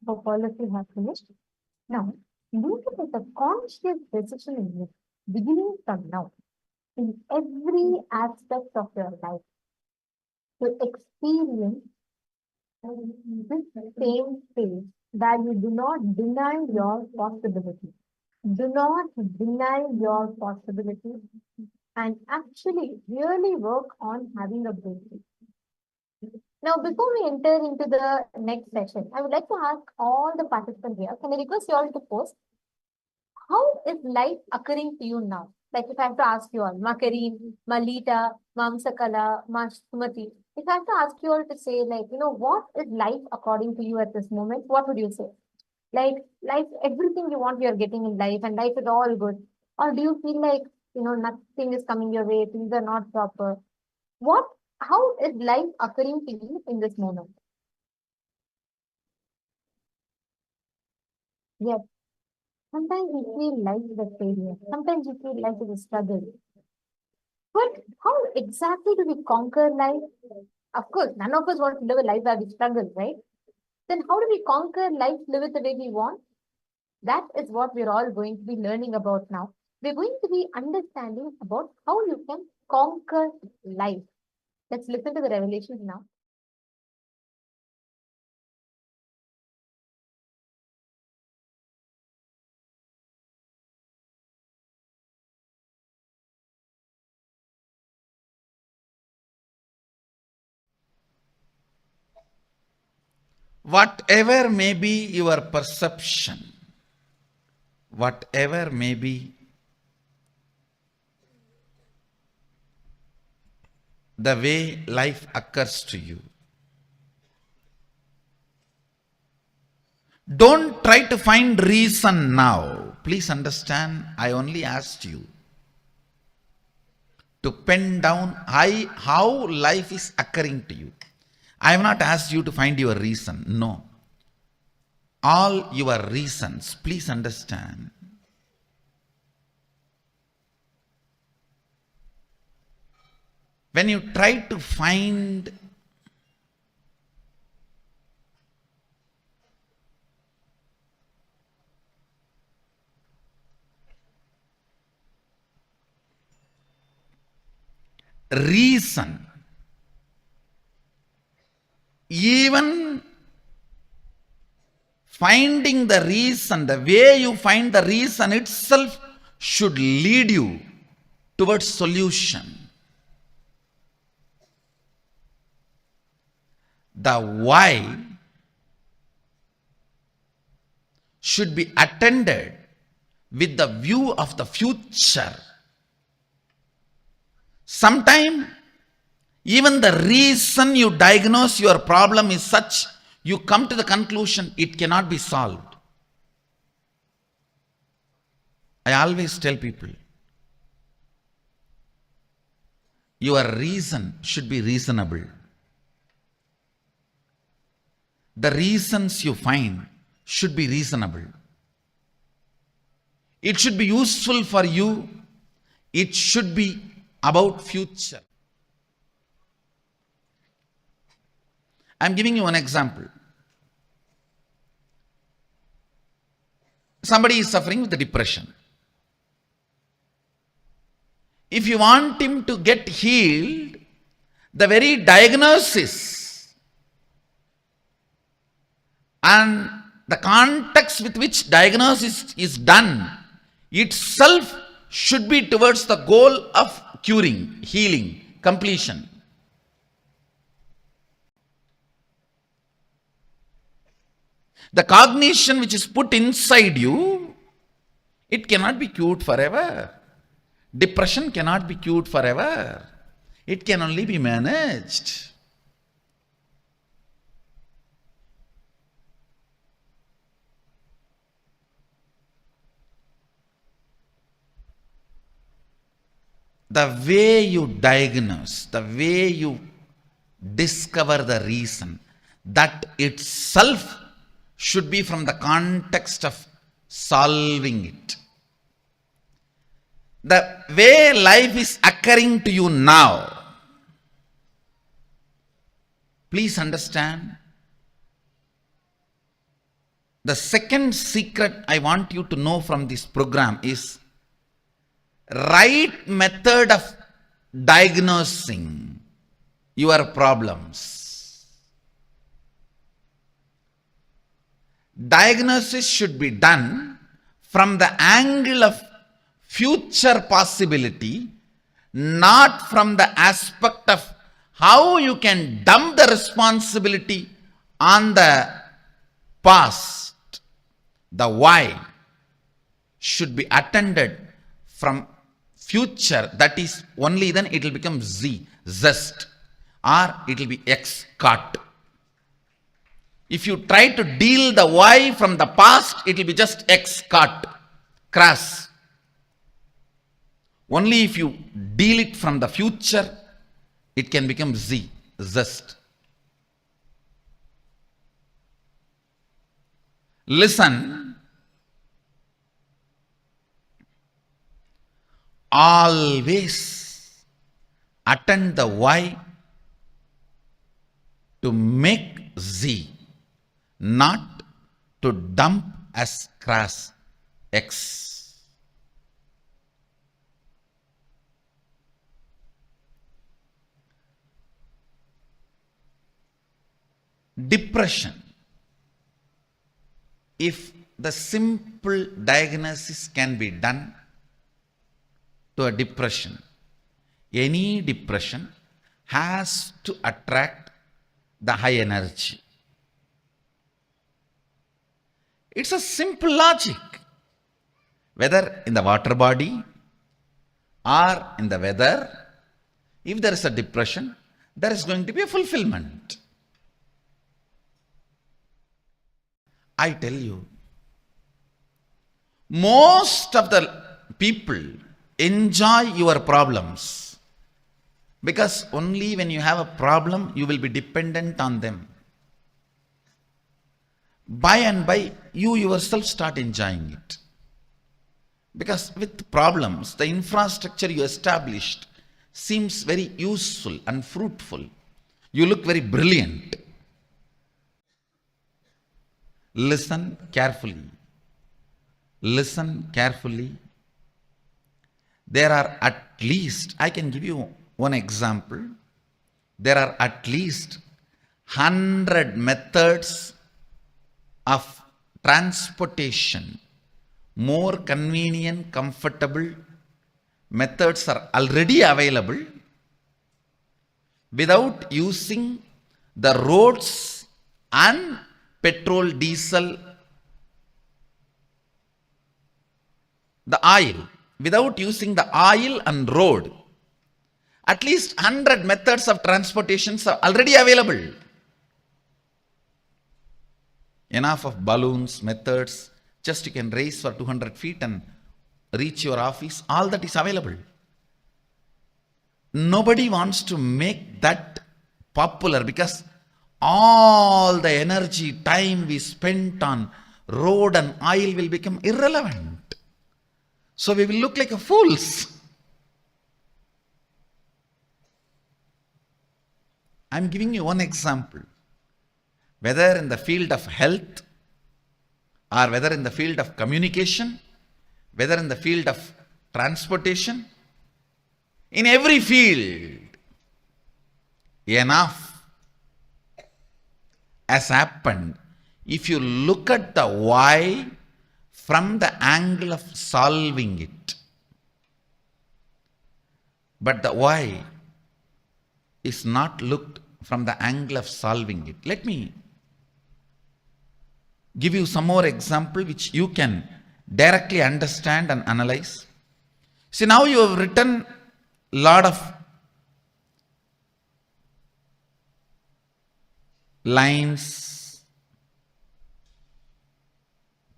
[SPEAKER 4] Hope all of you have finished. Now, make it as a conscious decision in you, beginning from now, in every aspect of your life, to experience this same space that you do not deny your possibility. Do not deny your possibility and actually really work on having a breakthrough. Now, before we enter into the next session, I would like to ask all the participants here, can I request you all to post, how is life occurring to you now? Like if I have to ask you all, Makarin, Malita, Mamsakala, Murthy, if I have to ask you all to say like, what is life according to you at this moment, what would you say? Like life, everything you want, you're getting in life and life is all good. Or do you feel like, nothing is coming your way, things are not proper? How is life occurring to you in this moment? Yes. Sometimes you feel life is a failure. Sometimes you feel life is a struggle. But how exactly do we conquer life? Of course, none of us want to live a life where we struggle, right? Then how do we conquer life, live it the way we want? That is what we're all going to be learning about now. We're going to be understanding about how you can conquer life. Let's listen to the revelations now.
[SPEAKER 6] Whatever may be your perception, whatever may be the way life occurs to you, don't try to find reason now. Please understand, I only asked you to pen down how life is occurring to you. I have not asked you to find your reason. No. All your reasons, please understand. When you try to find reason, even finding the reason, the way you find the reason itself should lead you towards solution. The why should be attended with the view of the future. Sometime, even the reason you diagnose your problem is such, you come to the conclusion it cannot be solved. I always tell people, your reason should be reasonable. The reasons you find should be reasonable. It should be useful for you. It should be about future. I'm giving you an example. Somebody is suffering with depression. If you want him to get healed, the very diagnosis and the context with which diagnosis is done itself should be towards the goal of curing, healing, completion. The cognition which is put inside you, it cannot be cured forever. Depression cannot be cured forever. It can only be managed. The way you diagnose, the way you discover the reason, that itself should be from the context of solving it. The way life is occurring to you now, please understand, The second secret I want you to know from this program is right method of diagnosing your problems. Diagnosis should be done from the angle of future possibility, not from the aspect of how you can dump the responsibility on the past. The why should be attended from future. That is, only then it will become zest, or it will be caught. If you try to deal the why from the past, it will be just caught, crass. Only if you deal it from the future, it can become zest. Listen, always attend the why to make not to dump as crass X. Depression. If the simple diagnosis can be done to a depression, any depression has to attract the high energy. It's a simple logic. Whether in the water body or in the weather, if there is a depression, there is going to be a fulfillment. I tell you, most of the people enjoy your problems because only when you have a problem, you will be dependent on them. By and by, you yourself start enjoying it. Because with problems, the infrastructure you established seems very useful and fruitful. You look very brilliant. Listen carefully. Listen carefully. There are at least, I can give you one example. There are at least 100 methods of transportation. More convenient, comfortable methods are already available without using the roads and petrol, diesel, the oil, without using the oil and road. At least 100 methods of transportation are already available. Enough of balloons, methods, just you can race for 200 feet and reach your office, all that is available. Nobody wants to make that popular because all the energy, time we spent on road and oil will become irrelevant. So we will look like fools. I'm giving you one example. Whether in the field of health, or whether in the field of communication, whether in the field of transportation, in every field, enough has happened. If you look at the why from the angle of solving it, but the why is not looked from the angle of solving it. Let me give you some more example which you can directly understand and analyze. See, now you have written a lot of lines,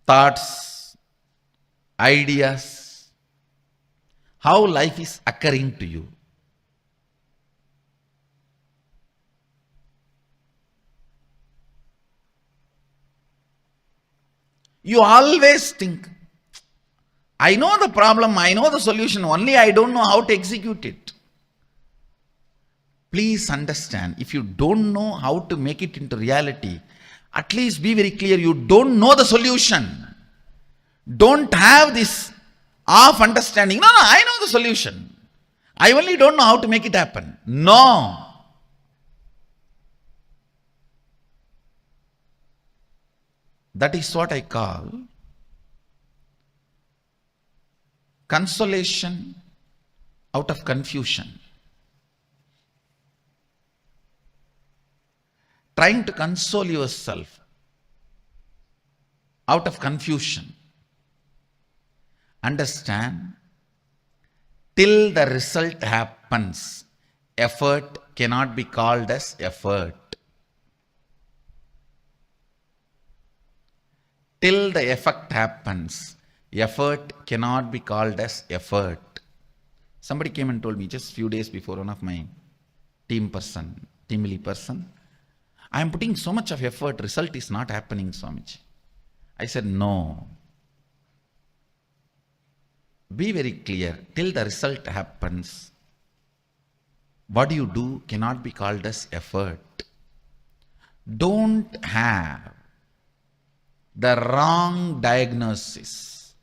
[SPEAKER 6] thoughts, ideas, how life is occurring to you. You always think, I know the problem, I know the solution, only I don't know how to execute it. Please understand, if you don't know how to make it into reality, At least be very clear, you don't know the solution. Don't have this half understanding. No, I know the solution. I only don't know how to make it happen. No. That is what I call consolation out of confusion. Trying to console yourself out of confusion. Understand, till the result happens, effort cannot be called as effort. Till the effect happens, effort cannot be called as effort. Somebody came and told me just few days before, one of my team lead person, I am putting so much of effort, result is not happening, Swamiji. I said, no. Be very clear, till the result happens, what you do cannot be called as effort. Don't have the wrong diagnosis,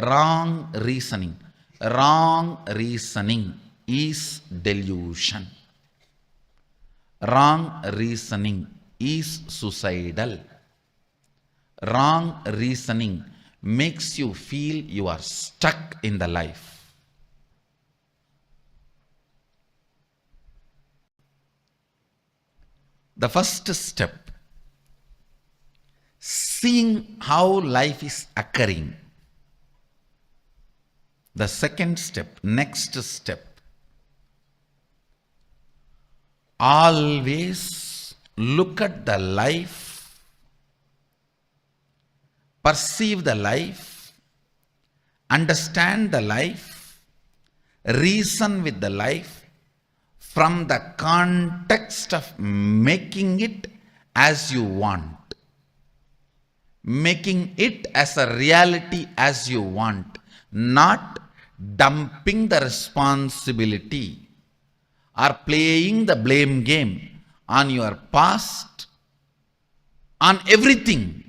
[SPEAKER 6] wrong reasoning. Wrong reasoning is delusion. Wrong reasoning is suicidal. Wrong reasoning makes you feel you are stuck in the life. The first step, seeing how life is occurring. The second step, next step, always look at the life, perceive the life, understand the life, reason with the life from the context of making it as you want, making it as a reality as you want, not dumping the responsibility or playing the blame game on your past, on everything.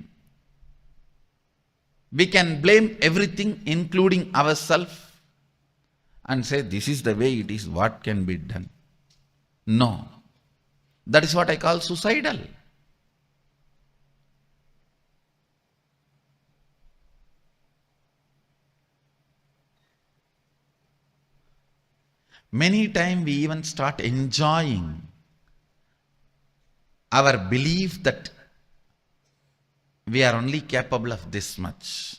[SPEAKER 6] We can blame everything, including ourselves, and say, this is the way it is, what can be done? No. That is what I call suicidal. Many times we even start enjoying our belief that we are only capable of this much.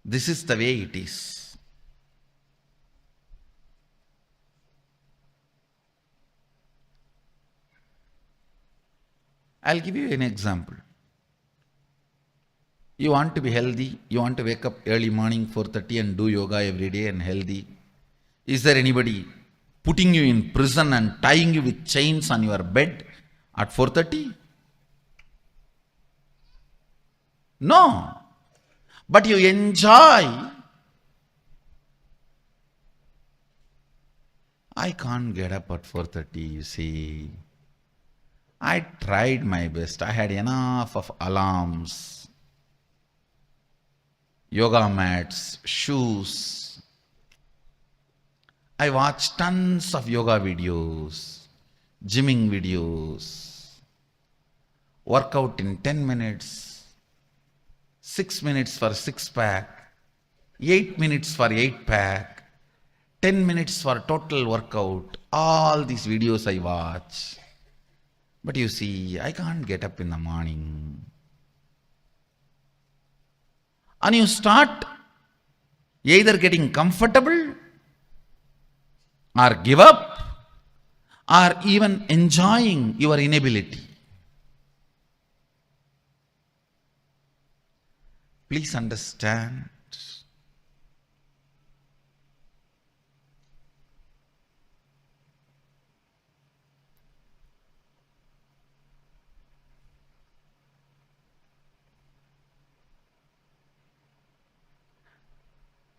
[SPEAKER 6] This is the way it is. I'll give you an example. You want to be healthy, you want to wake up early morning 4:30 and do yoga every day and healthy. Is there anybody putting you in prison and tying you with chains on your bed at 4:30? No. But you enjoy. I can't get up at 4:30, you see. I tried my best. I had enough of alarms, yoga mats, shoes. I watched tons of yoga videos, gymming videos, workout in 10 minutes, 6 minutes for 6-pack, 8 minutes for 8-pack, 10 minutes for total workout. All these videos I watch. But you see, I can't get up in the morning. And you start either getting comfortable or give up, or even enjoying your inability. Please understand,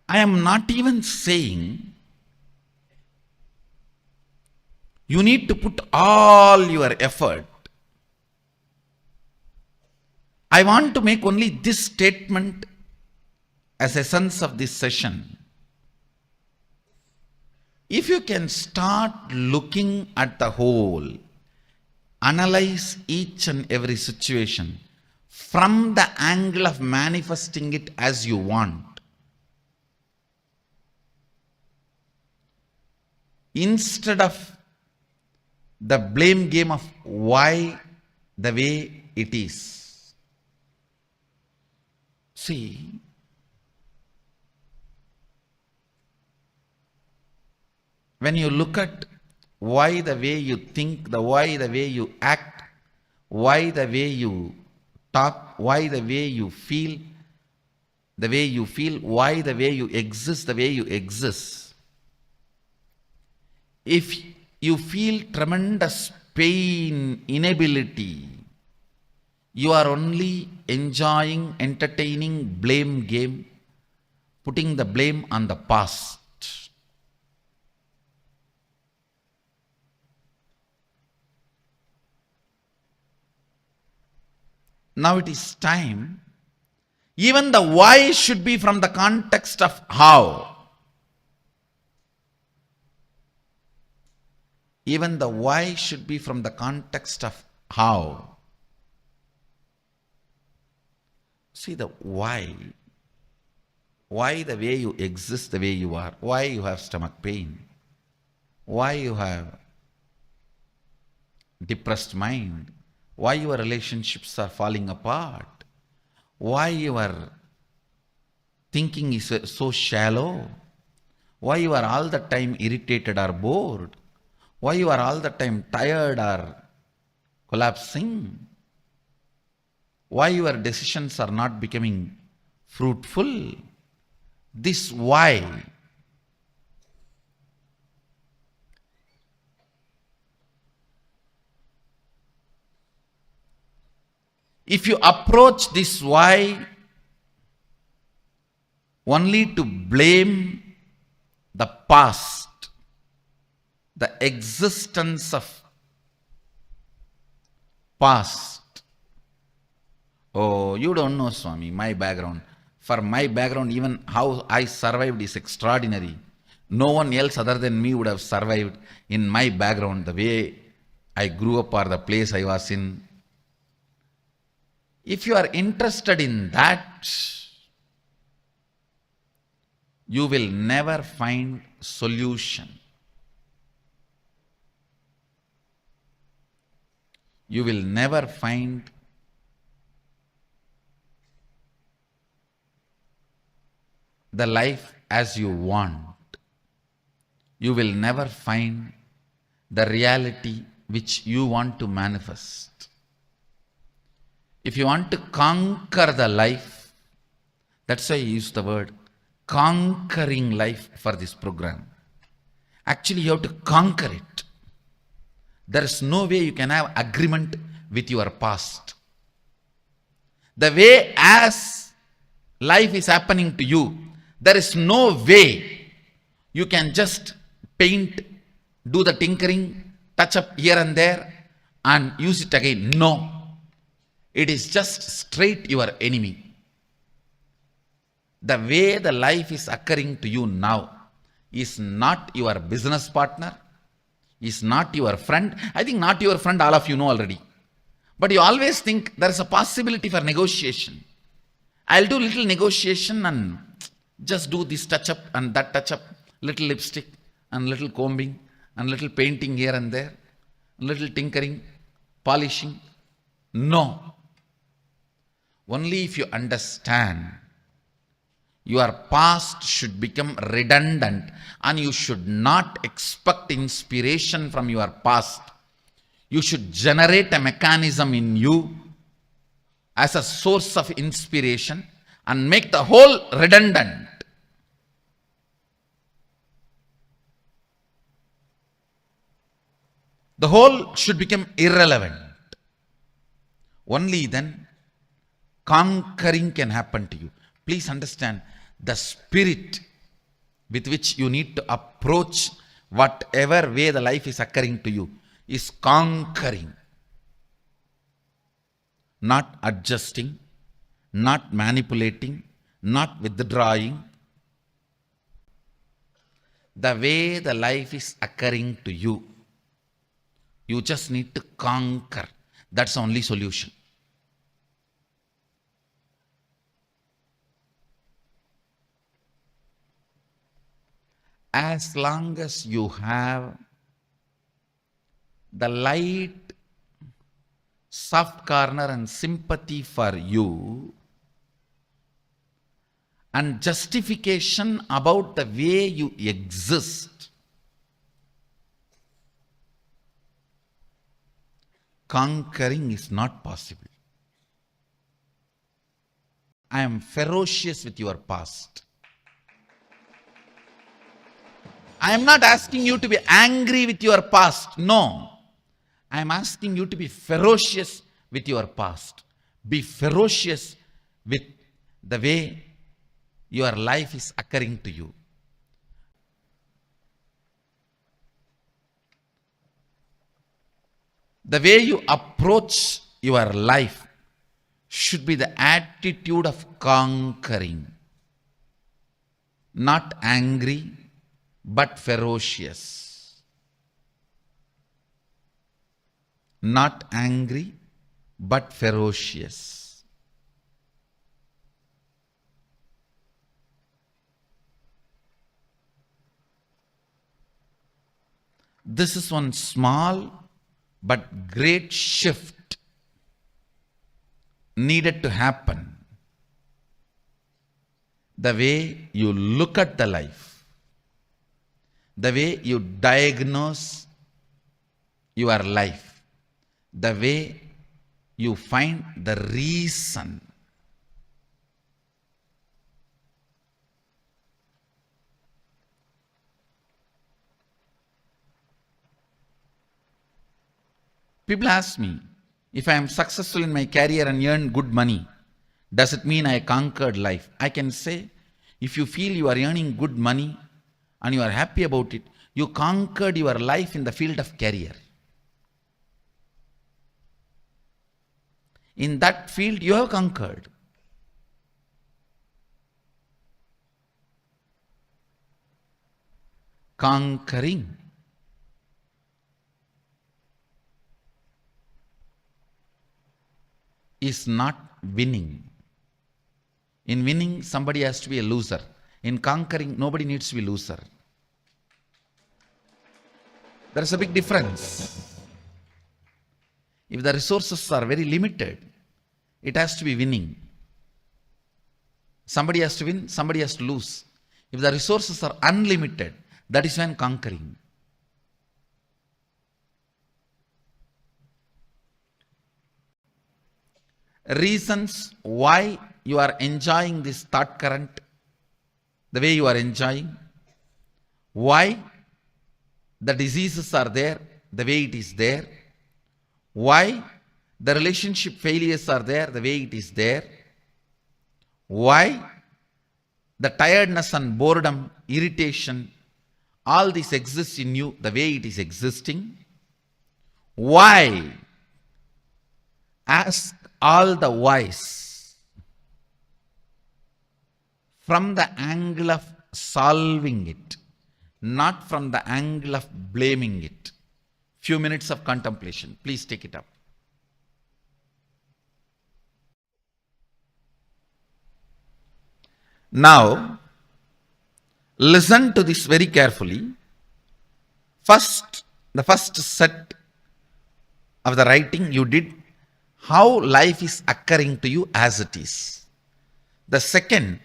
[SPEAKER 6] I am not even saying you need to put all your effort I want to make only this statement as essence of this session. If you can start looking at the whole, analyze each and every situation from the angle of manifesting it as you want, instead of the blame game of why the way it is. See, when you look at why the way you think, why the way you act, why the way you talk, why the way you feel, why the way you exist, if you feel tremendous pain, inability, you are only enjoying, entertaining blame game, putting the blame on the past. Now it is time. Even the why should be from the context of how. Even the why should be from the context of how. See the why. Why the way you exist the way you are. Why you have stomach pain. Why you have depressed mind. Why your relationships are falling apart. Why your thinking is so shallow. Why you are all the time irritated or bored. Why you are all the time tired or collapsing? Why your decisions are not becoming fruitful? This why. If you approach this why only to blame the past, the existence of past. Oh, you don't know, Swami, my background. For my background, even how I survived is extraordinary. No one else other than me would have survived in my background, the way I grew up or the place I was in. If you are interested in that, you will never find solution. You will never find the life as you want. You will never find the reality which you want to manifest. If you want to conquer the life, that's why I use the word conquering life for this program. Actually, you have to conquer it. There is no way you can have agreement with your past. The way as life is happening to you, there is no way you can just paint, do the tinkering, touch up here and there and use it again. No. It is just straight your enemy. The way the life is occurring to you now is not your business partner, is not your friend. I think not your friend, all of you know already. But you always think there is a possibility for negotiation. I'll do little negotiation and just do this touch up and that touch up, little lipstick and little combing and little painting here and there, little tinkering, polishing. No. Only if you understand your past should become redundant and you should not expect inspiration from your past. You should generate a mechanism in you as a source of inspiration and make the whole redundant. The whole should become irrelevant. Only then conquering can happen to you. Please understand the spirit with which you need to approach whatever way the life is occurring to you is conquering, not adjusting, not manipulating, not withdrawing. The way the life is occurring to you, you just need to conquer. That's the only solution. As long as you have the light, soft corner and sympathy for you, and justification about the way you exist, conquering is not possible. I am ferocious with your past. I am not asking you to be angry with your past. No. I am asking you to be ferocious with your past. Be ferocious with the way your life is occurring to you. The way you approach your life should be the attitude of conquering. Not angry, but ferocious. Not angry, but ferocious. This is one small but great shift needed to happen. The way you look at the life, the way you diagnose your life, the way you find the reason. People ask me, if I am successful in my career and earn good money, does it mean I conquered life? I can say, if you feel you are earning good money and you are happy about it, you conquered your life in the field of career. In that field, you have conquered. Conquering is not winning. In winning, somebody has to be a loser. In conquering, nobody needs to be a loser. There is a big difference. If the resources are very limited, it has to be winning. Somebody has to win, somebody has to lose. If the resources are unlimited, that is when conquering. Reasons why you are enjoying this thought current the way you are enjoying, why the diseases are there the way it is there, why the relationship failures are there the way it is there, why the tiredness and boredom, irritation, all this exists in you the way it is existing. Why? Ask all the whys from the angle of solving it, not from the angle of blaming it. Few minutes of contemplation. Please take it up. Now, listen to this very carefully. The first set of the writing you did, how life is occurring to you as it is. The second,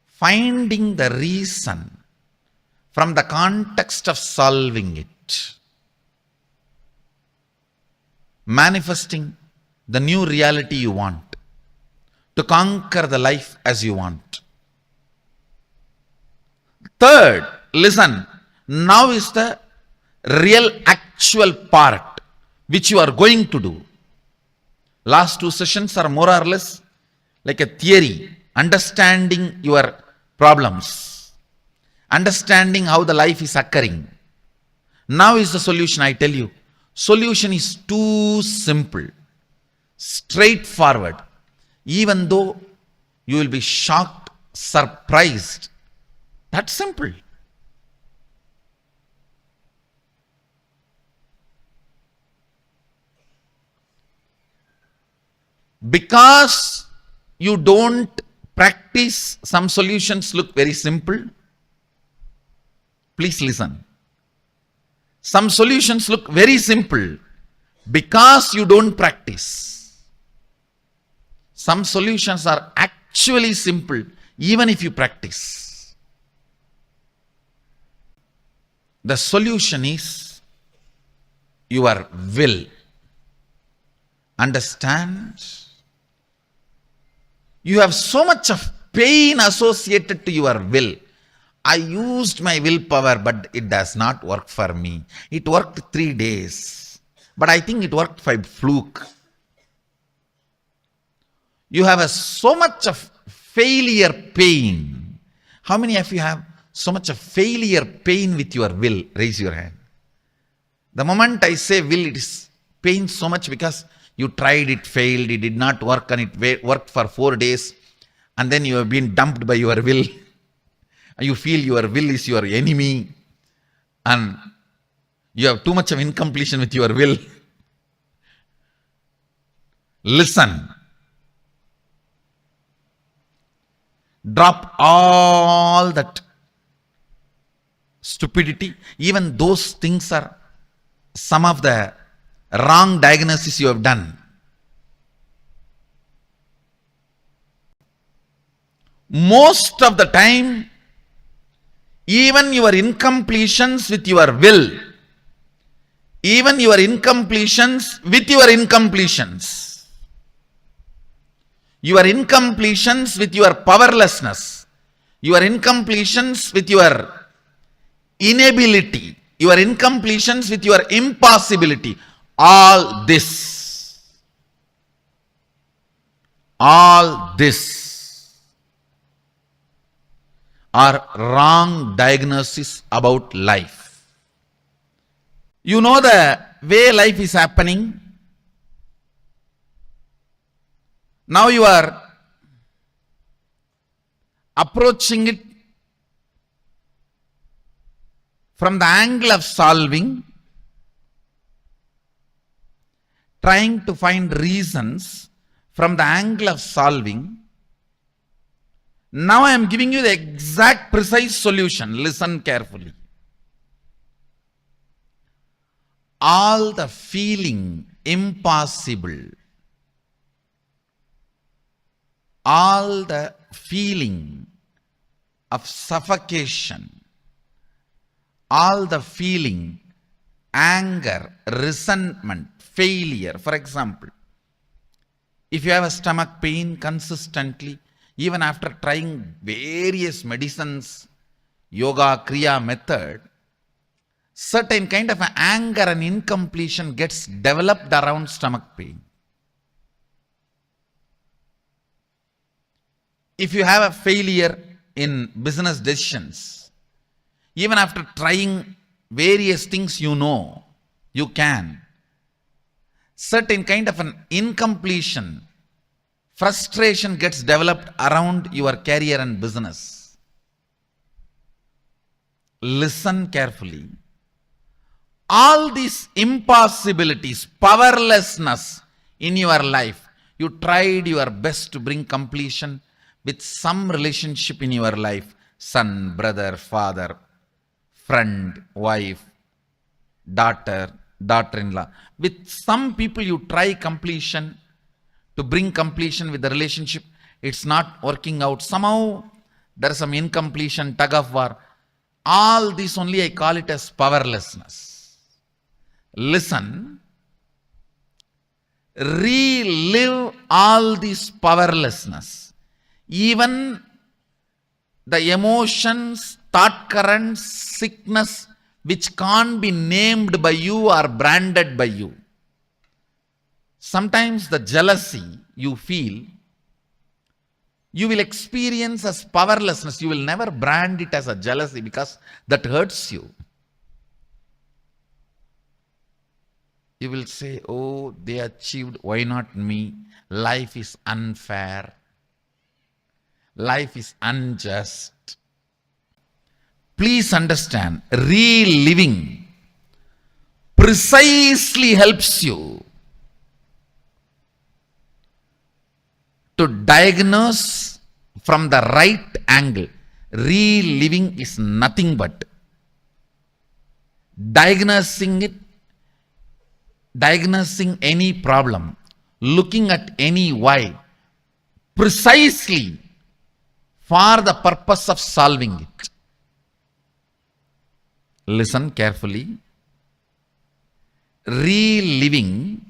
[SPEAKER 6] finding the reason from the context of solving it. Manifesting the new reality you want, to conquer the life as you want. Third, listen, now is the real actual part which you are going to do. Last two sessions are more or less like a theory, understanding your problems, understanding how the life is occurring. Now is the solution, I tell you. Solution is too simple, straightforward. even though you will be shocked, surprised. That's simple. Because you don't practice, some solutions look very simple. Please listen. Some solutions look very simple because you don't practice. Some solutions are actually simple even if you practice. The solution is your will. Understand? You have so much of pain associated to your will. I used my willpower, but it does not work for me. It worked 3 days, but I think it worked by fluke. You have so much of failure pain. How many of you have so much of failure pain with your will? Raise your hand. The moment I say will, it is pain so much because you tried, it failed, it did not work, and it worked for 4 days, and then you have been dumped by your will. You feel your will is your enemy, and you have too much of incompletion with your will. Listen. Drop all that stupidity. Even those things are some of the wrong diagnosis you have done. Most of the time, even your incompletions with your will, even your incompletions with your incompletions, your incompletions with your powerlessness, your incompletions with your inability, your incompletions with your impossibility, all this are wrong diagnosis about life. You know the way life is happening. Now you are approaching it from the angle of solving, trying to find reasons from the angle of solving. Now I am giving you the exact precise solution. Listen carefully. All the feeling impossible, all the feeling of suffocation, all the feeling, anger, resentment, failure. For example, if you have a stomach pain consistently, even after trying various medicines, yoga, kriya method, certain kind of anger and incompletion gets developed around stomach pain. If you have a failure in business decisions, even after trying various things you can, certain kind of an incompletion, frustration gets developed around your career and business. Listen carefully. All these impossibilities, powerlessness in your life, you tried your best to bring completion with some relationship in your life, son, brother, father, friend, wife, daughter, daughter-in-law. With some people you try completion, to bring completion with the relationship, it's not working out. Somehow there is some incompletion, tug of war. All this only I call it as powerlessness. Listen, relive all this powerlessness. Even the emotions, thought currents, sickness, which can't be named by you or branded by you. Sometimes the jealousy you feel, you will experience as powerlessness. You will never brand it as a jealousy because that hurts you. You will say, oh, they achieved, why not me? Life is unfair. Life is unjust. Please understand, reliving precisely helps you to diagnose from the right angle. Reliving is nothing but diagnosing any problem, looking at any why, precisely for the purpose of solving it. Listen carefully. Reliving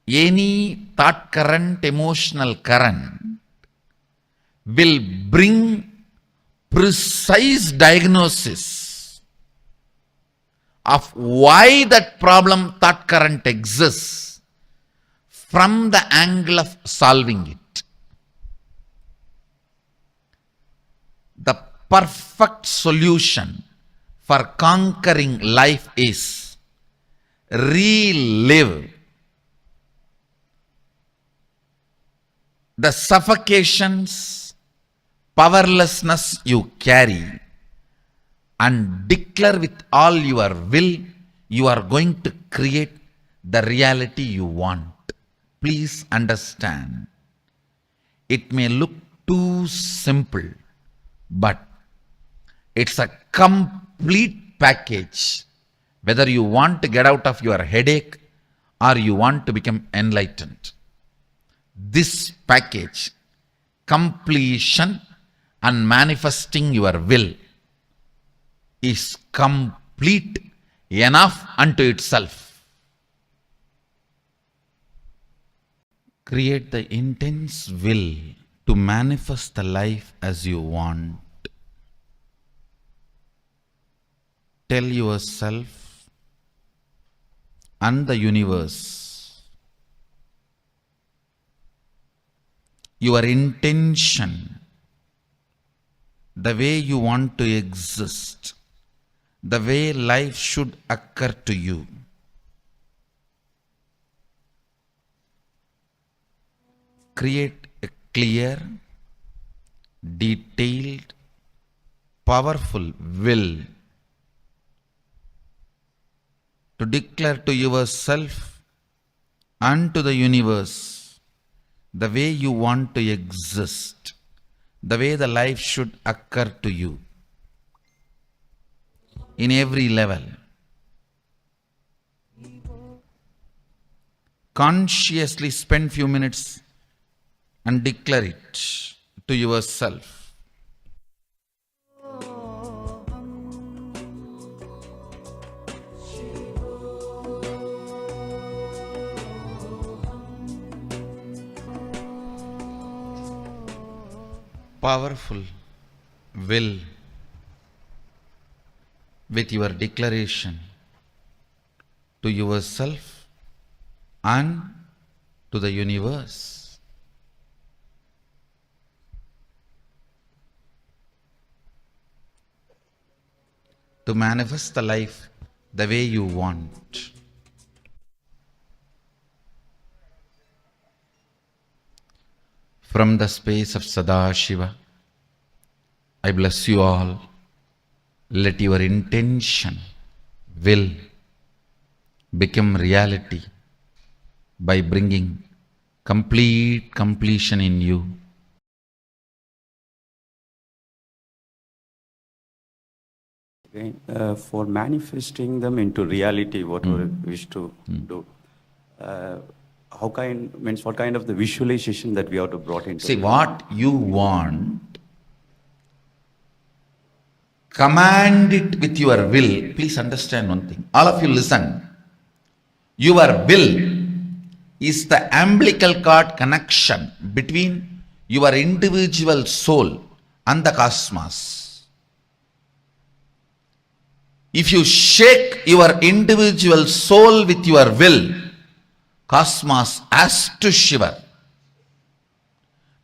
[SPEAKER 6] any thought current, emotional current will bring precise diagnosis of why that problem thought current exists from the angle of solving it. The perfect solution for conquering life is relive the suffocations, powerlessness you carry, and declare with all your will you are going to create the reality you want. Please understand, it may look too simple, but it's a complete package. Whether you want to get out of your headache or you want to become enlightened, this package, completion and manifesting your will, is complete enough unto itself. Create the intense will to manifest the life as you want. Tell yourself and the universe, your intention, the way you want to exist, the way life should occur to you. Create a clear, detailed, powerful will to declare to yourself and to the universe the way you want to exist, the way the life should occur to you in every level. Consciously spend few minutes and declare it to yourself. Powerful will with your declaration to yourself and to the universe. To manifest the life the way you want. From the space of Sadashiva, I bless you all. Let your intention, will, become reality by bringing complete completion in you.
[SPEAKER 8] For manifesting them into reality, what we wish to do, what kind of the visualization that we have to brought into?
[SPEAKER 6] See, what you want, command it with your will. Please understand one thing. All of you listen. Your will is the umbilical cord connection between your individual soul and the cosmos. If you shake your individual soul with your will, cosmos has to shiver,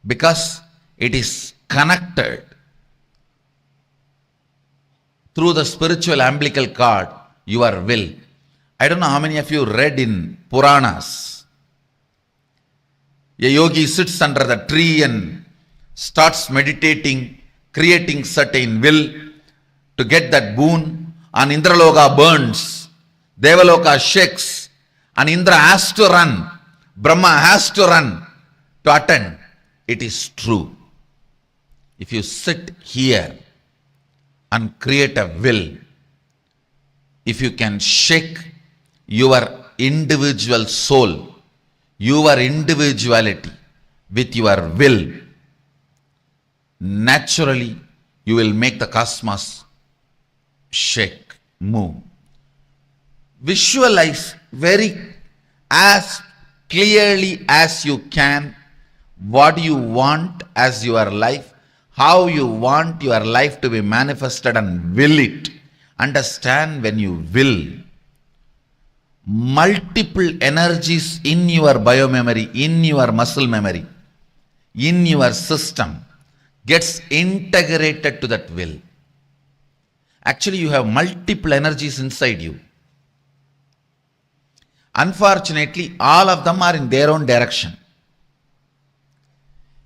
[SPEAKER 6] because it is connected through the spiritual umbilical cord, your will, I don't know how many of you read in Puranas. A yogi sits under the tree and starts meditating, creating certain will to get that boon, and Indraloka burns, Devaloka shakes, and Indra has to run, Brahma has to run to attend. It is true. If you sit here and create a will, if you can shake your individual soul, your individuality with your will, naturally you will make the cosmos shake, move. Visualize very as clearly as you can what you want as your life, how you want your life to be manifested, and will it. Understand, when you will, multiple energies in your biomemory, in your muscle memory, in your system gets integrated to that will. Actually, you have multiple energies inside you. Unfortunately, all of them are in their own direction.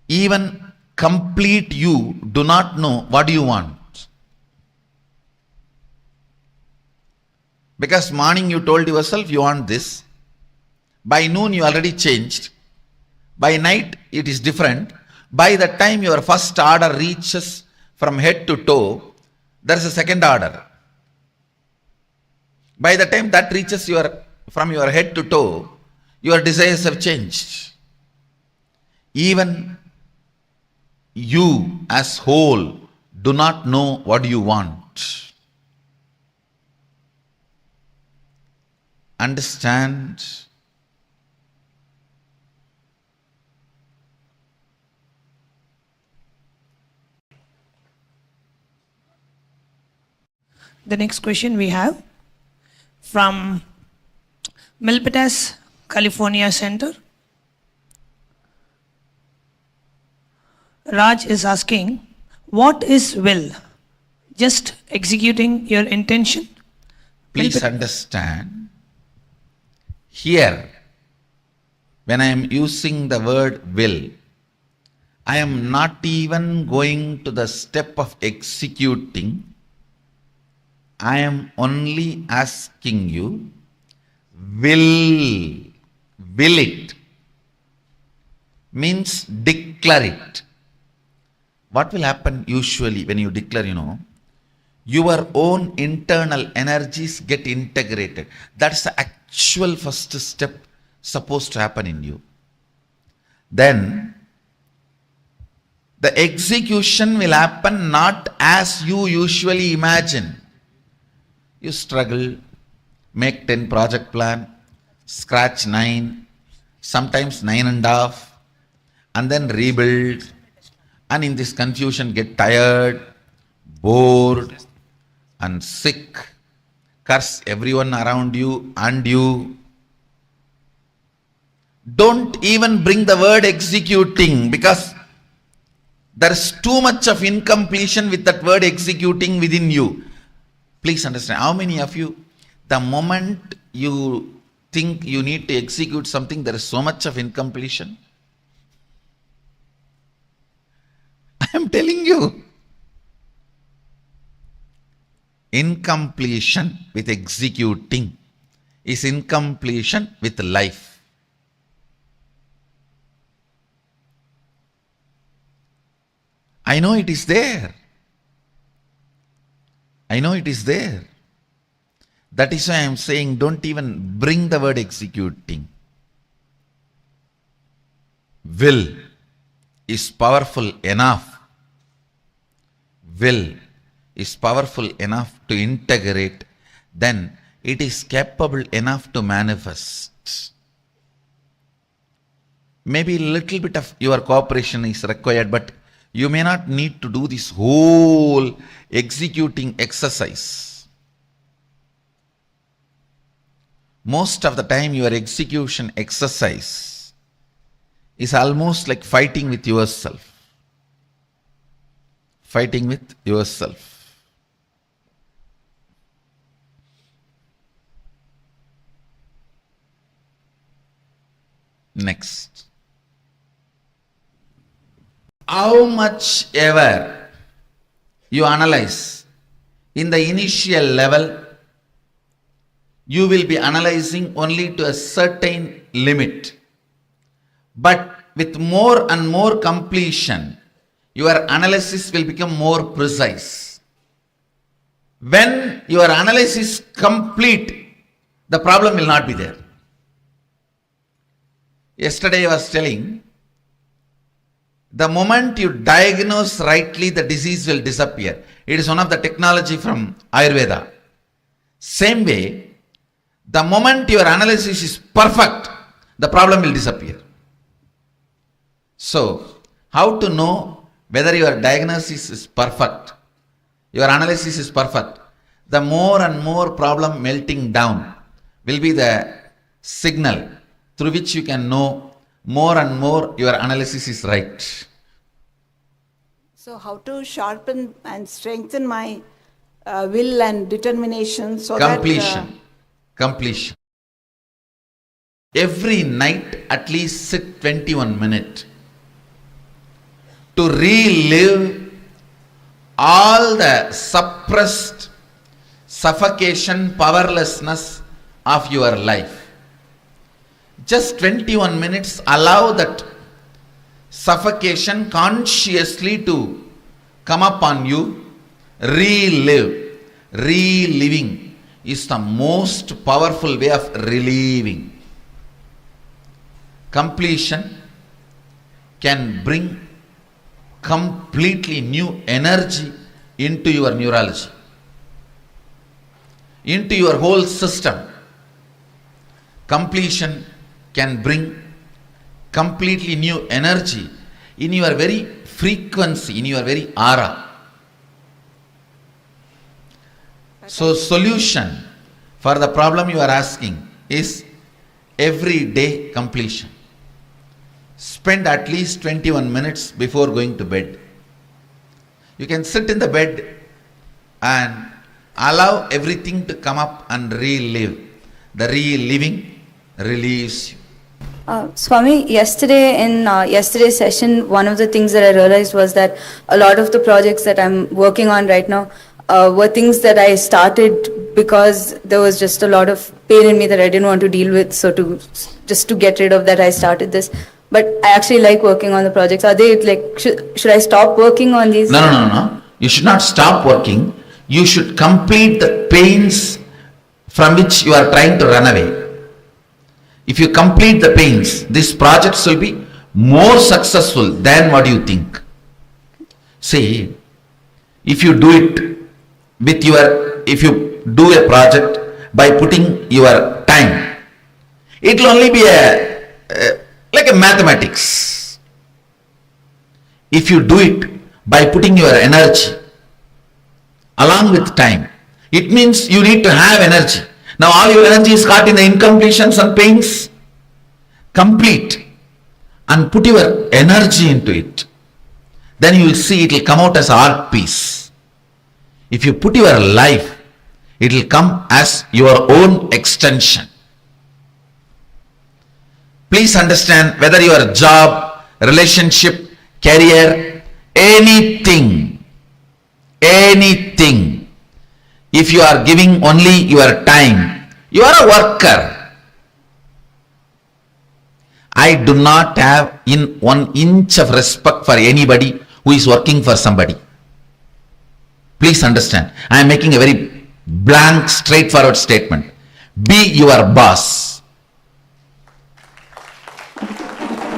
[SPEAKER 6] Even complete you do not know what you want. Because morning you told yourself you want this. By noon you already changed. By night it is different. By the time your first order reaches from head to toe, there is a second order. By the time that reaches from your head to toe, your desires have changed. Even you as whole do not know what you want. Understand?
[SPEAKER 9] The next question we have from Milpitas, California Center. Raj is asking, what is will? Just executing your intention?
[SPEAKER 6] Please understand, here, when I am using the word will, I am not even going to the step of executing. I am only asking you, will it, means declare it. What will happen usually when you declare, your own internal energies get integrated. That's the actual first step supposed to happen in you. Then the execution will happen not as you usually imagine. You struggle, make 10 project plan, scratch 9, sometimes 9.5, and then rebuild, and in this confusion get tired, bored, and sick, curse everyone around you and you. Don't even bring the word executing, because there is too much of incompletion with that word executing within you. Please understand, how many of you, the moment you think you need to execute something, there is so much of incompletion? I am telling you. Incompletion with executing is incompletion with life. I know it is there. I know it is there. That is why I am saying, don't even bring the word executing. Will is powerful enough. Will is powerful enough to integrate. Then it is capable enough to manifest. Maybe a little bit of your cooperation is required, but you may not need to do this whole executing exercise. Most of the time your execution exercise is almost like fighting with yourself. Fighting with yourself. Next. How much ever you analyze in the initial level, you will be analyzing only to a certain limit. But with more and more completion, your analysis will become more precise. When your analysis is complete, the problem will not be there. Yesterday I was telling, the moment you diagnose rightly, the disease will disappear. It is one of the technology from Ayurveda. Same way, the moment your analysis is perfect, the problem will disappear. So, how to know whether your diagnosis is perfect, your analysis is perfect? The more and more problem melting down will be the signal through which you can know more and more your analysis is right.
[SPEAKER 10] So how to sharpen and strengthen my will and determination so
[SPEAKER 6] Completion. Completion. Every night at least sit 21 minutes to relive all the suppressed suffocation, powerlessness of your life. Just 21 minutes, allow that suffocation consciously to come upon you. Relive. Reliving is the most powerful way of relieving. Completion can bring completely new energy into your neurology, into your whole system. Completion can bring completely new energy in your very frequency, in your very aura. So solution for the problem you are asking is everyday completion. Spend at least 21 minutes before going to bed. You can sit in the bed and allow everything to come up and relive. The reliving relieves you.
[SPEAKER 11] Swami, yesterday in yesterday's session, one of the things that I realized was that a lot of the projects that I'm working on right now were things that I started because there was just a lot of pain in me that I didn't want to deal with. So just to get rid of that, I started this. But I actually like working on the projects. Are they like, should I stop working on these?
[SPEAKER 6] No. You should not stop working. You should complete the pains from which you are trying to run away. If you complete the pains, these projects will be more successful than what you think. See, if you do it with if you do a project by putting your time, it will only be like a mathematics. If you do it by putting your energy along with time, it means you need to have energy. Now all your energy is caught in the incompletions and pains. Complete and put your energy into it. Then you will see it will come out as art piece. If you put your life, it will come as your own extension. Please understand, whether your job, relationship, career, anything, if you are giving only your time, you are a worker. I do not have 1 inch of respect for anybody who is working for somebody. Please understand, I am making a very blank, straightforward statement. Be your boss.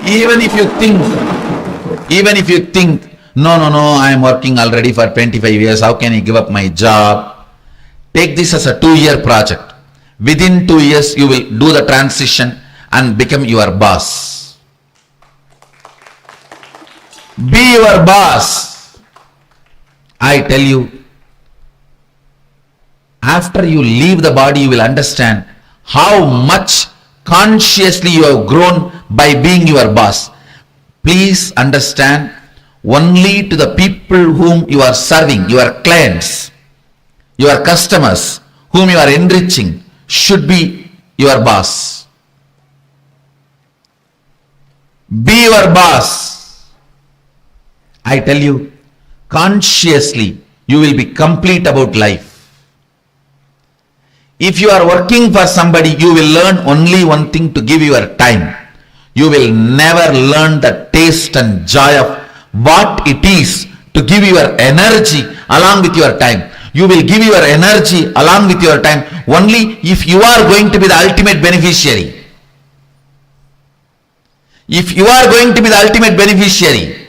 [SPEAKER 6] Even if you think, no, I am working already for 25 years, how can I give up my job? Take this as a 2-year project. Within 2 years, you will do the transition and become your boss. Be your boss. I tell you, after you leave the body, you will understand how much consciously you have grown by being your boss. Please understand, only to the people whom you are serving, your clients, your customers, whom you are enriching, should be your boss. Be your boss. I tell you, consciously, you will be complete about life. If you are working for somebody, you will learn only one thing: to give your time. You will never learn the taste and joy of what it is to give your energy along with your time. You will give your energy along with your time only if you are going to be the ultimate beneficiary. If you are going to be the ultimate beneficiary,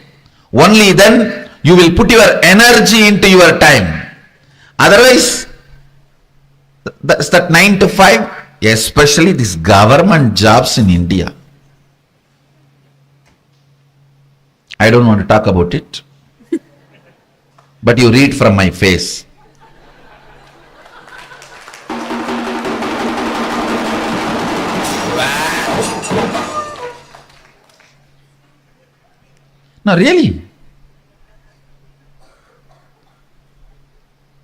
[SPEAKER 6] only then you will put your energy into your time. Otherwise, that's that 9 to 5, especially these government jobs in India. I don't want to talk about it, but you read from my face. No, really.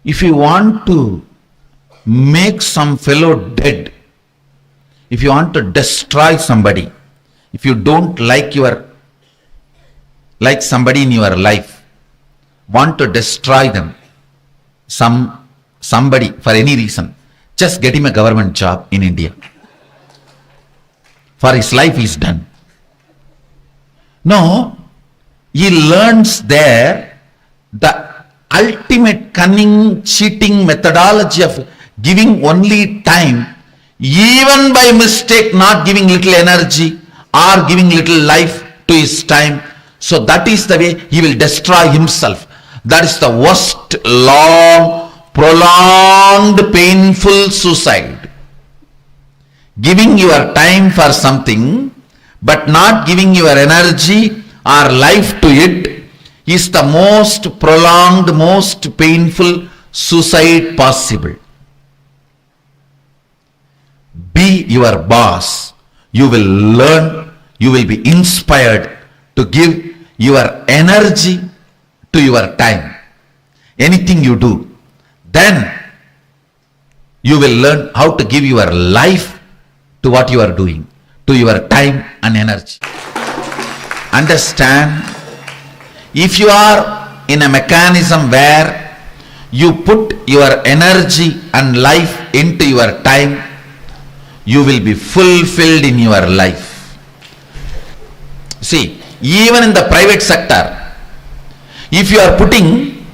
[SPEAKER 6] If you want to make some fellow dead, if you want to destroy somebody, if you don't like somebody in your life, want to destroy them, somebody for any reason, just get him a government job in India. For his life is done. No, he learns there the ultimate cunning, cheating methodology of giving only time, even by mistake not giving little energy or giving little life to his time. So that is the way he will destroy himself. That is the worst, long, prolonged, painful suicide. Giving your time for something but not giving your energy or life to it is the most prolonged, most painful suicide possible. Be your boss. You will learn, you will be inspired to give your energy to your time. Anything you do, then you will learn how to give your life to what you are doing, to your time and energy. Understand? If you are in a mechanism where you put your energy and life into your time, you will be fulfilled in your life. See, even in the private sector, if you are putting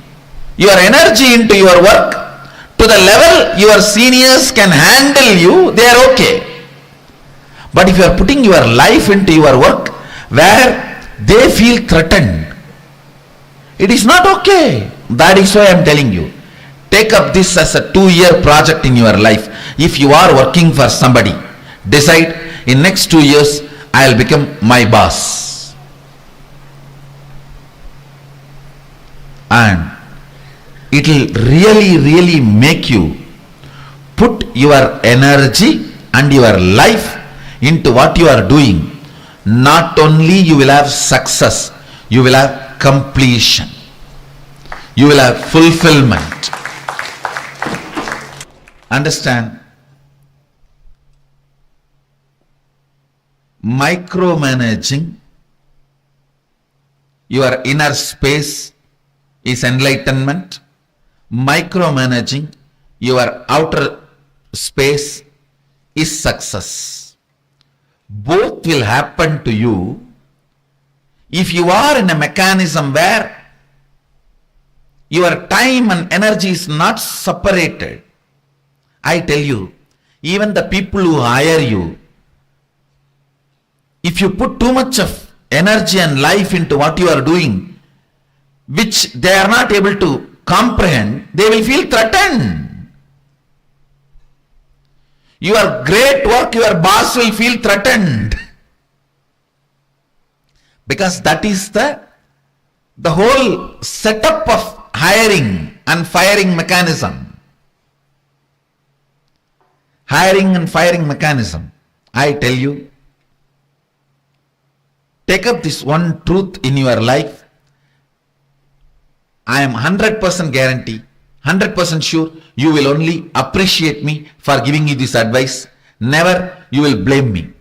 [SPEAKER 6] your energy into your work to the level your seniors can handle you, they are okay. But if you are putting your life into your work where they feel threatened, it is not okay. That is why I am telling you, take up this as a 2-year project in your life. If you are working for somebody, decide in next 2 years I will become my boss. And it will really make you put your energy and your life into what you are doing. Not only you will have success, you will have completion. You will have fulfillment. Understand? Micromanaging your inner space is enlightenment. Micromanaging your outer space is success. Both will happen to you if you are in a mechanism where your time and energy is not separated. I tell you, even the people who hire you, if you put too much of energy and life into what you are doing, which they are not able to comprehend, they will feel threatened. Your great work, your boss will feel threatened. Because that is the whole setup of hiring and firing mechanism. Hiring and firing mechanism. I tell you, take up this one truth in your life. I am 100% guarantee, 100% sure you will only appreciate me for giving you this advice. Never you will blame me.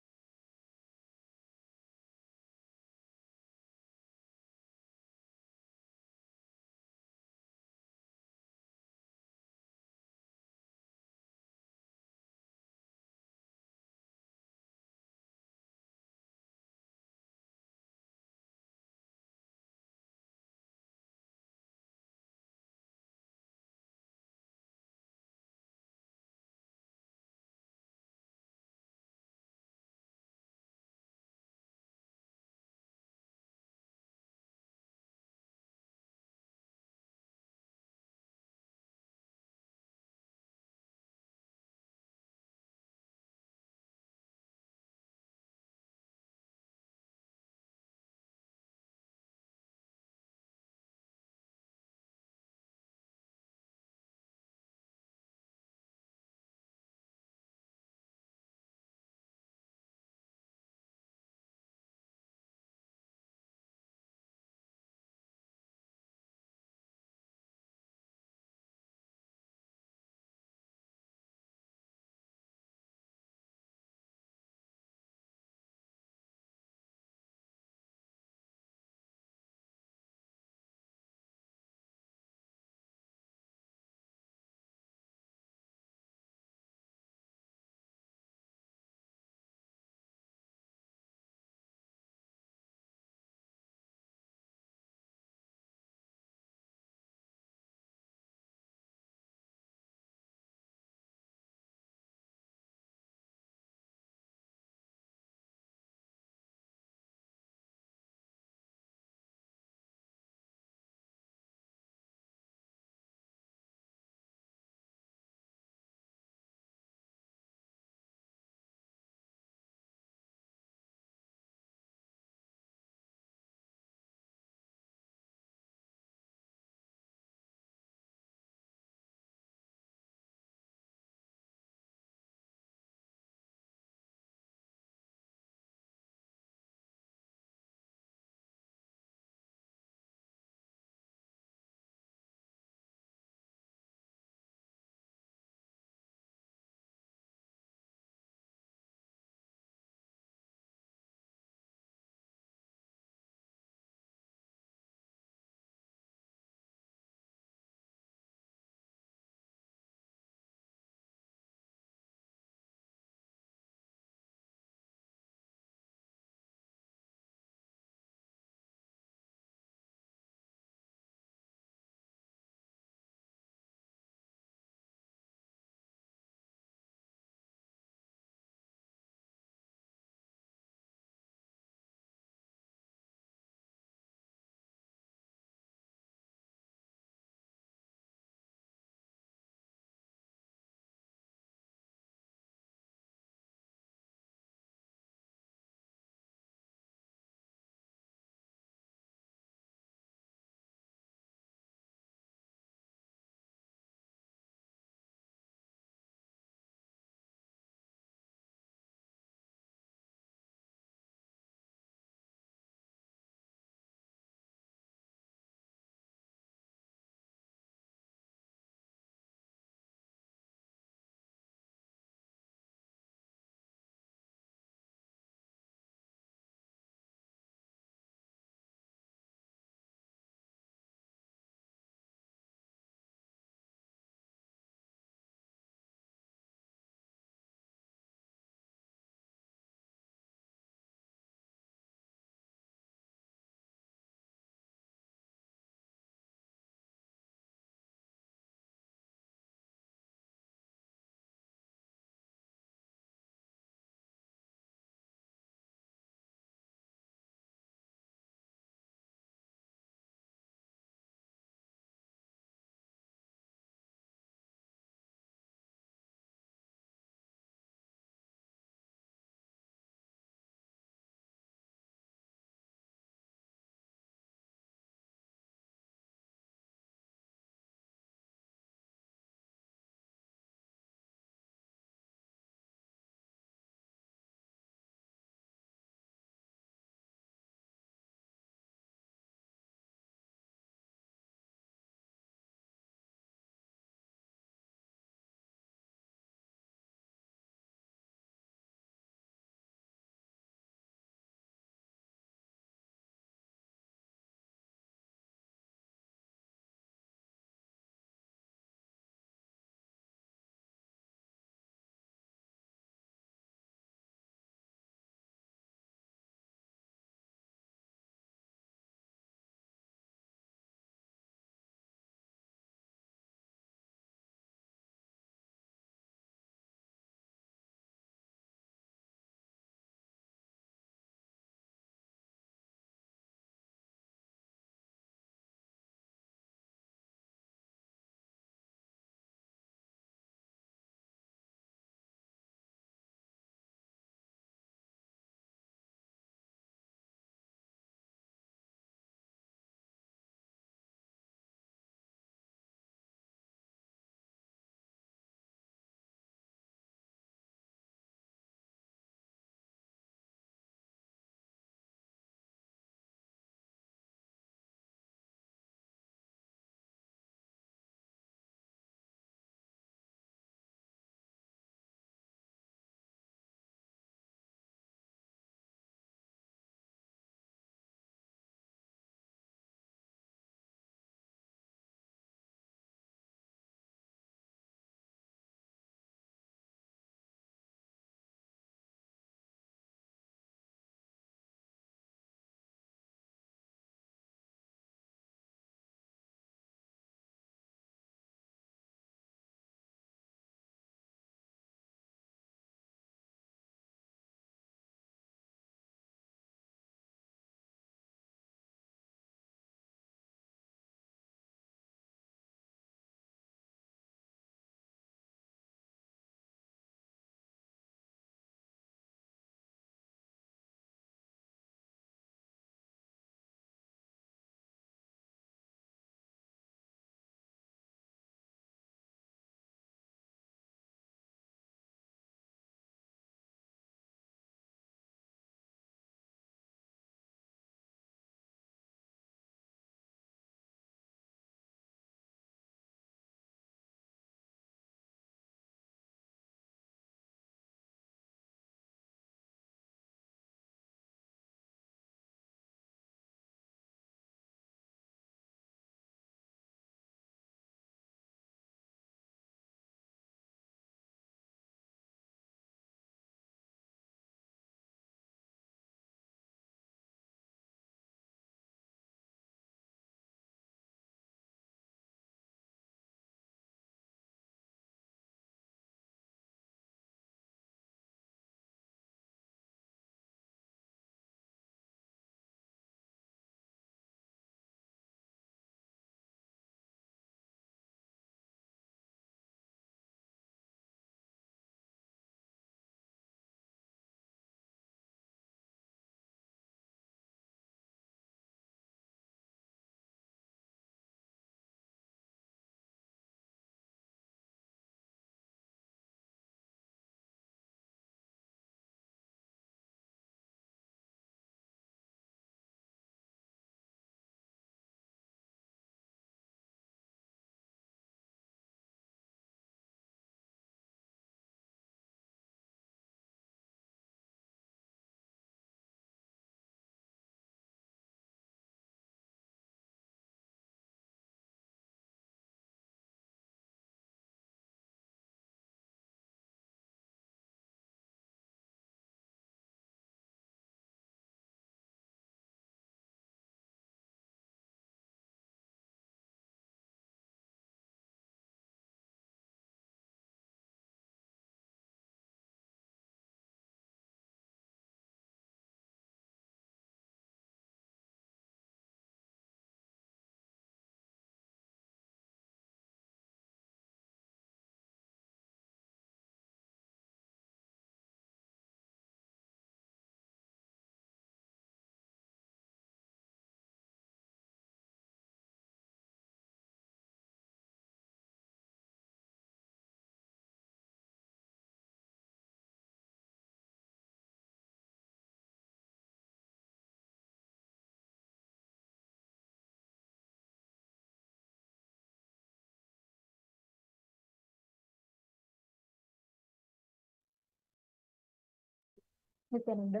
[SPEAKER 4] Nityananda,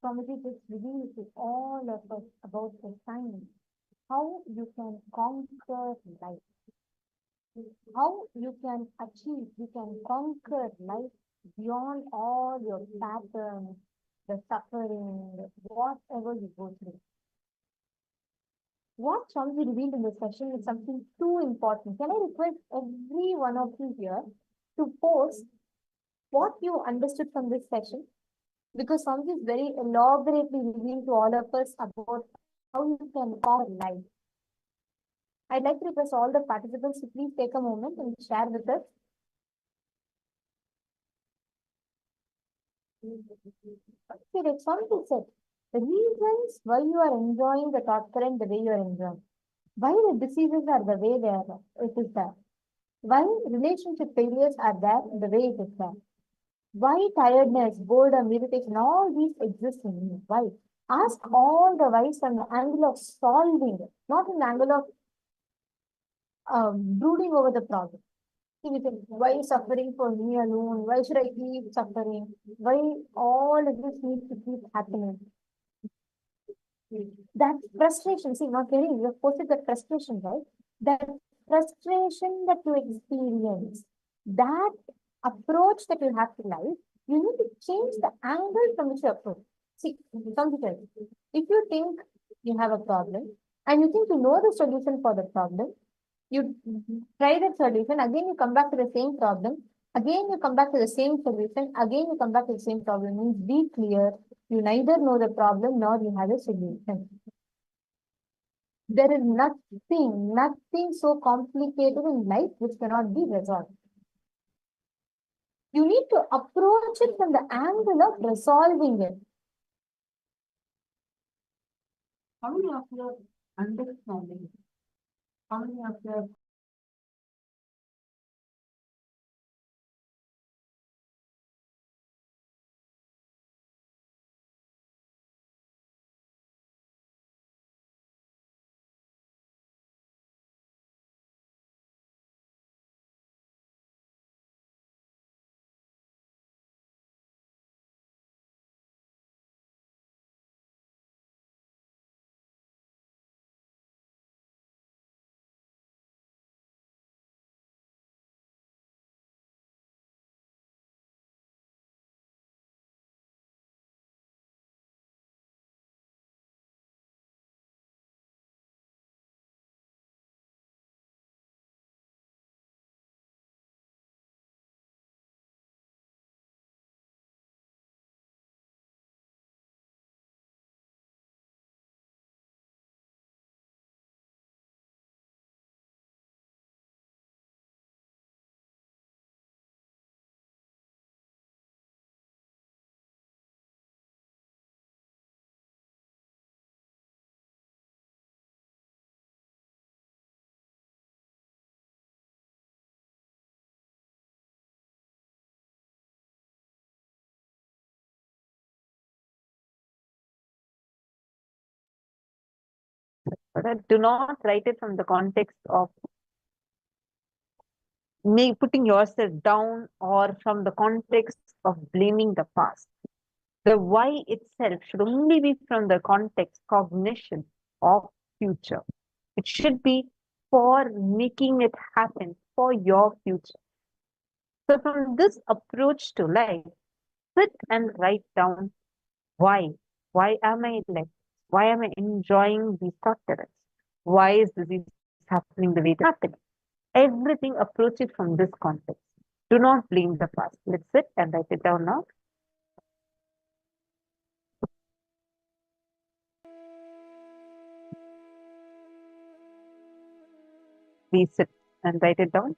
[SPEAKER 4] Swamiji just revealed to all of us about the science, how you can conquer life, how you can conquer life beyond all your patterns, the suffering, whatever you go through. What Swamiji revealed in this session is something too important. Can I request every one of you here to post what you understood from this session? Because Swamiji is very elaborately revealed to all of us about how you can conquer life. I'd like to request all the participants to please take a moment and share with us. Okay, that's Swamiji said. The reasons why you are enjoying the thought current the way you are enjoying. Why the diseases are the way they are, it is there. Why relationship failures are there the way it is there. Why tiredness, boredom, irritation, all these exist in you. Why? Ask all the whys from the angle of solving it, not in the angle of brooding over the problem. See, we think, why suffering for me alone? Why should I keep suffering? Why all of this needs to keep happening? That frustration, see, not getting, you have posted that frustration, right? That frustration that you experience, that approach that you have to life, you need to change the angle from which you approach. See, something if you think you have a problem and you think you know the solution for the problem, you try that solution, again you come back to the same problem, again you come back to the same solution, again you come back to the same problem. Means be clear, you neither know the problem nor you have a solution. There is nothing so complicated in life which cannot be resolved. You need to approach it from the angle of resolving it. How many of you are understanding? How many of you are
[SPEAKER 7] But do not write it from the context of putting yourself down or from the context of blaming the past. The why itself should only be from the context, cognition of future. It should be for making it happen for your future. So from this approach to life, sit and write down why. Why am I like? Why am I enjoying these thought currents? Why is this happening the way it's happening? Everything approach it from this context. Do not blame the past. Let's sit and write it down now. Please sit and write it down.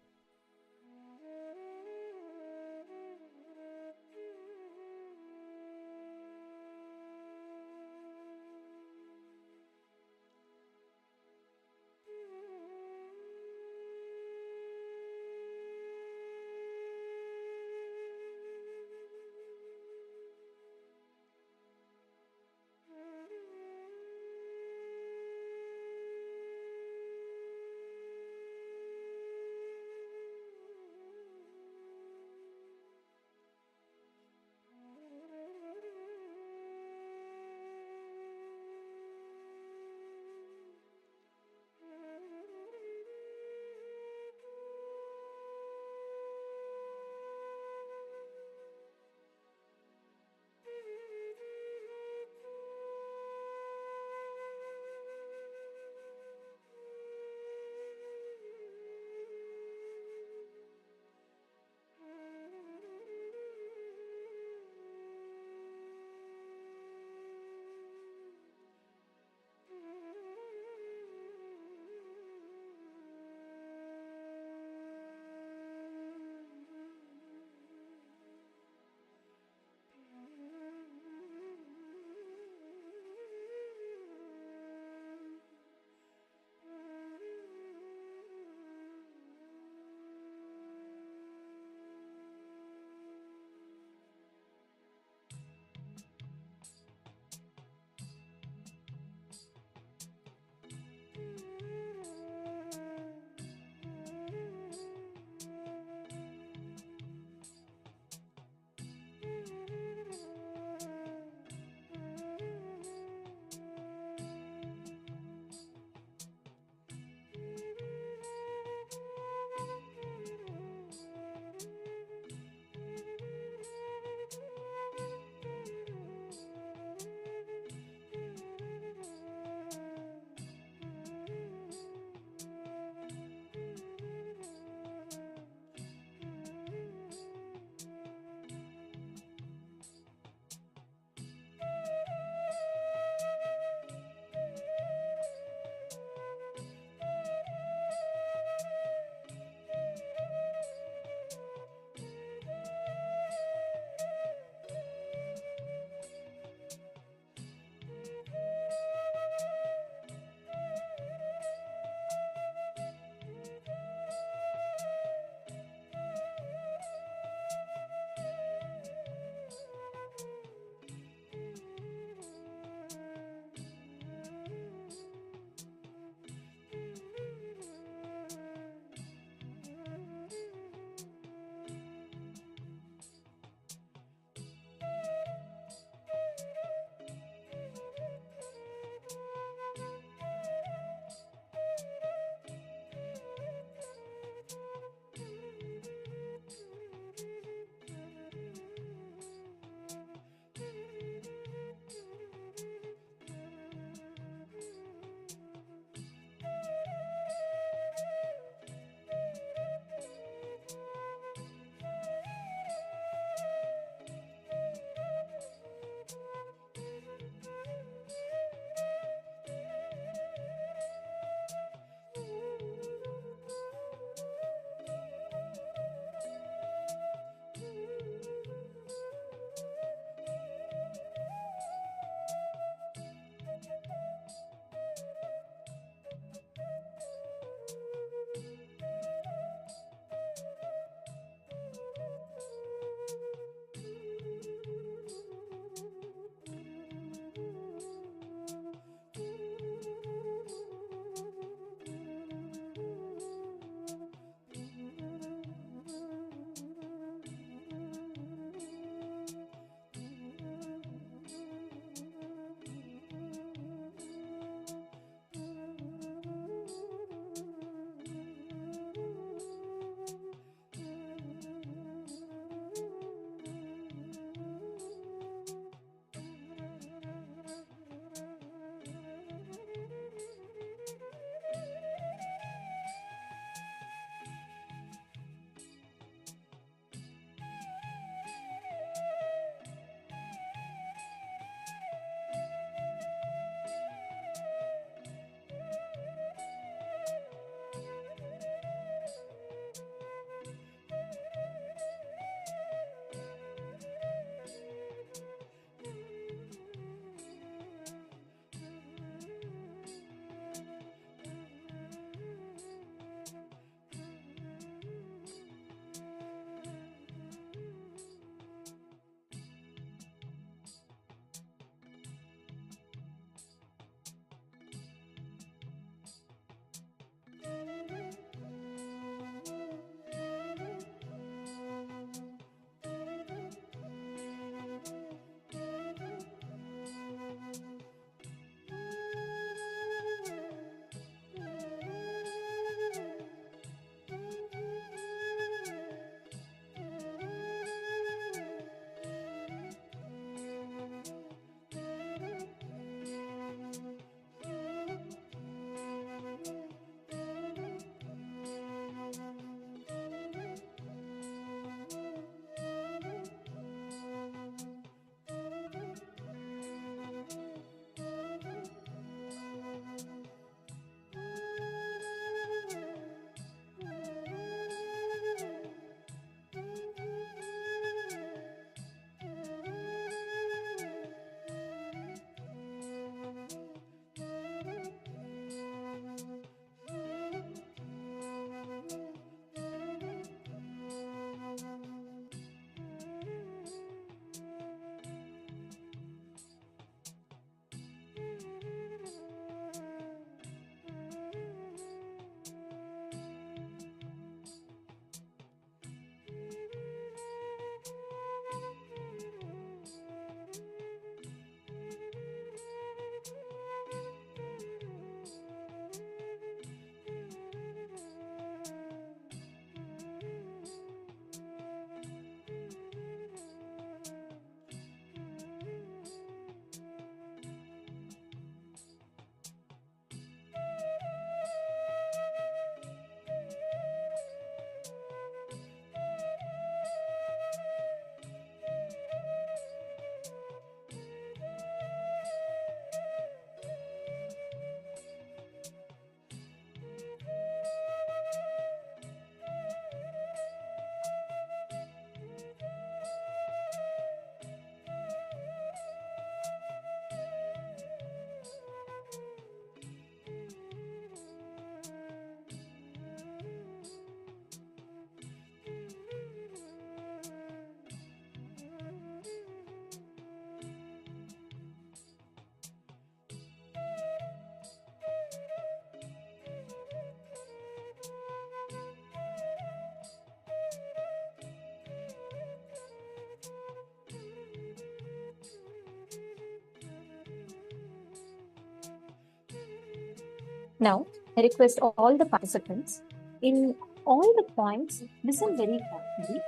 [SPEAKER 4] Now, I request all the participants in all the points, listen very carefully,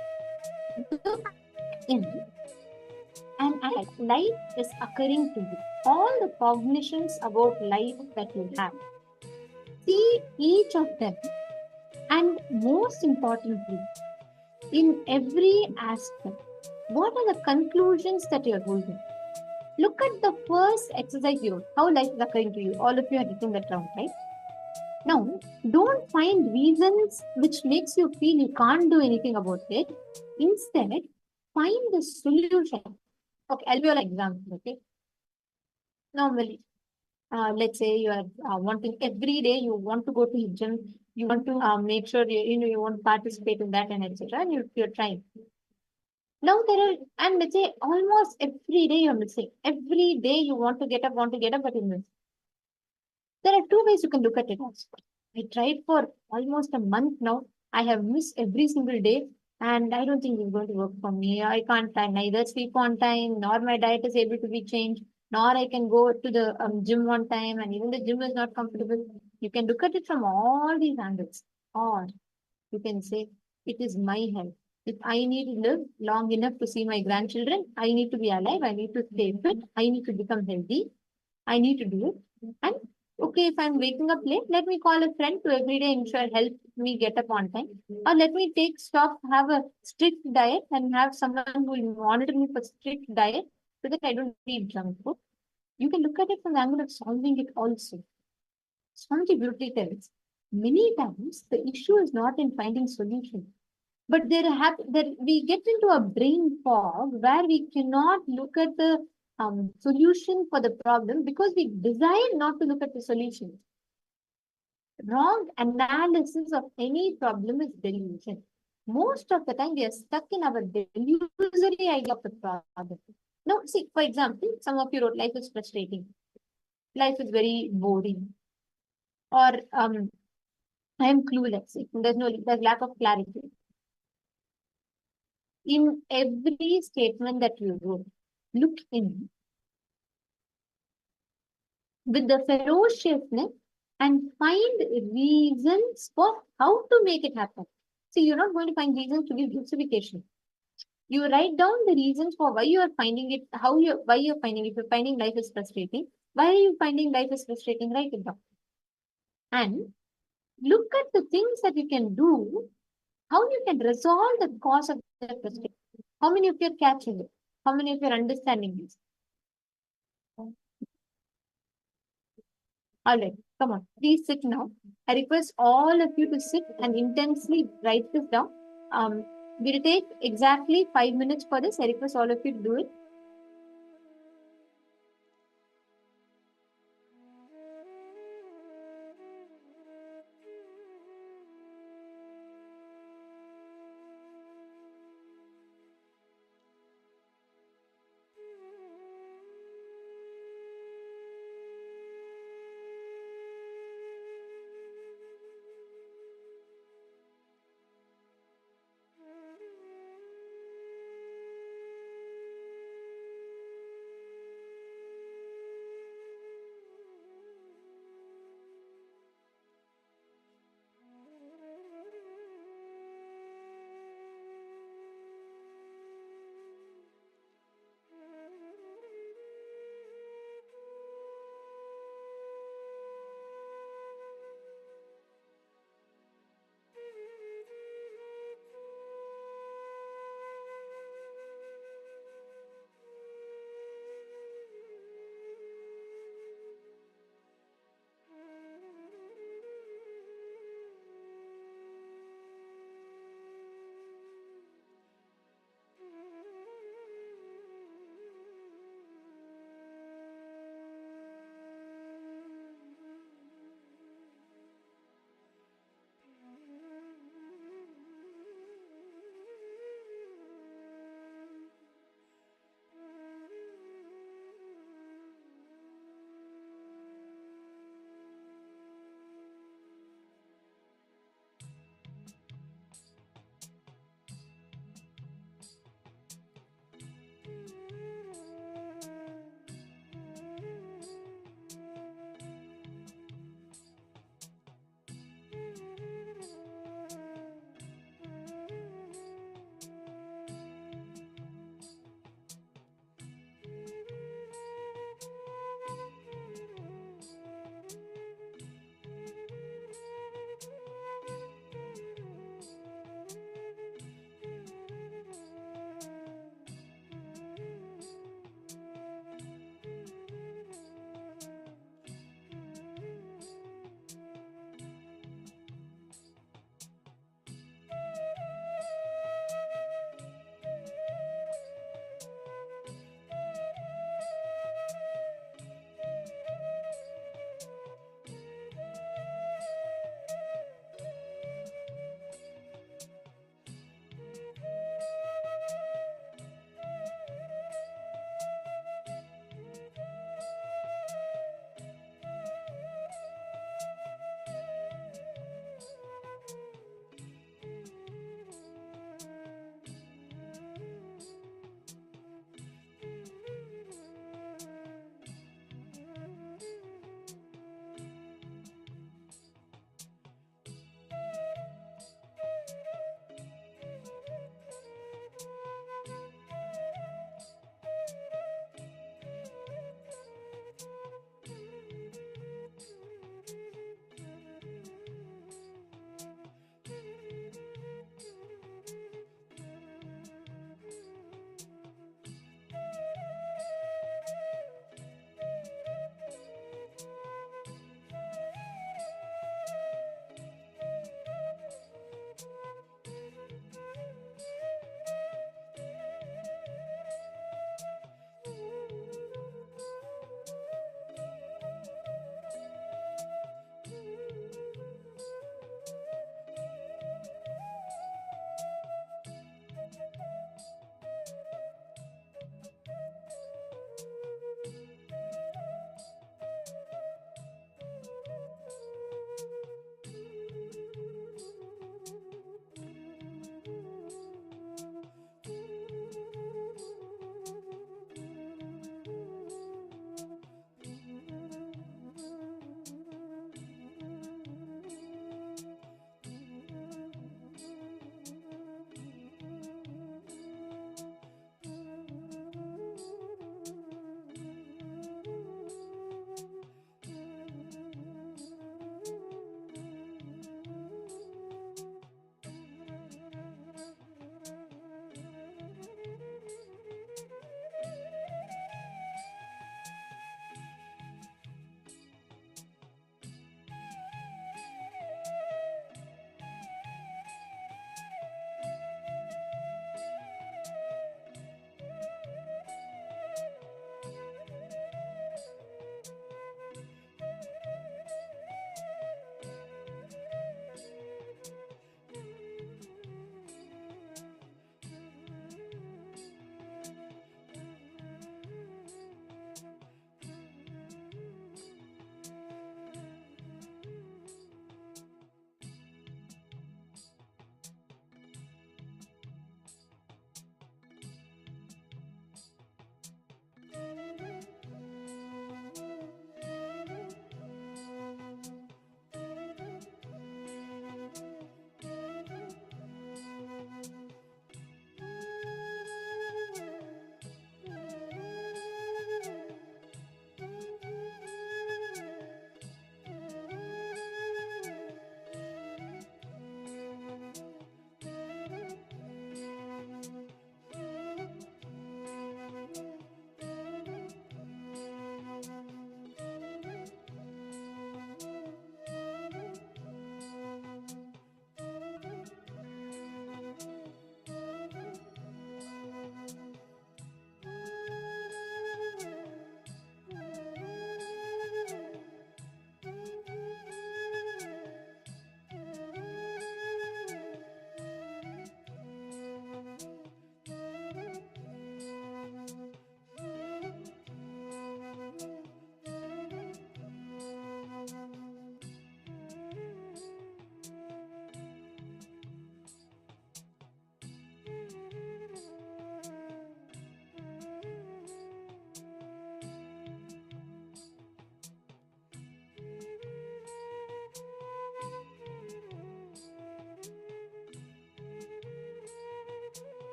[SPEAKER 4] look in, and as life is occurring to you, all the cognitions about life that you have, see each of them, and most importantly, in every aspect, what are the conclusions that you are holding? Look at the first exercise you wrote, how life is occurring to you. All of you are written that down, right? Now, don't find reasons which makes you feel you can't do anything about it. Instead, find the solution. Okay, I'll give you an example. Okay, normally, let's say you are wanting every day you want to go to the gym, you want to make sure you want to participate in that and etc. And you're trying. Now there are, and let's say almost every day you're missing. Every day you want to get up, but you miss. There are two ways you can look at it also. I tried for almost a month now. I have missed every single day, and I don't think it's going to work for me. I can't neither sleep on time, nor my diet is able to be changed, nor I can go to the gym on time, and even the gym is not comfortable. You can look at it from all these angles, or you can say it is my health. If I need to live long enough to see my grandchildren, I need to be alive. I need to stay fit. I need to become healthy. I need to do it. And okay, if I'm waking up late, let me call a friend to every day ensure help me get up on time. Or let me take stock, have a strict diet and have someone who will monitor me for strict diet so that I don't eat junk food. You can look at it from the angle of solving it also. Swamiji beauty tells, many times the issue is not in finding solution, but there we get into a brain fog where we cannot look at the solution for the problem because we desire not to look at the solution. Wrong analysis of any problem is delusion. Most of the time, we are stuck in our delusory idea of the problem. Now, see, for example, some of you wrote, life is frustrating. Life is very boring. Or I am clueless. There's lack of clarity. In every statement that you wrote, look in with the ferociousness and find reasons for how to make it happen. See, you're not going to find reasons to give justification. You write down the reasons for why you are finding it, why you're finding it. If you're finding life is frustrating, why are you finding life is frustrating? Write it down. And look at the things that you can do, how you can resolve the cause of the frustration. How many of you are catching it? How many of you are understanding this? All right, come on, please sit now. I request all of you to sit and intensely write this down. We'll take exactly 5 minutes for this. I request all of you to do it.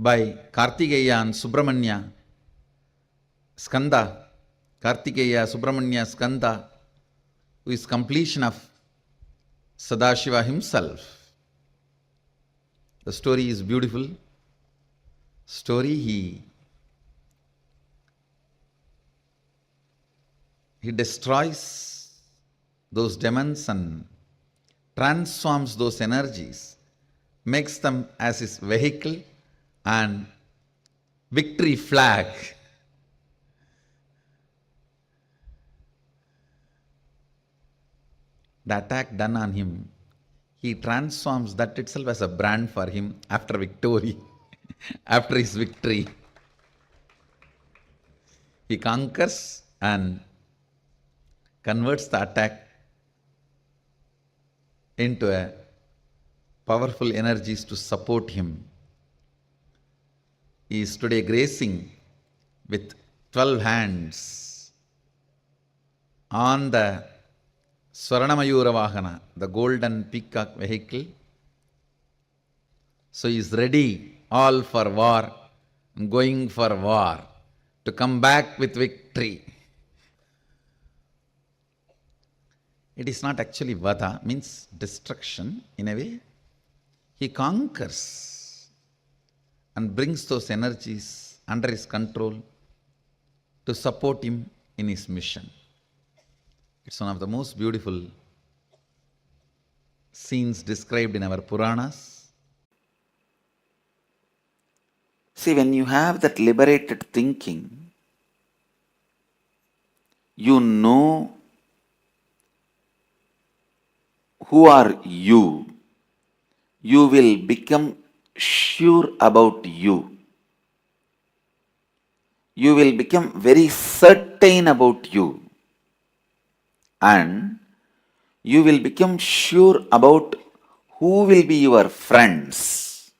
[SPEAKER 6] by Kartikeya and Subrahmanya Skanda, Kartikeya, Subrahmanya Skanda, who is completion of Sadashiva himself. The story is beautiful. Story he destroys those demons and transforms those energies, makes them as his vehicle and victory flag. The attack done on him, he transforms that itself as a brand for him after victory, after his victory. He conquers and converts the attack into a powerful energies to support him. He is today gracing with 12 hands on the Swarnamayura Vahana, the golden peacock vehicle. So he is ready, all for war, going for war, to come back with victory. It is not actually vada, means destruction in a way. He conquers and brings those energies under his control to support him in his mission. It's one of the most beautiful scenes described in our Puranas.
[SPEAKER 12] See, when you have that liberated thinking, you know who are you. You will become sure about you. You will become very certain about you. And you will become sure about who will be your friends.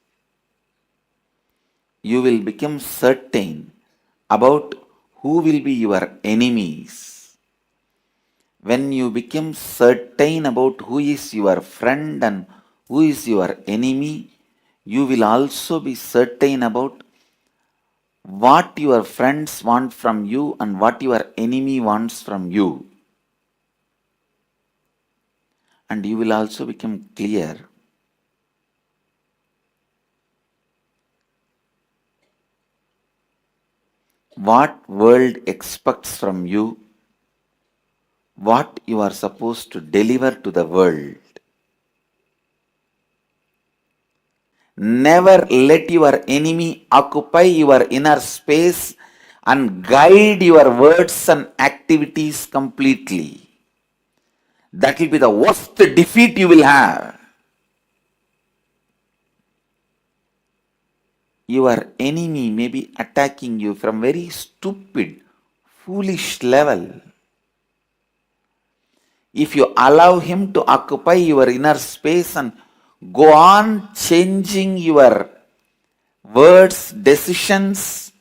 [SPEAKER 12] You will become certain about who will be your enemies. When you become certain about who is your friend and who is your enemy, you will also be certain about what your friends want from you and what your enemy wants from you. And you will also become clear what world expects from you, what you are supposed to deliver to the world. Never let your enemy occupy your inner space and guide your words and activities completely. That will be the worst defeat you will have. Your enemy may be attacking you from very stupid, foolish level. If you allow him to occupy your inner space and go on changing your words, decisions,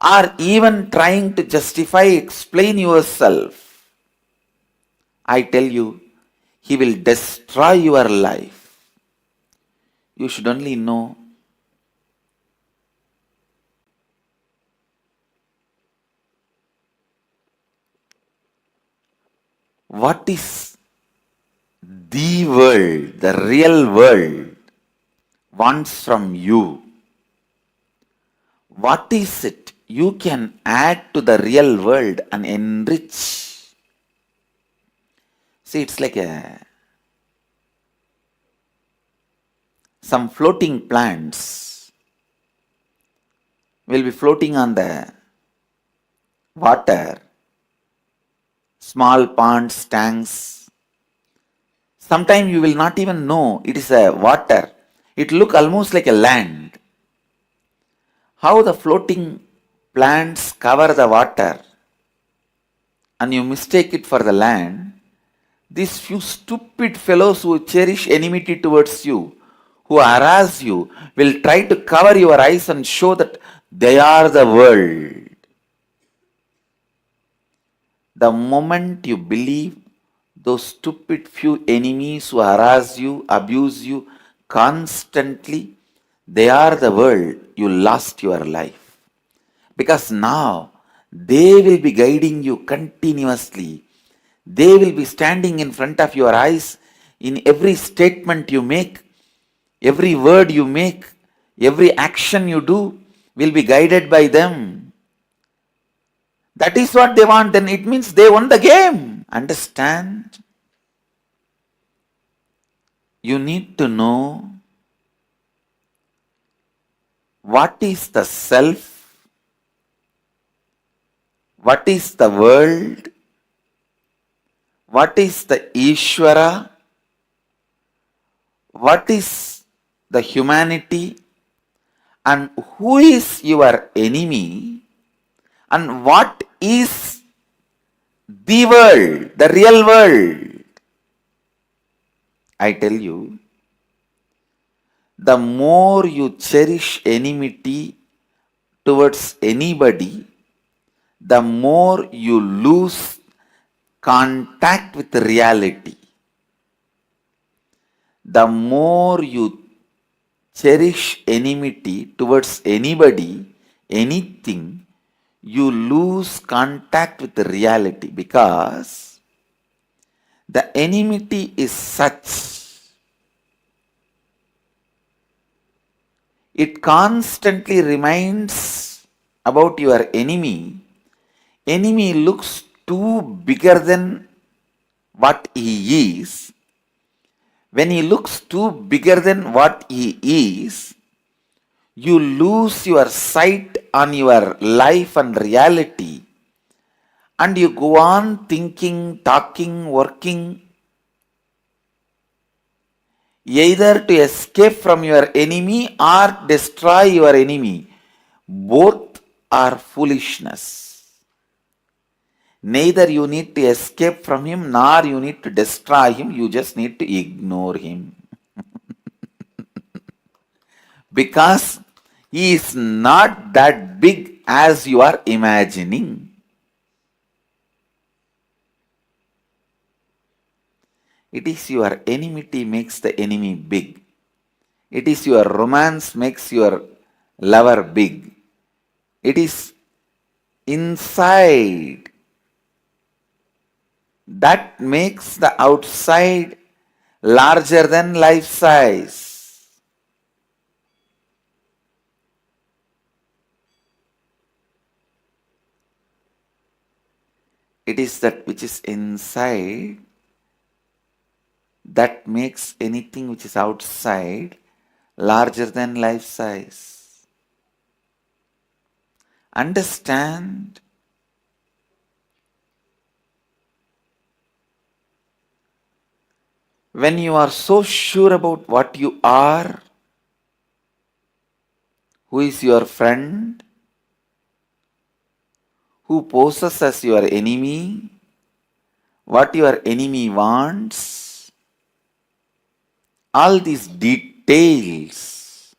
[SPEAKER 12] or even trying to justify, explain yourself, I tell you, he will destroy your life. You should only know what is the world, the real world, wants from you. What is it you can add to the real world and enrich? See, it's like some floating plants will be floating on the water, small ponds, tanks. Sometimes you will not even know it is a water. It look almost like a land. How the floating plants cover the water and you mistake it for the land. These few stupid fellows who cherish enmity towards you, who harass you, will try to cover your eyes and show that they are the world. The moment you believe those stupid few enemies who harass you, abuse you constantly, they are the world, you lost your life. Because now they will be guiding you continuously. They will be standing in front of your eyes in every statement you make, every word you make, every action you do will be guided by them. That is what they want, then it means they won the game. Understand? You need to know what is the self, what is the world, what is the Ishvara, what is the humanity, and who is your enemy, and what is the world, the real world. I tell you, the more you cherish enmity towards anybody, the more you lose contact with reality. The more you cherish enmity towards anybody, anything, you lose contact with the reality, because the enmity is such. It constantly reminds about your enemy. Enemy looks too bigger than what he is. When he looks too bigger than what he is, you lose your sight on your life and reality, and you go on thinking, talking, working, either to escape from your enemy or destroy your enemy. Both are foolishness. Neither you need to escape from him, nor you need to destroy him. You just need to ignore him. Because he is not that big as you are imagining. It is your enmity makes the enemy big. It is your romance makes your lover big. It is inside that makes the outside larger than life size. It is that which is inside that makes anything which is outside larger than life size. Understand? When you are so sure about what you are, who is your friend, who poses as your enemy, what your enemy wants, all these details,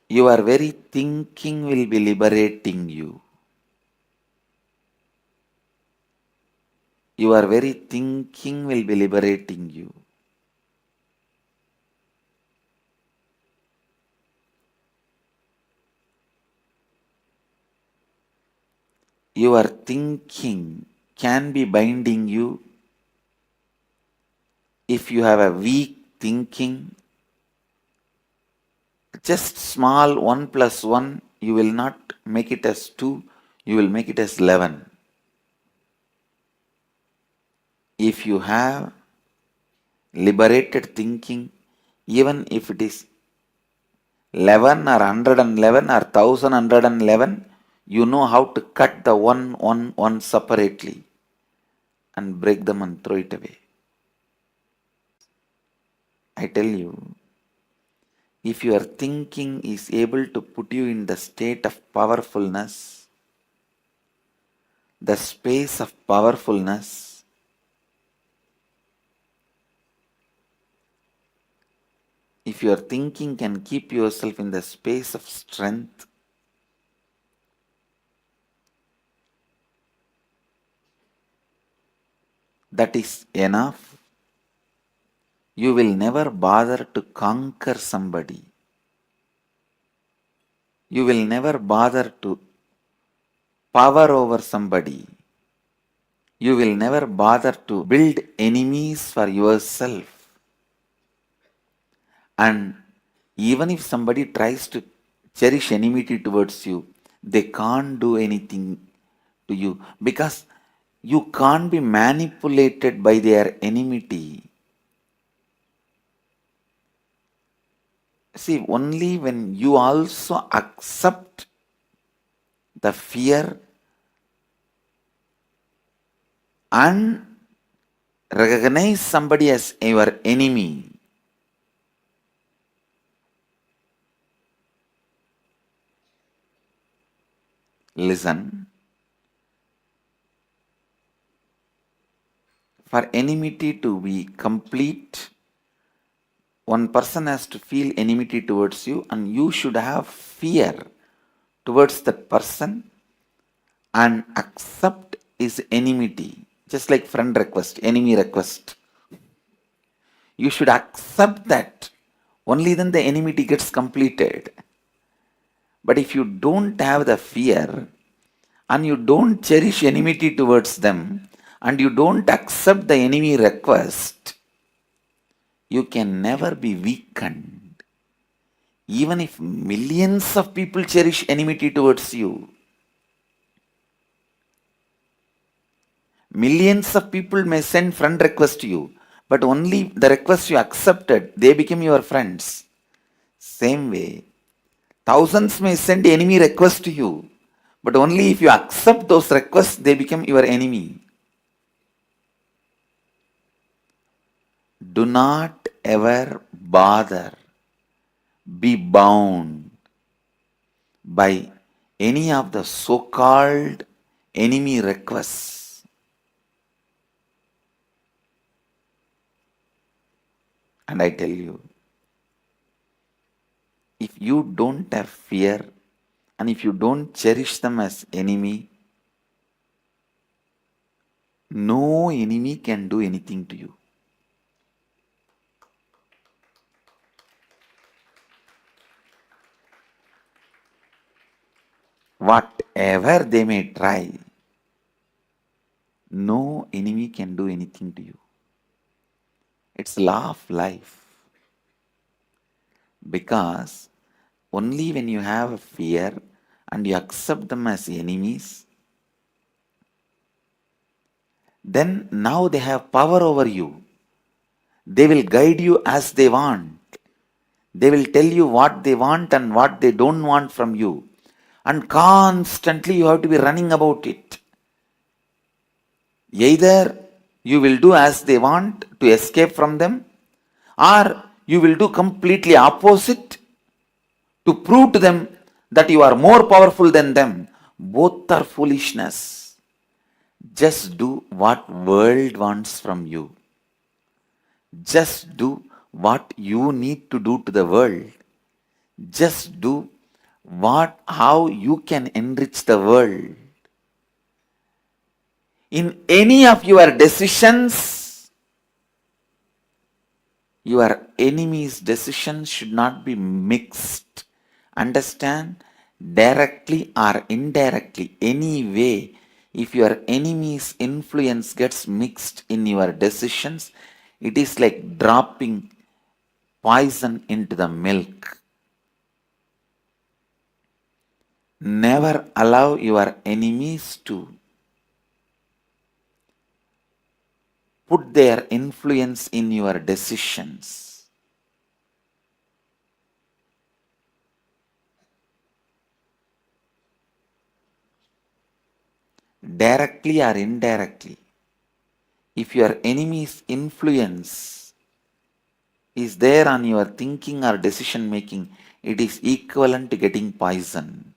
[SPEAKER 12] your very thinking will be liberating you. Your very thinking will be liberating you. Your thinking can be binding you if you have a weak thinking. Just small 1 plus 1, you will not make it as 2, you will make it as 11. If you have liberated thinking, even if it is 11 or 111 or 1111, you know how to cut the 1 separately and break them and throw it away. I tell you, if your thinking is able to put you in the state of powerfulness, the space of powerfulness, if your thinking can keep yourself in the space of strength, that is enough. You will never bother to conquer somebody. You will never bother to power over somebody. You will never bother to build enemies for yourself. And even if somebody tries to cherish enmity towards you, they can't do anything to you because you can't be manipulated by their enmity. See, only when you also accept the fear and recognize somebody as your enemy, listen, for enmity to be complete, one person has to feel enmity towards you, and you should have fear towards that person and accept his enmity. Just like friend request, enemy request. You should accept that. Only then the enmity gets completed. But if you don't have the fear and you don't cherish enmity towards them and you don't accept the enemy request, you can never be weakened. Even if millions of people cherish enmity towards you, millions of people may send friend request to you, but only the request you accepted, they become your friends. Same way, thousands may send enemy request to you, but only if you accept those requests, they become your enemy. Do not ever bother, be bound by any of the so-called enemy requests. And I tell you, if you don't have fear and if you don't cherish them as enemy, no enemy can do anything to you. Whatever they may try, no enemy can do anything to you. It's law of life. Because only when you have fear and you accept them as enemies, then now they have power over you. They will guide you as they want. They will tell you what they want and what they don't want from you. And constantly you have to be running about it. Either you will do as they want to escape from them, or you will do completely opposite to prove to them that you are more powerful than them. Both are foolishness. Just do what world wants from you. Just do what you need to do to the world. Just do how you can enrich the world. In any of your decisions, your enemy's decisions should not be mixed. Understand? Directly or indirectly, any way, if your enemy's influence gets mixed in your decisions, it is like dropping poison into the milk. Never allow your enemies to put their influence in your decisions. Directly or indirectly, if your enemy's influence is there on your thinking or decision making, it is equivalent to getting poisoned.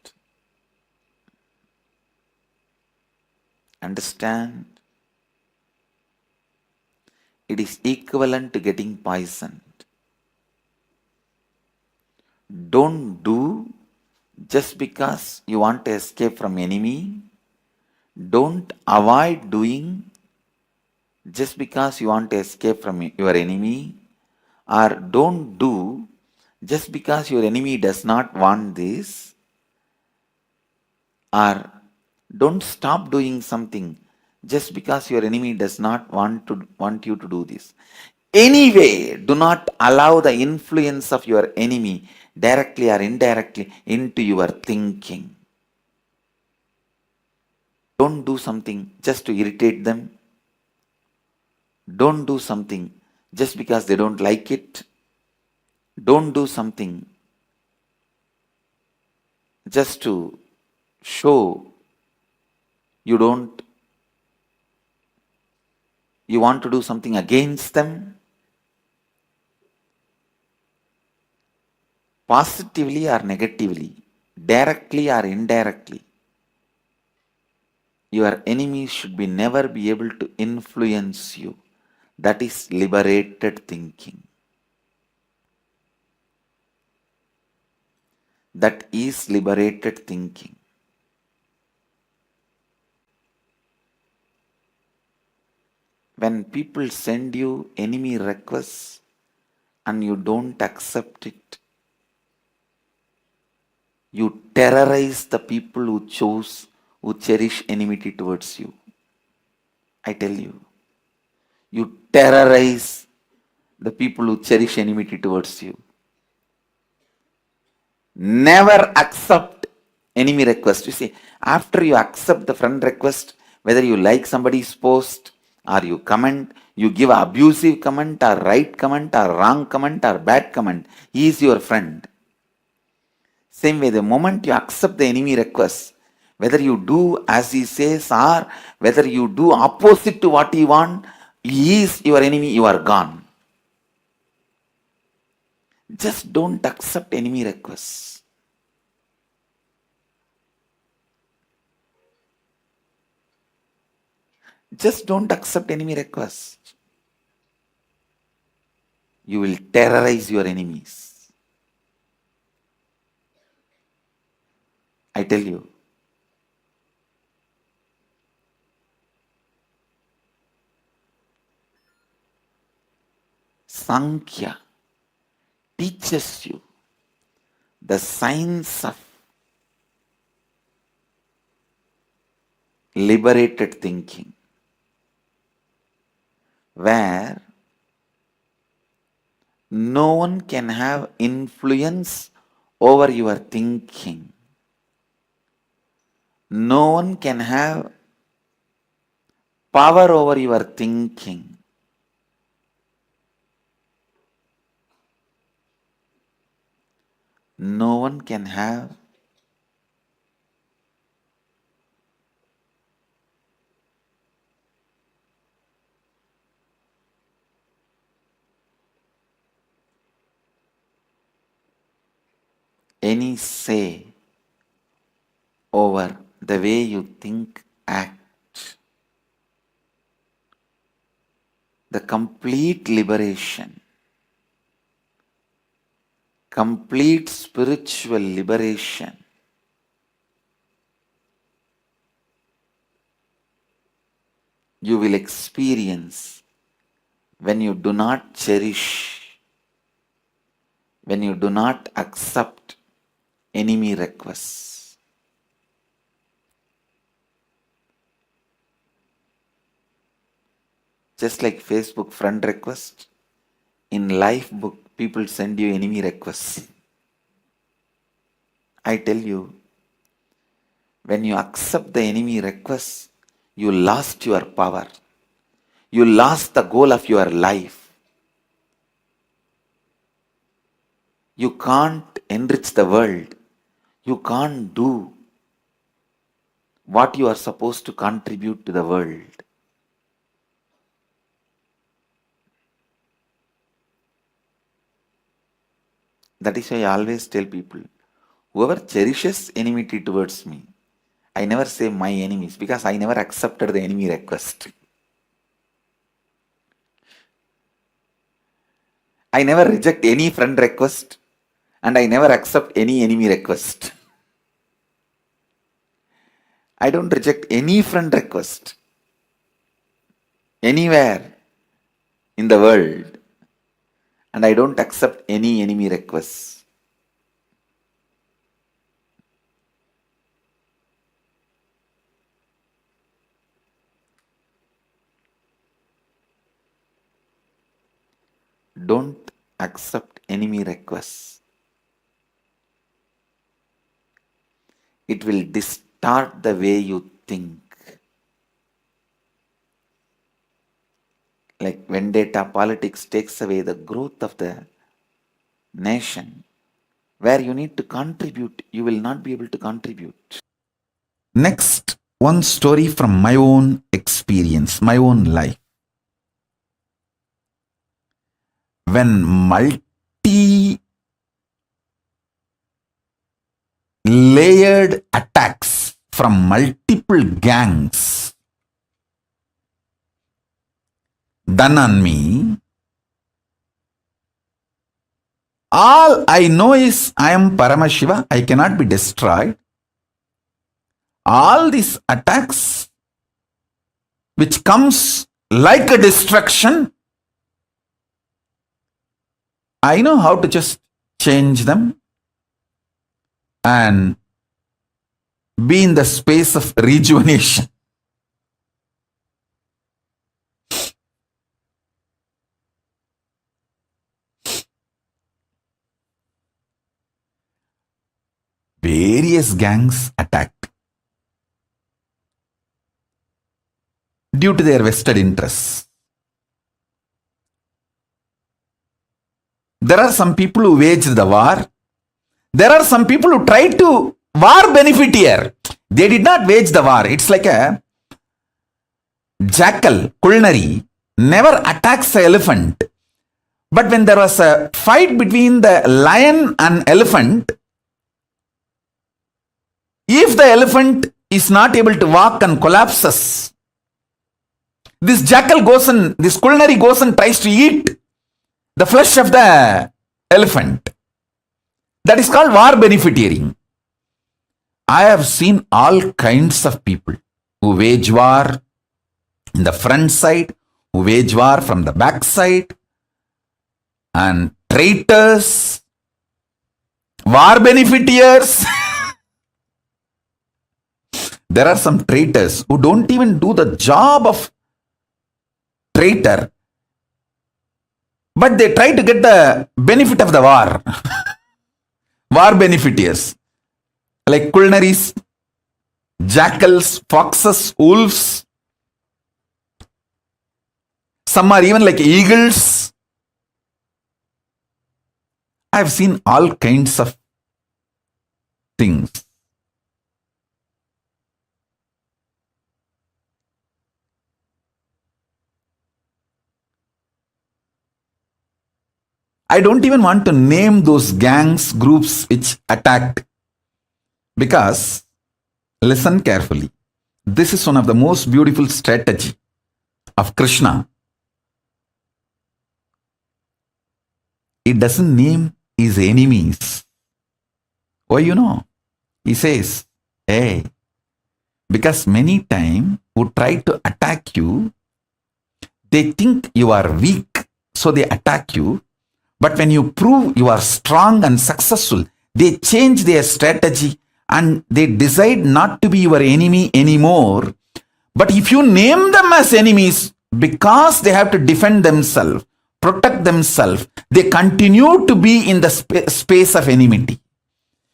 [SPEAKER 12] Understand? It is equivalent to getting poisoned. Don't do just because you want to escape from enemy. Don't avoid doing just because you want to escape from your enemy. Or don't do just because your enemy does not want this. Or don't stop doing something just because your enemy does not want you to do this. Anyway, do not allow the influence of your enemy directly or indirectly into your thinking. Don't do something just to irritate them. Don't do something just because they don't like it. Don't do something just to show you want to do something against them. Positively or negatively, directly or indirectly, your enemy should be never be able to influence you. That is liberated thinking. That is liberated thinking. When people send you enemy requests and you don't accept it, you terrorize the people who cherish enmity towards you. I tell you, you terrorize the people who cherish enmity towards you. Never accept enemy request. You see, after you accept the friend request, whether you like somebody's post or you comment, you give abusive comment or right comment or wrong comment or bad comment, he is your friend. Same way, the moment you accept the enemy request, whether you do as he says or whether you do opposite to what he wants, he is your enemy, you are gone. Just don't accept enemy requests. Just don't accept enemy requests. You will terrorize your enemies. I tell you. Sankhya teaches you the science of liberated thinking, where no one can have influence over your thinking. No one can have power over your thinking. No one can have any say over the way you think, act. The complete liberation, complete spiritual liberation you will experience when you do not cherish, when you do not accept enemy requests. Just like Facebook friend request, in life book people send you enemy requests. I tell you, when you accept the enemy requests, you lost your power. You lost the goal of your life. You can't enrich the world. You can't do what you are supposed to contribute to the world. That is why I always tell people, whoever cherishes enmity towards me, I never say my enemies because I never accepted the enemy request. I never reject any friend request and I never accept any enemy request. I don't reject any friend request anywhere in the world, and I don't accept any enemy requests. Don't accept enemy requests. It will distort the way you think. Like vendetta politics takes away the growth of the nation. Where you need to contribute, you will not be able to contribute. Next, one story from my own experience, my own life. When multi-layered attacks from multiple gangs done on me, all I know is I am Paramashiva, I cannot be destroyed. All these attacks which comes like a destruction, I know how to just change them and be in the space of rejuvenation. Various gangs attacked due to their vested interests. There are some people who waged the war. There are some people who tried to war benefiteer. They did not wage the war. It's like a jackal, culinary, never attacks an elephant. But when there was a fight between the lion and elephant, if the elephant is not able to walk and collapses, this jackal goes and, this culinary goes and tries to eat the flesh of the elephant. That is called war benefiteering. I have seen all kinds of people who wage war in the front side, who wage war from the back side, and traitors, war benefiteers. There are some traitors who don't even do the job of traitor, but they try to get the benefit of the war. War benefiteers, like culinaries, jackals, foxes, wolves. Some are even like eagles. I have seen all kinds of things. I don't even want to name those gangs, groups which attacked, because, listen carefully, this is one of the most beautiful strategy of Krishna. He doesn't name his enemies. Why you know? He says, hey, because many times who try to attack you, they think you are weak, so they attack you. But when you prove you are strong and successful, they change their strategy and they decide not to be your enemy anymore. But if you name them as enemies, because they have to defend themselves, protect themselves, they continue to be in the space of enmity.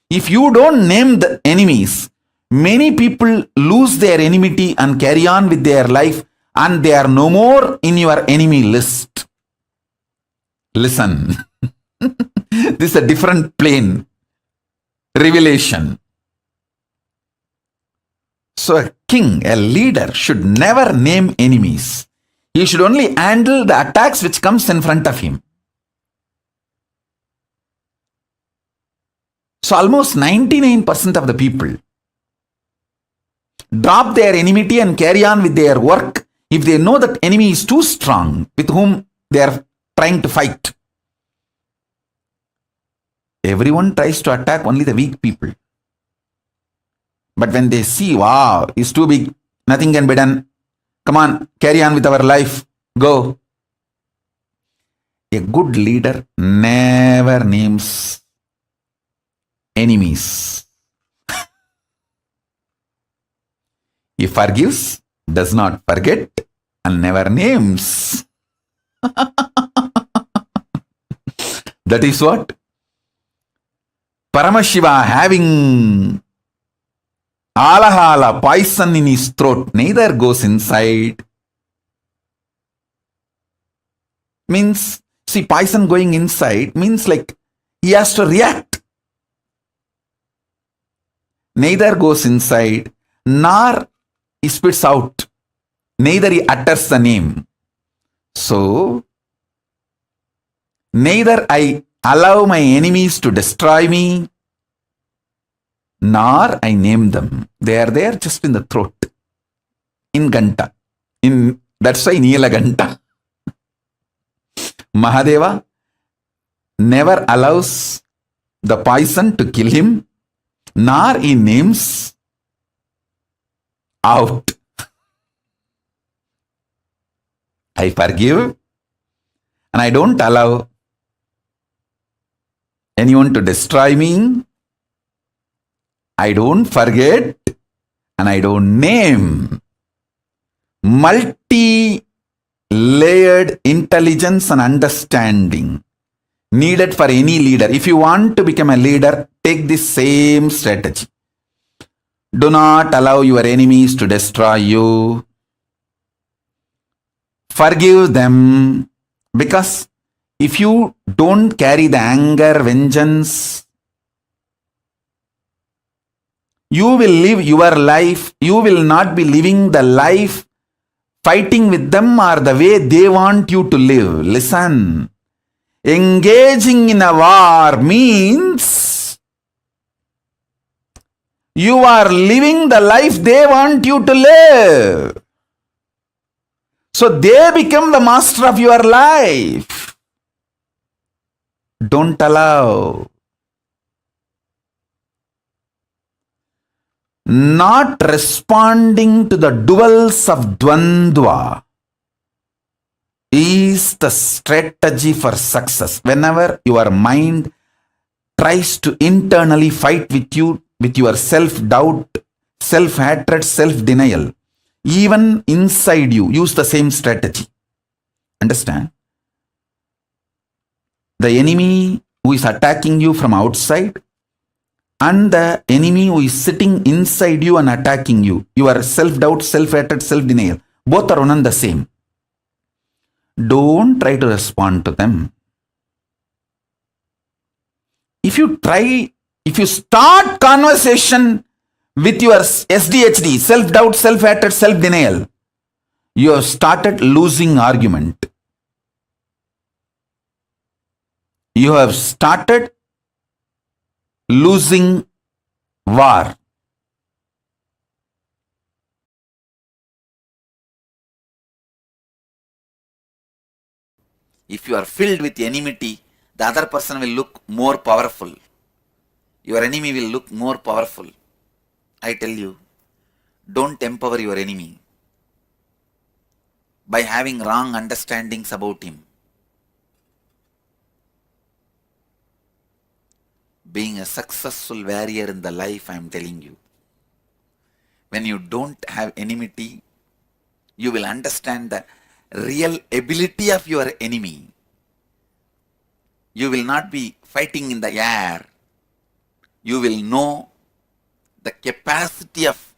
[SPEAKER 12] If you don't name the enemies, many people lose their enmity and carry on with their life, and they are no more in your enemy list. Listen, this is a different plane. Revelation. So a king, a leader should never name enemies. He should only handle the attacks which comes in front of him. So almost 99% of the people drop their enmity and carry on with their work if they know that enemy is too strong with whom they are trying to fight.
[SPEAKER 6] Everyone tries to attack only the weak people. But when they see, wow, it's too big, nothing can be done. Come on, carry on with our life. Go. A good leader never names enemies. He forgives, does not forget, and never names. That is what Paramashiva, having alahala, poison in his throat, neither goes inside. Means, see, poison going inside means like he has to react. Neither goes inside, nor he spits out. Neither he utters the name. So, neither I allow my enemies to destroy me, nor I name them. They are there just in the throat. In Ganta. That's why Neela Ganta. Mahadeva never allows the poison to kill him, nor he names out. I forgive and I don't allow anyone to destroy me. I don't forget and I don't name. Multi-layered intelligence and understanding needed for any leader. If you want to become a leader, take this same strategy. Do not allow your enemies to destroy you. Forgive them, because if you don't carry the anger, vengeance, you will live your life. You will not be living the life fighting with them or the way they want you to live. Listen, engaging in a war means you are living the life they want you to live. So they become the master of your life. Don't allow. Not responding to the duels of Dvandva is the strategy for success. Whenever your mind tries to internally fight with you, with your self-doubt, self-hatred, self-denial, even inside you, use the same strategy. Understand? The enemy who is attacking you from outside and the enemy who is sitting inside you and attacking you, your self-doubt, self-hatred, self-denial, both are one and the same. Don't try to respond to them. If you start conversation with your SDHD, self-doubt, self-hatred, self-denial, you have started losing argument. You have started losing war.
[SPEAKER 12] If you are filled with enmity, the other person will look more powerful. Your enemy will look more powerful. I tell you, don't empower your enemy by having wrong understandings about him. Being a successful warrior in the life, I am telling you, when you don't have enmity, you will understand the real ability of your enemy. You will not be fighting in the air. You will know the capacity of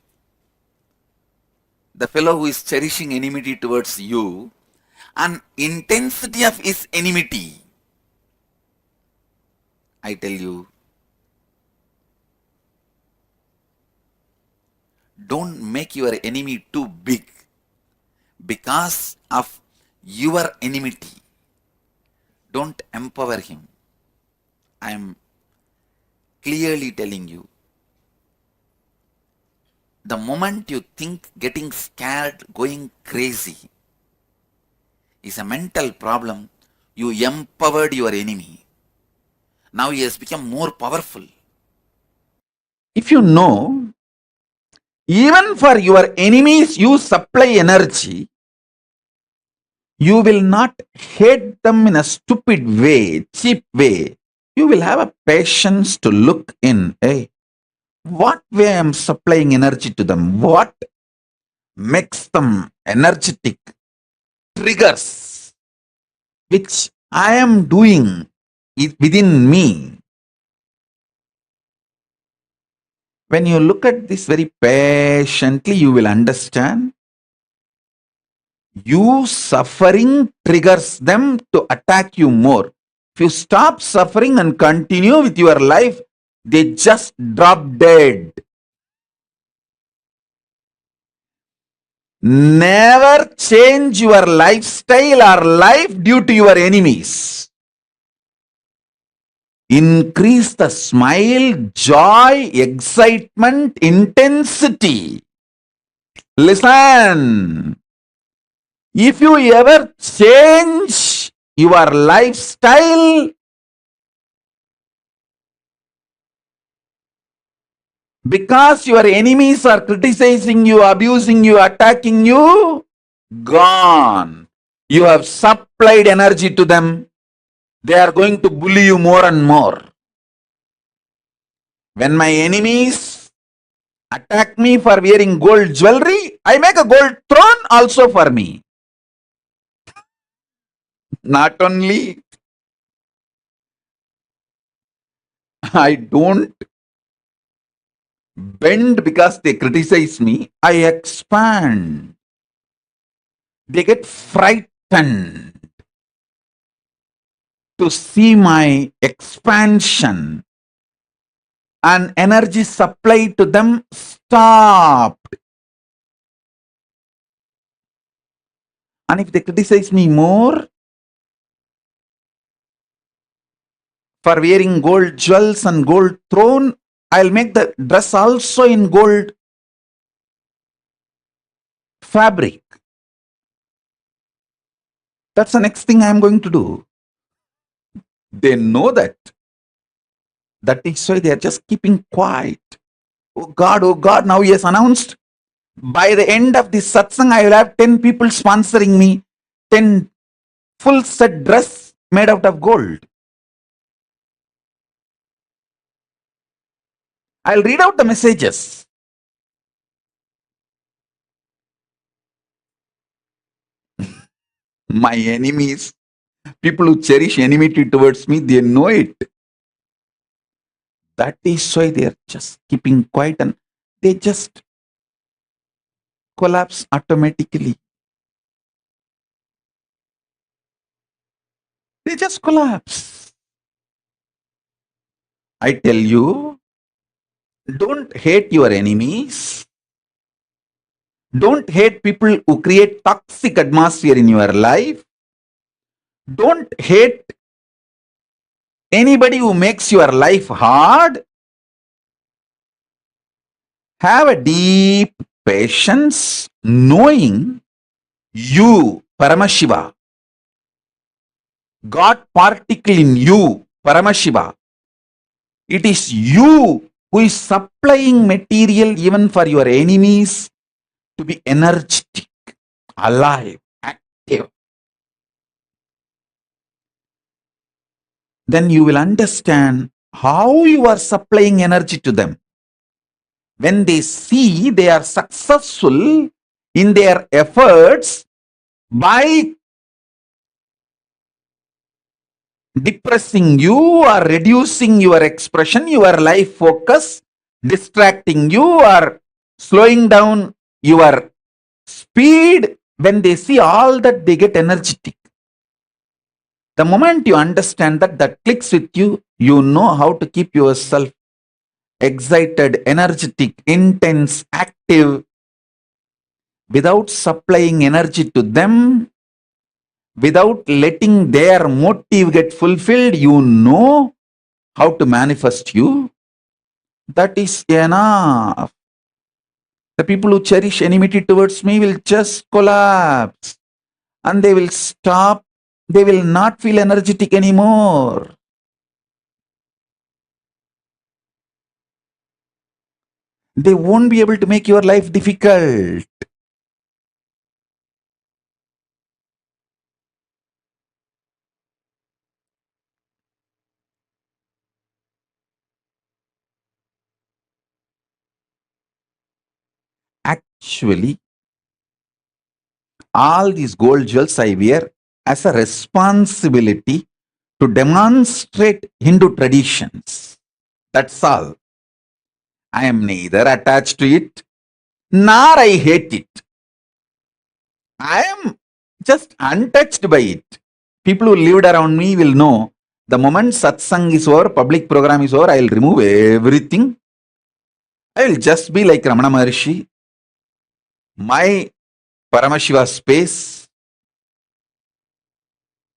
[SPEAKER 12] the fellow who is cherishing enmity towards you and intensity of his enmity. I tell you, don't make your enemy too big because of your enmity. Don't empower him. I am clearly telling you, the moment you think getting scared, going crazy is a mental problem, you empowered your enemy. Now he has become more powerful.
[SPEAKER 6] If you know, even for your enemies you supply energy, you will not hate them in a stupid way, cheap way. You will have a patience to look in, hey, what way I am supplying energy to them? What makes them energetic? Triggers which I am doing within me. When you look at this very patiently, you will understand you suffering triggers them to attack you more. If you stop suffering and continue with your life, they just drop dead. Never change your lifestyle or life due to your enemies. Increase the smile, joy, excitement, intensity. Listen. If you ever change your lifestyle because your enemies are criticizing you, abusing you, attacking you, gone. You have supplied energy to them. They are going to bully you more and more. When my enemies attack me for wearing gold jewelry, I make a gold throne also for me. Not only I don't bend because they criticize me, I expand. They get frightened to see my expansion, and energy supply to them stopped. And if they criticize me more for wearing gold jewels and gold throne, I'll make the dress also in gold fabric. That's the next thing I'm going to do. They know that. That is why they are just keeping quiet. Oh God, now he has announced, by the end of this satsang, I will have 10 people sponsoring me, 10 full set dress made out of gold. I'll read out the messages. My enemies, people who cherish enmity towards me, they know it. That is why they are just keeping quiet and they just collapse automatically. They just collapse. I tell you, don't hate your enemies. Don't hate people who create toxic atmosphere in your life. Don't hate anybody who makes your life hard. Have a deep patience, knowing you, Paramashiva, God particle in you, Paramashiva. It is you who is supplying material even for your enemies to be energetic, alive, active. Then you will understand how you are supplying energy to them. When they see they are successful in their efforts by depressing you or reducing your expression, your life focus, distracting you or slowing down your speed, when they see all that, they get energetic. The moment you understand that, that clicks with you, you know how to keep yourself excited, energetic, intense, active, without supplying energy to them, without letting their motive get fulfilled. You know how to manifest you. That is enough. The people who cherish enmity towards me will just collapse and they will stop. They will not feel energetic anymore. They won't be able to make your life difficult. Actually, all these gold jewels I wear as a responsibility to demonstrate Hindu traditions. That's all. I am neither attached to it, nor I hate it. I am just untouched by it. People who lived around me will know the moment satsang is over, public program is over, I will remove everything. I will just be like Ramana Maharshi. My Paramashiva space.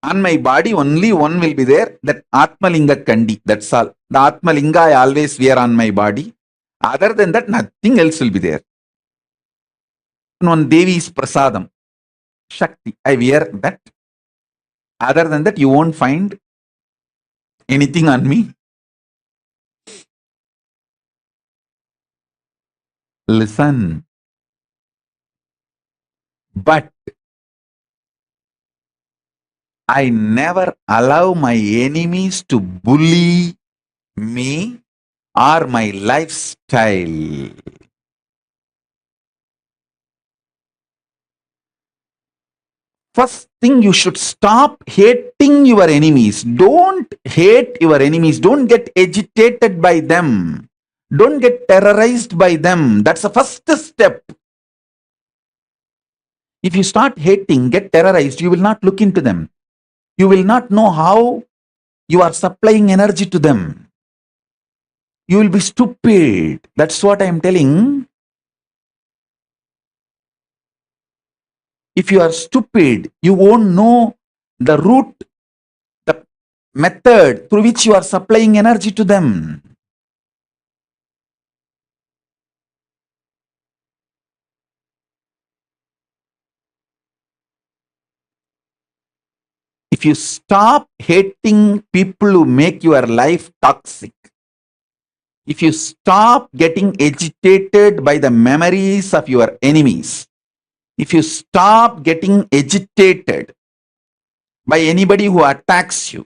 [SPEAKER 6] On my body, only one will be there, that Atmalinga Kandi. That's all. The Atmalinga I always wear on my body. Other than that, nothing else will be there. One Devi's Prasadam, Shakti, I wear that. Other than that, you won't find anything on me. Listen. But I never allow my enemies to bully me or my lifestyle. First thing, you should stop hating your enemies. Don't hate your enemies. Don't get agitated by them. Don't get terrorized by them. That's the first step. If you start hating, get terrorized, you will not look into them. You will not know how you are supplying energy to them. You will be stupid. That's what I am telling. If you are stupid, you won't know the route, the method through which you are supplying energy to them. If you stop hating people who make your life toxic, if you stop getting agitated by the memories of your enemies, if you stop getting agitated by anybody who attacks you,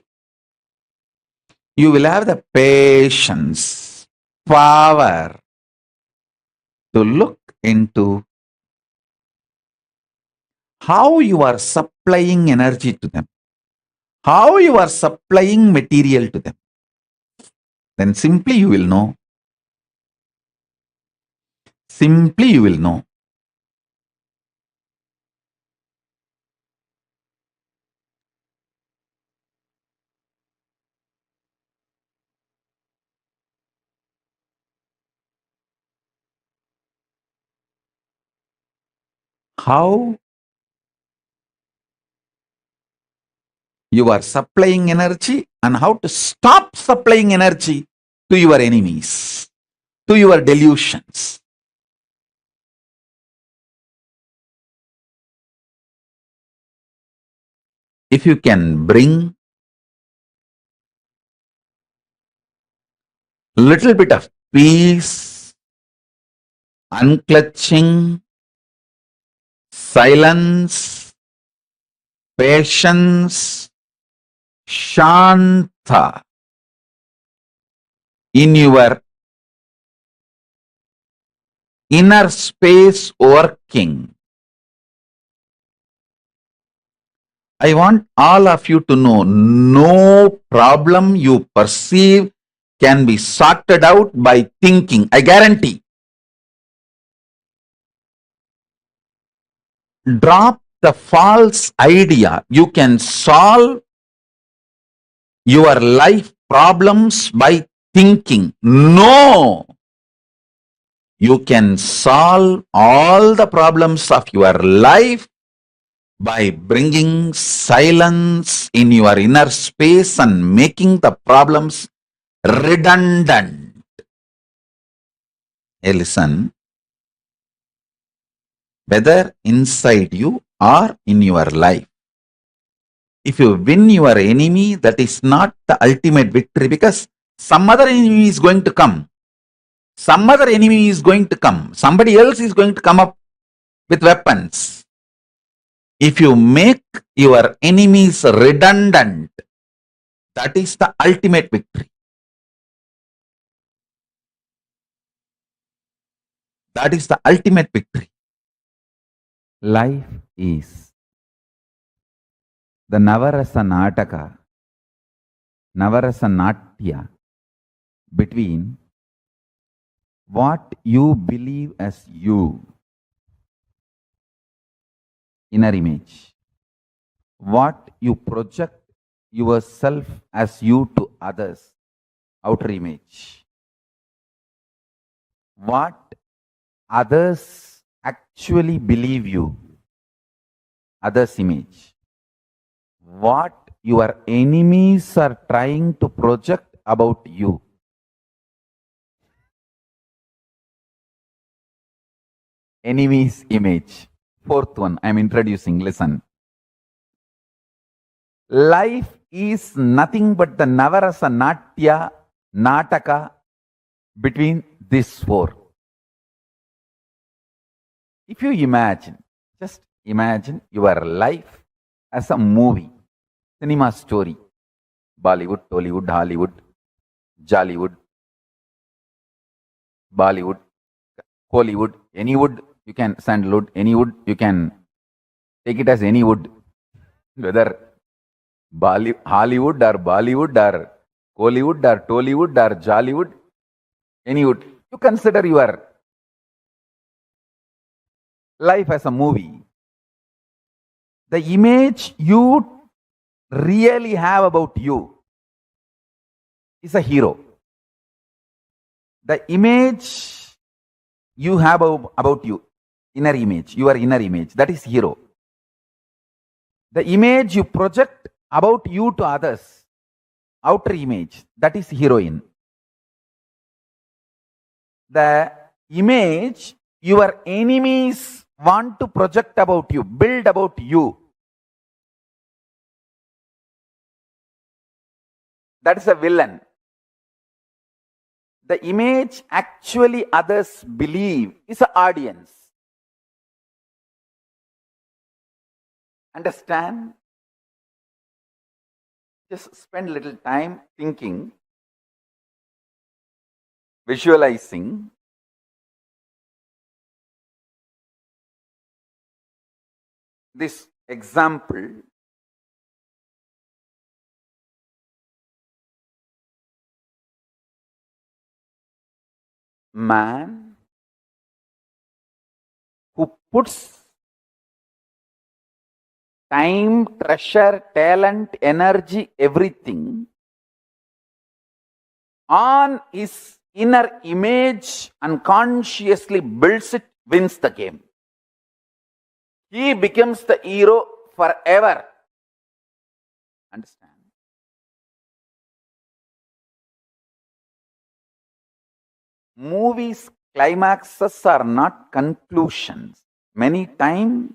[SPEAKER 6] you will have the patience, power to look into how you are supplying energy to them, how you are supplying material to them. Then simply you will know. Simply you will know. How you are supplying energy and how to stop supplying energy to your enemies, to your delusions. If you can bring little bit of peace, unclutching, silence, patience, shanta in your inner space working. I want all of you to know, no problem you perceive can be sorted out by thinking. I guarantee. Drop the false idea you can solve your life problems by thinking. No! You can solve all the problems of your life by bringing silence in your inner space and making the problems redundant. Hey, listen. Whether inside you or in your life, if you win your enemy, that is not the ultimate victory, because some other enemy is going to come. Some other enemy is going to come. Somebody else is going to come up with weapons. If you make your enemies redundant, that is the ultimate victory. That is the ultimate victory. Life is the Navarasa Nataka, Navarasa Natya, between what you believe as you, inner image, what you project yourself as you to others, outer image, what others actually believe you, others' image, what your enemies are trying to project about you. Enemy's image. Fourth one I am introducing, listen. Life is nothing but the Navarasa Natya, Nataka between these four. If you imagine, just imagine your life as a movie, cinema story. Bollywood, Tollywood, Hollywood, Jollywood, Bollywood, Hollywood, any wood, you can sandalwood, any wood, you can take it as any wood. Whether Hollywood or Bollywood or Hollywood or Tollywood or Jollywood, any wood. You consider your life as a movie. The image you really have about you is a hero. The image you have about you, inner image, your inner image, that is hero. The image you project about you to others, outer image, that is heroine. The image your enemies want to project about you, build about you, that is a villain. The image actually others believe is an audience. Understand? Just spend a little time thinking, visualizing. This example. Man who puts time, treasure, talent, energy, everything on his inner image and consciously builds it, wins the game. He becomes the hero forever. Understand? Movies' climaxes are not conclusions. Many times,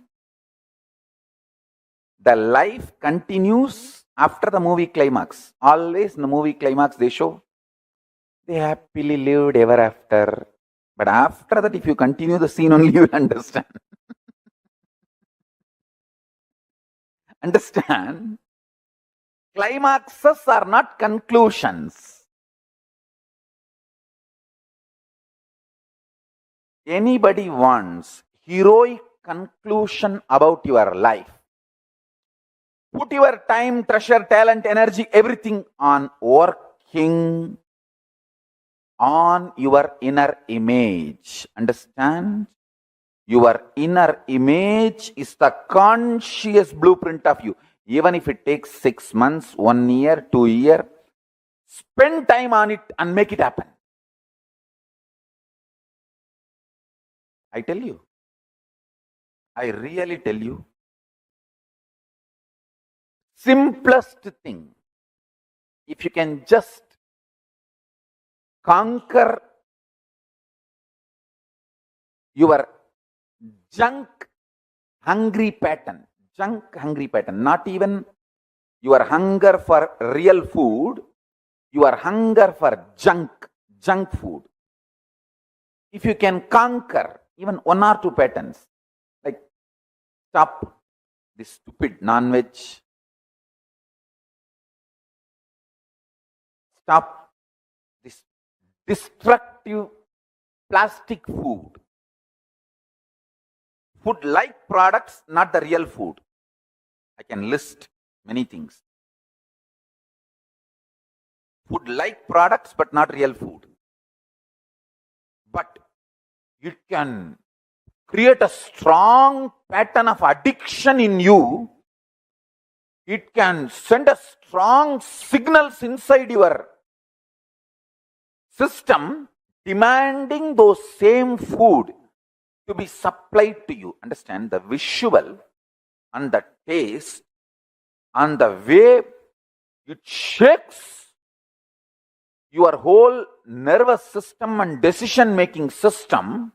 [SPEAKER 6] the life continues after the movie climax. Always in the movie climax they show they happily lived ever after. But after that, if you continue the scene only, you will understand. Understand? Climaxes are not conclusions. Anybody wants heroic conclusion about your life, put your time, treasure, talent, energy, everything on working on your inner image. Understand? Your inner image is the conscious blueprint of you. Even if it takes 6 months, 1 year, 2 years, spend time on it and make it happen. I tell you. I really tell you. Simplest thing. If you can just conquer your junk hungry pattern, not even your hunger for real food, your hunger for junk food.
[SPEAKER 12] if you can conquer even one or two patterns, like stop this stupid non-veg, stop this destructive plastic food, food-like products, not the real food. I can list many things. Food-like products, but not real food. But it can create a strong pattern of addiction in you. It can send a strong signals inside your system demanding those same food to be supplied to you. Understand, the visual and the taste and the way it shakes your whole nervous system and decision making system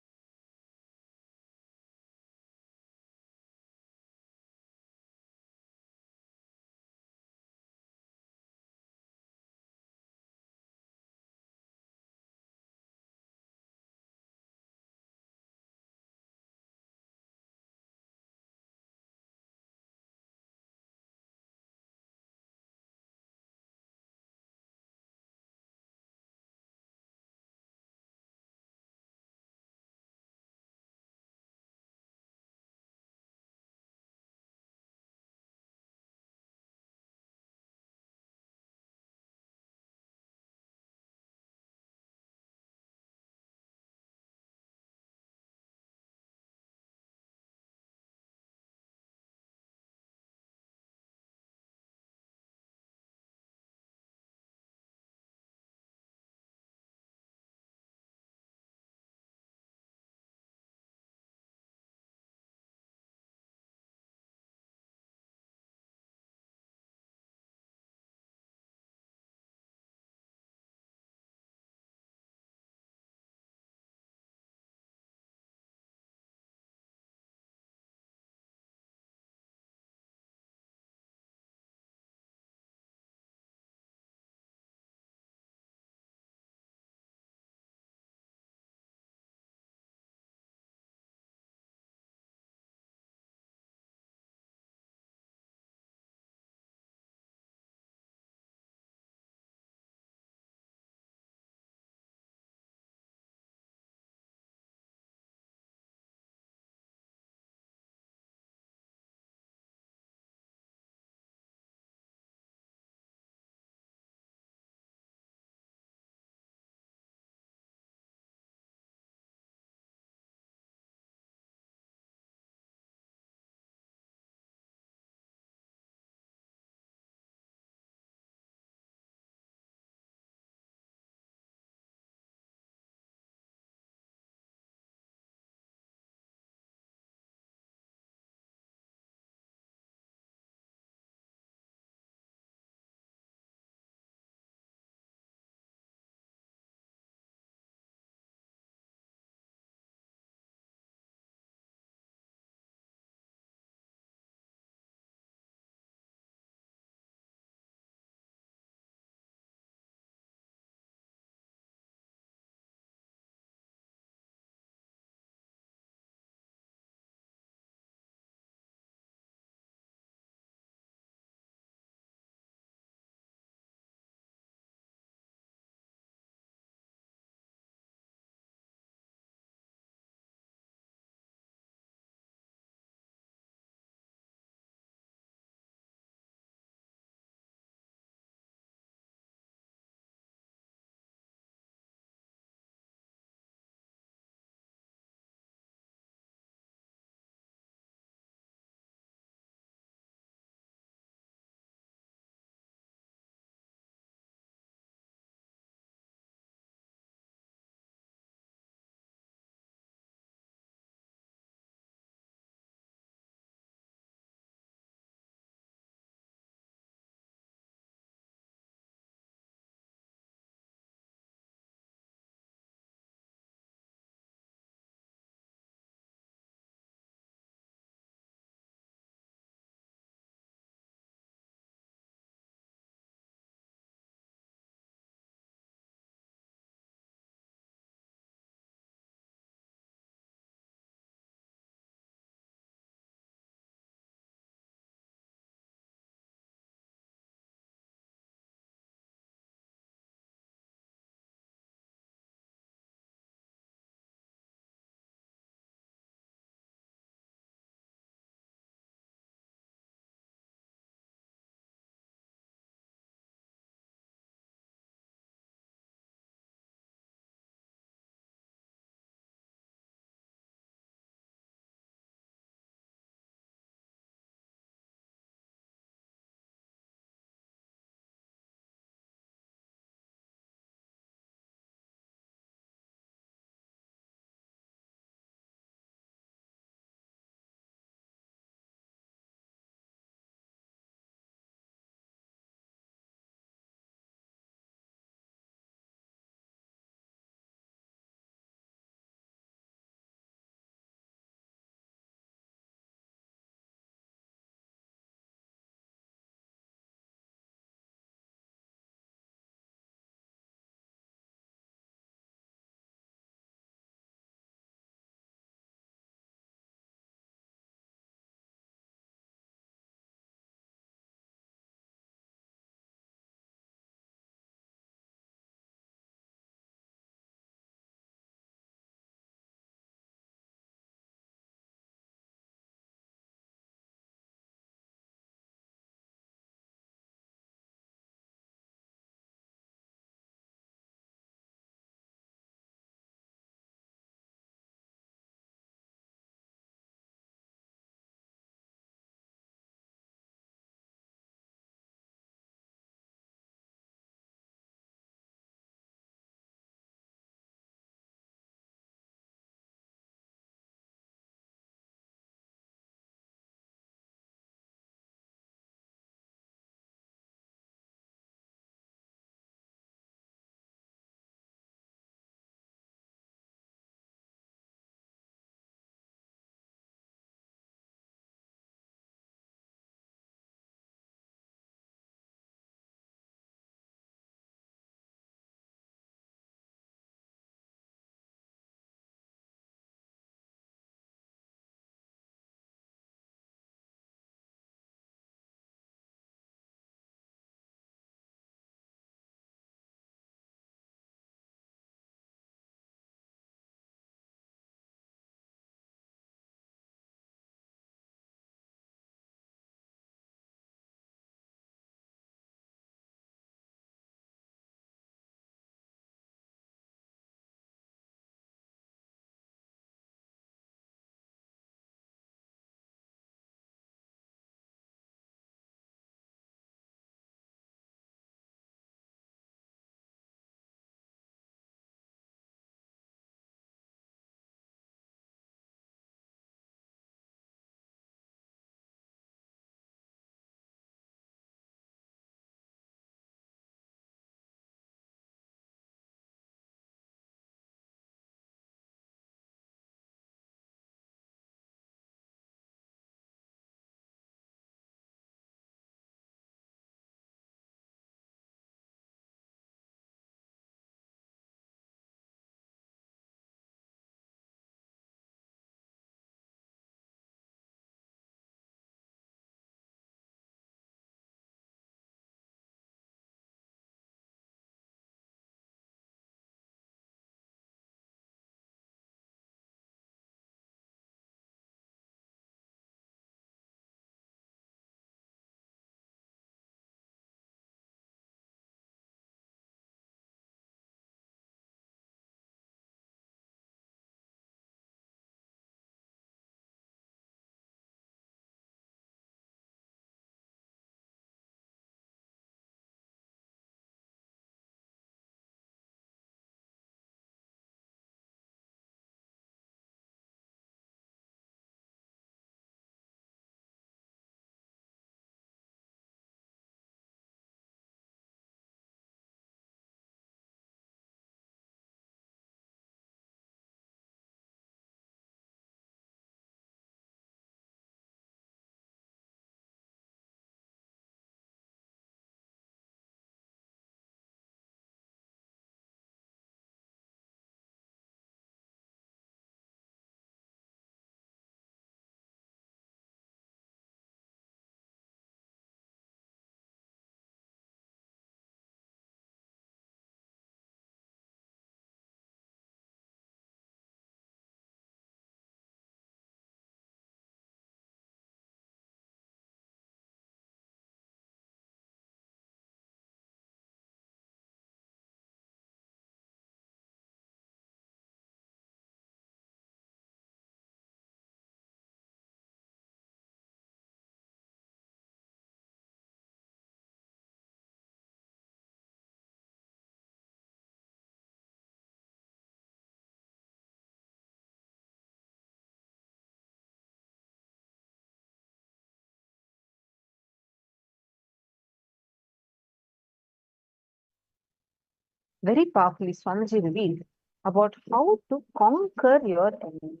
[SPEAKER 7] very powerfully Swamiji revealed about how to conquer your enemies.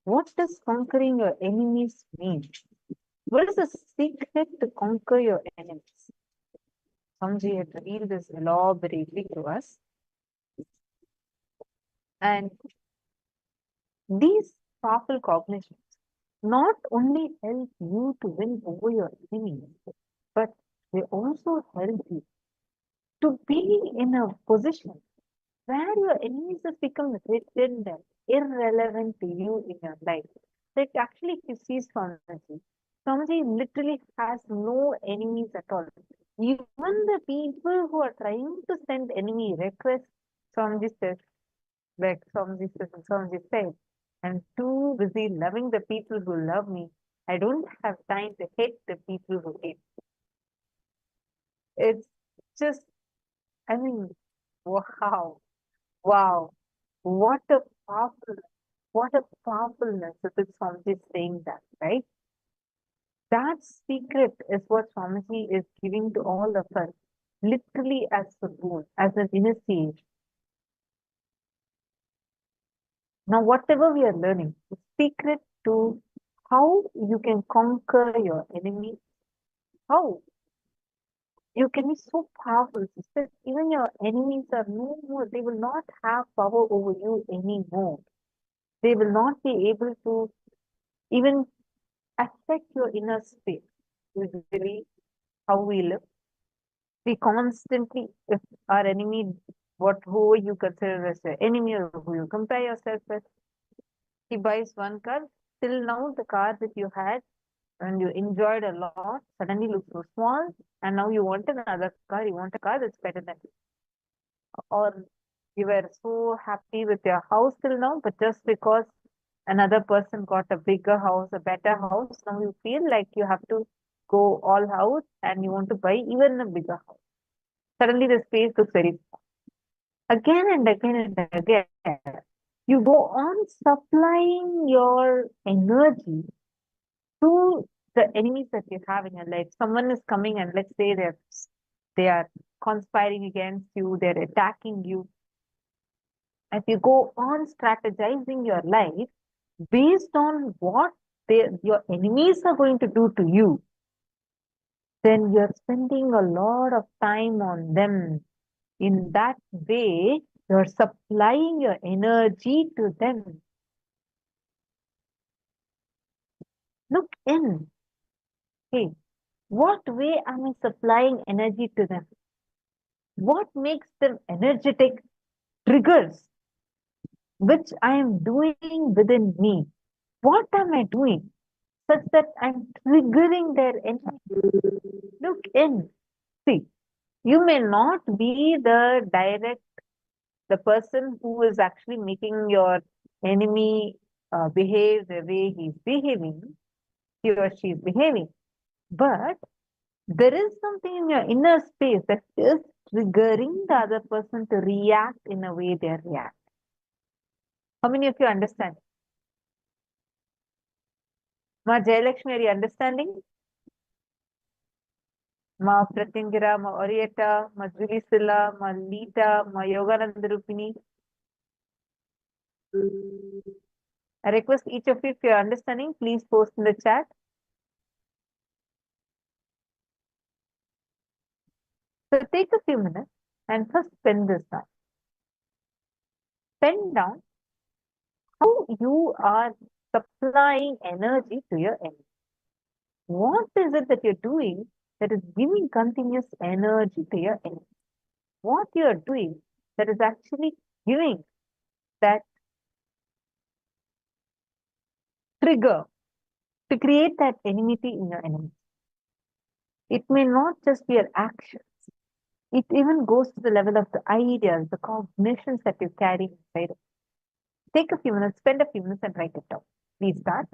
[SPEAKER 7] What does conquering your enemies mean? What is the secret to conquer your enemies? Swamiji had revealed this elaborately to us. And these powerful cognitions not only help you to win over your enemies, but they also help you to be in a position where your enemies have become redundant, irrelevant to you in your life. Like actually, if you see Swamiji literally has no enemies at all. Even the people who are trying to send enemy requests, Swamiji says, like Swamiji says, and Swamiji said, I'm too busy loving the people who love me. I don't have time to hate the people who hate me. It's just, I mean, wow, wow, what a powerfulness it is Swamiji saying that, right? That secret is what Swamiji is giving to all of us, literally as a boon, as an initiation. Now, whatever we are learning, the secret to how you can conquer your enemy, how you can be so powerful, sister. Even your enemies are no more, they will not have power over you anymore. They will not be able to even affect your inner space. Usually, how we live. We constantly, if our enemy, who you consider as your enemy or who you compare yourself with, he buys one car, till now the car that you had and you enjoyed a lot suddenly looks so small, and now you want another car, you want a car that's better than you. Or you were so happy with your house till now, but just because another person got a bigger house, a better house, now you feel like you have to go all out and you want to buy even a bigger house. Suddenly the space looks very small. Again and again and again, you go on supplying your energy to the enemies that you have in your life. Someone is coming and let's say they are conspiring against you, they're attacking you. If you go on strategizing your life based on what your enemies are going to do to you, then you're spending a lot of time on them. In that way, you're supplying your energy to them. Look in. Hey, what way am I supplying energy to them? What makes them energetic triggers which I am doing within me? What am I doing such that I'm triggering their energy? Look in. See, you may not be the person who is actually making your enemy behave the way he or she is behaving. But there is something in your inner space that is triggering the other person to react in a way they react. How many of you understand? Ma Jayalakshmi, are you understanding? Ma Pratyingira, Ma Orieta, Ma Julisila, Ma Lita, Ma Yogananda Rupini. I request each of you, if you are understanding, please post in the chat. So take a few minutes and first pen this down. Pen down how you are supplying energy to your enemy. What is it that you're doing that is giving continuous energy to your enemy? What you're doing that is actually giving that trigger to create that enmity in your enemy. It may not just be your actions. It even goes to the level of the ideas, the cognitions that you carry inside. Take a few minutes, spend a few minutes and write it down. Please start.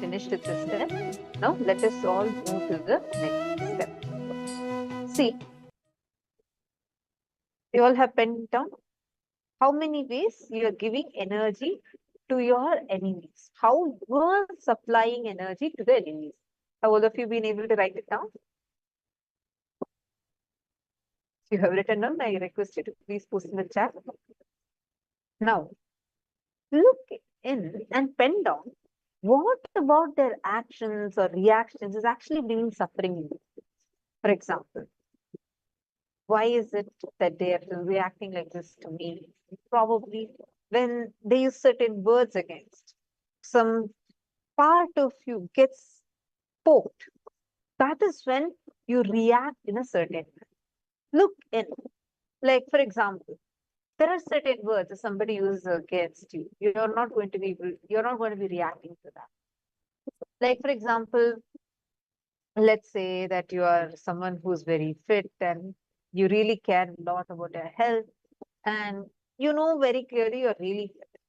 [SPEAKER 7] finished with this step. Now let us all move to the next step. See, you all have penned down how many ways you are giving energy to your enemies. How you are supplying energy to the enemies. Have all of you been able to write it down? If you have written down, I request you to please post in the chat. Now, look in and pen down what about their actions or reactions is actually bringing suffering in you. For example, why is it that they are reacting like this to me? Probably when they use certain words against, some part of you gets poked. That is when you react in a certain way. Look in, like for example, there are certain words that somebody uses against you. You're not going to be reacting to that. Like for example, let's say that you are someone who's very fit and you really care a lot about your health, and you know very clearly you're really fit.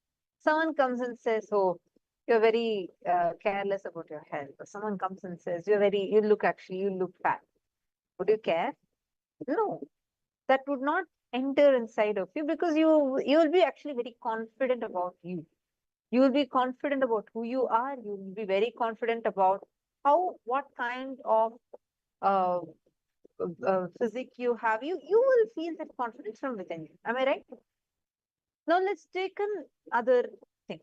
[SPEAKER 7] Someone comes and says, oh, you're very careless about your health. Or someone comes and says, you look fat. Would you care? No, that would not enter inside of you because you will be actually very confident about you. You will be confident about who you are. You will be very confident about what kind of physique you have. You will feel that confidence from within you. Am I right? Now let's take another thing.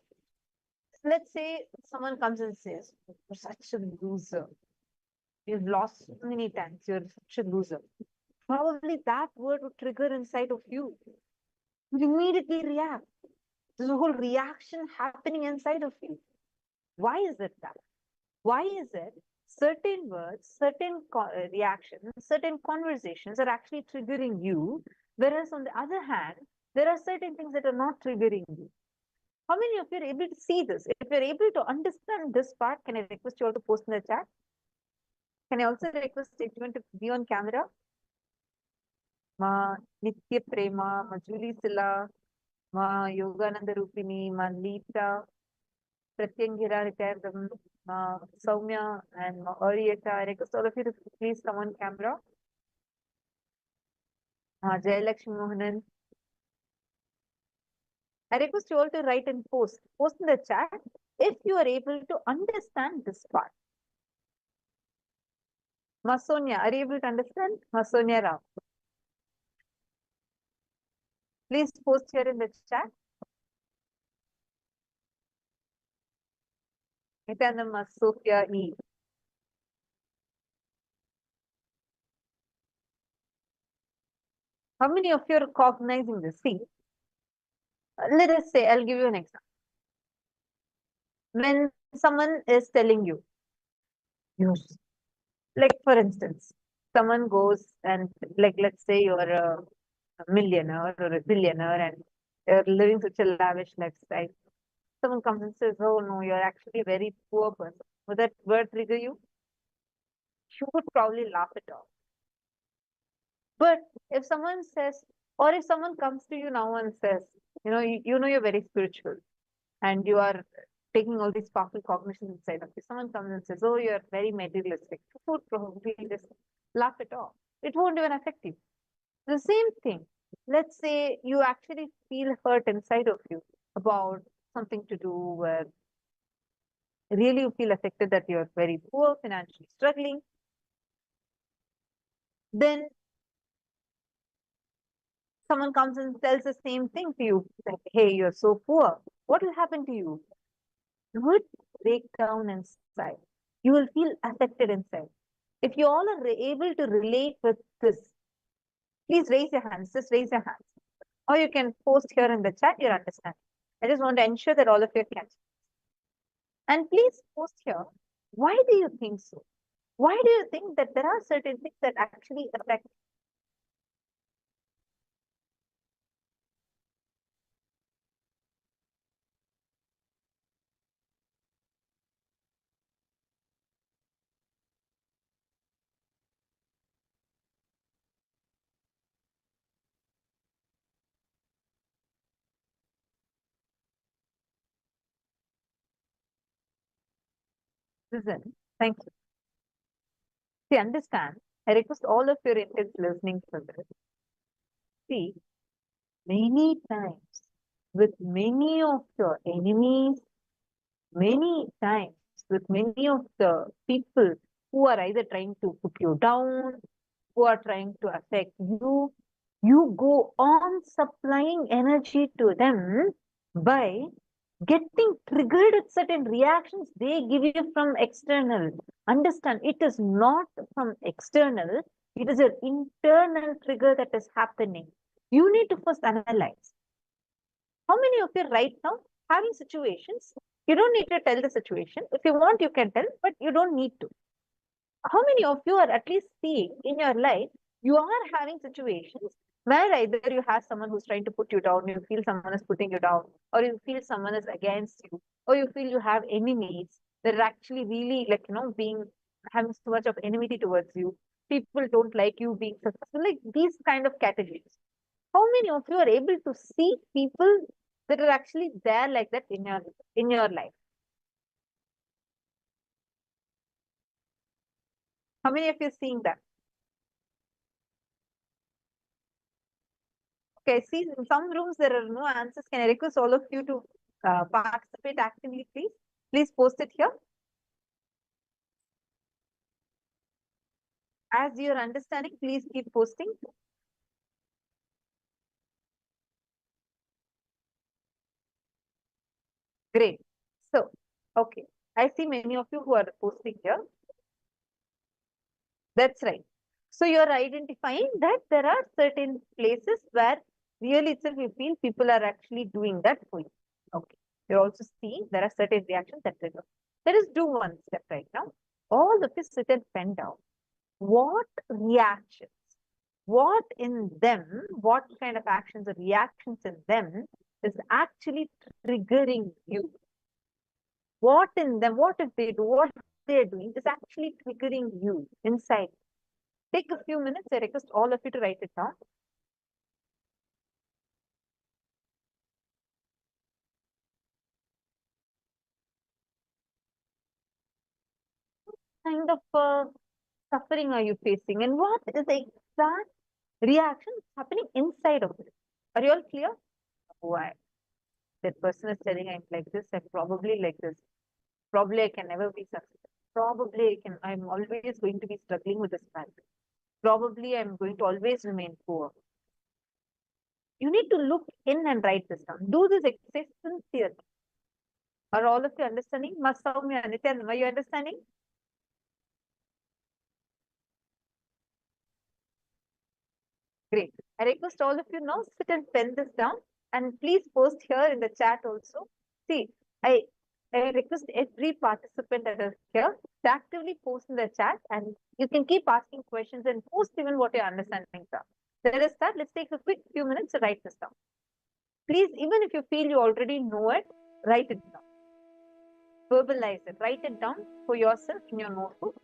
[SPEAKER 7] Let's say someone comes and says, you're such a loser. You've lost so many times. You're such a loser. Probably that word would trigger inside of you. You immediately react. There's a whole reaction happening inside of you. Why is it that? Why is it certain words, certain reactions, certain conversations are actually triggering you, whereas on the other hand, there are certain things that are not triggering you? How many of you are able to see this? If you're able to understand this part, can I request you all to post in the chat? Can I also request everyone to be on camera? Ma Nitya Prema, Ma Julie Silla, Ma Yogananda Rupini, Ma Lita, Pratyangira Retiredam, Soumya, and Ma Ajeyatva. I request all of you to please come on camera. Jayalakshmi Mohanan. I request you all to write and post. Post in the chat if you are able to understand this part. Ma Sonia, are you able to understand? Ma Sonia Rao. Please post here in the chat. Nityanama Sophia E. How many of you are cognizing this? See, let us say, I'll give you an example. When someone is telling you, like for instance, someone goes and like, let's say you're a millionaire or a billionaire and you're living such a lavish lifestyle. Someone comes and says, oh no, you're actually a very poor person. Would that word trigger you? You would probably laugh it off. But if someone says, or if someone comes to you now and says, you know you're very spiritual and you are taking all these powerful cognitions inside of you. Someone comes and says, oh, you're very materialistic. You would probably just laugh it off. It won't even affect you. The same thing. Let's say you actually feel hurt inside of you about something to do with really you feel affected that you're very poor, financially struggling. Then someone comes and tells the same thing to you, that, hey, you're so poor. What will happen to you? You would break down inside. You will feel affected inside. If you all are able to relate with this, please raise your hands. Just raise your hands. Or you can post here in the chat your understanding. I just want to ensure that all of you catch. And please post here. Why do you think so? Why do you think that there are certain things that actually affect? Listen. Thank you. See, understand. I request all of your intense listening for this. See, many times with many of your enemies, many times with many of the people who are either trying to put you down, who are trying to affect you, you go on supplying energy to them by getting triggered at certain reactions they give you from external. Understand, it is not from external, it is an internal trigger that is happening. You need to first analyze. How many of you right now having situations, you don't need to tell the situation. If you want, you can tell, but you don't need to. How many of you are at least seeing in your life, you are having situations where either you have someone who's trying to put you down, you feel someone is putting you down, or you feel someone is against you, or you feel you have enemies that are actually really like, being having so much of enmity towards you. People don't like you being successful, like these kind of categories. How many of you are able to see people that are actually there like that in your life? How many of you are seeing that? Okay, see, in some rooms there are no answers. Can I request all of you to participate actively, please? Please post it here. As you're understanding, please keep posting. Great. So, okay, I see many of you who are posting here. That's right. So you're identifying that there are certain places where really itself you feel people are actually doing that for you. Okay. You're also seeing there are certain reactions that trigger. Let us do one step right now. All of you sit and pen down. What reactions, what in them, what kind of actions or reactions in them is actually triggering you? What in them, what if they do, what they're doing is actually triggering you inside? Take a few minutes. I request all of you to write it down. Kind of suffering are you facing, and what is the exact reaction happening inside of it? Are you all clear? Why? That person is telling I'm like this, I'm probably like this. Probably I can never be successful. Probably I'm always going to be struggling with this pattern. Probably I'm going to always remain poor. You need to look in and write this down. Do this exercise sincerely. Are all of you understanding? Masaumya, Nityan, are you understanding? Great. I request all of you now sit and pen this down and please post here in the chat also. See, I request every participant that is here to actively post in the chat, and you can keep asking questions and post even what your understandings are. Let us start. Let's take a quick few minutes to write this down. Please, even if you feel you already know it, write it down. Verbalize it. Write it down for yourself in your notebook.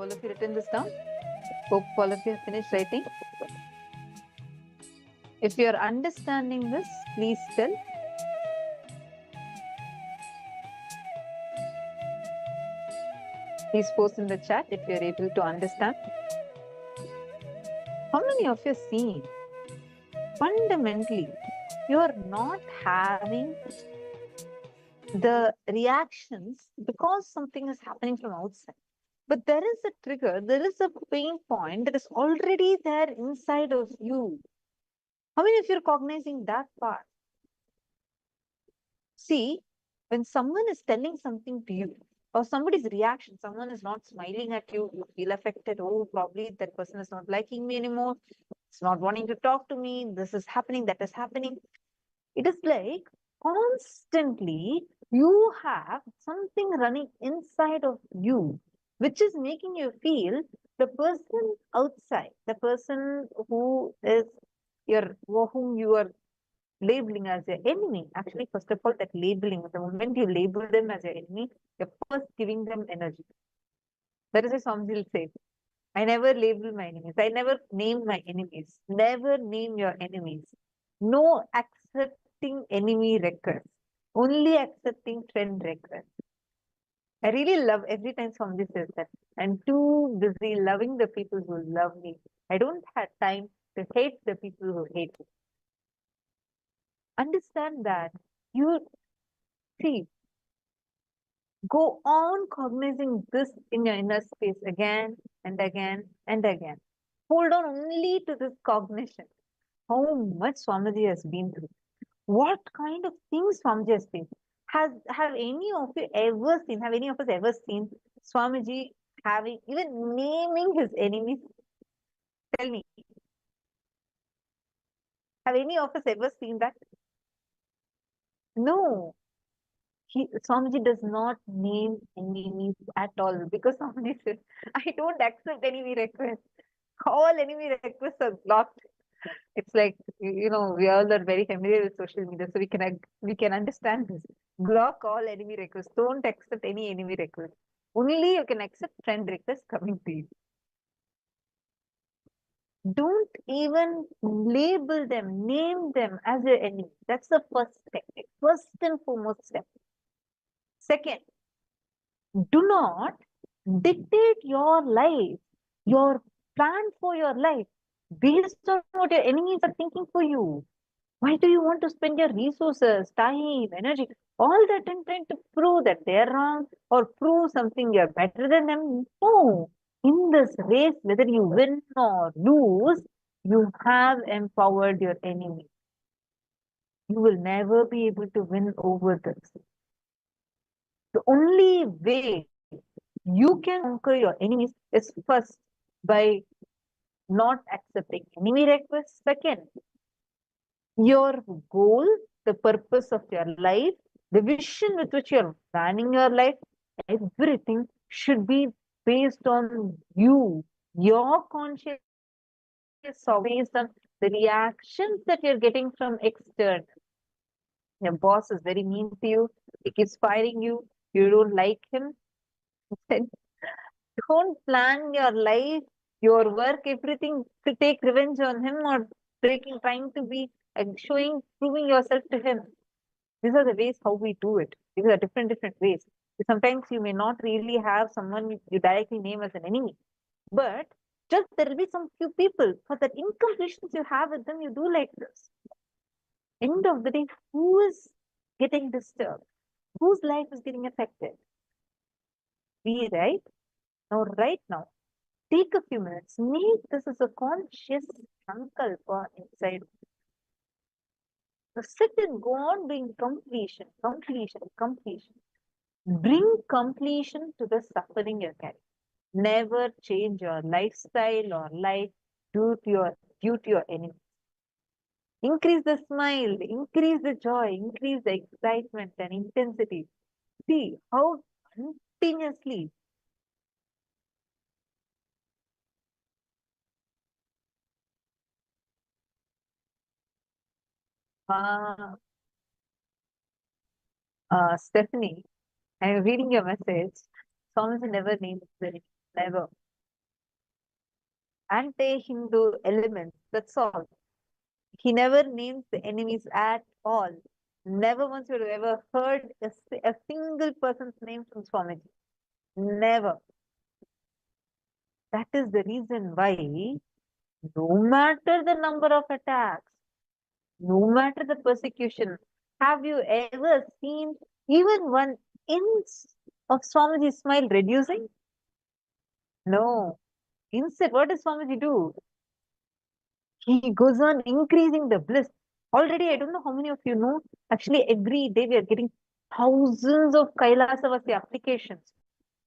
[SPEAKER 7] all of you written this down? Hope all of you have finished writing. If you are understanding this, please tell. Please post in the chat if you are able to understand. How many of you are seeing? Fundamentally, you are not having the reactions because something is happening from outside. But there is a trigger, there is a pain point that is already there inside of you. How many of you are cognizing that part? See, when someone is telling something to you, or somebody's reaction, someone is not smiling at you, you feel affected. Oh, probably that person is not liking me anymore. It's not wanting to talk to me. This is happening, that is happening. It is like constantly you have something running inside of you, which is making you feel the person outside, the person who is whom you are labeling as your enemy. Actually, first of all, that labeling, the moment you label them as your enemy, you're first giving them energy. That is why Swamiji will say, I never label my enemies. I never name my enemies. Never name your enemies. No accepting enemy records. Only accepting friend records. I really love every time Swamiji says that. I'm too busy loving the people who love me. I don't have time to hate the people who hate me. Understand that. You see, go on cognizing this in your inner space again and again and again. Hold on only to this cognition. How much Swamiji has been through. What kind of things Swamiji has been. Have any of you ever seen, have any of us ever seen Swamiji having, even naming his enemies? Tell me. Have any of us ever seen that? No. Swamiji does not name enemies at all because Swamiji says, I don't accept enemy requests. All enemy requests are blocked. It's like, we all are very familiar with social media, so we can understand this. Block all enemy requests. Don't accept any enemy request. Only you can accept friend requests coming to you. Don't even label them, name them as your enemy. That's the first step, first and foremost step. Second, do not dictate your life, your plan for your life based on what your enemies are thinking for you. Why do you want to spend your resources, time, energy, all that in trying to prove that they're wrong or prove something you're better than them? No. In this race, whether you win or lose, you have empowered your enemy. You will never be able to win over this. The only way you can conquer your enemies is first by not accepting enemy requests. Second, your goal, the purpose of your life, the vision with which you're planning your life, everything should be based on you, your conscious, based on the reactions that you're getting from external. Your boss is very mean to you, he keeps firing you, you don't like him. Then don't plan your life, your work, everything to take revenge on him or trying to be proving yourself to him. These are the ways how we do it. These are different ways. Sometimes you may not really have someone you directly name as an enemy, but just there will be some few people for that incompletions you have with them, you do like this. End of the day, who is getting disturbed? Whose life is getting affected? We, right? Right now, take a few minutes, make this as a conscious sankalpa inside. So sit and go on doing completion. Bring completion to the suffering you're carrying. Never change your lifestyle or life due to your enemy. Increase the smile, increase the joy, increase the excitement and intensity. See how continuously Stephanie, I'm reading your message. Songs never named the never. anti-Hindu elements. That's all. He never names the enemies at all. Never once would have ever heard a single person's name from Swamiji. Never. That is the reason why, no matter the number of attacks, no matter the persecution, have you ever seen even one inch of Swamiji's smile reducing? No. Instead, what does Swamiji do? He goes on increasing the bliss. Already, I don't know how many of you know, actually every day we are getting thousands of Kailasavasi applications.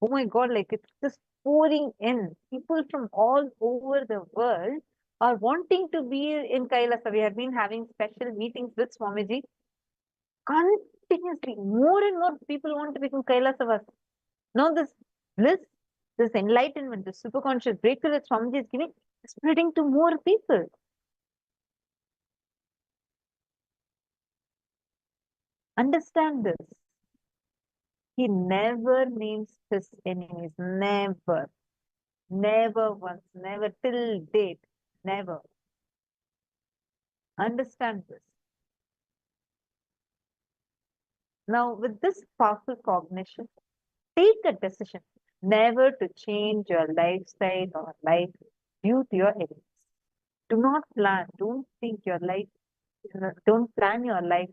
[SPEAKER 7] Oh my God, like it's just pouring in. People from all over the world are wanting to be in Kailasa. We have been having special meetings with Swamiji. Continuously, more and more people want to become Kailasavasi. Now this bliss, this enlightenment, this superconscious breakthrough that Swamiji is giving, is spreading to more people. Understand this. He never names his enemies. Never. Never once. Never till date. Never. Understand this. Now, with this powerful cognition, take a decision never to change your lifestyle or life due to your enemies. Do not plan. Don't think your life. Don't plan your life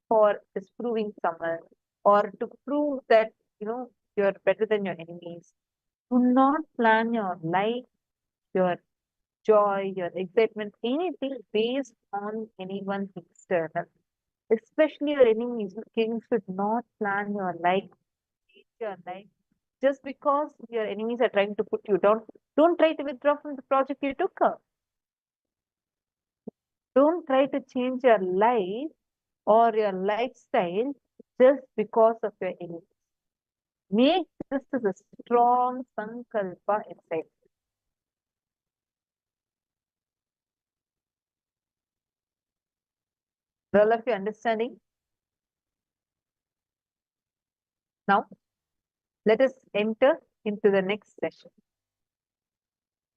[SPEAKER 7] for disproving someone or to prove that you're better than your enemies. Do not plan your life, your joy, your excitement, anything based on anyone external. Especially your enemies. You should not plan your life, change your life, just because your enemies are trying to put you down. Don't try to withdraw from the project you took up. Don't try to change your life or your lifestyle just because of your enemies. Make this as a strong sankalpa inside. For all of you understanding? Now, let us enter into the next session.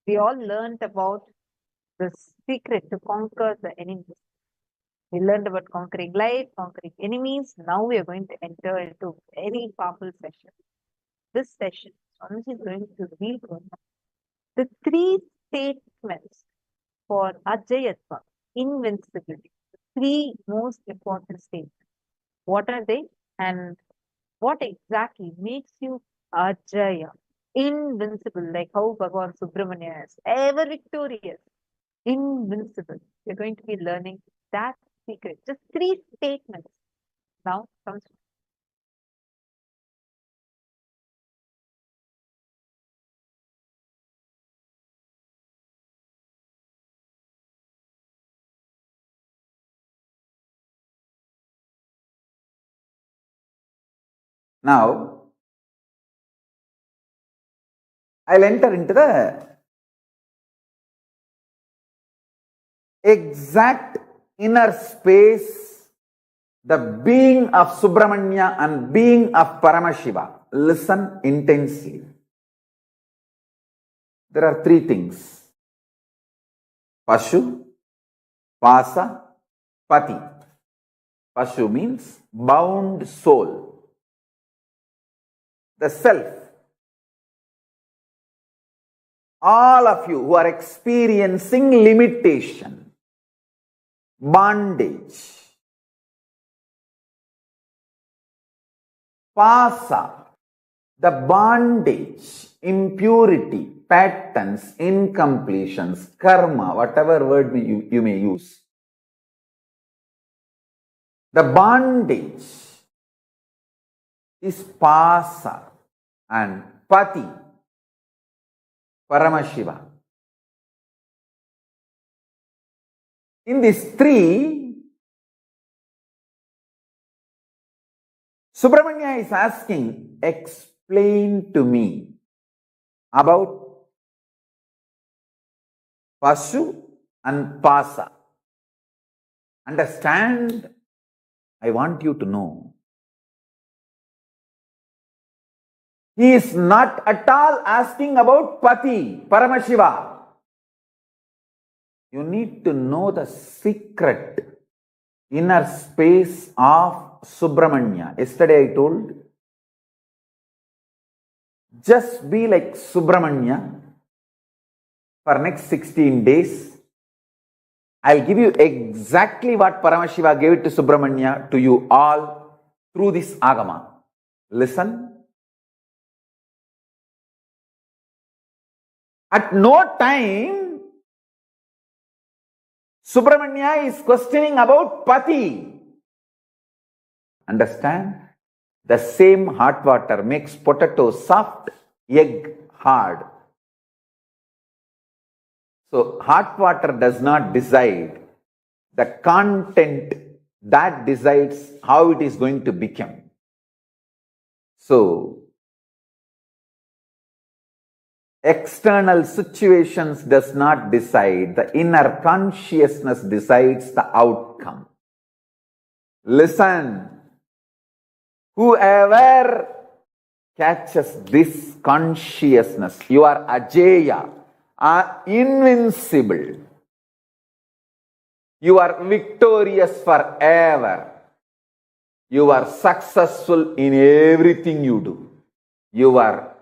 [SPEAKER 7] We all learned about the secret to conquer the enemies. We learned about conquering life, conquering enemies. Now we are going to enter into a very powerful session. This session, Swamiji is going to reveal to us the 3 statements for Ajeyatva, invincibility. 3 most important statements. What are they? And what exactly makes you Ajaya, invincible, like how Bhagavan Subrahmanya is, ever victorious, invincible. We're going to be learning that secret. Just 3 statements. Now comes.
[SPEAKER 12] Now, I'll enter into the exact inner space, the being of Subrahmanya and being of Paramashiva. Listen intensely. There are 3 things: Pashu, Pasa, Pati. Pashu means bound soul, the self. All of you who are experiencing limitation, bondage. Pasa, the bondage, impurity, patterns, incompletions, karma, whatever word you may use. The bondage is Pasa, and Pati, Paramashiva. In these 3, Subrahmanya is asking, explain to me about Pashu and Pasa. Understand, I want you to know. He is not at all asking about Pati, Paramashiva. You need to know the secret inner space of Subrahmanya. Yesterday I told, just be like Subrahmanya for next 16 days. I'll give you exactly what Paramashiva gave it to Subrahmanya to you all through this agama. Listen. At no time, Subrahmanya is questioning about Pati. Understand? The same hot water makes potato soft, egg hard. So, hot water does not decide the content, that decides how it is going to become. So, external situations does not decide, the inner consciousness decides the outcome. Listen, whoever catches this consciousness, you are Ajeya, are invincible. You are victorious forever. You are successful in everything you do. You are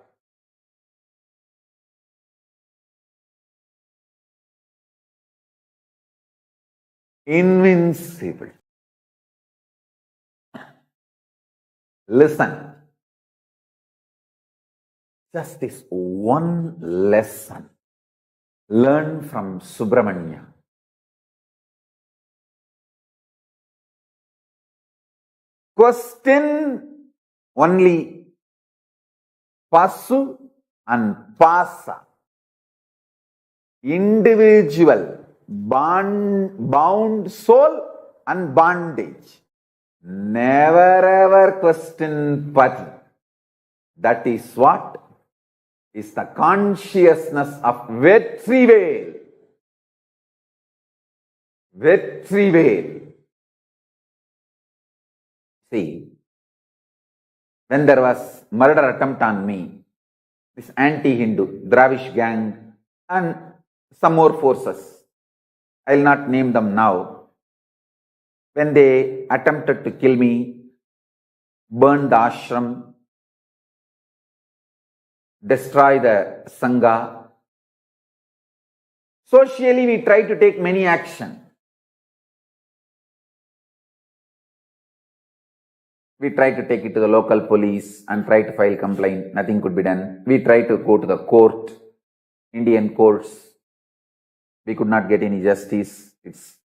[SPEAKER 12] invincible. Listen. Just this one lesson. Learn from Subrahmanya. Question only Pasu and Pasa. Individual, bound soul and bondage. Never ever question Pati. That is what is the consciousness of Vetrivel. Vetrivel. See, when there was murder attempt on me, this anti-Hindu, Dravish gang and some more forces, I will not name them now, when they attempted to kill me, burn the ashram, destroy the Sangha, socially we try to take many action. We try to take it to the local police and try to file complaint. Nothing could be done. We try to go to the court, Indian courts. We could not get any justice. It's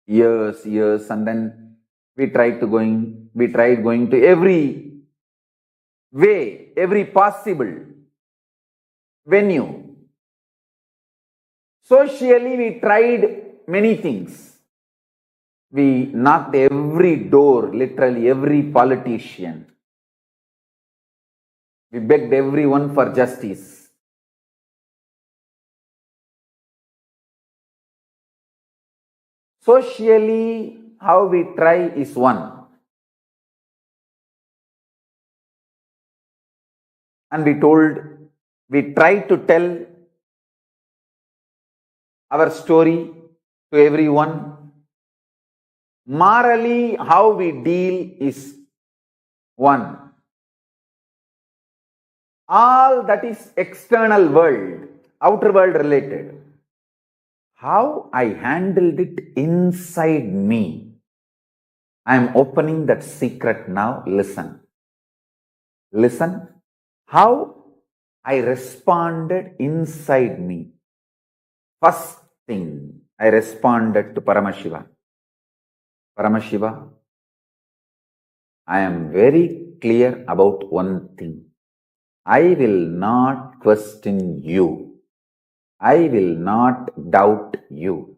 [SPEAKER 12] years, and then we tried going to every way, every possible venue. Socially, we tried many things. We knocked every door, literally every politician. We begged everyone for justice. Socially, how we try is one. And we tried to tell our story to everyone. Morally, how we deal is one. All that is external world, outer world related. How I handled it inside me. I am opening that secret now. Listen. Listen. How I responded inside me. First thing, I responded to Paramashiva. Paramashiva, I am very clear about one thing. I will not question you. I will not doubt you.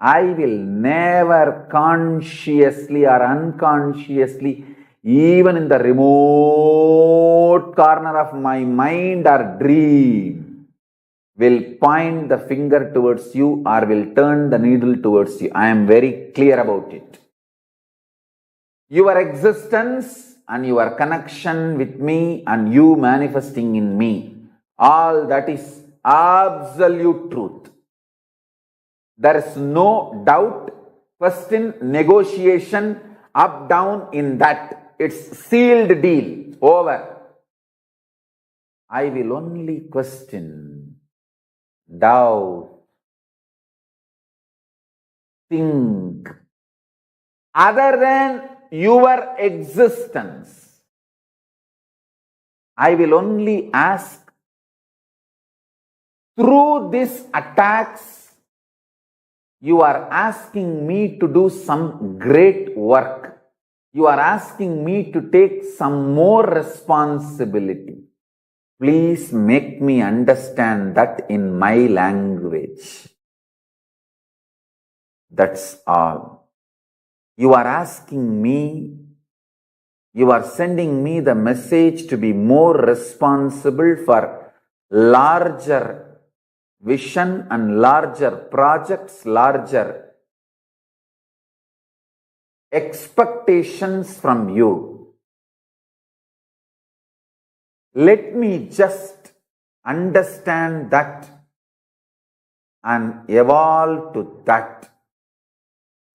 [SPEAKER 12] I will never consciously or unconsciously, even in the remote corner of my mind or dream, will point the finger towards you or will turn the needle towards you. I am very clear about it. Your existence and your connection with me and you manifesting in me, all that is absolute truth. There is no doubt, question, negotiation, up, down in that. It's sealed deal. Over. I will only question, doubt, think, other than your existence. I will only ask, through these attacks, you are asking me to do some great work. You are asking me to take some more responsibility. Please make me understand that in my language. That's all. You are asking me, you are sending me the message to be more responsible for larger vision and larger projects, larger expectations from you. Let me just understand that and evolve to that.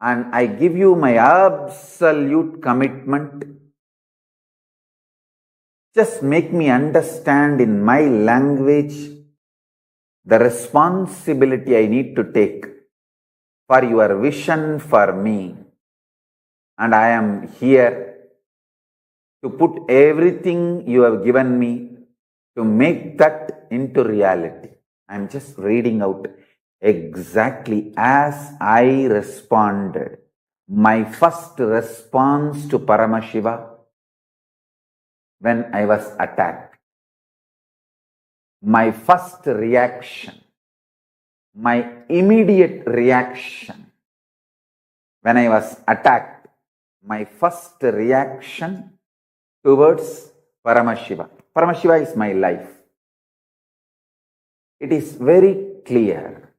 [SPEAKER 12] And I give you my absolute commitment. Just make me understand in my language the responsibility I need to take for your vision for me. And I am here to put everything you have given me to make that into reality. I am just reading out exactly as I responded. My first response to Paramashiva when I was attacked. My first reaction, my immediate reaction when I was attacked, my first reaction towards Paramashiva. Paramashiva is my life. It is very clear.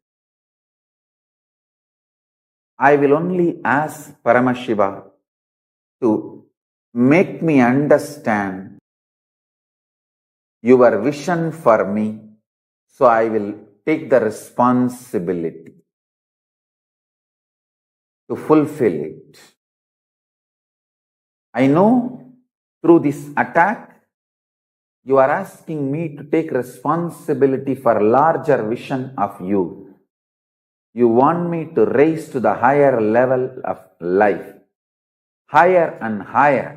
[SPEAKER 12] I will only ask Paramashiva to make me understand your vision for me, so I will take the responsibility to fulfill it. I know through this attack, you are asking me to take responsibility for larger vision of you. You want me to raise to the higher level of life, higher and higher.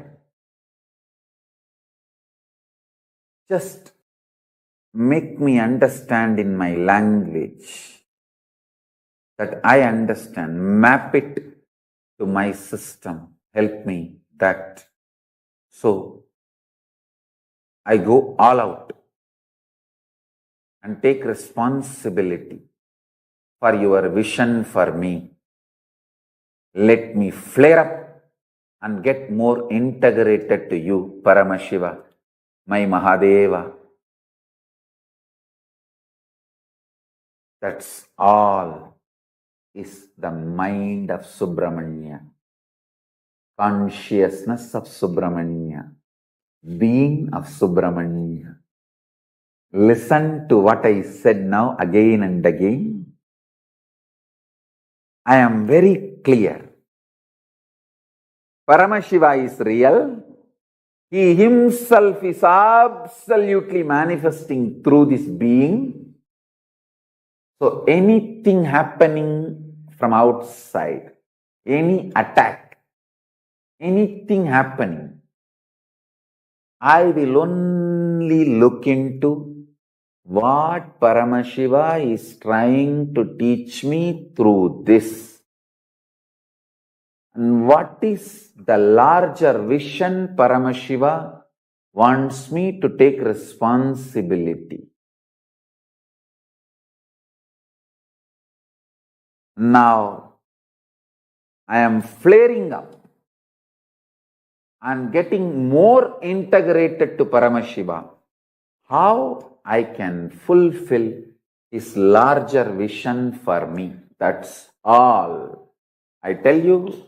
[SPEAKER 12] Just make me understand in my language that I understand. Map it to my system. Help me that. So I go all out and take responsibility for your vision for me. Let me flare up and get more integrated to you, Paramashiva, my Mahadeva. That's all is the mind of Subrahmanya, consciousness of Subrahmanya, being of Subrahmanya. Listen to what I said now again and again. I am very clear. Paramashiva is real. He himself is absolutely manifesting through this being. So anything happening from outside, any attack, anything happening, I will only look into what Paramashiva is trying to teach me through this. And what is the larger vision Paramashiva wants me to take responsibility? Now, I am flaring up and getting more integrated to Paramashiva. How I can fulfill his larger vision for me. That's all. I tell you,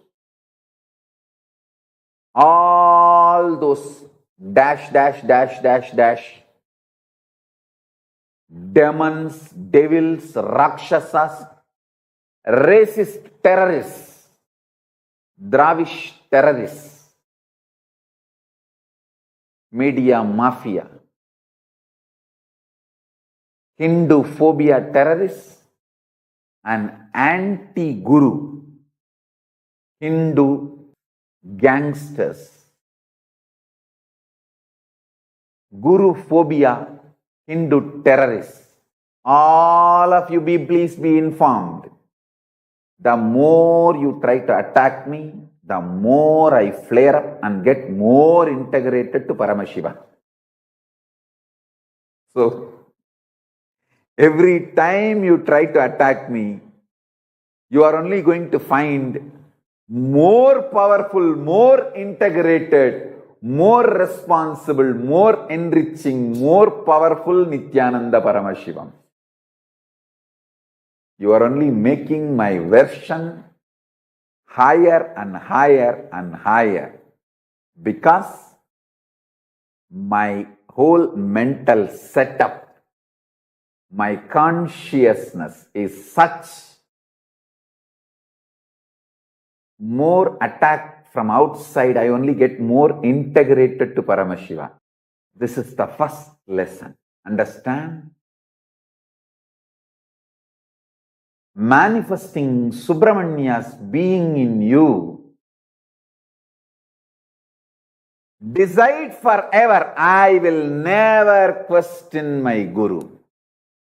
[SPEAKER 12] all those dash, dash, dash, dash, dash, demons, devils, rakshasas, racist terrorists, Dravish terrorists, media mafia, Hindu phobia terrorists, and anti-guru Hindu gangsters. Guru phobia Hindu terrorists. All of you please be informed. The more you try to attack me, the more I flare up and get more integrated to Paramashiva. So, every time you try to attack me, you are only going to find more powerful, more integrated, more responsible, more enriching, more powerful Nityananda Paramashivam. You are only making my version higher and higher and higher, because my whole mental setup, my consciousness is such. More attack from outside, I only get more integrated to Paramashiva. This is the first lesson. Understand? Manifesting Subrahmanya's being in you. Decide forever, I will never question my Guru.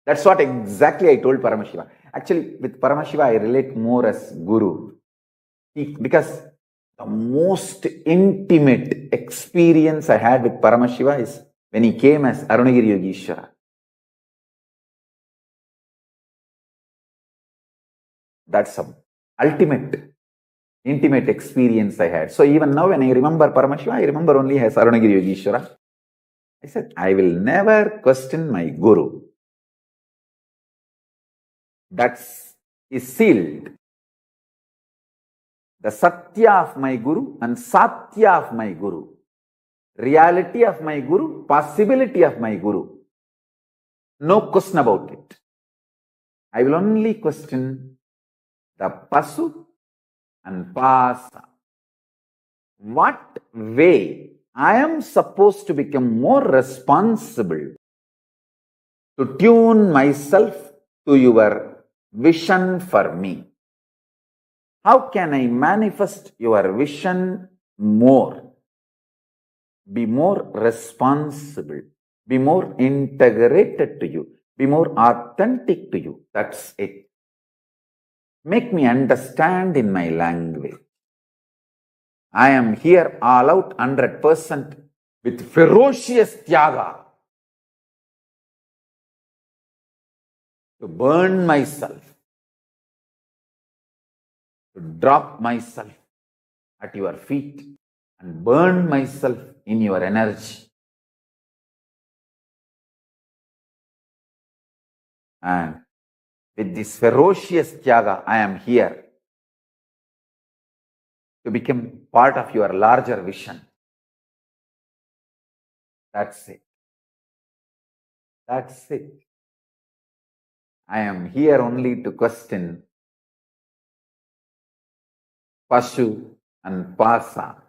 [SPEAKER 12] That's what exactly I told Paramashiva. Actually, with Paramashiva, I relate more as Guru. Because the most intimate experience I had with Paramashiva is when he came as Arunagiri Yogeshwara. That's the ultimate intimate experience I had. So even now when I remember Paramashiva, I remember only as Arunagiri Yogeshwara. I said, I will never question my Guru. That is sealed. The Satya of my Guru and Satya of my Guru. Reality of my Guru, possibility of my Guru. No question about it. I will only question the Pasu and Pasa. What way I am supposed to become more responsible to tune myself to your vision for me? How can I manifest your vision more? Be more responsible. Be more integrated to you. Be more authentic to you. That's it. Make me understand in my language. I am here all out 100% with ferocious tyaga to burn myself, to drop myself at your feet and burn myself in your energy. And with this ferocious tyaga, I am here to become part of your larger vision. That's it. That's it. I am here only to question Pashu and Pasa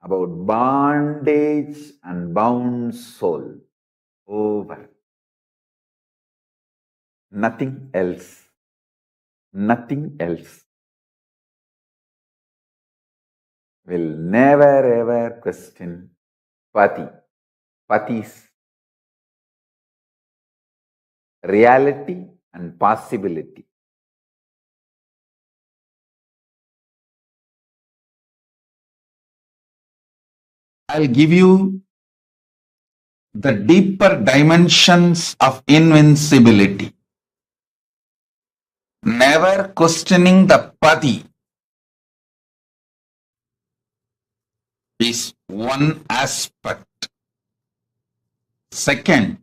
[SPEAKER 12] about bondage and bound soul. Over. Nothing else. Nothing else. Will never ever question Pati. Pati's reality and possibility. I'll give you the deeper dimensions of invincibility. Never questioning the Pati is one aspect. Second,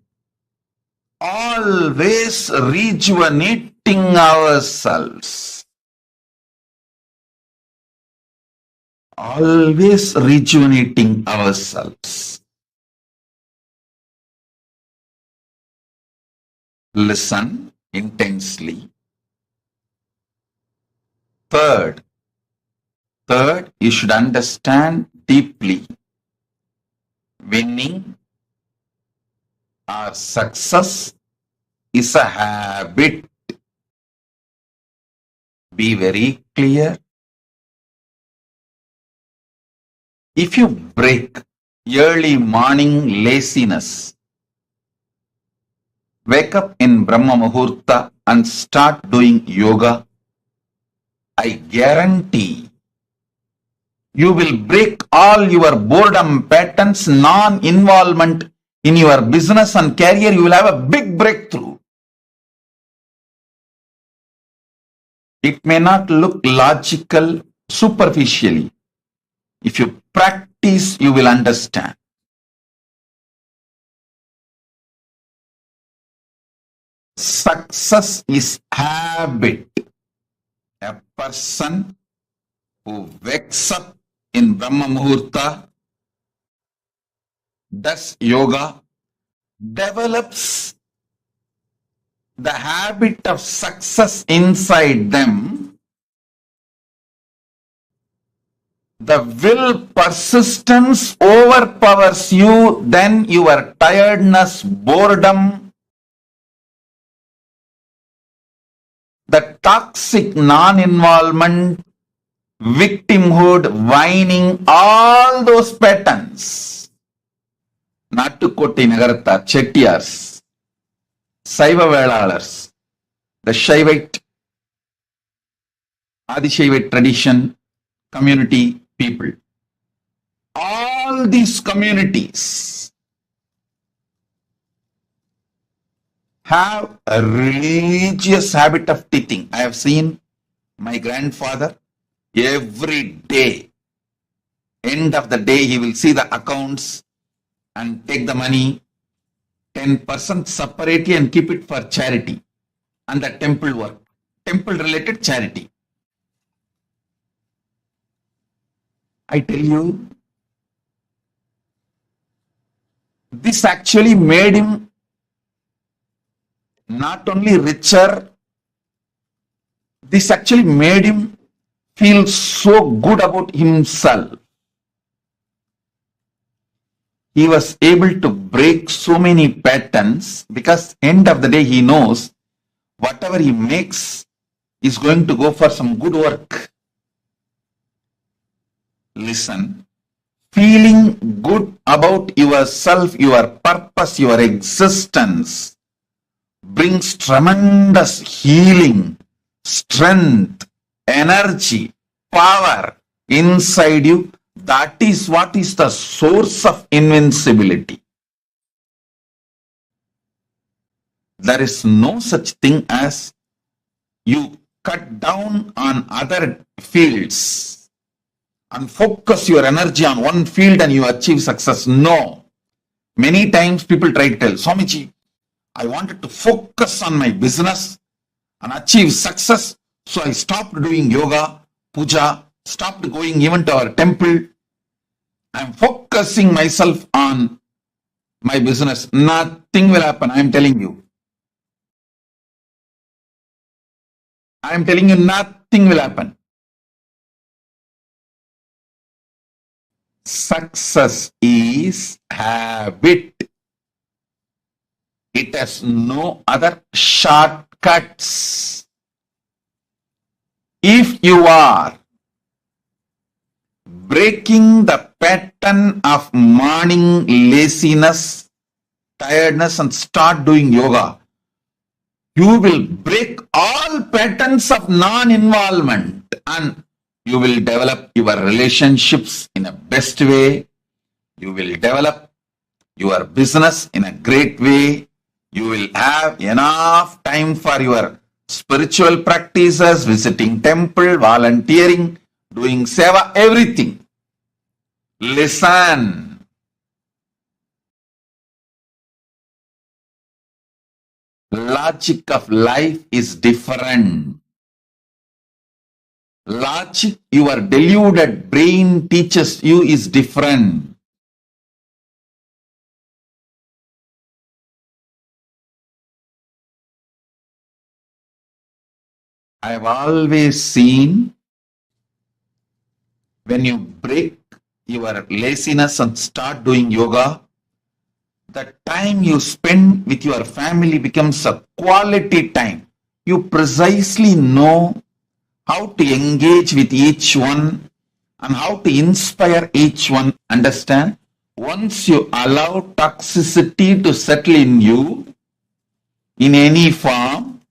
[SPEAKER 12] always rejuvenating ourselves. Always rejuvenating ourselves. Listen intensely.
[SPEAKER 6] Third, you should understand deeply winning or success is a habit. Be very clear. If you break early morning laziness, wake up in Brahma Muhurta and start doing yoga, I guarantee you will break all your boredom patterns, non-involvement in your business and career. You will have a big breakthrough. It may not look logical superficially. If you practice, you will understand. Success is habit. A person who wakes up in Brahma Muhurta, does yoga, develops the habit of success inside them. The will persistence overpowers you, then your tiredness, boredom, the toxic non-involvement, victimhood, whining, all those patterns. Nattukoti Nagarata, Chettiars, Saiva Velalars, the Shaivite, Adishaivite tradition, community people. All these communities have a religious habit of teaching. I have seen my grandfather every day, end of the day, he will see the accounts and take the money, 10% separately and keep it for charity and the temple work, temple related charity. I tell you, this actually made him not only richer, this actually made him feel so good about himself. He was able to break so many patterns because end of the day he knows whatever he makes is going to go for some good work. Listen, feeling good about yourself, your purpose, your existence brings tremendous healing, strength, energy, power inside you. That is what is the source of invincibility. There is no such thing as you cut down on other fields and focus your energy on one field and you achieve success. No. Many times people try to tell, Swamiji, I wanted to focus on my business and achieve success. So I stopped doing yoga, puja, stopped going even to our temple. I'm focusing myself on my business. Nothing will happen. I'm telling you. I'm telling you, nothing will happen. Success is habit. It has no other shortcuts. If you are breaking the pattern of morning laziness, tiredness and start doing yoga, you will break all patterns of non-involvement and you will develop your relationships in a best way. You will develop your business in a great way. You will have enough time for your spiritual practices, visiting temple, volunteering, doing seva, everything. Listen. Logic of life is different. Logic your deluded brain teaches you is different. I have always seen when you break your laziness and start doing yoga, the time you spend with your family becomes a quality time. You precisely know how to engage with each one and how to inspire each one. Understand? Once you allow toxicity to settle in you in any form,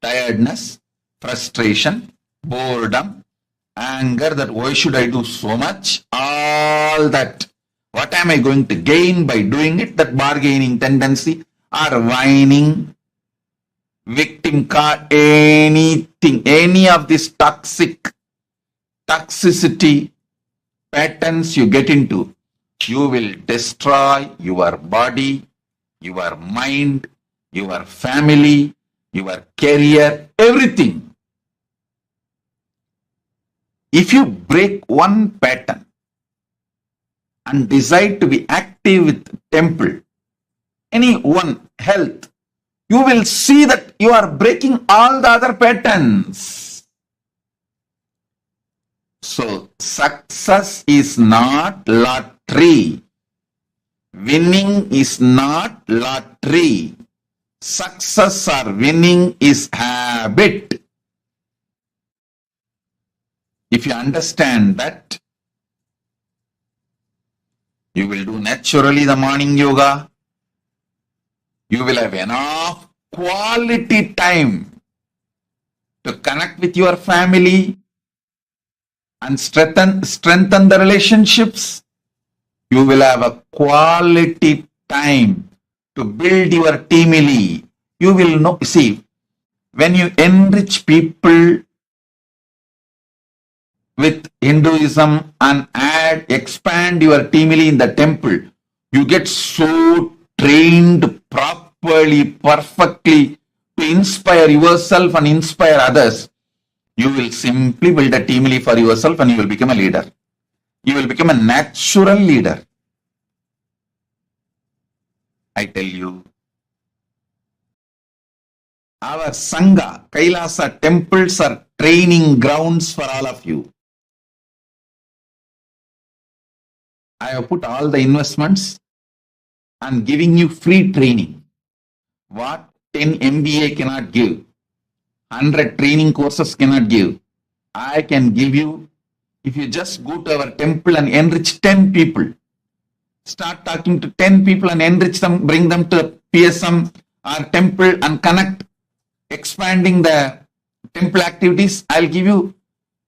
[SPEAKER 6] tiredness, frustration, boredom, anger, that why should I do so much? All that. What am I going to gain by doing it? That bargaining tendency or whining, victim card, anything, any of this toxicity patterns you get into, you will destroy your body, your mind, your family, your career, everything. If you break one pattern and decide to be active with temple, any one, health, you will see that you are breaking all the other patterns. So, success is not lottery. Winning is not lottery. Success or winning is habit. If you understand that, you will do naturally the morning yoga. You will have enough quality time to connect with your family and strengthen the relationships. You will have a quality time to build your teamily. You will know, see, when you enrich people with Hinduism and expand your teamily in the temple, you get so trained properly, perfectly to inspire yourself and inspire others. You will simply build a teamily for yourself and you will become a leader. You will become a natural leader. I tell you, our Sangha, Kailasa temples are training grounds for all of you. I have put all the investments and giving you free training. What 10 MBA cannot give, 100 training courses cannot give, I can give you if you just go to our temple and enrich 10 people. Start talking to 10 people and enrich them, bring them to PSM or temple and connect, expanding the temple activities. I'll give you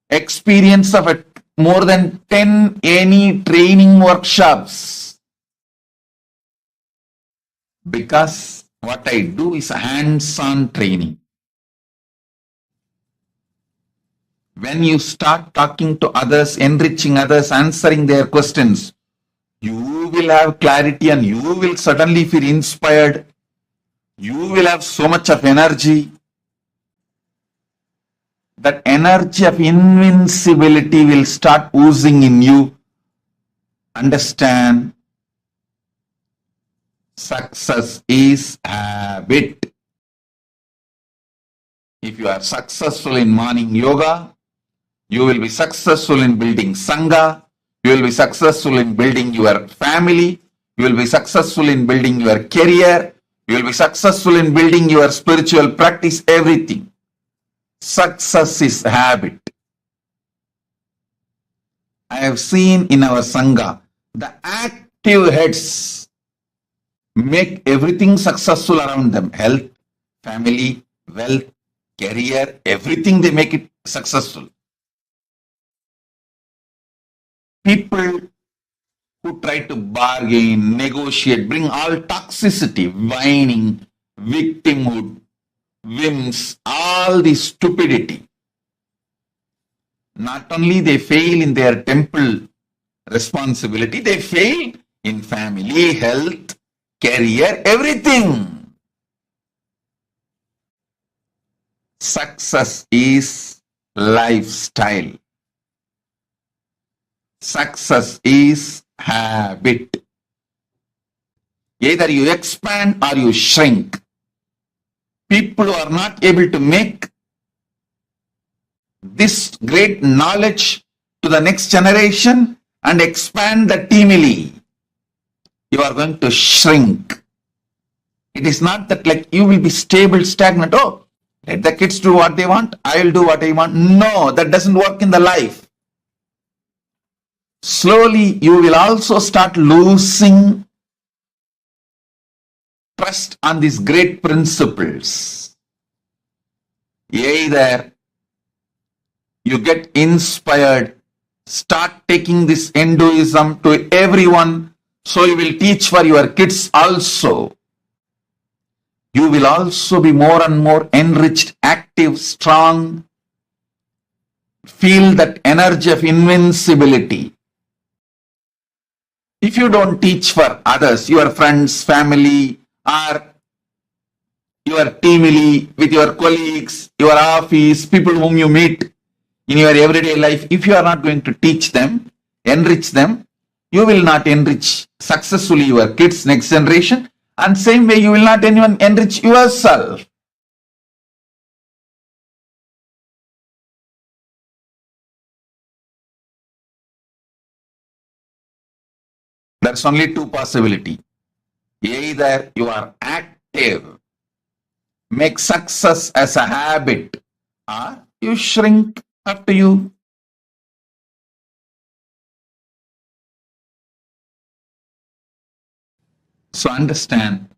[SPEAKER 6] experience of more than 10 any training workshops. Because what I do is hands-on training. When you start talking to others, enriching others, answering their questions, you will have clarity and you will suddenly feel inspired. You will have so much of energy. That energy of invincibility will start oozing in you. Understand? Success is habit. If you are successful in morning yoga, you will be successful in building Sangha. You will be successful in building your family. You will be successful in building your career. You will be successful in building your spiritual practice, everything. Success is habit. I have seen in our Sangha, the active heads make everything successful around them. Health, family, wealth, career, everything they make it successful. People who try to bargain, negotiate, bring all toxicity, whining, victimhood, whims, all the stupidity. Not only they fail in their temple responsibility, they fail in family, health, career, everything. Success is lifestyle. Success is habit. Either you expand or you shrink. People who are not able to make this great knowledge to the next generation and expand the teamily, you are going to shrink. It is not that like you will be stable, stagnant. Oh, let the kids do what they want. I will do what I want. No, that doesn't work in the life. Slowly, you will also start losing trust on these great principles. Either you get inspired, start taking this Hinduism to everyone, so you will teach for your kids also. You will also be more and more enriched, active, strong, feel that energy of invincibility. If you don't teach for others, your friends, family, or your teamily, with your colleagues, your office, people whom you meet in your everyday life, if you are not going to teach them, enrich them, you will not enrich successfully your kids, next generation, and same way you will not even enrich yourself. There's only two possibilities. Either you are active, make success as a habit, or you shrink. Up to you. So understand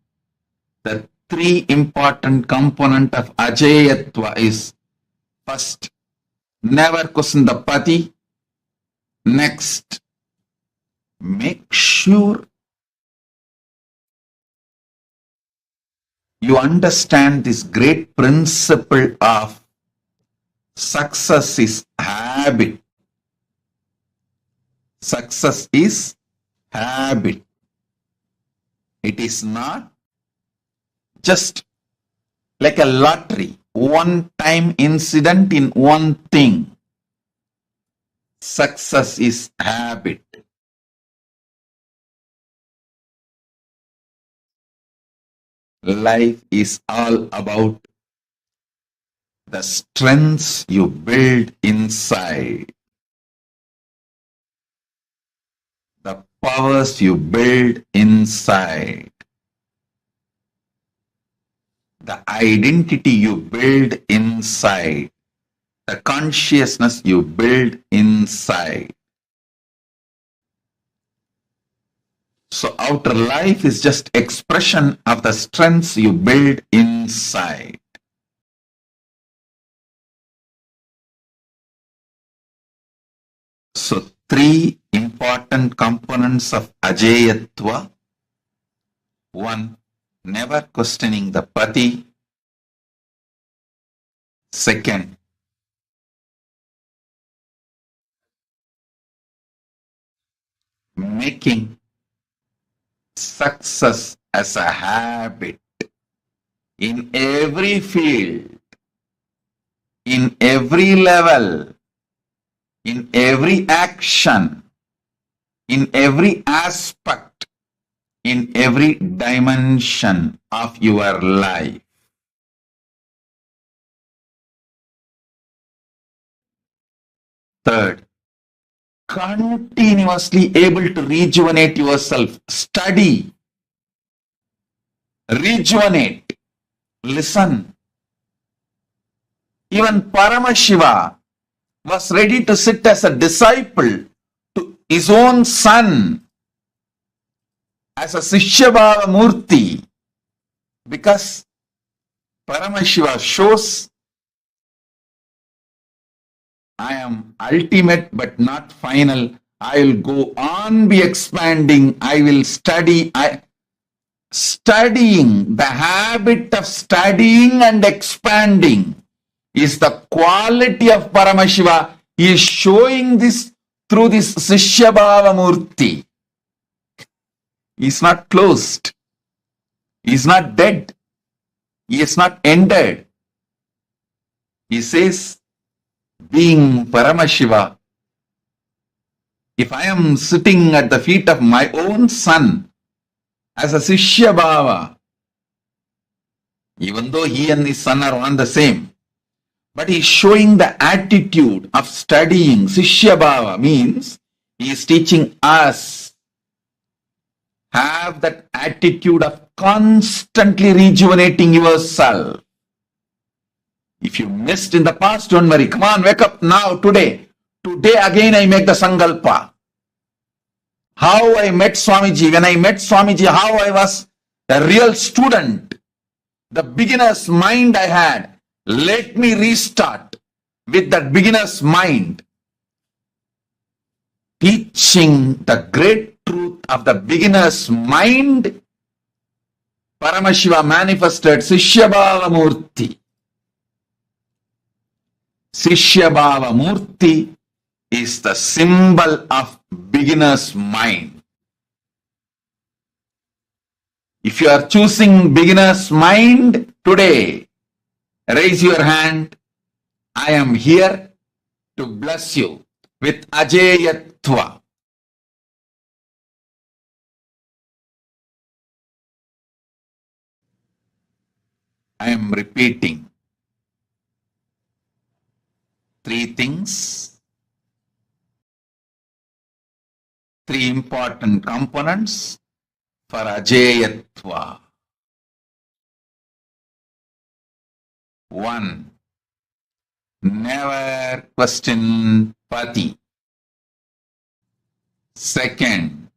[SPEAKER 6] the three important component of Ajeyatva is first, never question the pati. Next, make sure you understand this great principle of success is habit. Success is habit. It is not just like a lottery, one-time incident in one thing. Success is habit. Life is all about the strengths you build inside, the powers you build inside, the identity you build inside, the consciousness you build inside. So outer life is just expression of the strengths you build inside. So three important components of Ajeyatva. One, never questioning the pati. Second, making success as a habit in every field, in every level, in every action, in every aspect, in every dimension of your life. Third, continuously able to rejuvenate yourself. Study, rejuvenate, listen. Even Paramashiva was ready to sit as a disciple to his own son, as a Sishyabhava Murthy, because Paramashiva shows I am ultimate but not final. I will go on be expanding. I will study. Studying, the habit of studying and expanding is the quality of Paramashiva. He is showing this through this Sishyabhava Murthy. He is not closed. He is not dead. He is not ended. He says, being Paramashiva, if I am sitting at the feet of my own son as a Sishyabhava, even though he and his son are one the same, But he is showing the attitude of studying. Sishya Bhava means he is teaching us. Have that attitude of constantly rejuvenating yourself. If you missed in the past, don't worry. Come on, wake up now, today. Today again I make the Sankalpa. How I met Swamiji. When I met Swamiji, how I was a real student. The beginner's mind I had. Let me restart with that beginner's mind. Teaching the great truth of the beginner's mind, Paramashiva manifested Sishyabhava Murthy. Sishyabhava Murthy is the symbol of beginner's mind. If you are choosing beginner's mind today, raise your hand. I am here to bless you with Ajeyatva. I am repeating 3 things, 3 important components for Ajeyatva. 1. Never question Pati. 2nd,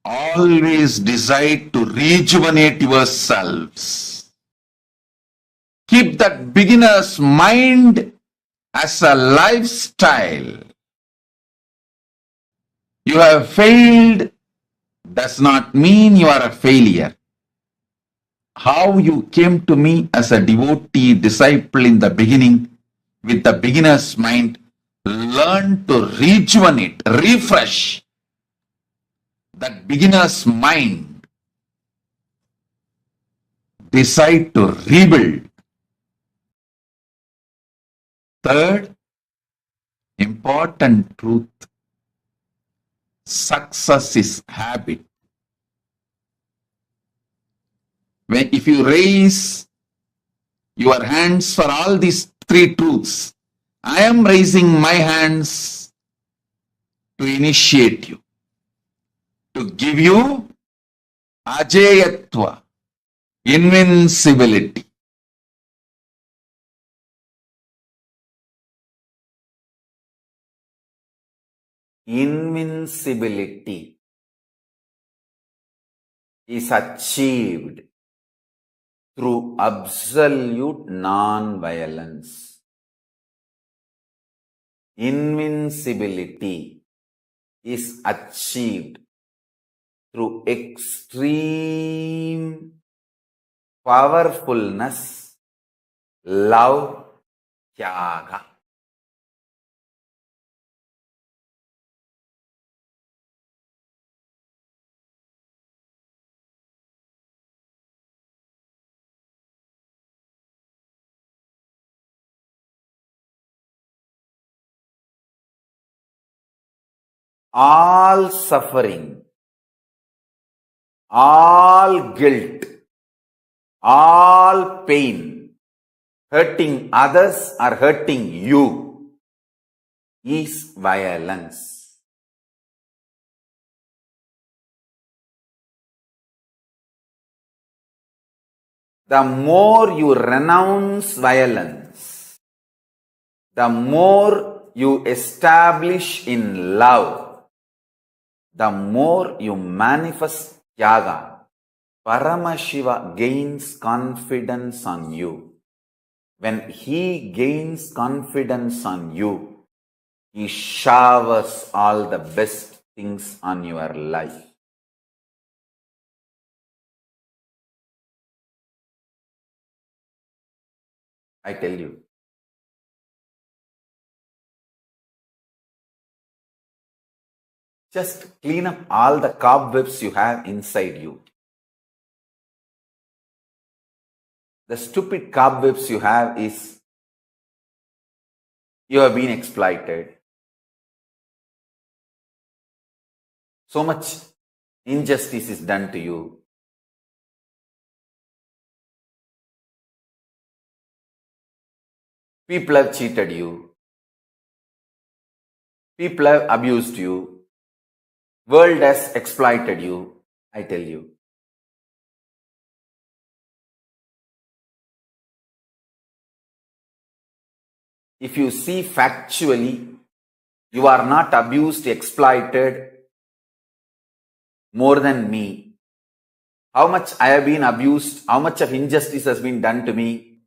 [SPEAKER 6] always decide to rejuvenate yourselves. Keep that beginner's mind as a lifestyle. You have failed does not mean you are a failure. How you came to me as a devotee disciple in the beginning with the beginner's mind, learn to rejuvenate, refresh that beginner's mind. Decide to rebuild. 3rd, important truth. Success is habit. If you raise your hands for all these 3 truths, I am raising my hands to initiate you, to give you Ajeyatva, invincibility.
[SPEAKER 12] Invincibility is achieved through absolute non-violence. Invincibility is achieved through extreme powerfulness, love, tyaga. All suffering, all guilt, all pain, hurting others or hurting you is violence. The more you renounce violence, the more you establish in love, the more you manifest tyaga, Paramashiva gains confidence on you. When he gains confidence on you, he showers all the best things on your life. I tell you. Just clean up all the cobwebs you have inside you. The stupid cobwebs you have is you have been exploited. So much injustice is done to you. People have cheated you. People have abused you. World has exploited you. I tell you. If you see factually, you are not abused, exploited more than me. How much I have been abused, how much of injustice has been done to me,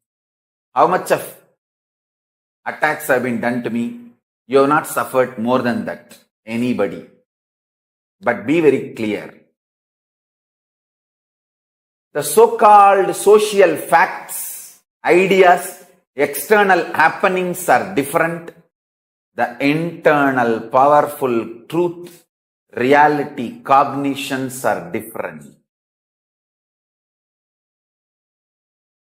[SPEAKER 12] how much of attacks have been done to me, you have not suffered more than that, anybody. But be very clear. The so-called social facts, ideas, external happenings are different. The internal powerful truth, reality, cognitions are different.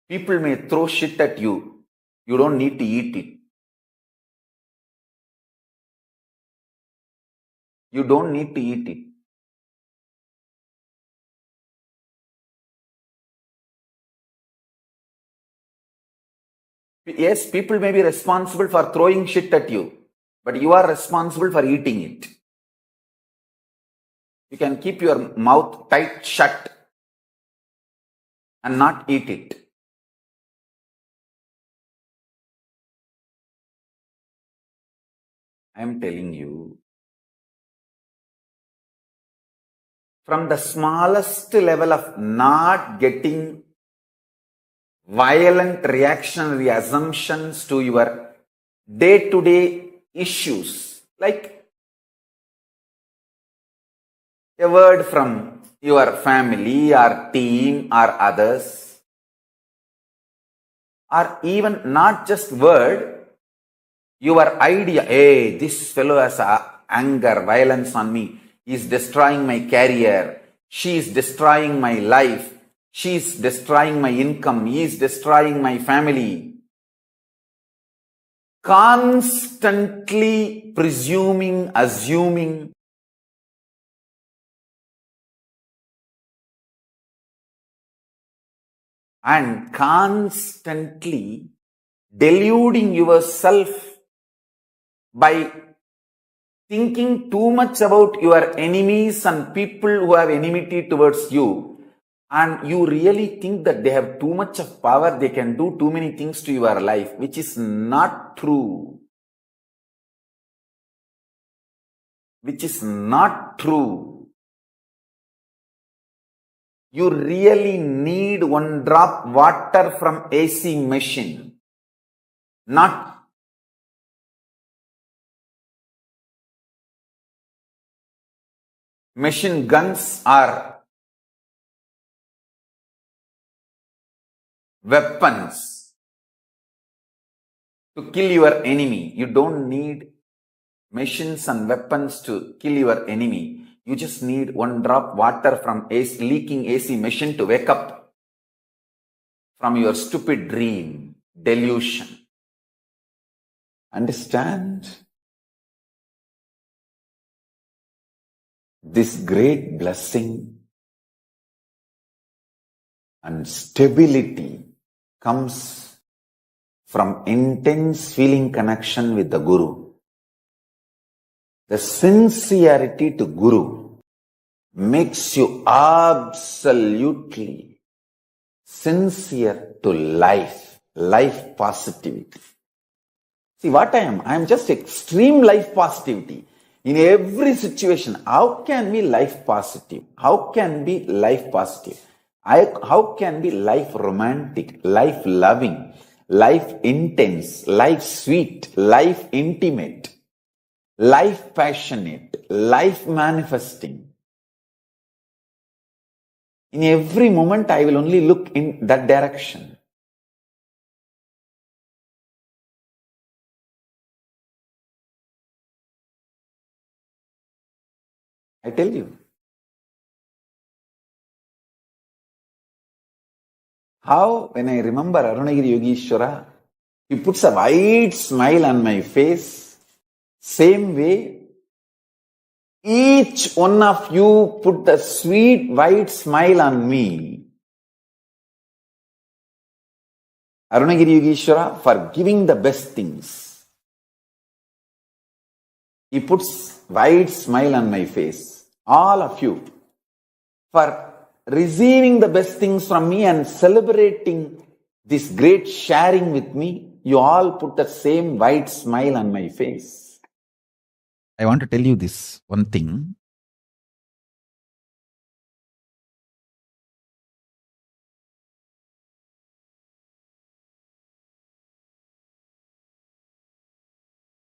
[SPEAKER 12] People may throw shit at you. You don't need to eat it. You don't need to eat it. Yes, people may be responsible for throwing shit at you, but you are responsible for eating it. You can keep your mouth tight shut and not eat it. I am telling you, from the smallest level of not getting violent reactionary assumptions to your day-to-day issues, like a word from your family or team or others, or even not just word, your idea, hey, this fellow has anger, violence on me, he is destroying my career, she is destroying my life, she is destroying my income, he is destroying my family. Constantly presuming, assuming, and constantly deluding yourself by thinking too much about your enemies and people who have enmity towards you, and you really think that they have too much of power, they can do too many things to your life, which is not true. Which is not true. You really need one drop water from AC machine, not machine guns or weapons to kill your enemy. You don't need machines and weapons to kill your enemy. You just need one drop water from leaking AC machine to wake up from your stupid dream, delusion. Understand? This great blessing and stability comes from intense feeling connection with the Guru. The sincerity to Guru makes you absolutely sincere to life, life positivity. See what I am? I am just extreme life positivity. In every situation, how can be life positive? How can be life positive? How can be life romantic, life loving, life intense, life sweet, life intimate, life passionate, life manifesting? In every moment, I will only look in that direction. I tell you. How, when I remember Arunagiri Yogeshwara, he puts a wide smile on my face. Same way, each one of you put a sweet, wide smile on me. Arunagiri Yogeshwara for giving the best things. He puts wide smile on my face. All of you, for receiving the best things from me and celebrating this great sharing with me, you all put the same wide smile on my face. I want to tell you this one thing.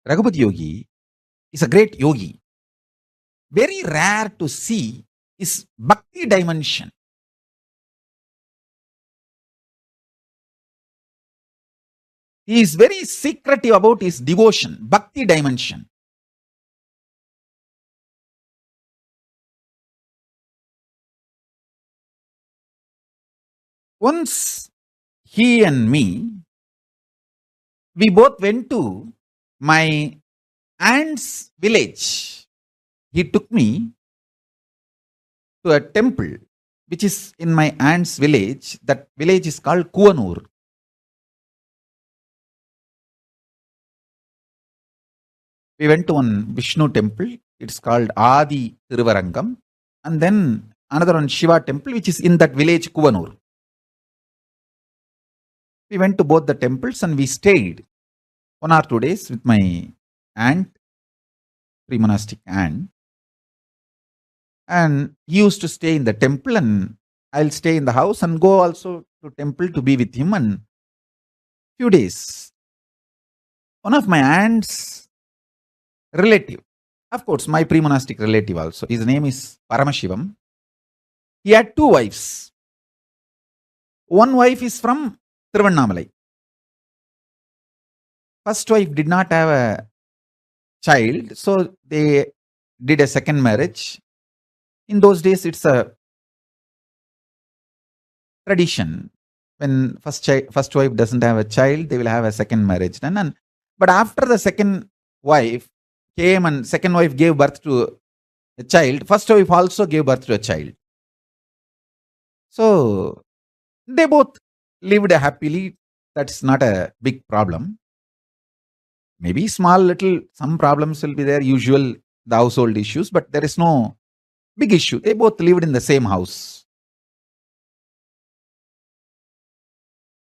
[SPEAKER 12] Raghupati Yogi is a great yogi. Very rare to see is bhakti dimension. He is very secretive about his devotion, bhakti dimension. Once he and me, we both went to my aunt's village. He took me to a temple which is in my aunt's village. That village is called Kuvanur. We went to one Vishnu temple. It's called Adi Thiruvarangam. And then another one Shiva temple which is in that village Kuvanur. We went to both the temples and we stayed 1 or 2 days with my aunt, pre-monastic aunt. And he used to stay in the temple and I'll stay in the house and go also to temple to be with him. And few days, one of my aunt's relative, of course my pre-monastic relative also, his name is Paramashivoham. He had 2 wives. One wife is from Tiruvannamalai. First wife did not have a child, so they did a second marriage. In those days, it's a tradition. When first wife doesn't have a child, they will have a second marriage done. But after the second wife came and second wife gave birth to a child, first wife also gave birth to a child. So they both lived happily. That's not a big problem. Maybe small little, some problems will be there, usual, the household issues, but there is no big issue. They both lived in the same house.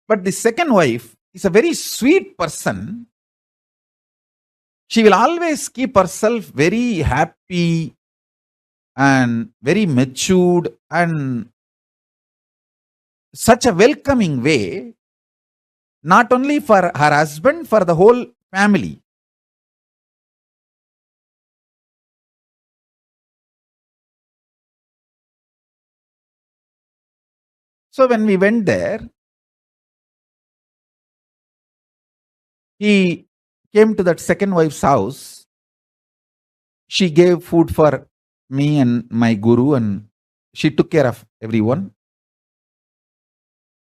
[SPEAKER 12] But the second wife is a very sweet person. She will always keep herself very happy and very matured and such a welcoming way, not only for her husband, for the whole family. So when we went there, he came to that second wife's house. She gave food for me and my guru and she took care of everyone.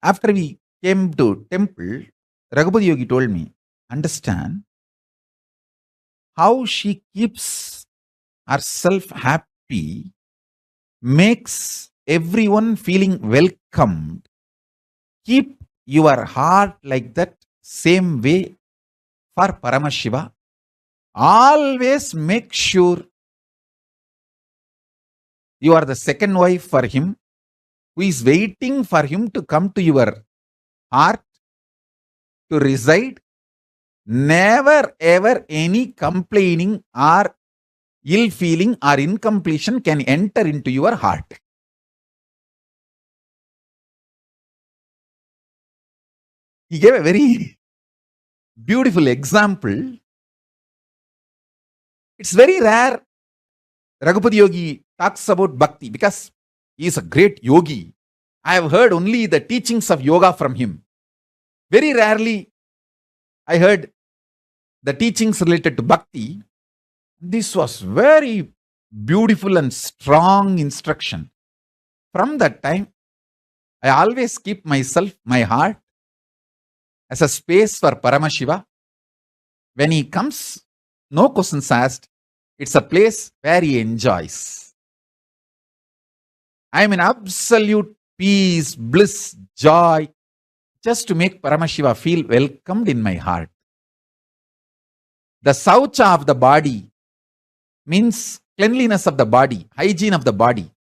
[SPEAKER 12] After we came to temple, Raghupati Yogi told me, understand how she keeps herself happy, makes everyone feeling welcomed. Keep your heart like that same way for Paramashiva. Always make sure you are the second wife for him, who is waiting for him to come to your heart, to reside. Never ever any complaining or ill feeling or incompletion can enter into your heart. He gave a very beautiful example. It's very rare Raghupati Yogi talks about bhakti because he is a great yogi. I have heard only the teachings of yoga from him. Very rarely I heard the teachings related to bhakti. This was very beautiful and strong instruction. From that time, I always keep myself, my heart, as a space for Paramashiva. When he comes, no questions asked. It's a place where he enjoys. I am in absolute peace, bliss, joy,
[SPEAKER 6] just to make Paramashiva feel welcomed in my heart. The saucha of the body means cleanliness of the body, hygiene of the body,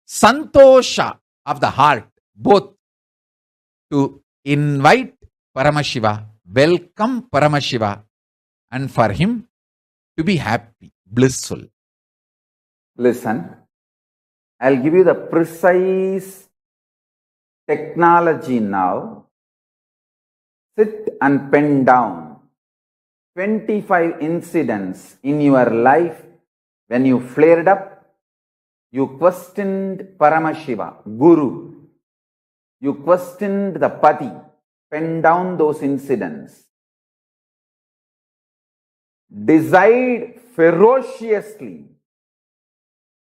[SPEAKER 6] santosha of the heart, both to invite Paramashiva, welcome Paramashiva, and for him to be happy, blissful.
[SPEAKER 12] Listen, I'll give you the precise technology now. Sit and pen down 25 incidents in your life when you flared up, you questioned Paramashiva, Guru, you questioned the Pati. Pen down those incidents. Decide ferociously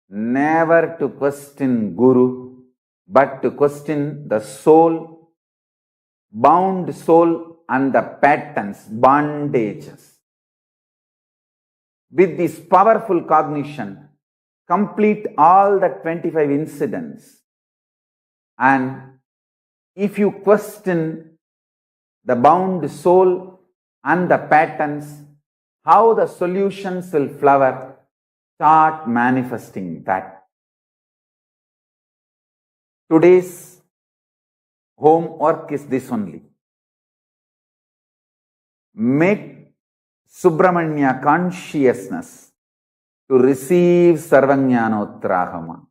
[SPEAKER 12] never to question Guru, but to question the soul, bound soul, and the patterns, bondages. With this powerful cognition, complete all the 25 incidents. And if you question the bound soul and the patterns, how the solutions will flower, start manifesting that. Today's homework is this only. Make Subrahmanya consciousness to receive Sarvajnanottrahama.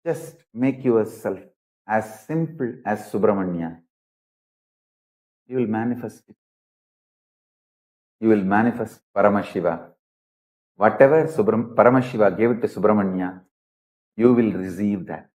[SPEAKER 12] Just make yourself as simple as Subrahmanya. You will manifest it. You will manifest Paramashiva. Whatever Paramashiva gave it to Subrahmanya, you will receive that.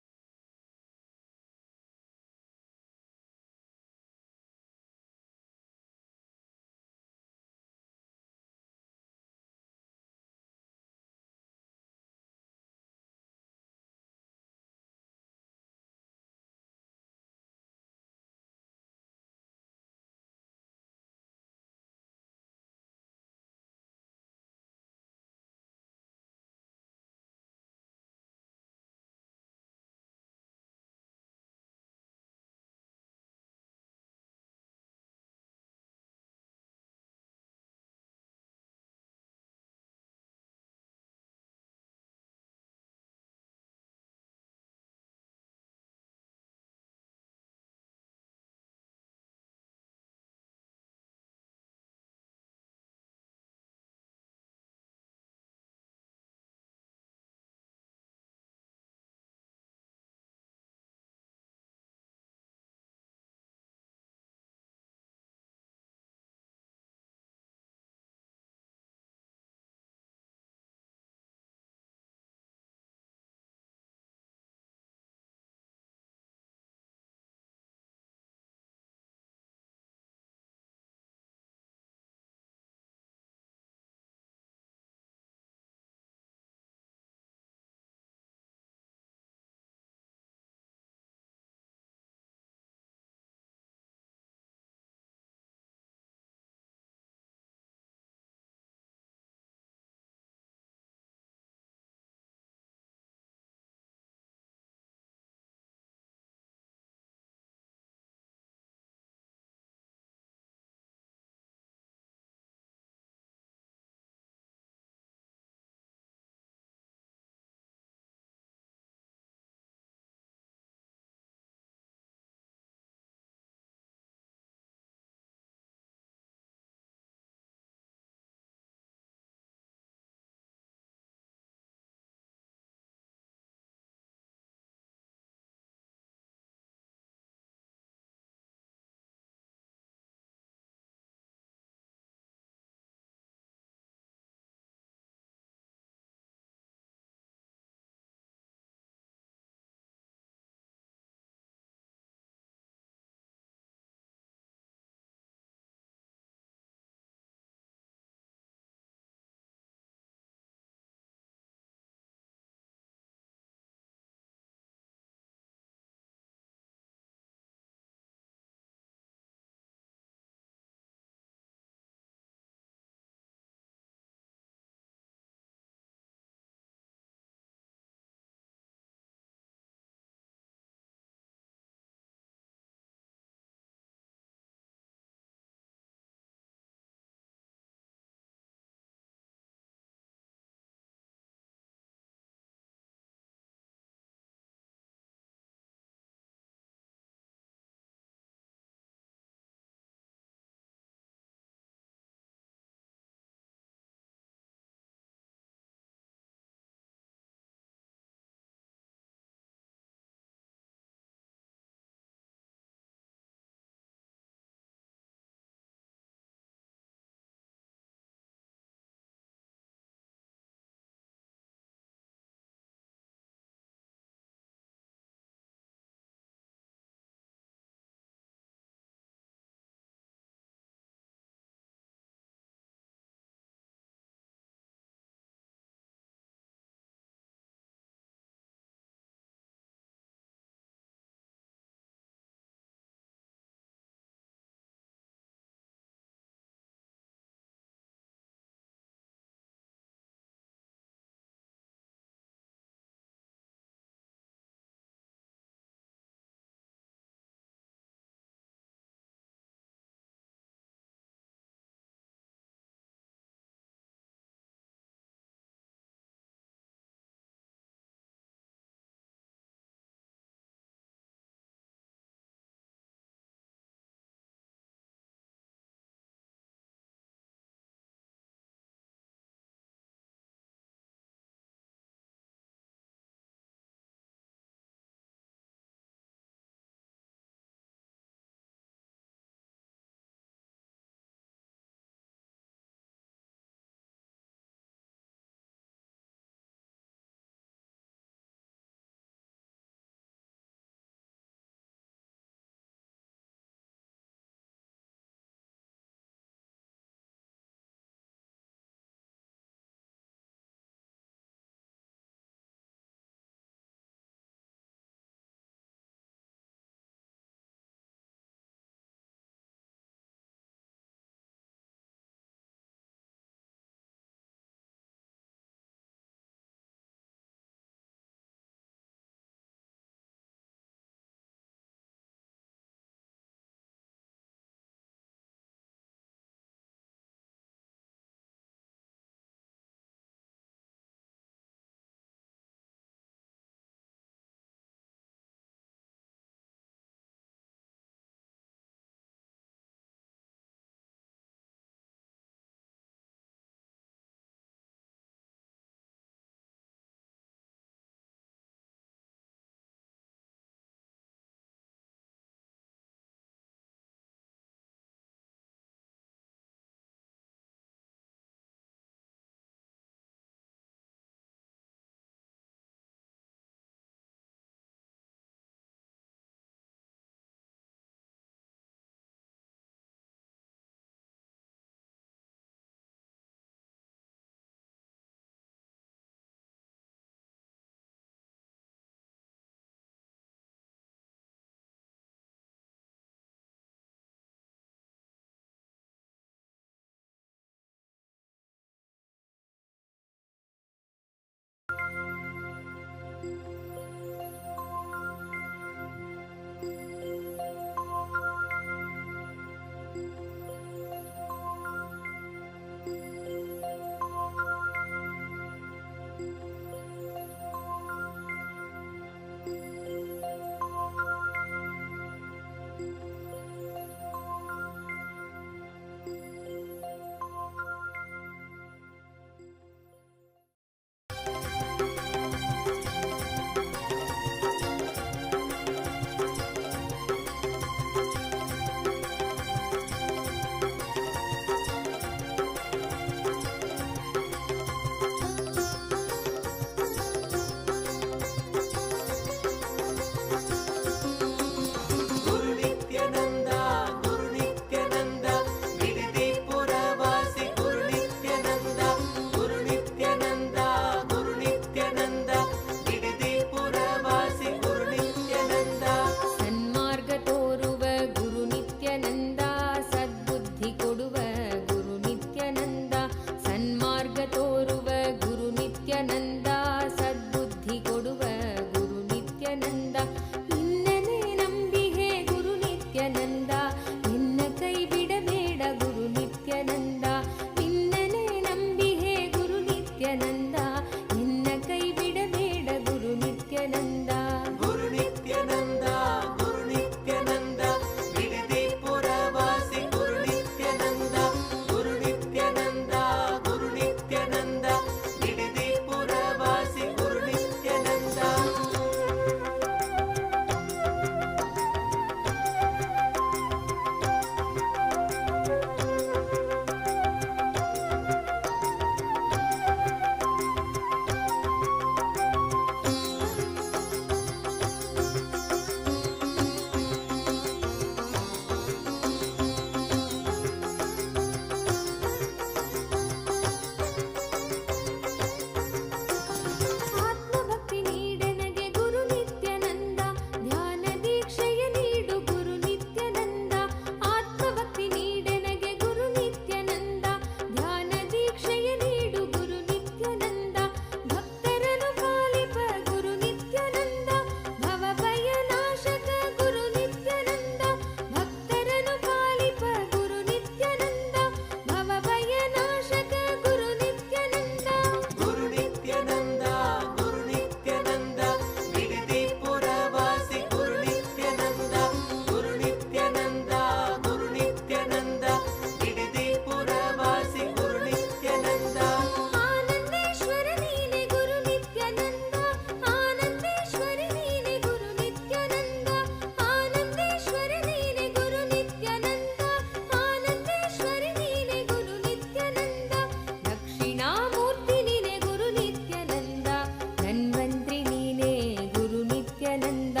[SPEAKER 13] Nithyananda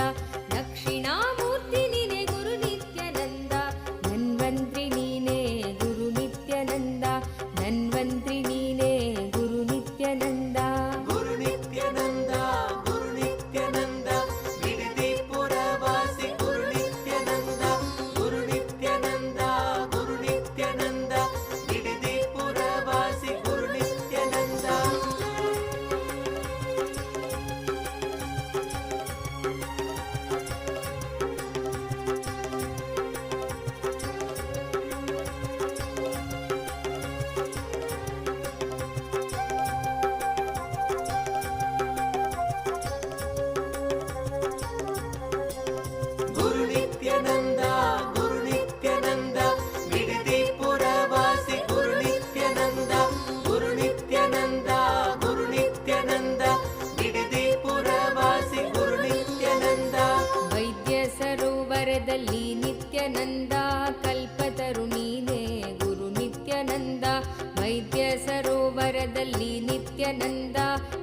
[SPEAKER 13] Dakshinamurthy ನೀನೆ ಗುರು ನಿತ್ಯಾನಂದ ಧನ್ವಂತ್ರಿ ನೀನೆ ಗುರು ನಿತ್ಯಾನಂದ ಧನ್ವಂತ್ರಿ ನೀನೆ ಗುರು ನಿತ್ಯಾನಂದ
[SPEAKER 3] ಗುರು ನಿತ್ಯಾನಂದ ಗುರು ನಿತ್ಯಾನಂದ ಬಿಡದಿ ಪುರವಾಸಿ ಗುರು ನಿತ್ಯಾನಂದ ಗುರು ನಿತ್ಯಾನಂದ ಗುರು ನಿತ್ಯಾನಂದ ಬಿಡದಿ ಪುರವಾಸಿ ಗುರು ನಿತ್ಯಾನಂದ ಗುರು ನಿತ್ಯಾನಂದ ಗುರು ನಿತ್ಯಾನಂದ ಬಿಡದಿ ಪುರವಾಸಿ ಗುರು ನಿತ್ಯಾನಂದ ಗುರು ನಿತ್ಯಾನಂದ ಗುರು ನಿತ್ಯಾನಂದ ಬಿಡದಿ ಪುರವಾಸಿ ಗುರು ನಿತ್ಯಾನಂದ
[SPEAKER 13] ವೈದ್ಯ ಸರೋವರದಲ್ಲಿ ನಿತ್ಯಾನಂದ ಕಲ್ಪತರು ನೀನೆ ಗುರು ನಿತ್ಯಾನಂದ ವೈದ್ಯ ಸರೋವರದಲ್ಲಿ ನಿತ್ಯಾನಂದ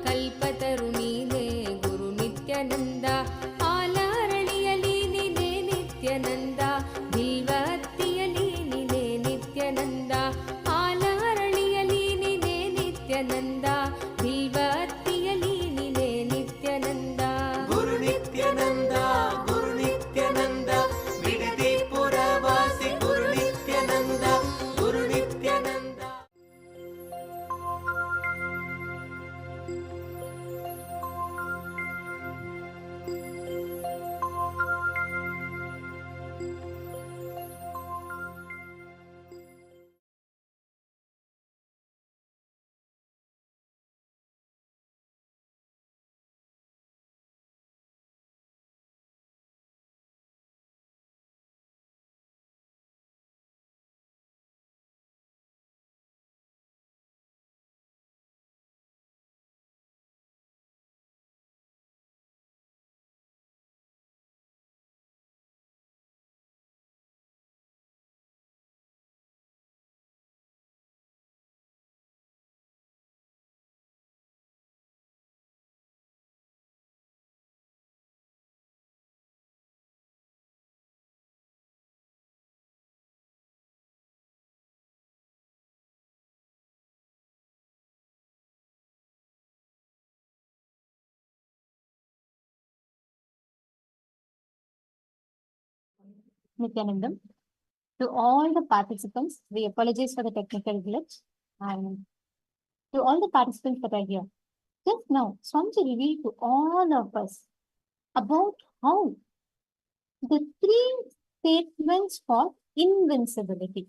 [SPEAKER 13] ಕಲ್ಪತರು ನೀನೆ ಗುರು ನಿತ್ಯಾನಂದ ಆಲಾರಳಿಯಲಿ ನೀನೆ ನಿತ್ಯಾನಂದ ಬಿಲ್ವತ್ತಿಯಲಿ ನೀನೆ ನಿತ್ಯಾನಂದ ಆಲಾರಳಿಯಲಿ ನೀನೆ ನಿತ್ಯಾನಂದ ಬಿಲ್ವತ್ತಿಯಲಿ ನೀನೆ ನಿತ್ಯಾನಂದ
[SPEAKER 3] ಗುರು ನಿತ್ಯಾನಂದ ಗುರು ನಿತ್ಯಾನಂದ ಬಿಡದಿ ಪುರವಾಸಿ ಗುರು ನಿತ್ಯಾನಂದ ಗುರು Nithyananda
[SPEAKER 4] Nityanandam. To all the participants, we apologize for the technical glitch, and to all the participants that are here. Just now, Swamiji revealed to all of us about how the three statements for invincibility.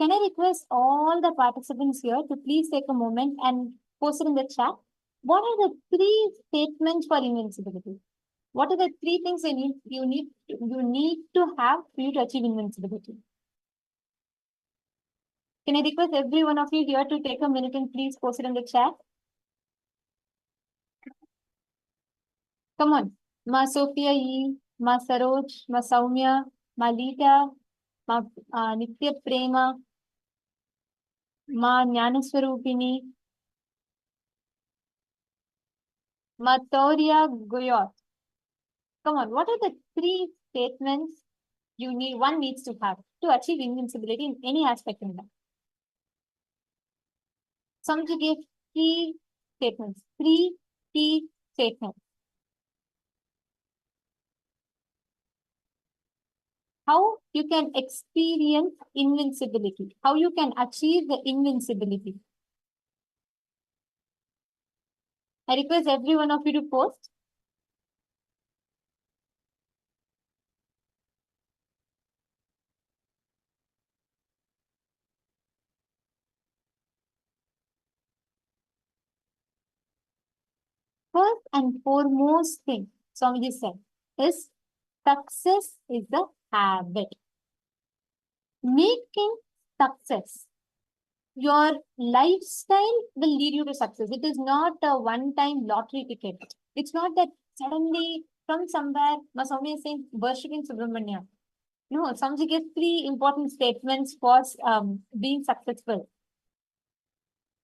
[SPEAKER 4] Can I request all the participants here to please take a moment and post it in the chat? What are the three statements for invincibility? What are the three things you need to have for you to achieve invincibility? Can I request every one of you here to take a minute and please post it in the chat? Come on. Ma Sophia E, Ma Saroj, Ma Saumya, Ma Lita, Ma Nitya Prema, Ma Jnanaswarupini, Ma Toria Goyot. Come on, what are the three statements one needs to have to achieve invincibility in any aspect in life? Somebody gave three statements, three key statements. How you can experience invincibility, how you can achieve the invincibility. I request every one of you to post. First and foremost thing, Swamiji said, is success is the habit. Making success. Your lifestyle will lead you to success. It is not a one-time lottery ticket. It's not that suddenly from somewhere, Maswami is saying, worshipping Subrahmanya. No, Swamiji gave three important statements for being successful.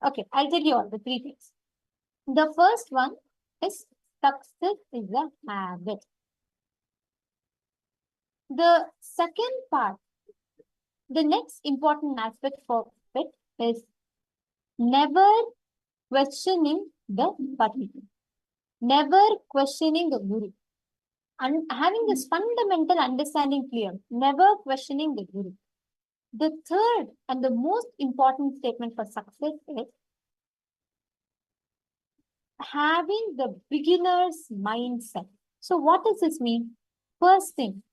[SPEAKER 4] Okay, I'll tell you all the three things. The first one is success is a habit. The second part, the next important aspect for it is never questioning the Pati, never questioning the Guru, and having this fundamental understanding clear, never questioning the Guru. The third and the most important statement for success is having the beginner's mindset. So what does this mean? First thing,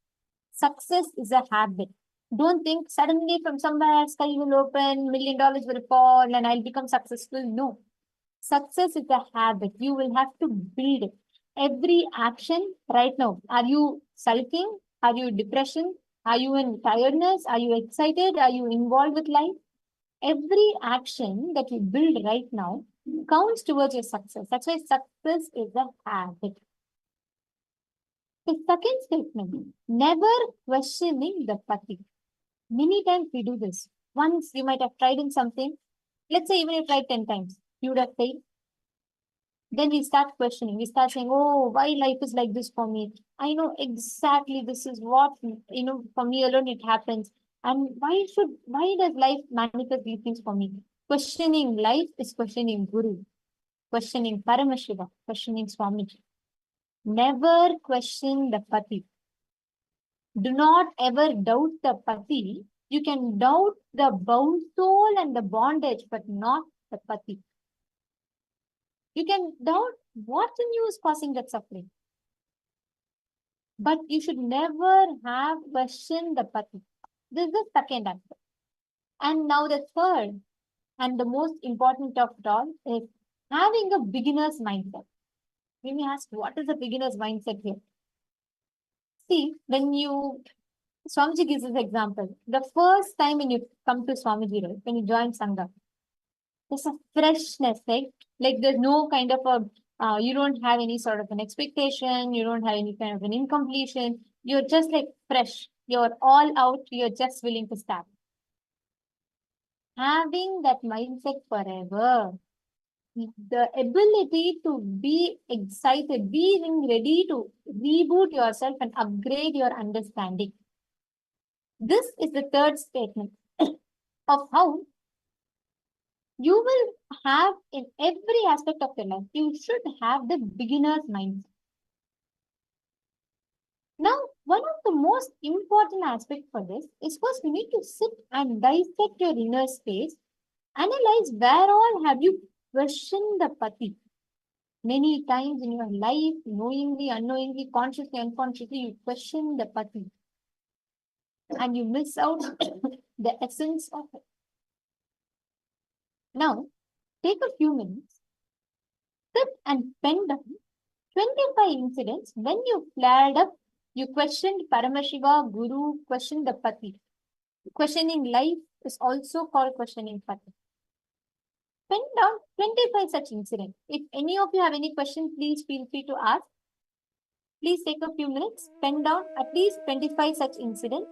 [SPEAKER 4] success is a habit. Don't think suddenly from somewhere sky will open, $1 million will fall, and I'll become successful. No. Success is a habit. You will have to build it. Every action right now. Are you sulking? Are you depression? Are you in tiredness? Are you excited? Are you involved with life? Every action that you build right now counts towards your success. That's why success is a habit. The second statement, never questioning the Pati. Many times we do this. Once you might have tried in something, let's say even if you tried 10 times, you would have failed. Then we start questioning. We start saying, oh, why life is like this for me? I know exactly this is what, for me alone it happens. And why does life manifest these things for me? Questioning life is questioning Guru, questioning Paramashiva, questioning Swamiji. Never question the Pati. Do not ever doubt the Pati. You can doubt the bound soul and the bondage, but not the Pati. You can doubt what in you is causing that suffering. But you should never have questioned the Pati. This is the second aspect. And now the third and the most important of it all is having a beginner's mindset. You may ask, what is a beginner's mindset here? See, when Swamiji gives this example. The first time when you come to Swamiji, right, when you join Sangha, there's a freshness, right? Like there's no kind of you don't have any sort of an expectation, you don't have any kind of an incompletion. You're just like fresh. You're all out, you're just willing to start. Having that mindset forever, the ability to be excited, being ready to reboot yourself and upgrade your understanding. This is the third statement of how you will have in every aspect of your life, you should have the beginner's mindset. Now, one of the most important aspects for this is first you need to sit and dissect your inner space, analyze where all have you questioned the Pati. Many times in your life, knowingly, unknowingly, consciously, unconsciously, you question the Pati. And you miss out the essence of it. Now, take a few minutes, sit and pen down 25 incidents when you flared up, you questioned Paramashiva, Guru, questioned the Pati. Questioning life is also called questioning Pati. Pen down 25 such incidents. If any of you have any question, please feel free to ask. Please take a few minutes, pen down at least 25 such incidents.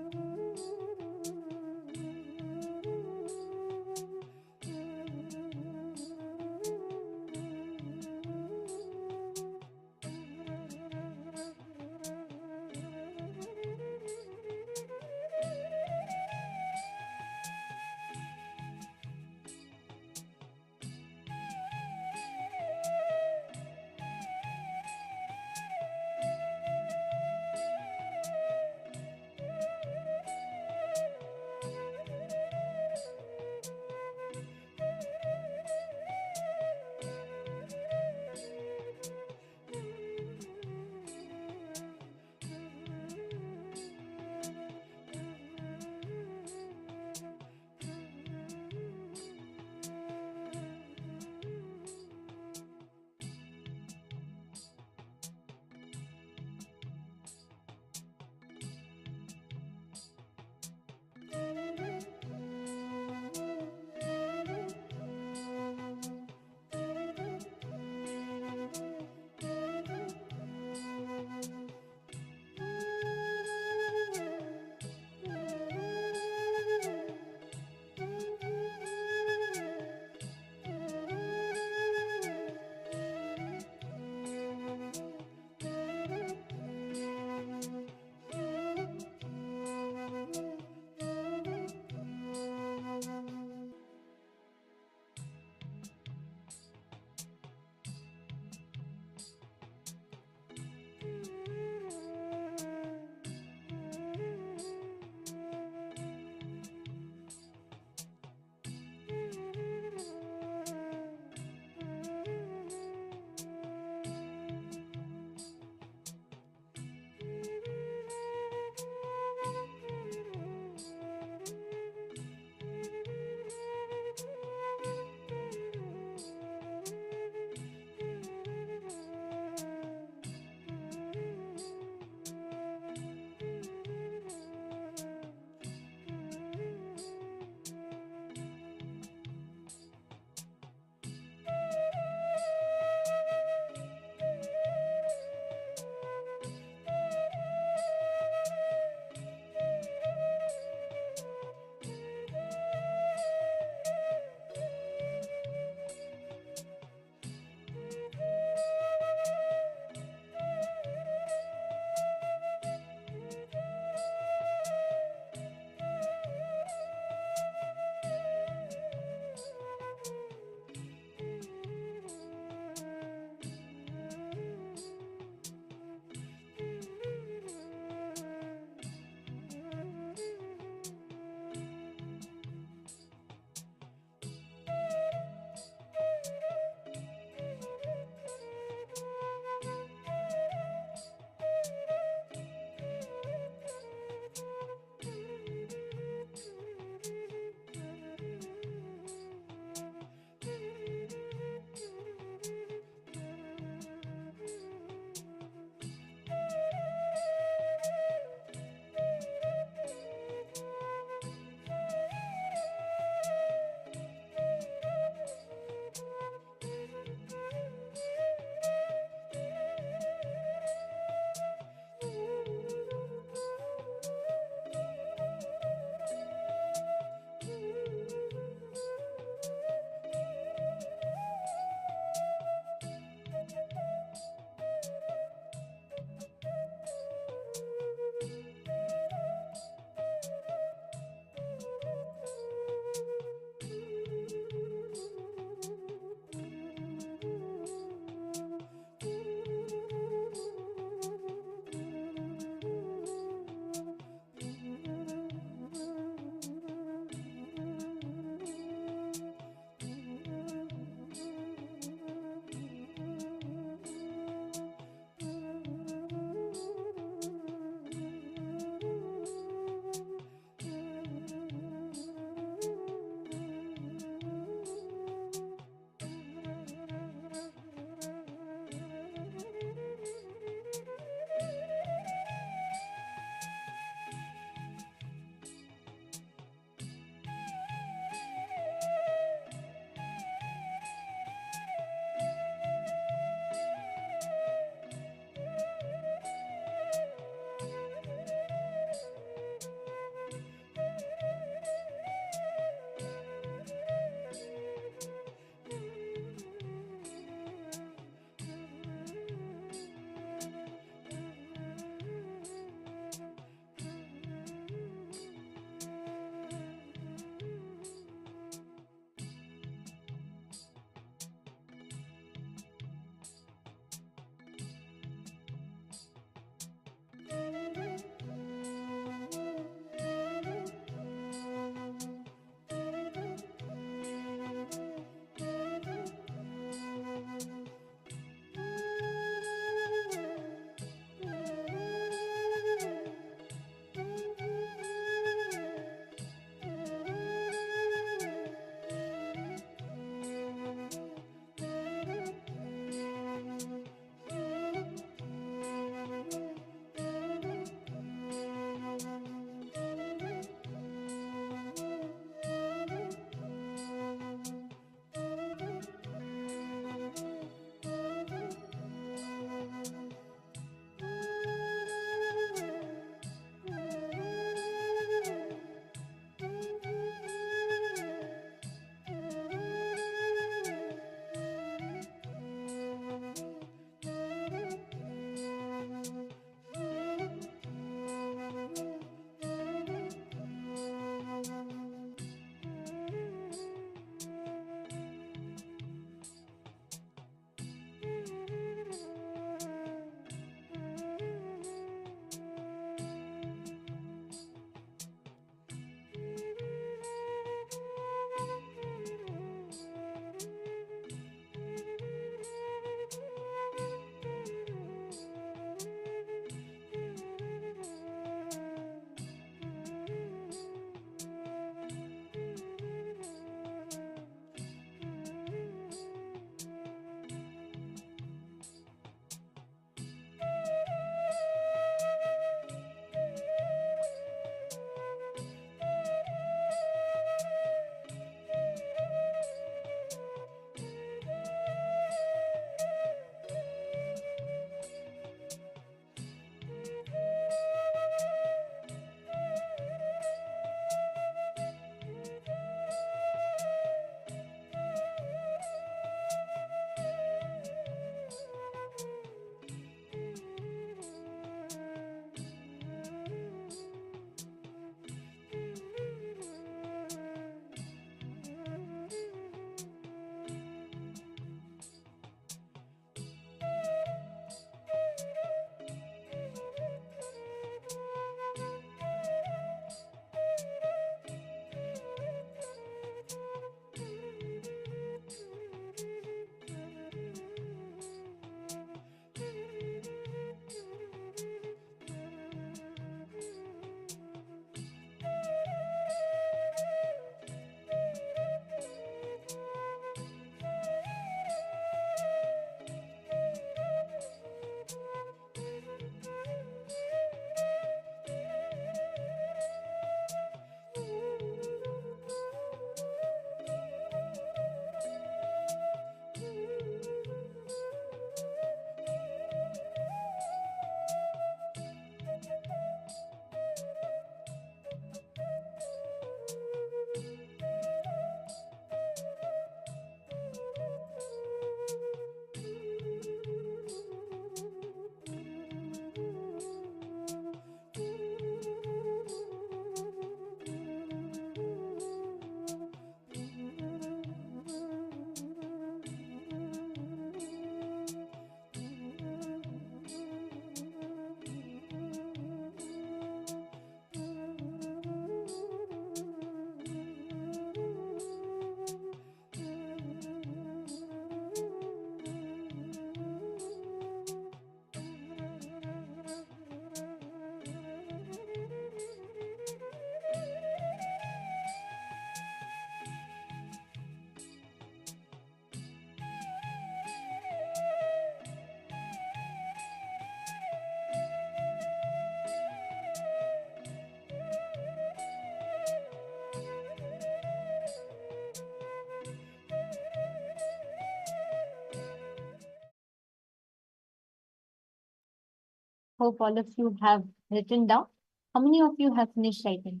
[SPEAKER 4] Hope all of you have written down. How many of you have finished writing?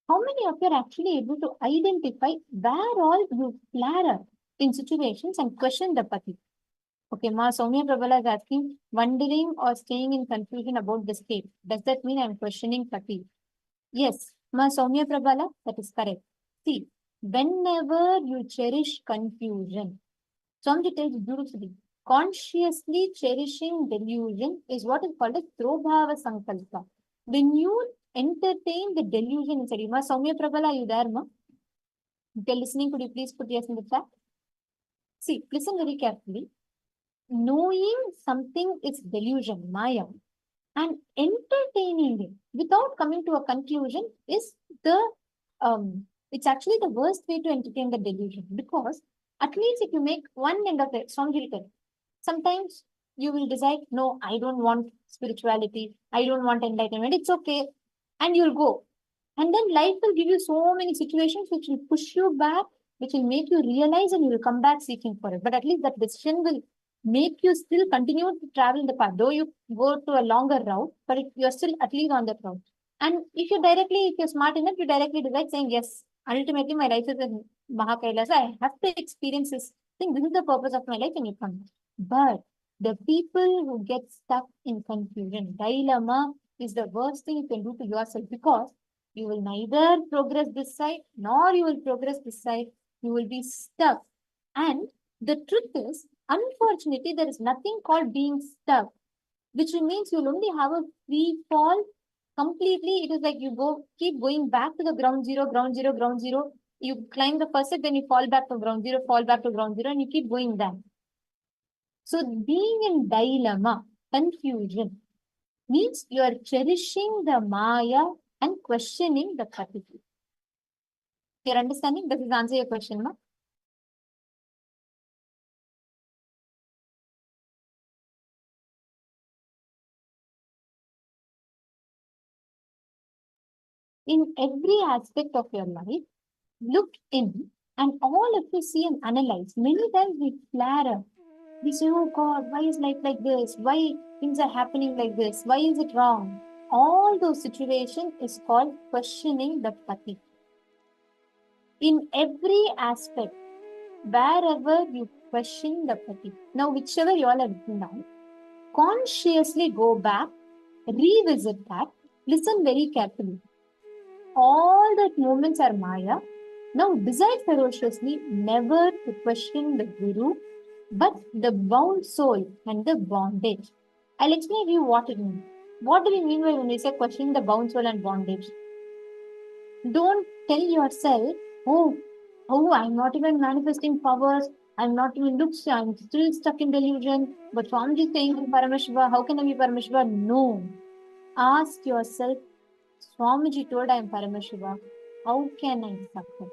[SPEAKER 4] How many of you are actually able to identify where all you flare up in situations and question the pati? Okay, Ma Soumya Prabhala is asking, wondering or staying in confusion about the state. Does that mean I'm questioning pati? Yes, Ma Soumya Prabhala, that is correct. See, whenever you cherish confusion, Swamiji tells beautifully, consciously cherishing delusion is what is called as Throbhava Sankalpa. When you entertain the delusion inside you, Ma Soumya Prabhala, are you there, Ma? If you're listening, could you please put yes in the chat? See, listen very carefully. Knowing something is delusion, Maya, and entertaining it without coming to a conclusion is it's actually the worst way to entertain the delusion, because at least if you make one end of it, sometimes you will decide, no, I don't want spirituality, I don't want enlightenment, it's okay, and you'll go. And then life will give you so many situations which will push you back, which will make you realize, and you will come back seeking for it. But at least that decision will make you still continue to travel in the path, though you go to a longer route, but you're still at least on that route. And if you're smart enough, you directly decide saying, yes, ultimately my life is in Mahakailasa, I have to experience this thing. This is the purpose of my life, and you come. But the people who get stuck in confusion, dilemma is the worst thing you can do to yourself, because you will neither progress this side, nor you will progress this side. You will be stuck. And the truth is, unfortunately, there is nothing called being stuck, which means you'll only have a free fall completely. It is like you keep going back to the ground zero, ground zero, ground zero. You climb the first step, then you fall back to ground zero, fall back to ground zero, and you keep going down. So being in dilemma, confusion, means you are cherishing the Maya and questioning the Prakriti. You're understanding? Does this answer your question, ma? In every aspect of your life, look in and all of you see and analyze. Many times we flare up. We say, oh God, why is life like this? Why things are happening like this? Why is it wrong? All those situations is called questioning the Pati. In every aspect, wherever you question the Pati. Now, whichever you all have written down, consciously go back, revisit that, listen very carefully. All that moments are Maya. Now decide ferociously never to question the Guru, but the bound soul and the bondage. I'll explain to you what it means. What do we mean by when we say questioning the bound soul and bondage? Don't tell yourself, oh, I'm not even manifesting powers. I'm not even I'm still stuck in delusion. But Swamiji is saying Paramashiva, how can I be Paramashiva? No. Ask yourself, Swamiji told I am Paramashiva. How can I suffer?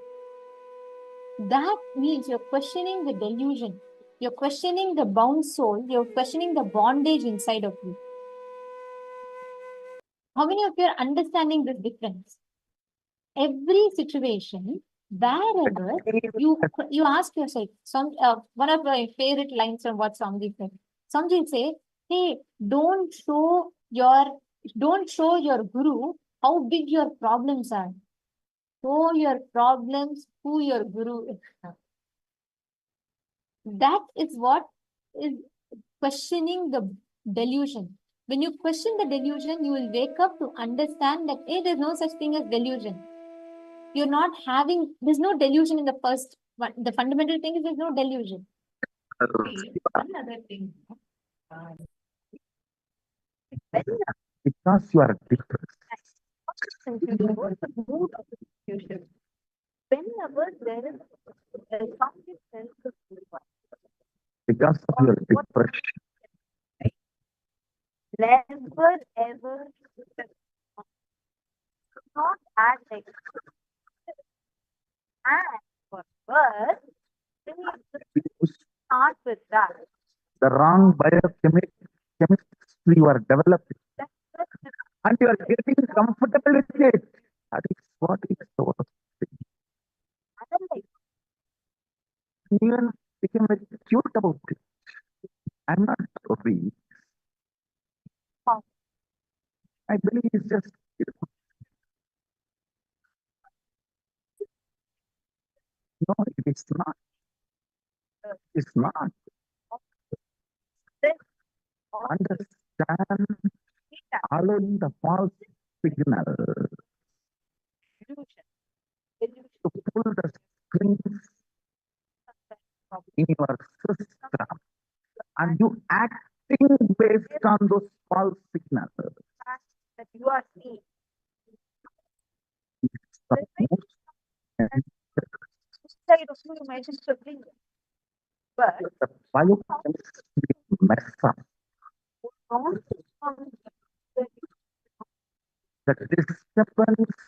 [SPEAKER 4] That means you're questioning the delusion. You're questioning the bound soul. You're questioning the bondage inside of you. How many of you are understanding this difference? Every situation, wherever you ask yourself, one of my favorite lines from what Swamiji said. Swamiji say, hey, don't show your guru how big your problems are. Show your problems who your guru is. That is what is questioning the delusion. When you question the delusion, you will wake up to understand that, hey, there's no such thing as delusion. You're not having, there's no delusion in the first one. The fundamental thing is there's no delusion. Another thing.
[SPEAKER 6] Because you are different.
[SPEAKER 7] Whenever there is a strong sense of
[SPEAKER 6] Because of your depression.
[SPEAKER 7] never ever not act like and for birth, we need to start with that.
[SPEAKER 6] The wrong biochemistry you are developing. And you are getting comfortable with it. That is what is the worst thing. Even became very cute about it. I'm not sorry. I believe it's just, no, it is not. It's not. Understand, following the false signal to pull the strings in your system, and you acting based on those false signals. That you are seeing. It's the most side of you mentioned struggling. But the biochemistry mess up. The disturbance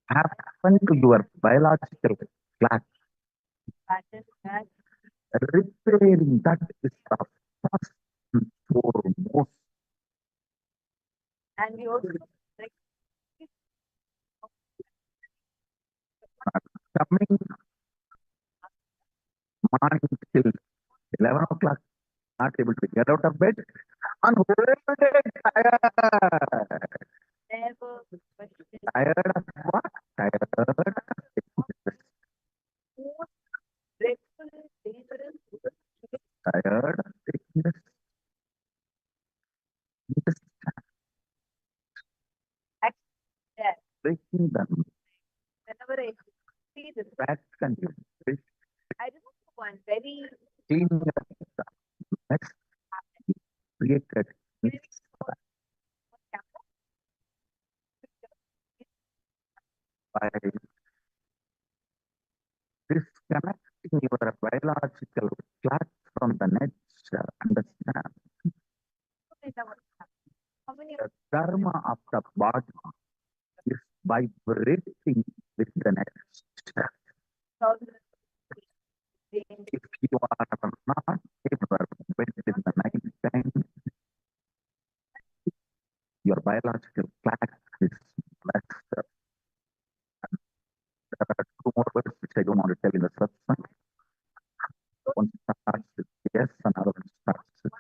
[SPEAKER 6] happen to your biological clock. Repairing that is the first and foremost. And you also coming morning till 11 o'clock, not able to get out of bed, and whole day tired. Tired of what? Tired of tired of taking this. Breaking them. Whenever I see the back country, I remember one very cleaning up the mess created by disconnecting your biological clock from the nature. Understand? The dharma of the body is vibrating with the nature. If you are not ever bed in the night time, your biological clock is messed up. There are two more words which I don't want to tell in the satsang. One starts with yes, another one starts with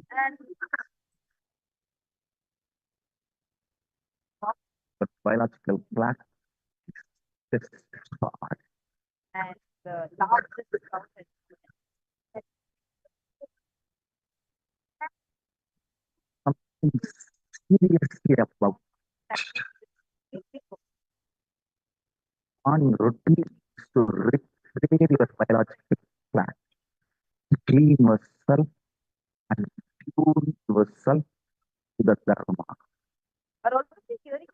[SPEAKER 6] and the biological clock is hard. And the largest something seriously about morning routine is to repair your biological clock, clean yourself and tune yourself to the dharma. But also hearing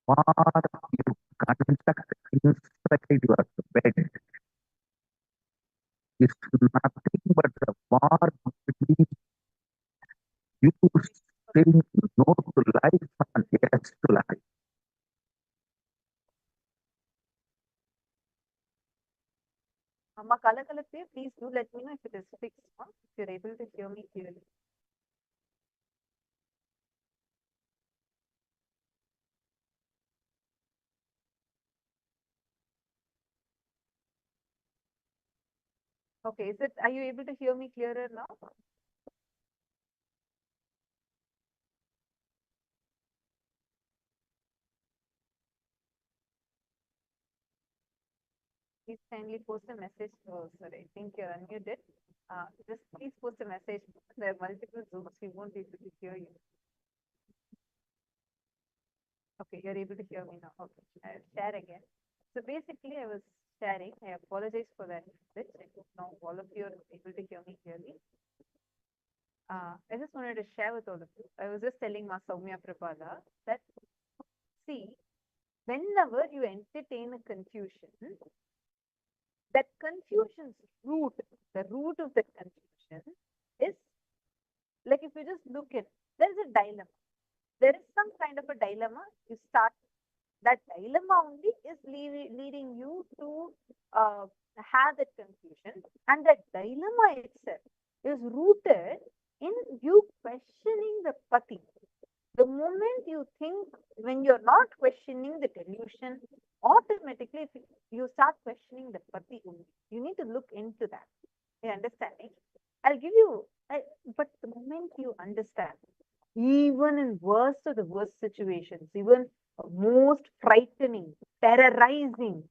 [SPEAKER 6] war you conduct inside your bed is nothing but the war between you saying no to life and yes to life. Amma Kalakalape, please do let me know if it is fixed, if you're able to hear me clearly. Okay, is it, are you able to hear me clearer now? Please kindly post a message. Oh, sorry, I think you're unmuted. Just please post a message. There are multiple Zooms. We won't be able to hear you. Okay, you're able to hear me now. Okay, I'll share again. So basically, I was sharing. I apologize for that. I don't know all of you are able to hear me clearly. I just wanted to share with all of you. I was just telling Ma Soumya Prabhala that, see, whenever you entertain a confusion, that confusion's root, the root of the confusion is, like if you just look at, there is a dilemma. There is some kind of a dilemma. You start, that dilemma only is leading you to have that confusion. And that dilemma itself is rooted in you questioning the pati.
[SPEAKER 7] The moment you think, when you're not questioning the delusion, automatically if you start questioning the pati only. You need to look into that. You understanding? I'll give you, but the moment you understand, even in worst of the worst situations, even most frightening, terrorizing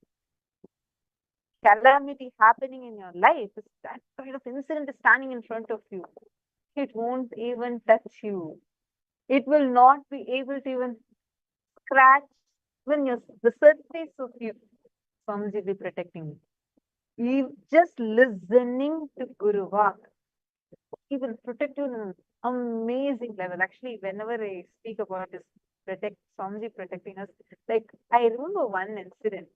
[SPEAKER 7] calamity happening in your life, if that kind of incident is standing in front of you, it won't even touch you. It will not be able to even scratch when you're the surface of you. Swamiji will be protecting you. Just listening to Guru Vak, he will protect you in an amazing level. Actually, whenever I speak about this Swamiji protecting us, like I remember one incident.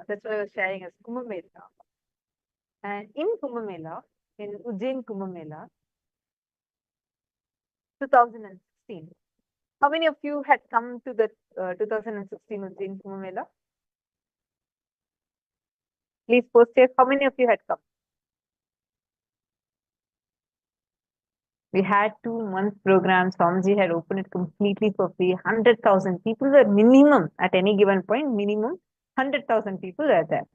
[SPEAKER 7] That's what I was sharing as Kumbh Mela. And in Kumbh Mela, in Ujjain Kumbh Mela, 2016. How many of you had come to the 2016 Ujjain Kumbh Mela? Please post here. How many of you had come? We had 2 month program. Swamiji had opened it completely for free. 100,000 people were minimum at any given point. Minimum 100,000 people were there.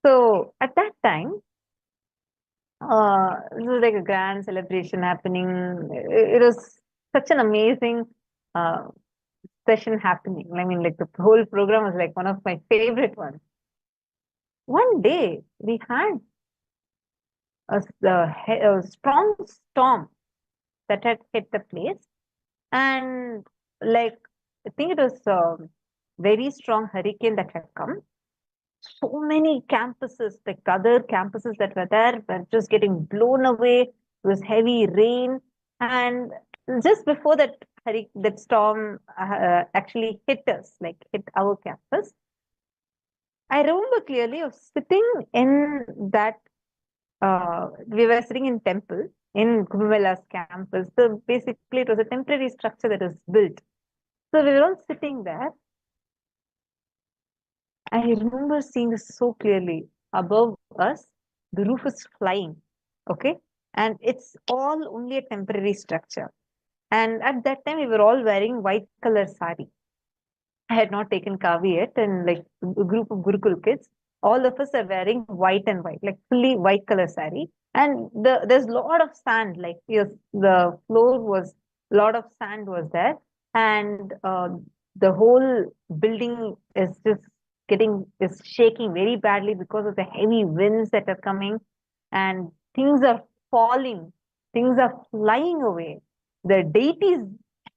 [SPEAKER 7] So at that time, it was like a grand celebration happening. It was such an amazing session happening. I mean, like the whole program was like one of my favorite ones. One day we had a strong storm that had hit the place, and like I think it was a very strong hurricane that had come. So many campuses, like other campuses that were there, were just getting blown away. It was heavy rain, and just before that that storm actually hit us, like hit our campus, I remember clearly of sitting in that. We were sitting in temple in Kumbh Mela's campus. So basically, it was a temporary structure that was built. So we were all sitting there. I remember seeing this so clearly. Above us, the roof is flying. Okay. And it's all only a temporary structure. And at that time, we were all wearing white color sari. I had not taken kavi yet, and like a group of Gurukul kids, all of us are wearing white and white, like fully white color sari. And there's a lot of sand, like yes, the floor was a lot of sand was there, and the whole building is just is shaking very badly because of the heavy winds that are coming, and things are falling, things are flying away. The deities,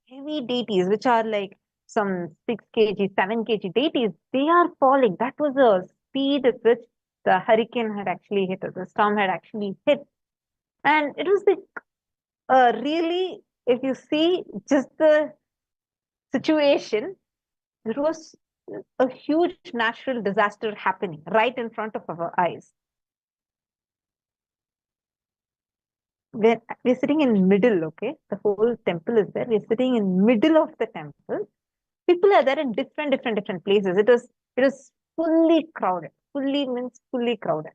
[SPEAKER 7] heavy deities, which are like some 6 kg, 7 kg deities, they are falling. That was the speed at which the hurricane had actually hit, or the storm had actually hit. And it was like really, if you see just the situation, there was a huge natural disaster happening right in front of our eyes. We're sitting in middle, okay? The whole temple is there. We're sitting in middle of the temple. People are there in different places. It was fully crowded. Fully means fully crowded.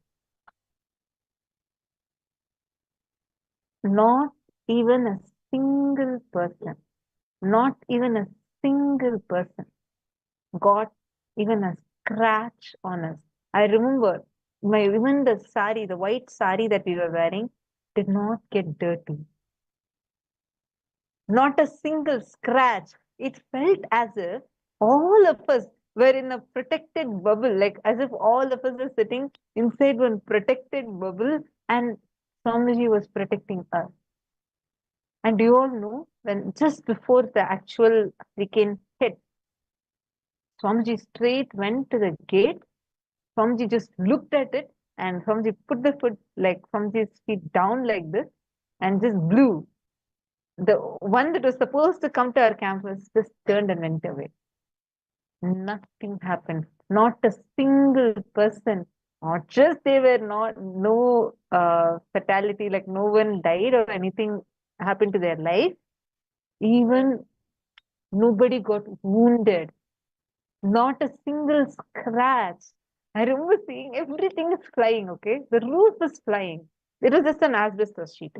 [SPEAKER 7] Not even a single person, not even a single person got even a scratch on us. I remember even the sari, the white sari that we were wearing, did not get dirty. Not a single scratch. It felt as if all of us were in a protected bubble, like as if all of us are sitting inside one protected bubble, and Swamiji was protecting us. And do you all know, when just before the actual hurricane hit, Swamiji straight went to the gate. Swamiji just looked at it, and Swamiji put the foot, like Swamiji's feet down like this, and just blew. The one that was supposed to come to our campus just turned and went away. Nothing happened. Not a single person. Not just they were no fatality, like no one died or anything happened to their life. Even nobody got wounded. Not a single scratch. I remember seeing everything is flying, okay? The roof is flying. It was just an asbestos sheet.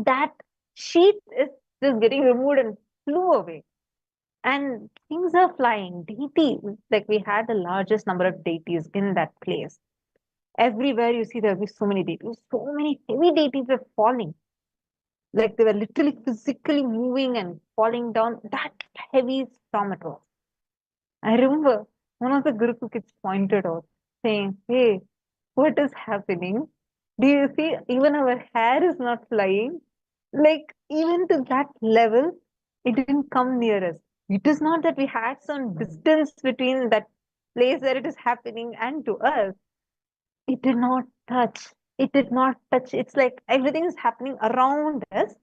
[SPEAKER 7] That sheath is just getting removed and flew away. And things are flying. Deities, like we had the largest number of deities in that place. Everywhere you see, there'll be so many deities. So many heavy deities were falling. Like they were literally physically moving and falling down. That heavy storm it was. I remember one of the Guru kids pointed out, saying, "Hey, what is happening? Do you see even our hair is not flying? Like, even to that level, it didn't come near us. It is not that we had some distance between that place where it is happening and to us. It did not touch. It did not touch. It's like everything is happening around us,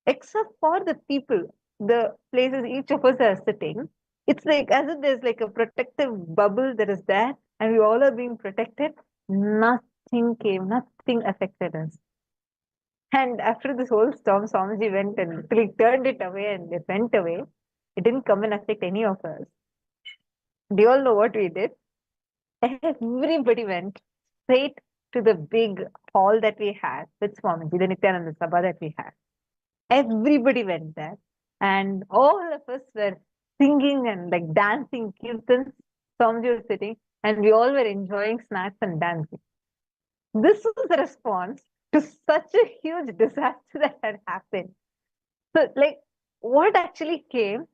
[SPEAKER 7] except for the people, the places each of us are sitting. It's like as if there's like a protective bubble that is there, and we all are being protected. Nothing came, nothing affected us. And after this whole storm, Swamiji went and literally turned it away and it went away. It didn't come and affect any of us. Do you all know what we did? Everybody went straight to the big hall that we had with Swamiji, the Nityananda Sabha that we had. Everybody went there. And all of us were singing and like dancing kirtans. Swamiji was sitting and we all were enjoying snacks and dancing. This was the response to such a huge disaster that had happened. So, like, what actually came,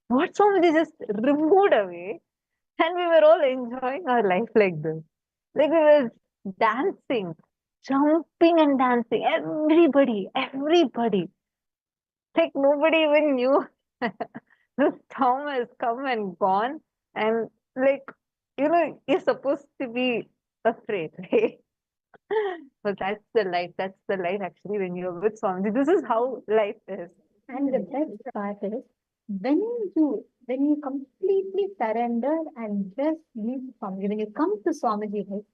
[SPEAKER 7] what Swamiji just removed away, and we were all enjoying our life like this. Like, we were dancing, jumping and dancing. Everybody. Like, nobody even knew the storm has come and gone. And, like, you're supposed to be afraid, right? But that's the life. That's the life actually when you're with Swamiji. This is how life is.
[SPEAKER 4] And the best part is when you completely surrender and just leave Swamiji, when you come to Swamiji, right?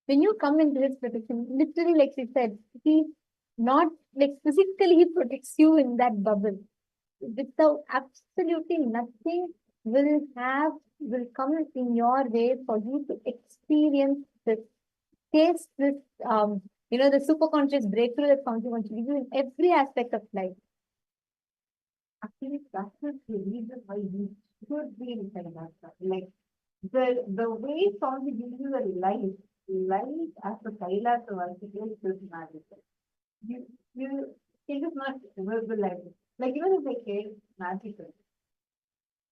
[SPEAKER 4] When you come into his protection, literally, like she said, he not like physically he protects you in that bubble. Without absolutely nothing will come in your way for you to experience this, taste this, the super conscious breakthrough that Swamiji wants to give you in every aspect of life. Actually, that's the reason why you should be in Paramashivoham. Like the way Swamiji gives you the life as a Kailasa Vasikya is magical. You it is not verbalized. Like even if they say magical,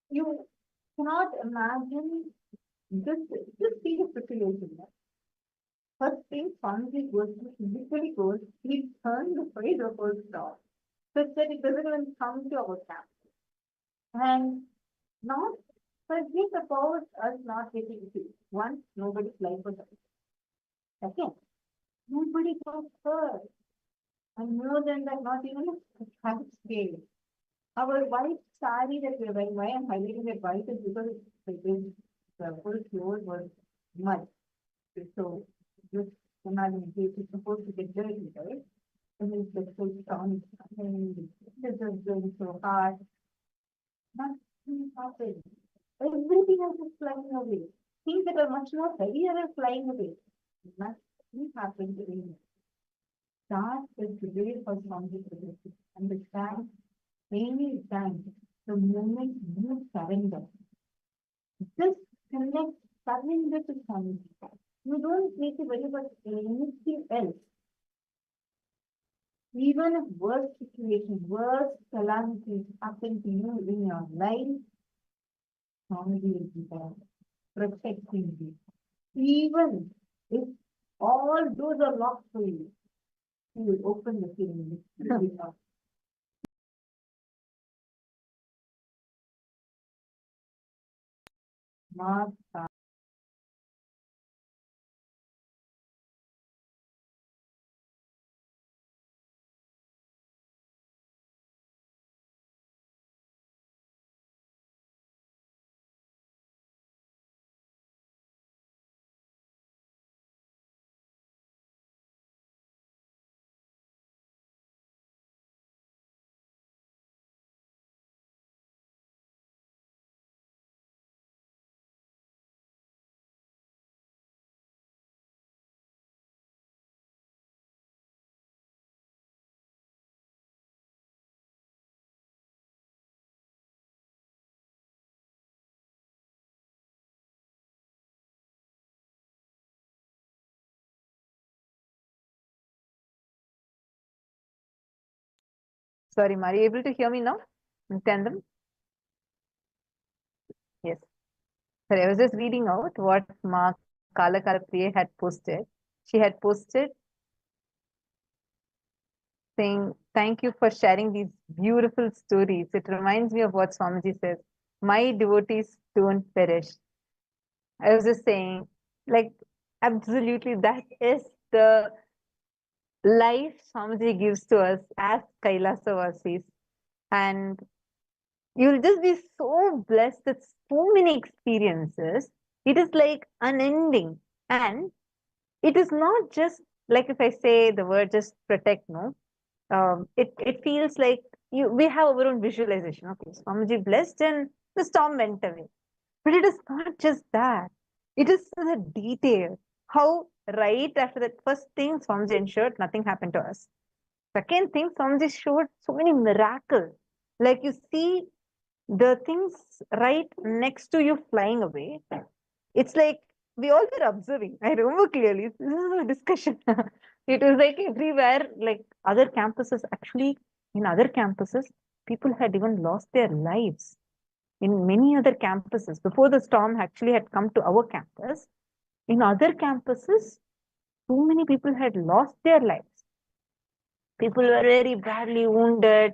[SPEAKER 4] you cannot imagine just see the situation. First thing Swamiji goes to physically goes, he turns the face of our star, such that it doesn't even come to our camp. And not forget about us not getting sick. One, nobody's life was affected. Second, nobody got hurt. And more than that, not even a cat scale. Our white sari that we're wearing, why I'm highlighting it white is because the whole floor was mud. So just imagine it's supposed to get dirty, right? And it's the full storm, and this is going so hard. Nothing happened. Everything else is flying away. Things that are much more heavier are flying away. Nothing happened to me. That is the way for Swamiji to understand any time the moment you surrender. Just connect, surrender to Swamiji. You don't need to worry about anything else. Even if worst situations, worst calamities happen to you in your life, Swamiji will be there, protecting you. Even if all doors are locked for you, he will open the feeling. Not
[SPEAKER 7] Sorry, Ma, are you able to hear me now? In tandem? Yes. Sorry, I was just reading out what Ma Kala Kala Priya had posted. She had posted saying, thank you for sharing these beautiful stories. It reminds me of what Swamiji says, my devotees don't perish. I was just saying, like, absolutely, that is the life Swamiji gives to us as Kailasavasis. And you'll just be so blessed with so many experiences. It is like unending. And it is not just like if I say the word just protect, no? It feels like we have our own visualization. Okay, Swamiji blessed and the storm went away. But it is not just that. It is the detail. How right after that first thing, Swamiji ensured nothing happened to us. Second thing, Swamiji showed so many miracles. Like you see the things right next to you flying away. It's like we all were observing. I remember clearly. This is a discussion. It was like everywhere, like other campuses, actually, in other campuses, people had even lost their lives. In many other campuses, before the storm actually had come to our campus, in other campuses, so many people had lost their lives. People were very badly wounded.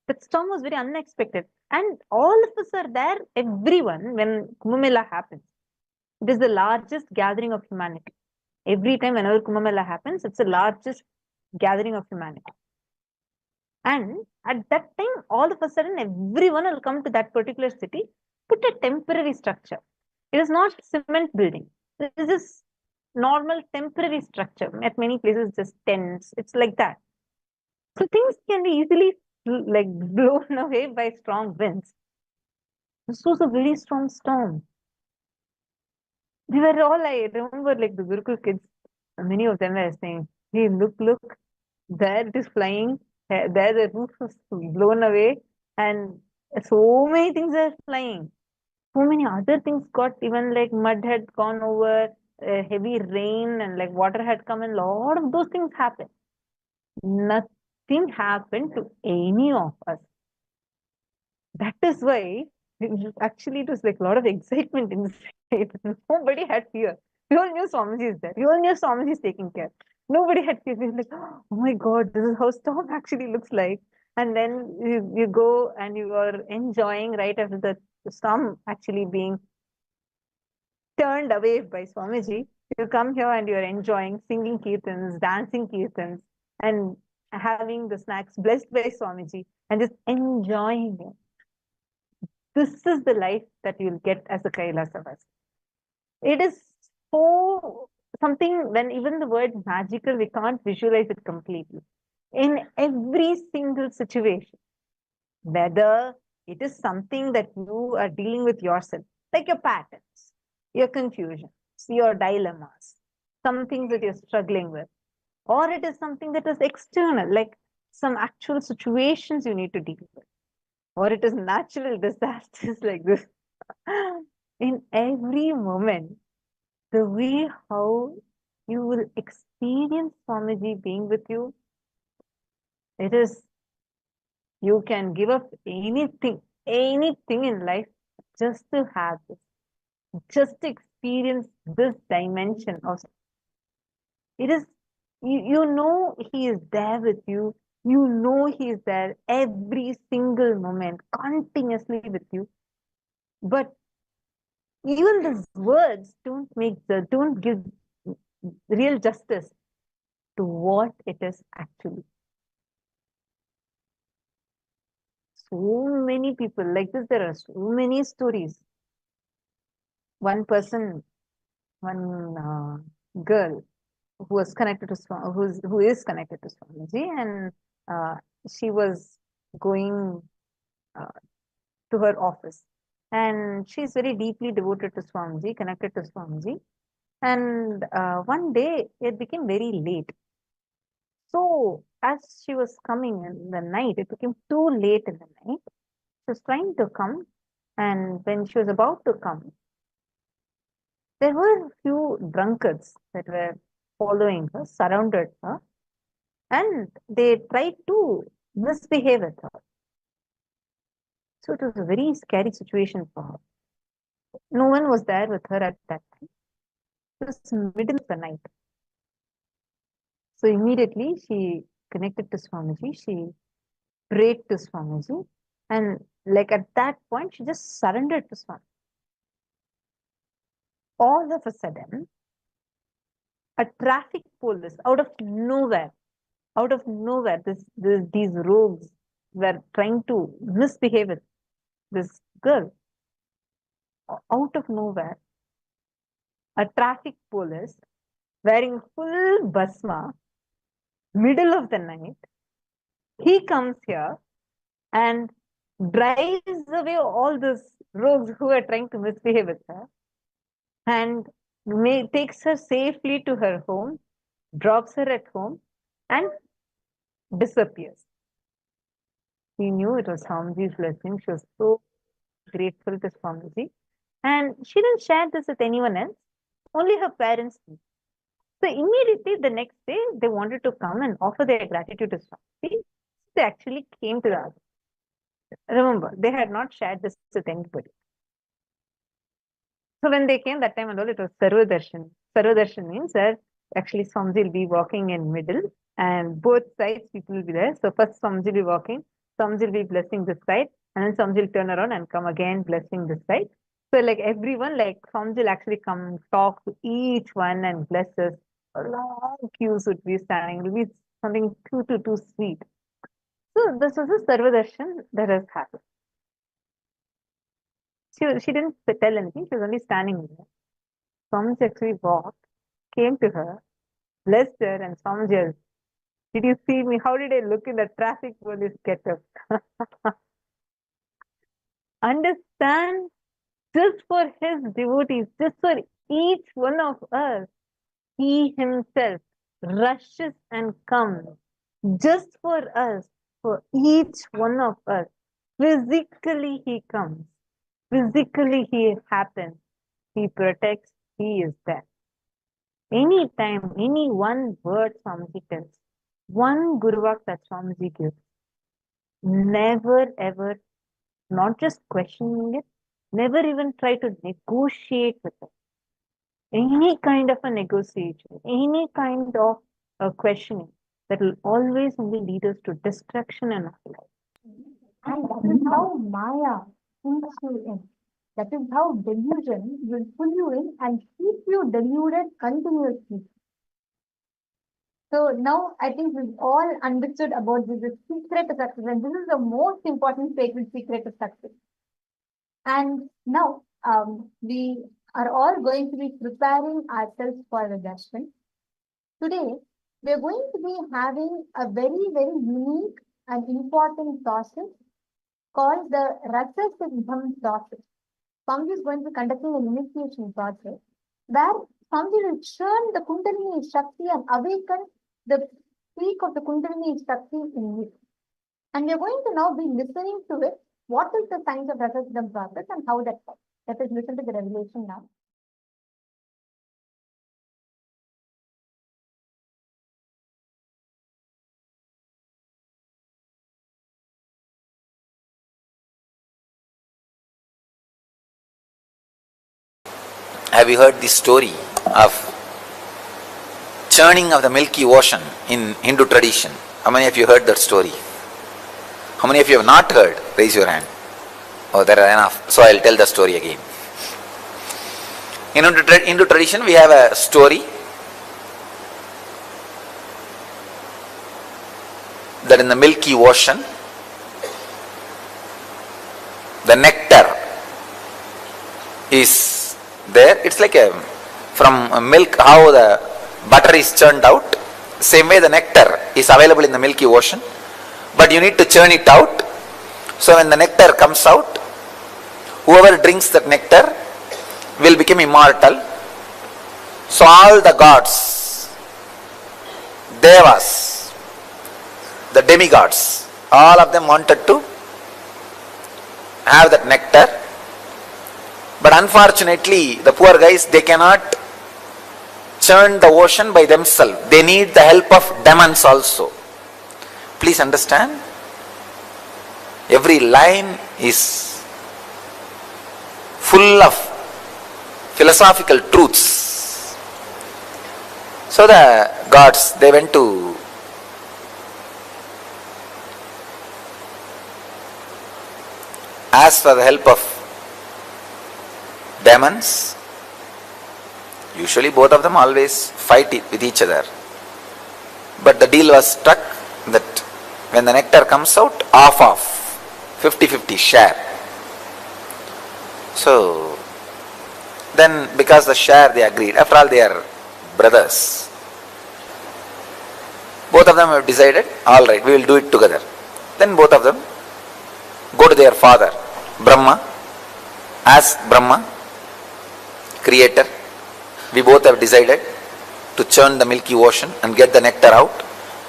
[SPEAKER 7] The storm was very unexpected. And all of us are there, everyone, when Kumbh Mela happens. It is the largest gathering of humanity. Every time whenever Kumbh Mela happens, it's the largest gathering of humanity. And at that time, all of a sudden, everyone will come to that particular city, put a temporary structure. It is not cement building. It is just normal temporary structure. At many places, just tents. It's like that. So things can be easily like blown away by strong winds. This was a very strong storm. They were all, I remember, like the Gurukul kids, many of them were saying, hey, look, there it is flying, there the roof is blown away, and so many things are flying. So many other things got, even like mud had gone over, heavy rain, and like water had come, and a lot of those things happened. Nothing happened to any of us. That is why actually it was like a lot of excitement inside. Nobody had fear. We all knew Swamiji is there. We all knew Swamiji is taking care. Nobody had fear. We were like, oh my God, this is how storm actually looks like. And then you go and you are enjoying right after the storm actually being turned away by Swamiji. You come here and you're enjoying singing kirtans, dancing kirtans, and having the snacks blessed by Swamiji and just enjoying it. This is the life that you'll get as a Kailasavas. It is so something when even the word magical, we can't visualize it completely. In every single situation, whether it is something that you are dealing with yourself, like your patterns, your confusions, your dilemmas, some things that you're struggling with, or it is something that is external, like some actual situations you need to deal with, or it is natural disasters like this. In every moment, the way how you will experience Swamiji being with you, it is, you can give up anything in life just to have this, just to experience this dimension of it is, you know he is there with you. You know he is there every single moment, continuously with you. But even these words don't give real justice to what it is actually. So many people like this, there are so many stories. One person, one girl who was connected to who is connected to Swamiji, and she was going to her office, and she's very deeply devoted to Swamiji, connected to Swamiji. And one day it became very late. So as she was coming in the night, it became too late in the night. She was trying to come, and when she was about to come, there were a few drunkards that were following her, surrounded her, and they tried to misbehave with her. So it was a very scary situation for her. No one was there with her at that time. It was middle of the night. So immediately she connected to Swamiji, she prayed to Swamiji, and like at that point, she just surrendered to Swamiji. All of a sudden, a traffic police out of nowhere, these rogues were trying to misbehave with this girl. Out of nowhere, a traffic police wearing full bhasma, middle of the night, he comes here and drives away all those rogues who are trying to misbehave with her, and takes her safely to her home, drops her at home, and disappears. She knew it was Swamiji's blessing. She was so grateful to Swamiji. And she didn't share this with anyone else, only her parents knew. So immediately the next day, they wanted to come and offer their gratitude to Swamiji. They actually came to the house. Remember, they had not shared this with anybody. So when they came that time and all, it was Sarva Darshan. Sarva Darshan means that actually Swamiji will be walking in middle and both sides people will be there. So first Swamiji will be walking, Swamiji will be blessing this side, and then Swamiji will turn around and come again blessing this side. So like everyone, like Swamiji will actually come talk to each one and bless us. A long queues would be standing. It will be something too sweet. So this was a Sarva Darshan that has happened. She didn't tell anything, she was only standing there. Swamiji actually walked, came to her, blessed her, and Swamiji, did you see me? How did I look in the traffic police get-up? Understand, just for his devotees, just for each one of us, he himself rushes and comes just for us, for each one of us. Physically he comes. Physically he happens. He protects. He is there. Anytime, any one word Swamiji tells, one Guruvak that Swamiji gives, never ever, not just questioning it, never even try to negotiate with it. Any kind of a negotiation, any kind of a questioning, that will always only lead us to destruction in our life.
[SPEAKER 4] And that is how Maya pulls you in. That is how delusion will pull you in and keep you deluded continuously. So now I think we've all understood about the secret of success, and this is the most important sacred secret of success. And now we are all going to be preparing ourselves for the darshan. Today, we are going to be having a very, very unique and important process called the Rasa Siddham process. Swamiji is going to be conducting an initiation process where Swamiji will churn the Kundalini Shakti and awaken the peak of the Kundalini Shakti in you. And we are going to now be listening to it. What is the science of Rasa Siddham process and how that works? Let us listen to the revelation now.
[SPEAKER 12] Have you heard the story of churning of the Milky Ocean in Hindu tradition? How many of you heard that story? How many of you have not heard? Raise your hand. Oh, there are enough. So I'll tell the story again. In Hindu tradition, we have a story that in the Milky Ocean, the nectar is there. It's like from milk, how the butter is churned out. Same way the nectar is available in the Milky Ocean, but you need to churn it out. So when the nectar comes out, whoever drinks that nectar will become immortal. So all the gods, devas, the demigods, all of them wanted to have that nectar. But unfortunately, the poor guys, they cannot churn the ocean by themselves. They need the help of demons also. Please understand, Every line is full of philosophical truths. So the gods, they went to ask for the help of demons. Usually both of them always fight with each other. But the deal was struck that when the nectar comes out, off 50-50 share. So then because the share they agreed, after all they are brothers. Both of them have decided, all right, we will do it together. Then both of them go to their father, Brahma, ask Brahma, creator, we both have decided to churn the milky ocean and get the nectar out.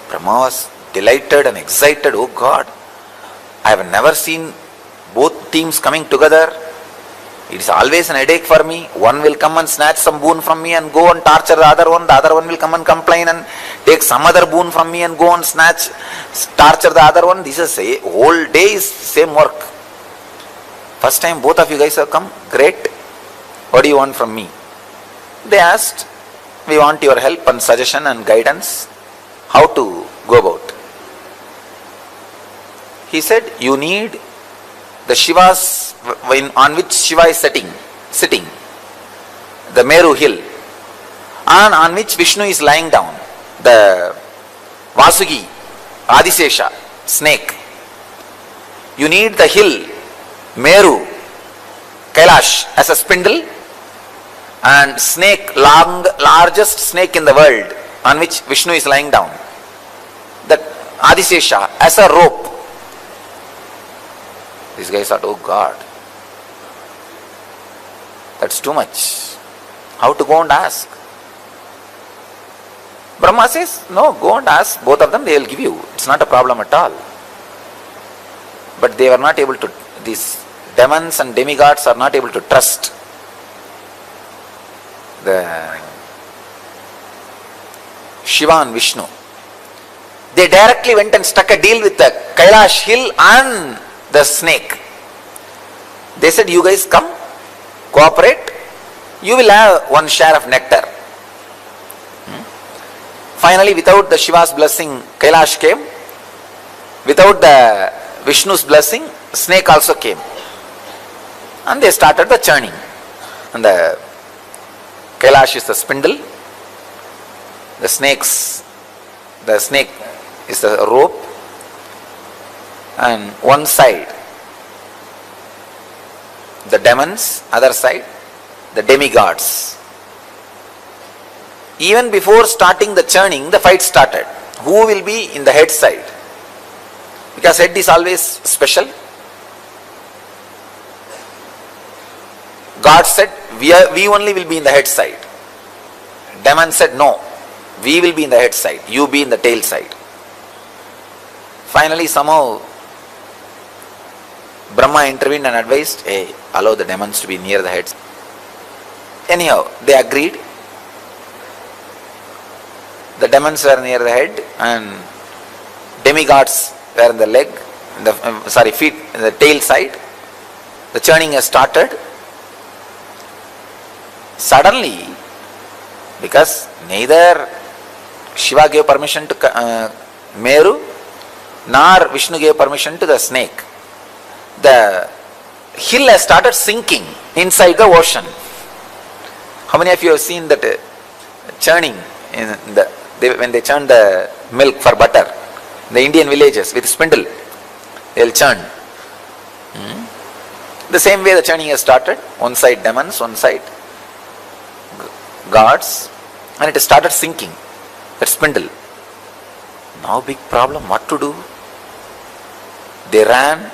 [SPEAKER 12] Brahma was delighted and excited. Oh God, I have never seen both teams coming together. It is always an headache for me. One will come and snatch some boon from me and go and torture the other one. The other one will come and complain and take some other boon from me and go and torture the other one. This is a whole day is same work. First time both of you guys have come. Great. What do you want from me? They asked, we want your help and suggestion and guidance. How to go about. He said, you need the Shivas on which Shiva is sitting, the Meru hill, and on which Vishnu is lying down, the Vasugi, Adisesha, snake. You need the hill, Meru, Kailash as a spindle, and snake, largest snake in the world, on which Vishnu is lying down, that Adisesha as a rope. These guys thought, oh God, that's too much. How to go and ask? Brahma says, no, go and ask both of them, they will give you. It's not a problem at all. But they were not able to, these demons and demigods are not able to trust the Shiva and Vishnu. They directly went and struck a deal with the Kailash hill and the snake. They said, you guys come, cooperate, you will have one share of nectar. Finally, without the Shiva's blessing, Kailash came. Without the Vishnu's blessing, snake also came. And they started the churning. And the Kailash is the spindle, the snake is the rope, and one side the demons, other side the demigods. Even before starting the churning, the fight started. Who will be in the head side? Because head is always special. God said, we only will be in the head side. Demon said, no, we will be in the head side, you be in the tail side. Finally, somehow Brahma intervened and advised, hey, allow the demons to be near the heads. Anyhow, they agreed. The demons were near the head and demigods were in the leg, feet, in the tail side. The churning has started. Suddenly, because neither Shiva gave permission to Meru, nor Vishnu gave permission to the snake, the hill has started sinking inside the ocean. How many of you have seen that churning when they churn the milk for butter? The Indian villages with spindle, they will churn. The same way the churning has started. One side demons, one side gods, and it has started sinking, that spindle. Now big problem, what to do? They ran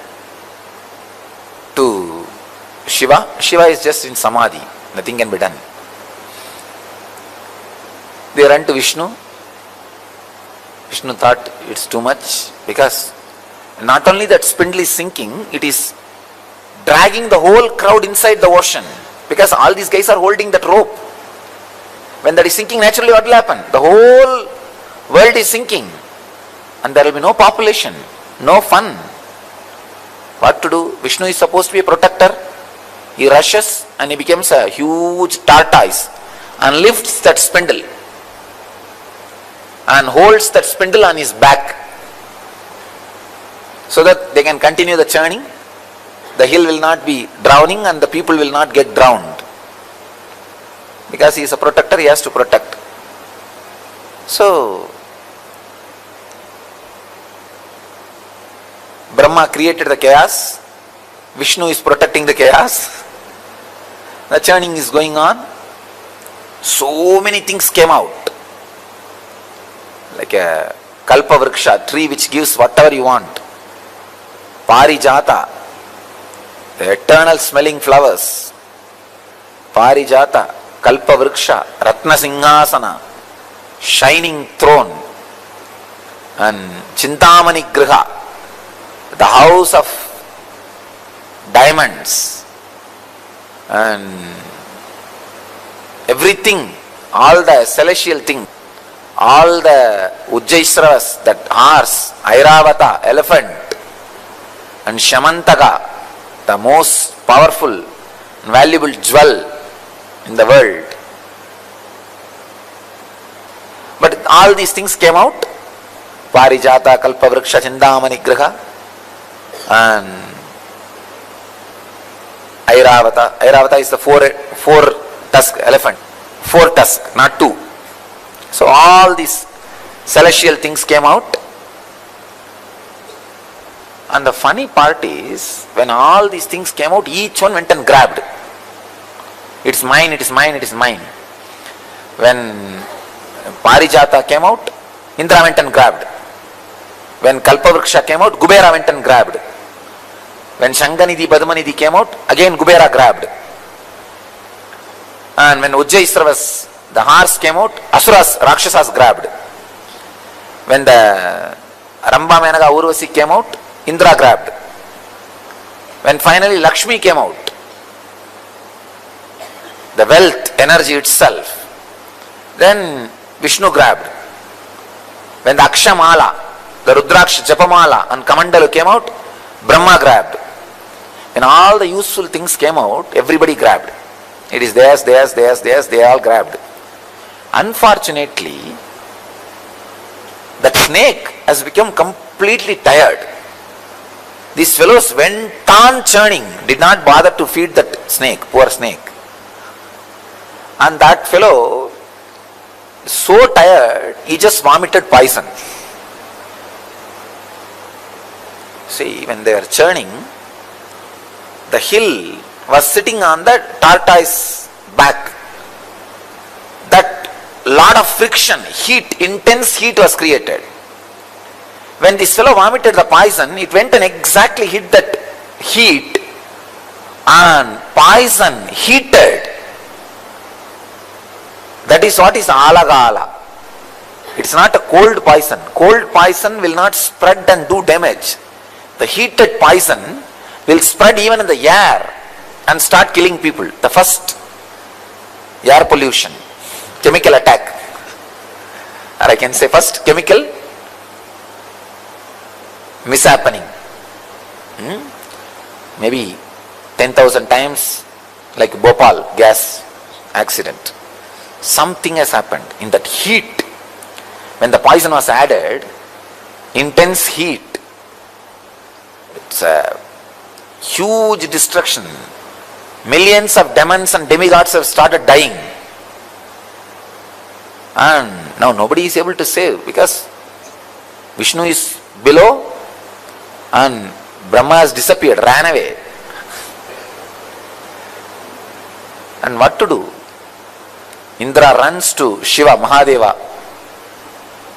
[SPEAKER 12] to Shiva. Shiva is just in Samadhi, nothing can be done. They ran to Vishnu. Vishnu thought it's too much, because not only that spindle is sinking, it is dragging the whole crowd inside the ocean, because all these guys are holding that rope. When that is sinking, naturally what will happen? The whole world is sinking and there will be no population, no fun. What to do? Vishnu is supposed to be a protector. He rushes and he becomes a huge tortoise and lifts that spindle and holds that spindle on his back so that they can continue the churning. The hill will not be drowning and the people will not get drowned. Because he is a protector, he has to protect. So, Brahma created the chaos. Vishnu is protecting the chaos. The churning is going on. So many things came out. Like a Kalpa Vriksha, tree which gives whatever you want. Parijata, the eternal smelling flowers. Parijata, Kalpa Vriksha, Ratna Singhasana, shining throne, and Chintamani Griha, the house of diamonds, and everything, all the celestial things, all the Ujjaisravas, that horse, Airavata, elephant, and Shamantaka, the most powerful and valuable jewel in the world. But all these things came out. Parijata, Kalpa Vriksha, Chindamani Griha, and Airavata. Airavata is the four tusk elephant. 4 tusk, not 2. So all these celestial things came out. And the funny part is, when all these things came out, each one went and grabbed. It's mine, it is mine, it is mine. When Parijata came out, Indra went and grabbed. When Kalpavriksha came out, Kubera went and grabbed. When Shanganidhi, Padmanidhi came out, again Kubera grabbed. And when Ujjaisravas, the horse came out, Asuras, Rakshasas grabbed. When the Ramba Menaka Urvasi came out, Indra grabbed. When finally Lakshmi came out, the wealth, energy itself, then Vishnu grabbed. When the Akshamala, the Rudraksh Japamala and Kamandalu came out, Brahma grabbed. When all the useful things came out, everybody grabbed. It is theirs, theirs, theirs, theirs, they all grabbed. Unfortunately, that snake has become completely tired. These fellows went on churning, did not bother to feed that snake, poor snake. And that fellow, so tired, he just vomited poison. See, when they were churning, the hill was sitting on the tortoise back. That lot of friction, heat, intense heat was created. When this fellow vomited the poison, it went and exactly hit that heat, and poison heated. That is what is alagala. It's not a cold poison. Cold poison will not spread and do damage. The heated poison will spread even in the air and start killing people. The first air pollution, chemical attack. Or I can say first chemical mishappening. Maybe 10,000 times, like Bhopal gas accident. Something has happened in that heat. When the poison was added, intense heat, it's a huge destruction. Millions of demons and demigods have started dying. And now nobody is able to save, because Vishnu is below and Brahma has disappeared, ran away. And what to do? Indra runs to Shiva, Mahadeva.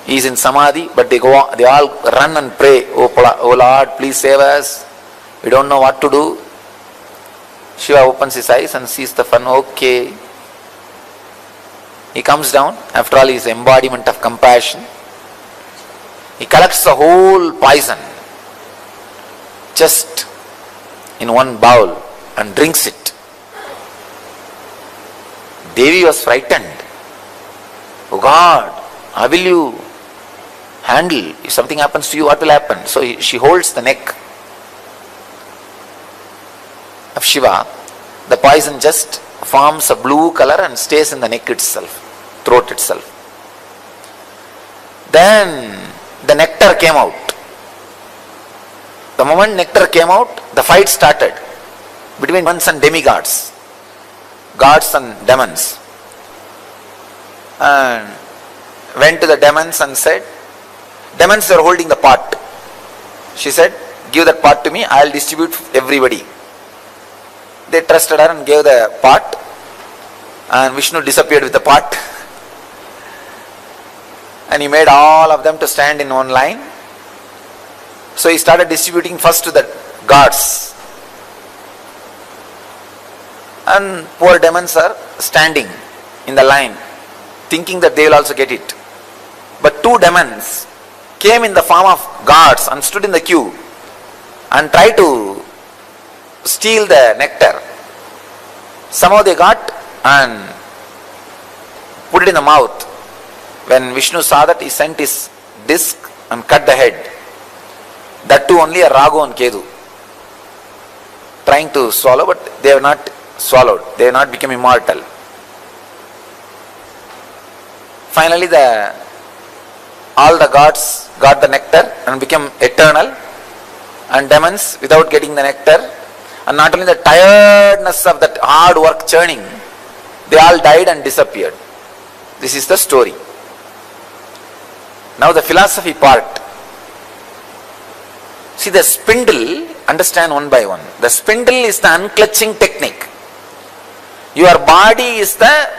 [SPEAKER 12] He is in Samadhi, but they all run and pray, oh Lord, please save us. We don't know what to do. Shiva opens his eyes and sees the fun. Okay. He comes down. After all, he is embodiment of compassion. He collects the whole poison just in one bowl and drinks it. Devi was frightened. Oh God, how will you handle? If something happens to you, what will happen? So she holds the neck. of Shiva, the poison just forms a blue color and stays in the neck itself, throat itself. Then the nectar came out. The moment nectar came out, the fight started between demons and demigods, gods and demons. And went to the demons and said, demons were holding the pot. She said, give that pot to me, I will distribute everybody. They trusted her and gave the pot, and Vishnu disappeared with the pot. And he made all of them to stand in one line. So he started distributing first to the gods. And poor demons are standing in the line, thinking that they will also get it. But two demons came in the form of gods and stood in the queue and tried to steal the nectar. Somehow they got and put it in the mouth. When Vishnu saw that, he sent his disc and cut the head. That too only a Ragu and Kedu, trying to swallow, but they have not swallowed. They have not become immortal. Finally all the gods got the nectar and became eternal, and demons without getting the nectar, and not only the tiredness of that hard work churning, they all died and disappeared. This is the story. Now the philosophy part. See, the spindle, understand one by one. The spindle is the unclutching technique. Your body is the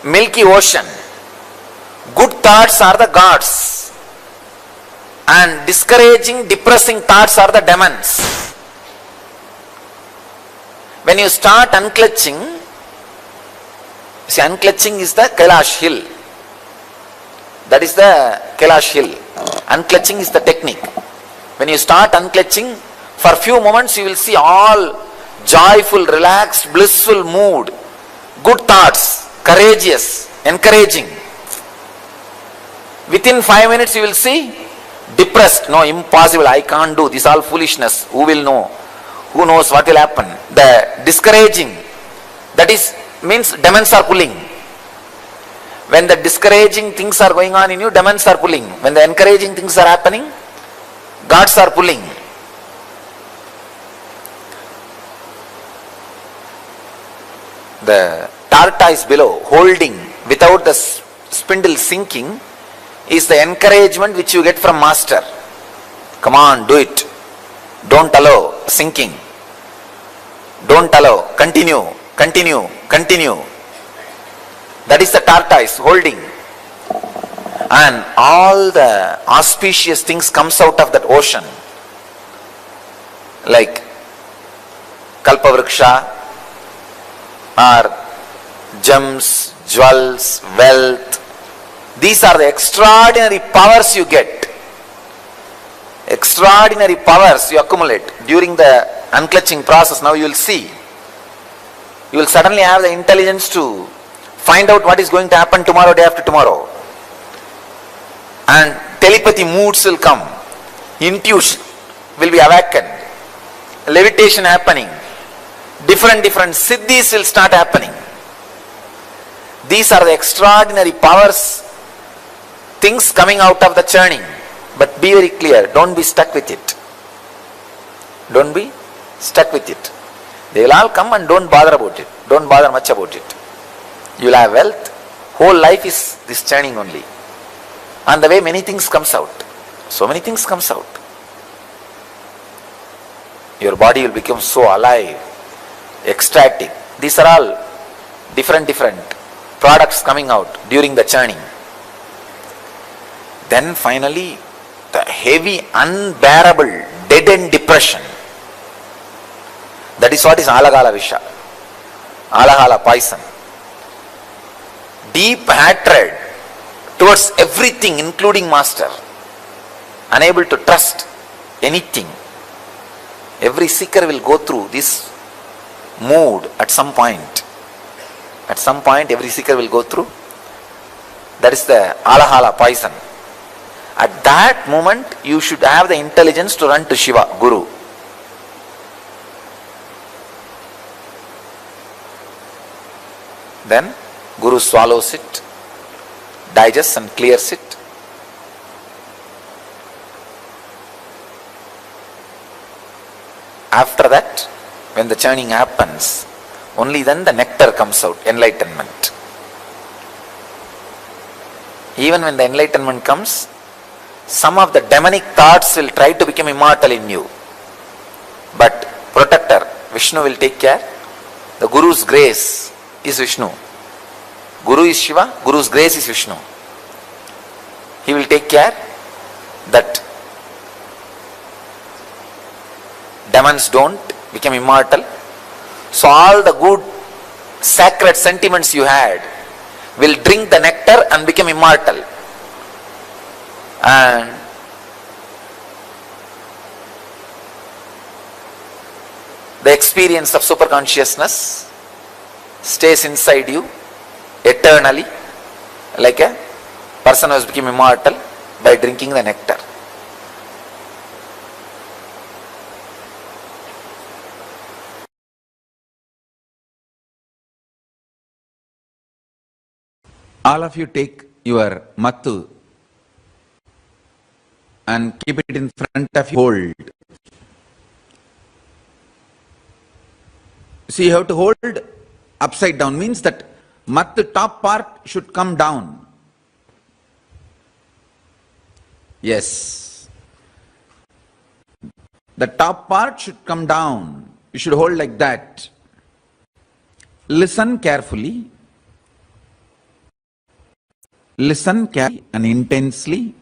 [SPEAKER 12] milky ocean. Good thoughts are the gods, and discouraging, depressing thoughts are the demons. When you start unclutching, see, unclutching is the Kailash hill. That is the Kailash hill. Unclutching is the technique. When you start unclutching, for a few moments you will see all joyful, relaxed, blissful mood, good thoughts, courageous, encouraging. Within 5 minutes you will see depressed. No, impossible, I can't do this, all foolishness. Who will know? Who knows what will happen? The discouraging, that is, means demons are pulling. When the discouraging things are going on in you, demons are pulling. When the encouraging things are happening, gods are pulling. The tortoise below, holding without the spindle sinking, is the encouragement which you get from master. Come on, do it. Don't allow sinking. Don't allow. Continue, continue, continue. That is the tortoise holding. And all the auspicious things comes out of that ocean. Like Kalpavriksha, or gems, jewels, wealth. These are the extraordinary powers you get. Extraordinary powers you accumulate during the unclutching process. Now you will see. You will suddenly have the intelligence to find out what is going to happen tomorrow, day after tomorrow. And telepathy moods will come. Intuition will be awakened. Levitation happening. Different siddhis will start happening. These are the extraordinary powers, things coming out of the churning. But be very clear, don't be stuck with it. Don't be stuck with it. They will all come, and don't bother about it. Don't bother much about it. You will have wealth. Whole life is this churning only. And the way many things comes out. So many things comes out. Your body will become so alive, ecstatic. These are all different products coming out during the churning. Then finally, the heavy, unbearable, dead-end depression. That is what is Alagala Visha. Alagala poison. Deep hatred towards everything, including master. Unable to trust anything. Every seeker will go through this mood at some point. At some point, every seeker will go through. That is the Alahala poison. At that moment, you should have the intelligence to run to Shiva, Guru. Then Guru swallows it, digests and clears it. After that, when the churning happens, only then the nectar comes out, enlightenment. Even when the enlightenment comes, some of the demonic thoughts will try to become immortal in you. But protector, Vishnu will take care. The Guru's grace is Vishnu. Guru is Shiva, Guru's grace is Vishnu. He will take care that demons don't become immortal. So all the good sacred sentiments you had will drink the nectar and become immortal. And the experience of superconsciousness stays inside you eternally, like a person who has become immortal by drinking the nectar.
[SPEAKER 6] All of you take your mattu and keep it in front of you. Hold. See, you have to hold upside down, means that mattu top part should come down. Yes. The top part should come down. You should hold like that. Listen carefully. Listen carefully and intensely.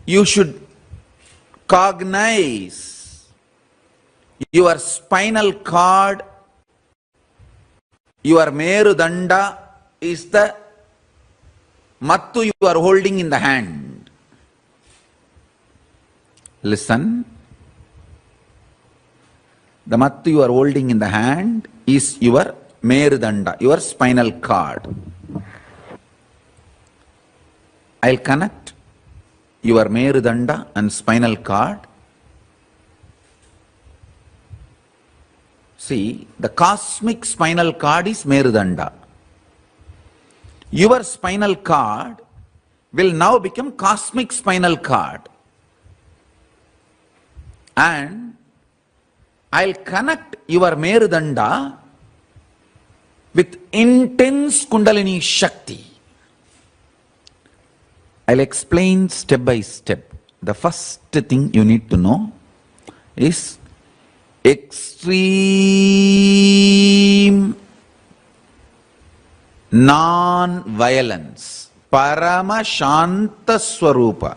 [SPEAKER 6] You should cognize your spinal cord, your Merudanda is the mattu you are holding in the hand. Listen. The mattu you are holding in the hand is your Merudanda, your spinal cord. I'll connect your Merudanda and spinal cord. See, the cosmic spinal cord is Merudanda. Your spinal cord will now become cosmic spinal cord. And I'll connect your Merudanda with intense Kundalini Shakti. I'll explain step by step. The first thing you need to know is extreme non-violence. Paramashanta Swarupa.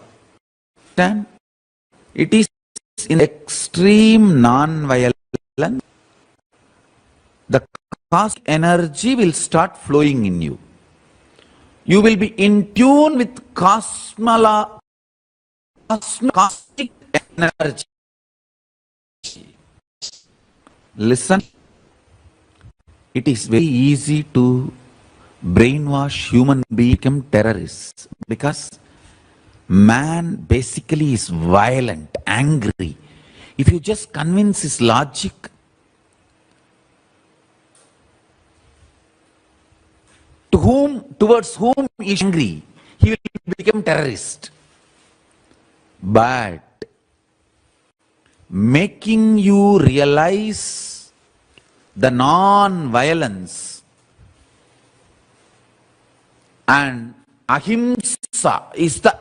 [SPEAKER 6] It is in extreme non-violence. The cosmic energy will start flowing in you. You will be in tune with cosmic energy. Listen. It is very easy to brainwash human beings become terrorists because man basically is violent, angry. If you just convince his logic, towards whom he is angry, he will become terrorist. But making you realize the non-violence and ahimsa is the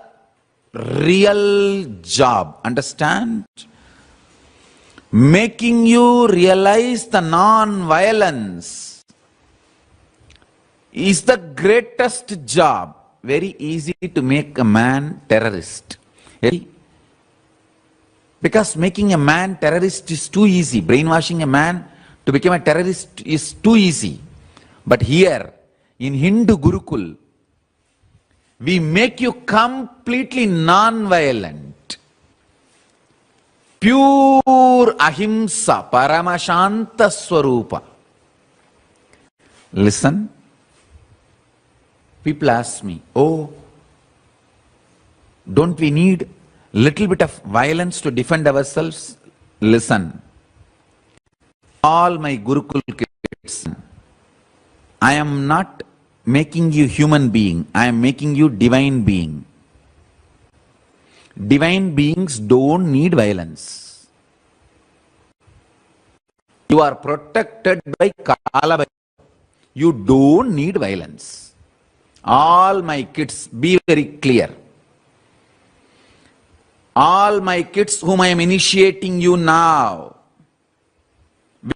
[SPEAKER 6] real job. Understand? Making you realize the non-violence is the greatest job. Very easy to make a man terrorist. Because making a man terrorist is too easy. Brainwashing a man to become a terrorist is too easy. But here, in Hindu Gurukul, we make you completely non-violent. Pure ahimsa, paramashanta swarupa. Listen. People ask me, oh, don't we need little bit of violence to defend ourselves? Listen. All my Gurukul kids, I am not making you human being, I am making you divine being. Divine beings don't need violence. You are protected by Kala. You don't need violence. All my kids, be very clear. All my kids whom I am initiating you now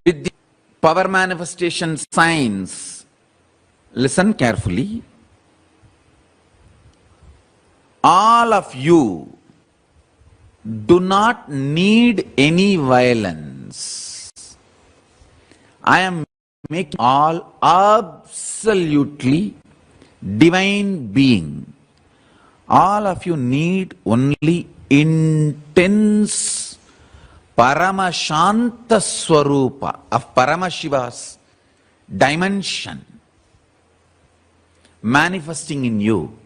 [SPEAKER 6] with the power manifestation signs, listen carefully. All of you do not need any violence. I am making all absolutely divine being. All of you need only intense Paramashanta Swarupa of Paramashiva's dimension manifesting in you.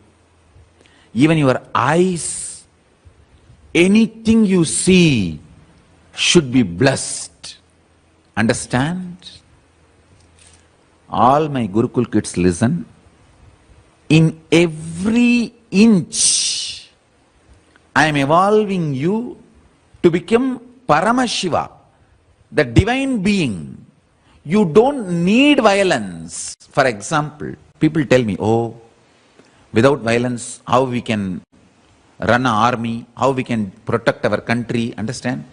[SPEAKER 6] Even your eyes, anything you see should be blessed. Understand? All my Gurukul kids listen. In every inch, I am evolving you to become Paramashiva, the divine being. You don't need violence. For example, people tell me, oh, without violence, how we can run an army, how we can protect our country. Understand?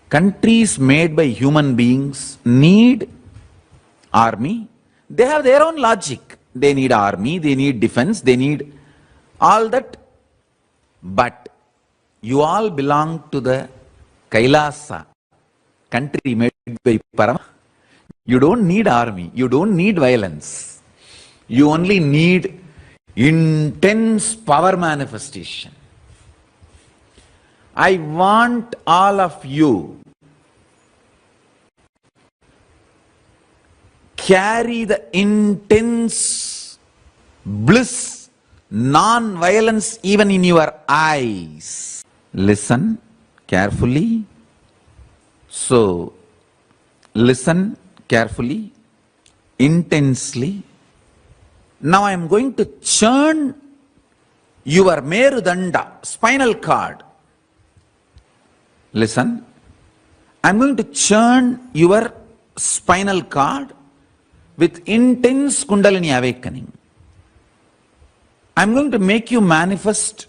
[SPEAKER 6] Countries made by human beings need army. They have their own logic. They need army, they need defense, they need all that. But you all belong to the Kailasa, country made by Parama. You don't need army, you don't need violence. You only need intense power manifestation. I want all of you carry the intense bliss, non-violence even in your eyes. Listen carefully. So, listen carefully, intensely. Now I am going to churn your Merudanda, spinal cord. Listen. I am going to churn your spinal cord with intense Kundalini awakening. I am going to make you manifest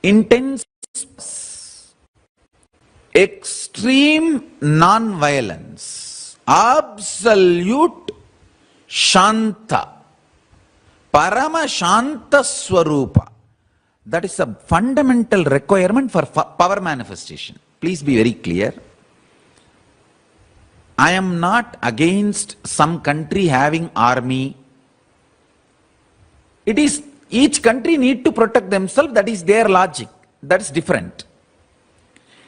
[SPEAKER 6] intense, extreme non-violence, absolute Shanta, Paramashanta Swarupa. That is a fundamental requirement for power manifestation. Please be very clear. I am not against some country having army. It is each country need to protect themselves. That is their logic. That is different.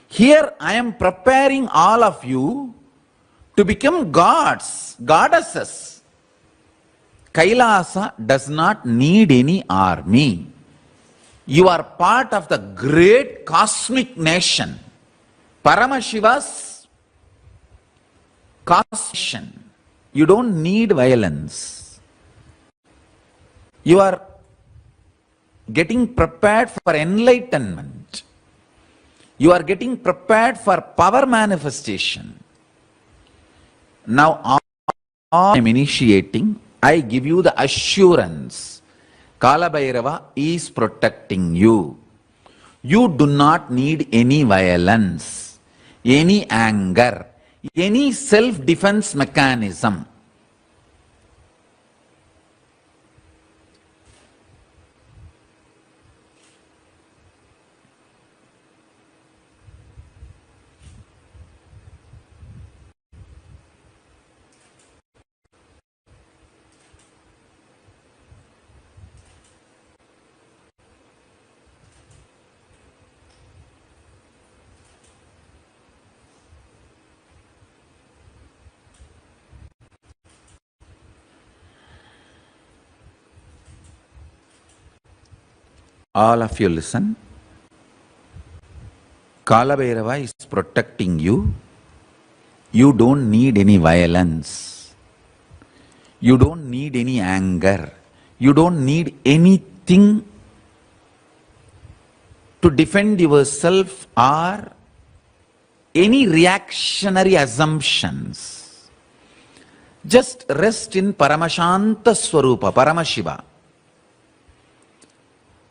[SPEAKER 6] Here I am preparing all of you to become gods, goddesses. Kailasa does not need any army. You are part of the great cosmic nation. Paramashiva's cosmic. You don't need violence. You are getting prepared for enlightenment. You are getting prepared for power manifestation. Now, I am initiating. I give you the assurance. Kala Bhairava is protecting you. You do not need any violence, any anger, any self-defense mechanism. All of you listen. Kala Bhairava is protecting you. You don't need any violence. You don't need any anger. You don't need anything to defend yourself or any reactionary assumptions. Just rest in Paramashanta Swarupa, Paramashiva.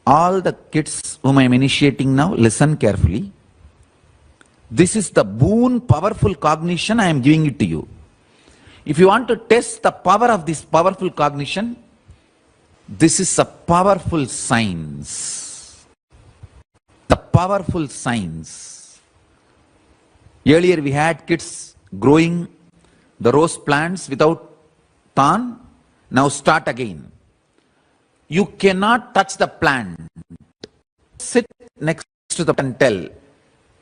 [SPEAKER 6] All the kids whom I am initiating now, listen carefully. This is the boon, powerful cognition I am giving it to you. If you want to test the power of this powerful cognition, this is a powerful science. The powerful science. Earlier we had kids growing the rose plants without thorn. Now start again. You cannot touch the plant. Sit next to the plant and tell,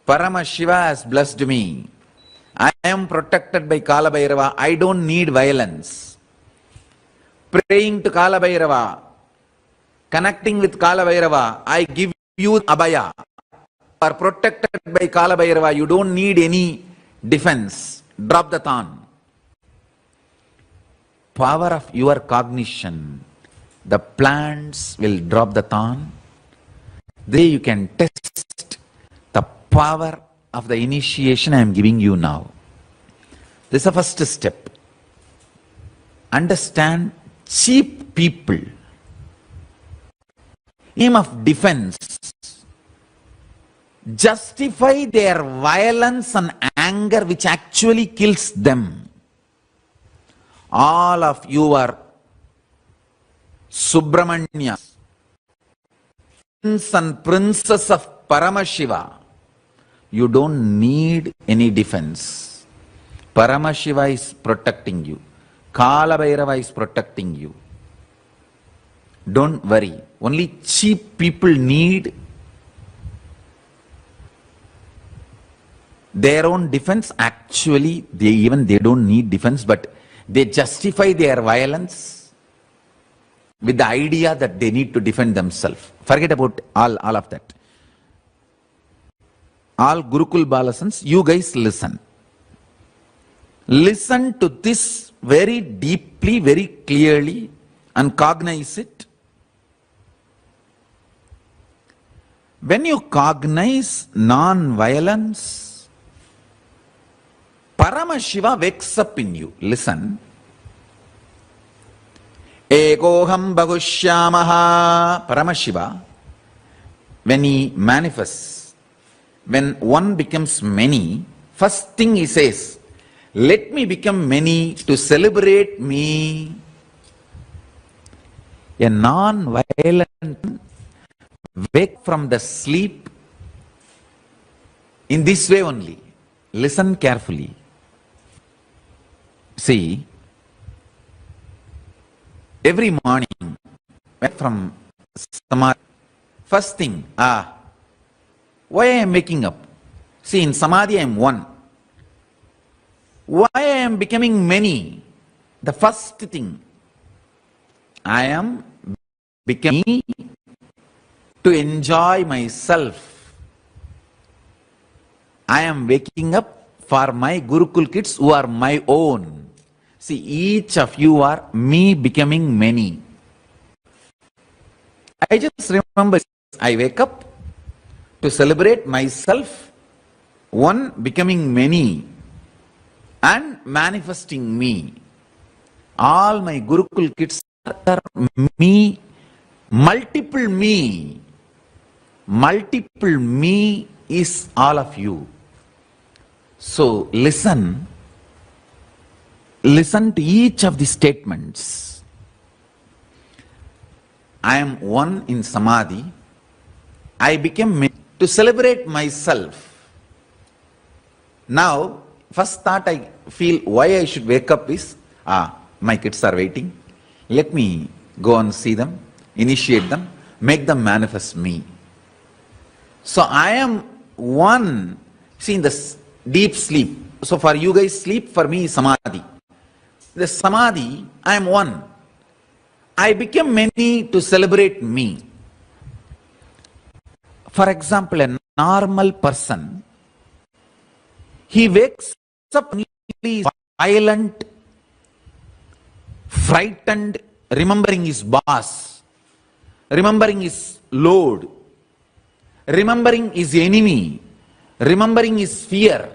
[SPEAKER 6] Paramashiva has blessed me. I am protected by Kala Bhairava. I don't need violence. Praying to Kala Bhairava, connecting with Kala Bhairava, I give you abhaya. You are protected by Kala Bhairava. You don't need any defense. Drop the thorn. Power of your cognition. The plants will drop the thorn. There you can test the power of the initiation I am giving you now. This is the first step. Understand cheap people. Aim of defense. Justify their violence and anger which actually kills them. All of you are Subrahmanya, prince and princess of Paramashiva. You don't need any defense. Paramashiva is protecting you. Kala Bhairava is protecting you. Don't worry. Only cheap people need their own defense. Actually, they don't need defense, but they justify their violence with the idea that they need to defend themselves. Forget about all of that. All Gurukul Balasans, you guys listen. Listen to this very deeply, very clearly, and cognize it. When you cognize non-violence, Paramashiva wakes up in you. Listen. Ekoham Bhagushyamaha. Paramashiva, when he manifests, when one becomes many, first thing he says, let me become many to celebrate me. A non-violent wake from the sleep in this way only. Listen carefully. See, every morning, from Samadhi, first thing, why I am waking up? See, in Samadhi I am one. Why I am becoming many? The first thing, I am becoming to enjoy myself. I am waking up for my Gurukul kids who are my own. See, each of you are me becoming many. I just remember, I wake up to celebrate myself, one becoming many, and manifesting me. All my Gurukul kids are me, multiple me. Multiple me is all of you. So listen to each of the statements. I am one in Samadhi. I became many to celebrate myself. Now, first thought I feel why I should wake up is, my kids are waiting. Let me go and see them, initiate them, make them manifest me. So I am one, see, in the deep sleep. So for you guys, sleep, for me is Samadhi. The Samadhi, I am one. I became many to celebrate me. For example, a normal person, he wakes up violent frightened, remembering his boss, remembering his load, remembering his enemy, remembering his fear.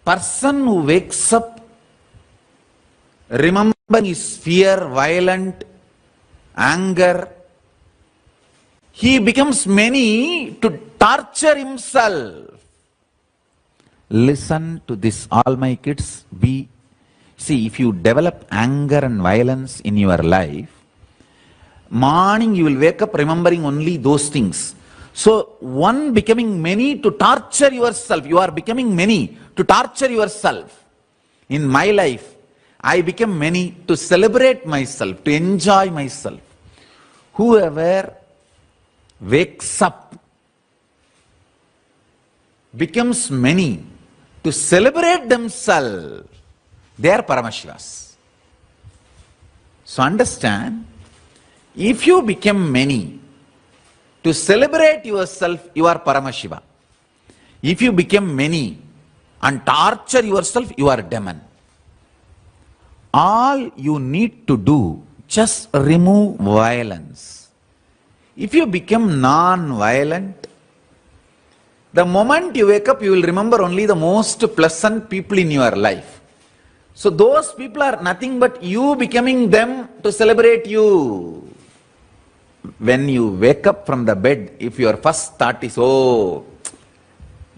[SPEAKER 6] Person who wakes up remembering his fear, violent, anger, he becomes many to torture himself. Listen to this, all my kids. See, if you develop anger and violence in your life, morning you will wake up remembering only those things. So, one becoming many to torture yourself. You are becoming many to torture yourself. In my life, I became many to celebrate myself, to enjoy myself. Whoever wakes up becomes many to celebrate themselves, they are Paramashivas. So understand, if you become many to celebrate yourself, you are Paramashiva. If you become many and torture yourself, you are demon. All you need to do, just remove violence. If you become non-violent, the moment you wake up, you will remember only the most pleasant people in your life. So those people are nothing but you becoming them to celebrate you. When you wake up from the bed, if your first thought is, oh,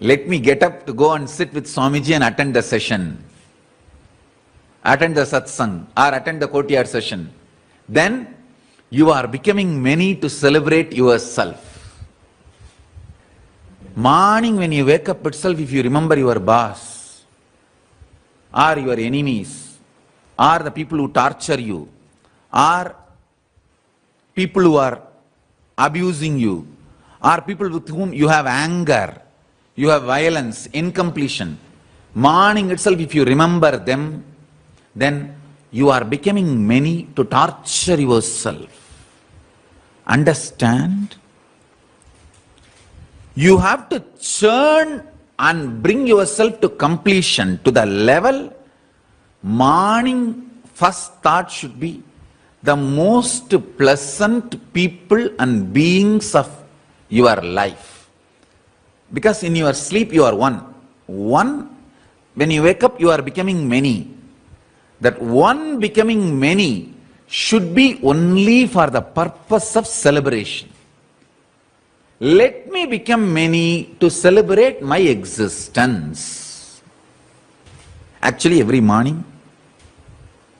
[SPEAKER 6] let me get up to go and sit with Swamiji and attend the session, attend the satsang, or attend the courtyard session, then you are becoming many to celebrate yourself. Morning when you wake up itself, if you remember your boss, or your enemies, or the people who torture you, or people who are abusing you, or people with whom you have anger, you have violence, incompletion, morning itself if you remember them, then you are becoming many to torture yourself. Understand? You have to churn and bring yourself to completion, to the level morning first thought should be the most pleasant people and beings of your life. Because in your sleep you are one. When you wake up you are becoming many. That one becoming many should be only for the purpose of celebration. Let me become many to celebrate my existence. Actually, every morning,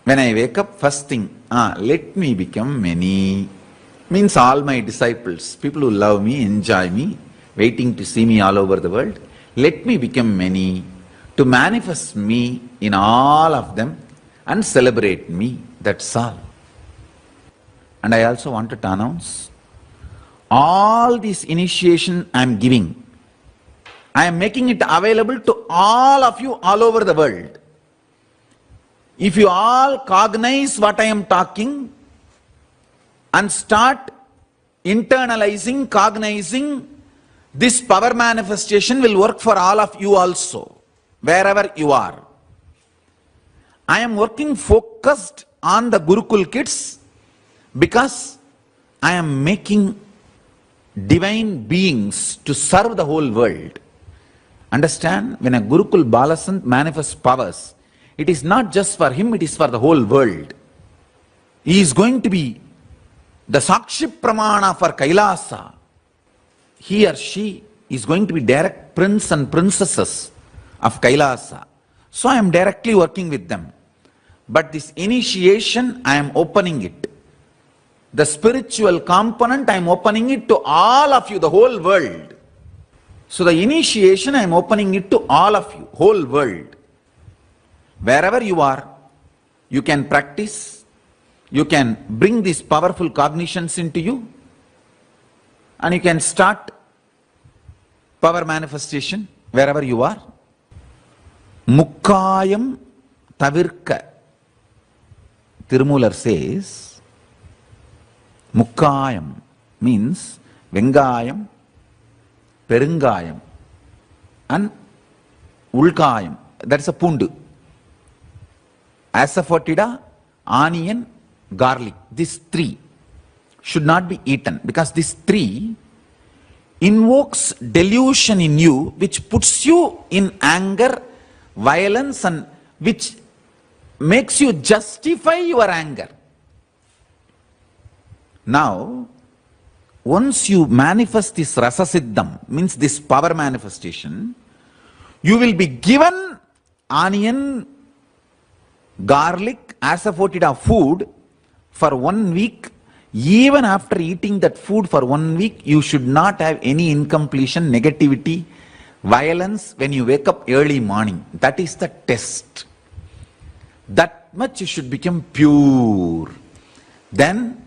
[SPEAKER 6] when I wake up, first thing, let me become many. Means all my disciples, people who love me, enjoy me, waiting to see me all over the world, let me become many to manifest me in all of them and celebrate me. That's all. And I also wanted to announce, all this initiation I am giving, I am making it available to all of you all over the world. If you all cognize what I am talking and start internalizing, cognizing, this power manifestation will work for all of you also, wherever you are. I am working focused on the Gurukul kids because I am making divine beings to serve the whole world. Understand? When a Gurukul Balasant manifests powers, it is not just for him, it is for the whole world. He is going to be the Sakshi Pramana for Kailasa. He or she is going to be direct prince and princesses of Kailasa. So I am directly working with them. But this initiation, I am opening it. The spiritual component, I am opening it to all of you, the whole world. So the initiation, I am opening it to all of you, whole world. Wherever you are, you can practice, you can bring these powerful cognitions into you, and you can start power manifestation wherever you are. Mukkayam tavirka. Tirumular says, Mukkayam means Vengayam, Perungayam, and Ulkayam. That's a pundu. Asafoetida, onion, garlic. These three should not be eaten, because these three invokes delusion in you, which puts you in anger, violence, and which makes you justify your anger. Now, once you manifest this rasa siddham, means this power manifestation, you will be given onion, garlic as a fotida food for 1 week. Even after eating that food for 1 week, you should not have any incompletion, negativity, violence when you wake up early morning. That is the test. That much you should become pure. Then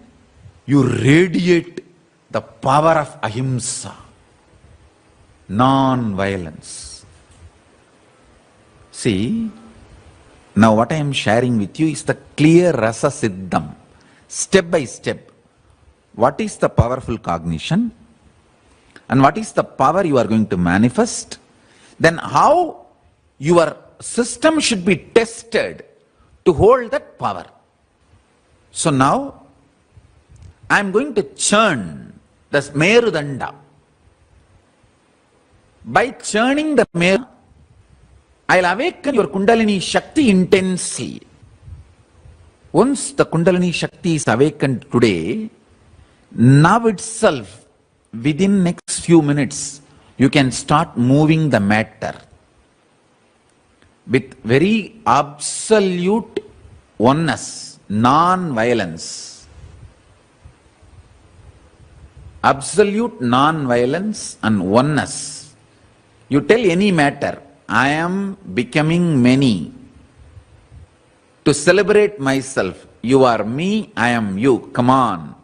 [SPEAKER 6] you radiate the power of ahimsa, non-violence. See, now what I am sharing with you is the clear rasa siddham, step by step. What is the powerful cognition? And what is the power you are going to manifest? Then how your system should be tested to hold that power. So now, I am going to churn the Merudanda. By churning the Meru, I will awaken your Kundalini Shakti intensely. Once the Kundalini Shakti is awakened today, now itself, within next few minutes, you can start moving the matter with very absolute oneness, non-violence. Absolute non-violence and oneness. You tell any matter, I am becoming many. To celebrate myself, you are me, I am you, come on.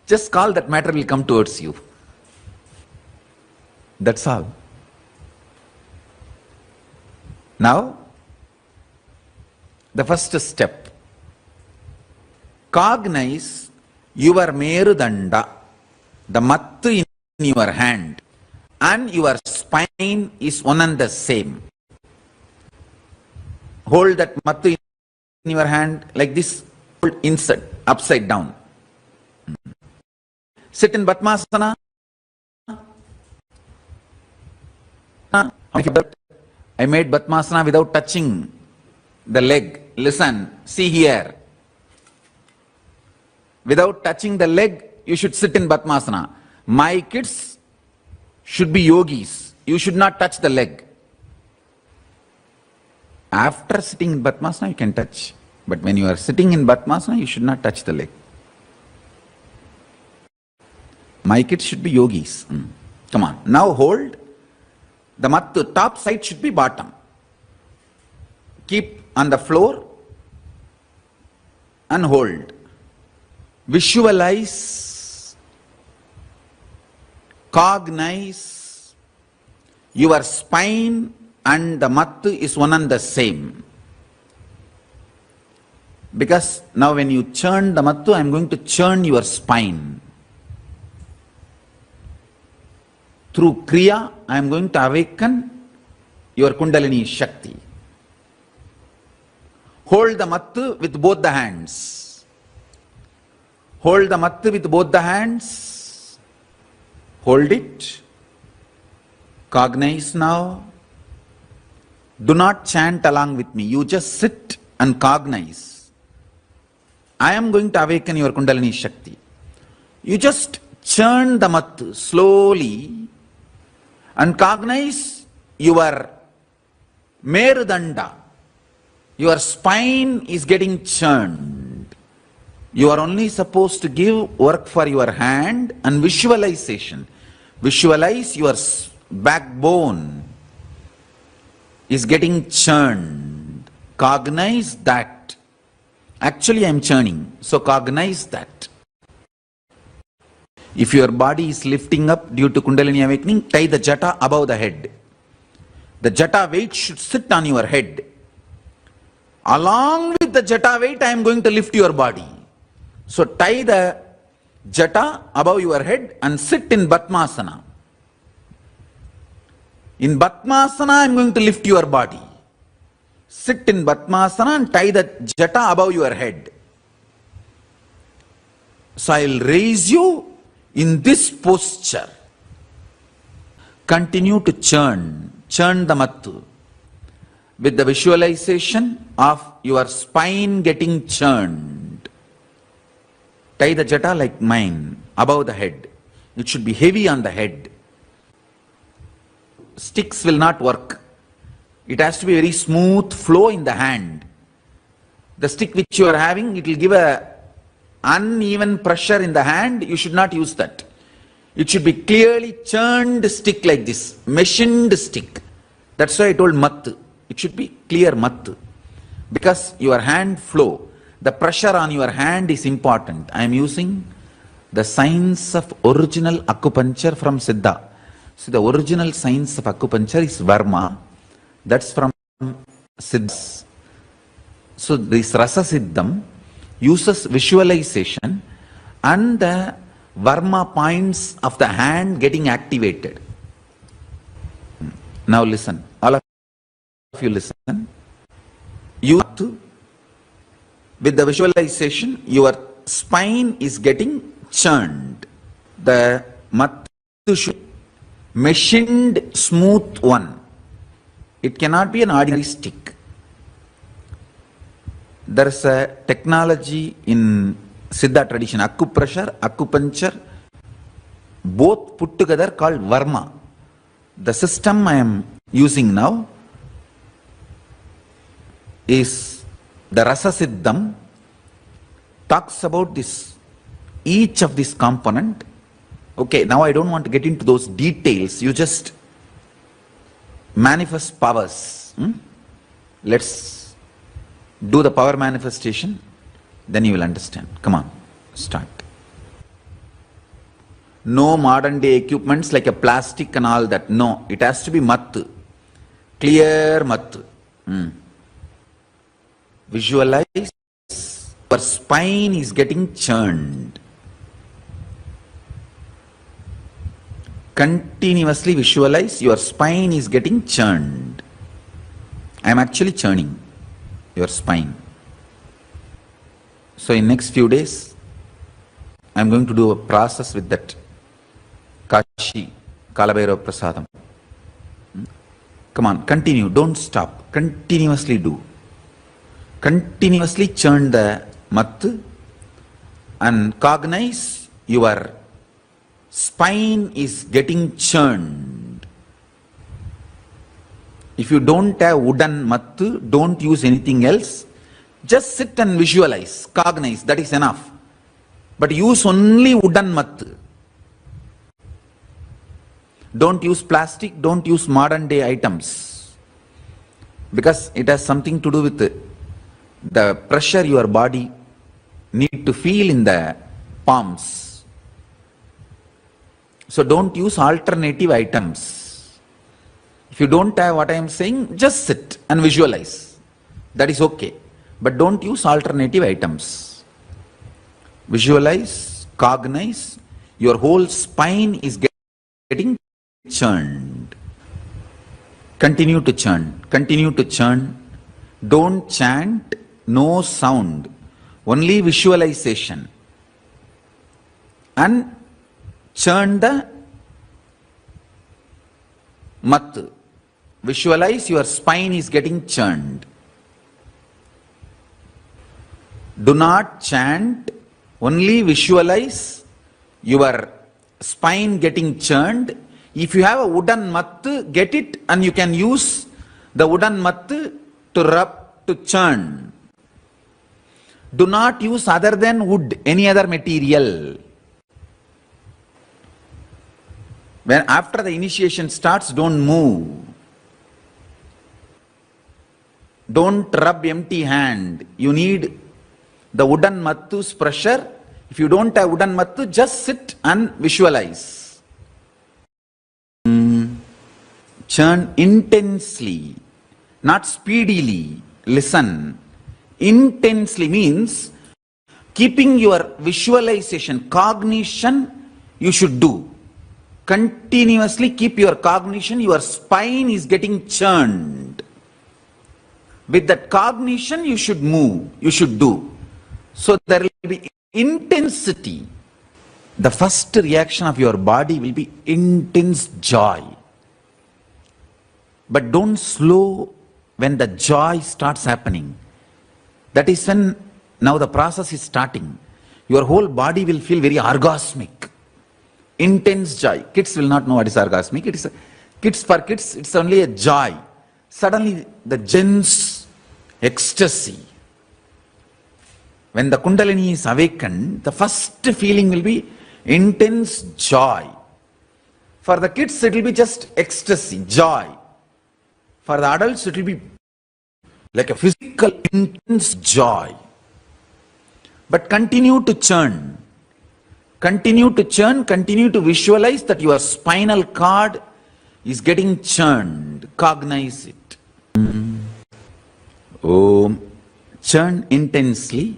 [SPEAKER 6] Just call, that matter will come towards you. That's all. Now, the first step. Cognize your Merudanda, the mattu in your hand, and your spine is one and the same. Hold that mattu in your hand like this, hold inside, upside down. Sit in Padmasana. I made Padmasana without touching the leg. Listen, see here. Without touching the leg, you should sit in Padmasana. My kids should be yogis. You should not touch the leg. After sitting in Padmasana, you can touch. But when you are sitting in Padmasana, you should not touch the leg. My kids should be yogis. Come on. Now hold. The mattu, top side should be bottom. Keep on the floor and hold. Visualize, cognize your spine and the mattu is one and the same. Because now when you churn the mattu, I am going to churn your spine. Through Kriya, I am going to awaken your Kundalini Shakti. Hold the mattu with both the hands. Hold the mattu with both the hands. Hold it. Cognize now. Do not chant along with me. You just sit and cognize. I am going to awaken your Kundalini Shakti. You just churn the mattu slowly and cognize your Merudanda. Your spine is getting churned. You are only supposed to give work for your hand and visualization. Visualize your backbone is getting churned. Cognize that. Actually, I am churning, so cognize that. If your body is lifting up due to Kundalini awakening, tie the jata above the head. The jata weight should sit on your head. Along with the jata weight, I am going to lift your body. So tie the jata above your head and sit in Padmasana. In Padmasana, I am going to lift your body. Sit in Padmasana and tie the jata above your head. So I'll raise you in this posture. Continue to churn the mattu with the visualization of your spine getting churned. Tie the jata like mine above the head. It should be heavy on the head. Sticks will not work. It has to be very smooth flow in the hand. The stick which you are having, it will give a uneven pressure in the hand. You should not use that. It should be clearly churned stick like this, machined stick. That's why I told mattu. It should be clear mattu. Because your hand flow, the pressure on your hand is important. I am using the science of original acupuncture from Siddha. So the original science of acupuncture is Varma. That's from Siddha. So this Rasa Siddham uses visualization and the Varma points of the hand getting activated. Now listen, all of you listen. You have to, with the visualization, your spine is getting churned. The mattu should machined smooth one. It cannot be an ordinary stick. There is a technology in Siddha tradition, acupressure, acupuncture, both put together called Varma. The system I am using now is the Rasa Siddham, talks about this, each of this component. Okay, now I don't want to get into those details. You just manifest powers. Let's do the power manifestation, then you will understand. Come on, start. No modern day equipments like a plastic and all that. No, it has to be mattu. Clear mattu. Visualize your spine is getting churned. Continuously visualize your spine is getting churned. I am actually churning your spine. So in next few days, I am going to do a process with that Kashi Kalabhairava Prasadam. Come on, continue, don't stop, continuously do. Continuously churn the mattu and cognize your spine is getting churned. If you don't have wooden mattu, don't use anything else. Just sit and visualize, cognize, that is enough. But use only wooden mattu. Don't use plastic, don't use modern day items. Because it has something to do with the pressure your body need to feel in the palms. So don't use alternative items. If you don't have what I am saying, just sit and visualize. That is okay. But don't use alternative items. Visualize, cognize, your whole spine is getting churned. Continue to churn, continue to churn. Don't chant, no sound, only visualization. And churn the mattu. Visualize your spine is getting churned. Do not chant, only visualize your spine getting churned. If you have a wooden mattu, get it and you can use the wooden mattu to rub, to churn. Do not use other than wood, any other material. When after the initiation starts, don't move. Don't rub empty hand. You need the wooden mattu's pressure. If you don't have wooden mattu, just sit and visualize. Churn intensely, not speedily. Listen. Intensely means keeping your visualization, cognition you should do. Continuously keep your cognition, your spine is getting churned. With that cognition, you should move, you should do. So there will be intensity. The first reaction of your body will be intense joy. But don't slow when the joy starts happening. That is when now the process is starting. Your whole body will feel very orgasmic. Intense joy. Kids will not know what is orgasmic. For kids, it's only a joy. Suddenly, the dense ecstasy. When the Kundalini is awakened, the first feeling will be intense joy. For the kids, it will be just ecstasy, joy. For the adults, it will be like a physical intense joy. But continue to churn. Continue to churn, continue to visualize that your spinal cord is getting churned. Cognize it. Om. Churn intensely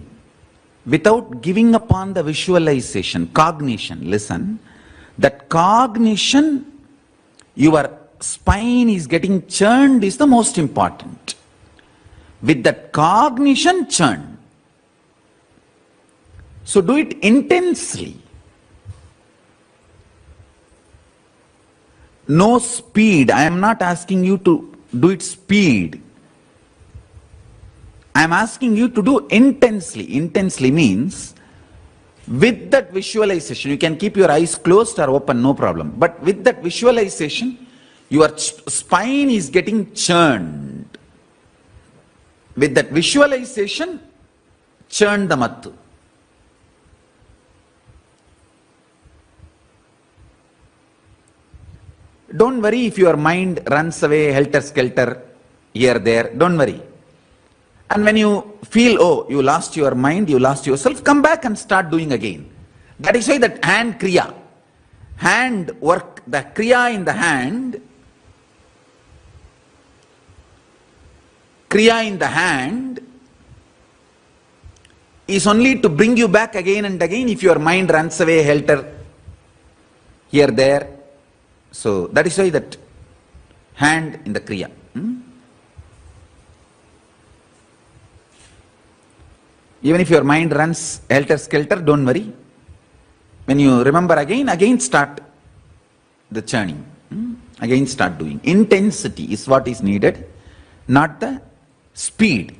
[SPEAKER 6] without giving up on the visualization, cognition. Listen, that cognition, your spine is getting churned is the most important. With that cognition, churn. So do it intensely. No speed. I am not asking you to do it speed. I am asking you to do intensely. Intensely means with that visualization. You can keep your eyes closed or open, no problem. But with that visualization, your spine is getting churned. With that visualization, churn the mattu. Don't worry if your mind runs away helter-skelter here, there. Don't worry. And when you feel, oh, you lost your mind, you lost yourself, come back and start doing again. That is why that hand kriya, hand work, the kriya in the hand, kriya in the hand is only to bring you back again and again if your mind runs away helter here, there. So that is why that hand in the kriya. Even if your mind runs helter-skelter, don't worry. When you remember again start the churning. Again start doing. Intensity is what is needed, not the speed.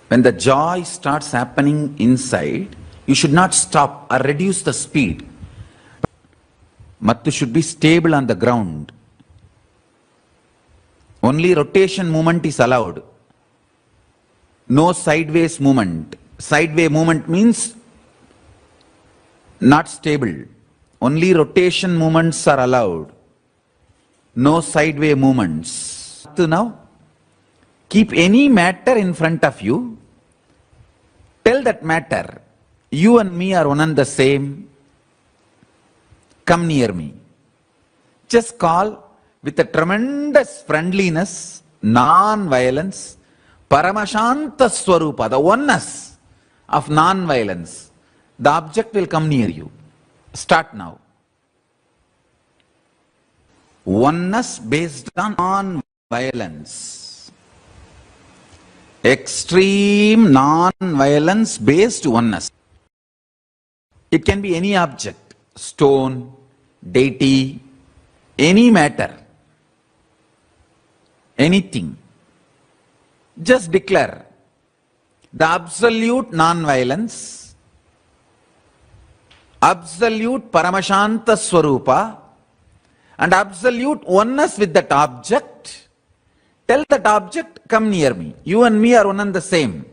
[SPEAKER 6] When the joy starts happening inside, you should not stop or reduce the speed. Mattu should be stable on the ground. Only rotation movement is allowed. No sideways movement. Sideways movement means not stable. Only rotation movements are allowed. No sideways movements. Now, keep any matter in front of you. Tell that matter, you and me are one and the same. Come near me. Just call with a tremendous friendliness, non-violence, Paramashanta Swarupa, the oneness of non-violence. The object will come near you. Start now. Oneness based on non-violence. Extreme non-violence based oneness. It can be any object, stone, deity, any matter, anything. Just declare the absolute non-violence, absolute Paramashanta Swarupa, and absolute oneness with that object. Tell that object, come near me. You and me are one and the same.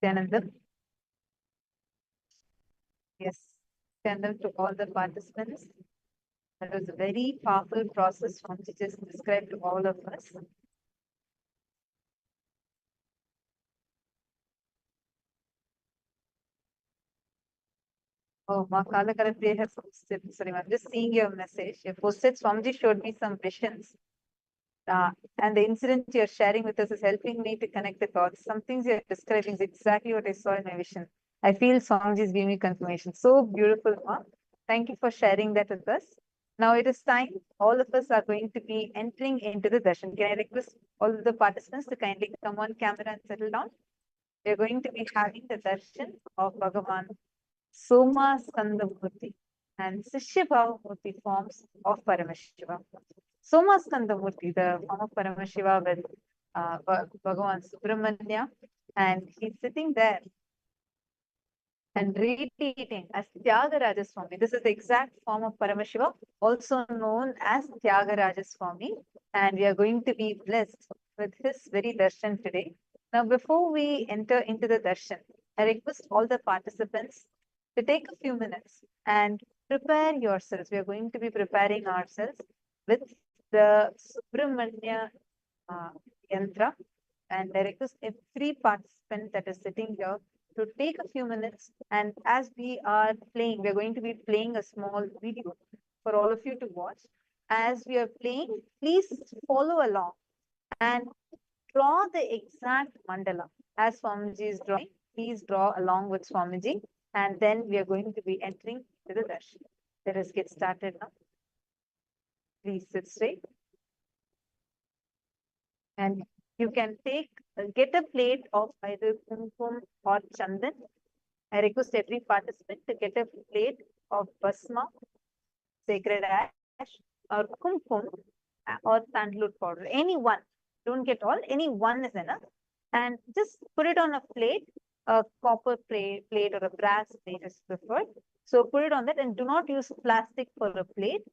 [SPEAKER 7] Nityananda. Yes, Nityananda to all the participants. That was a very powerful process from which is described to all of us. Oh, Makala Karapriya has posted. Sorry, I'm just seeing your message. You posted, Swamiji showed me some visions. And the incident you're sharing with us is helping me to connect the dots. Some things you're describing is exactly what I saw in my vision. I feel Swamiji is giving me confirmation. So beautiful, Ma. Thank you for sharing that with us. Now it is time. All of us are going to be entering into the darshan. Can I request all of the participants to kindly come on camera and settle down? We're going to be having the darshan of Bhagavan Somaskanda Murthy and Sishyabhava Murthy forms of Paramashiva. Somaskanda Murthy, the form of Paramashiva with Bhagavan Subrahmanya, and he's sitting there and repeating as Tyagaraja Swami. This is the exact form of Paramashiva, also known as Tyagaraja Swami, and we are going to be blessed with his very darshan today. Now, before we enter into the darshan, I request all the participants to take a few minutes and prepare yourselves. We are going to be preparing ourselves with the Subrahmanya Yantra, and I request every participant that is sitting here to take a few minutes, and as we are playing, we are going to be playing a small video for all of you to watch. As we are playing, please follow along and draw the exact mandala. As Swamiji is drawing, please draw along with Swamiji, and then we are going to be entering to the darshan. Let us get started now. Please sit straight. And you can get a plate of either kumkum or chandan. I request every participant to get a plate of basma, sacred ash, or kumkum, or sandalwood powder. Any one. Don't get all. Any one is enough. And just put it on a plate. A copper plate or a brass plate is preferred. So put it on that, and do not use plastic for a plate.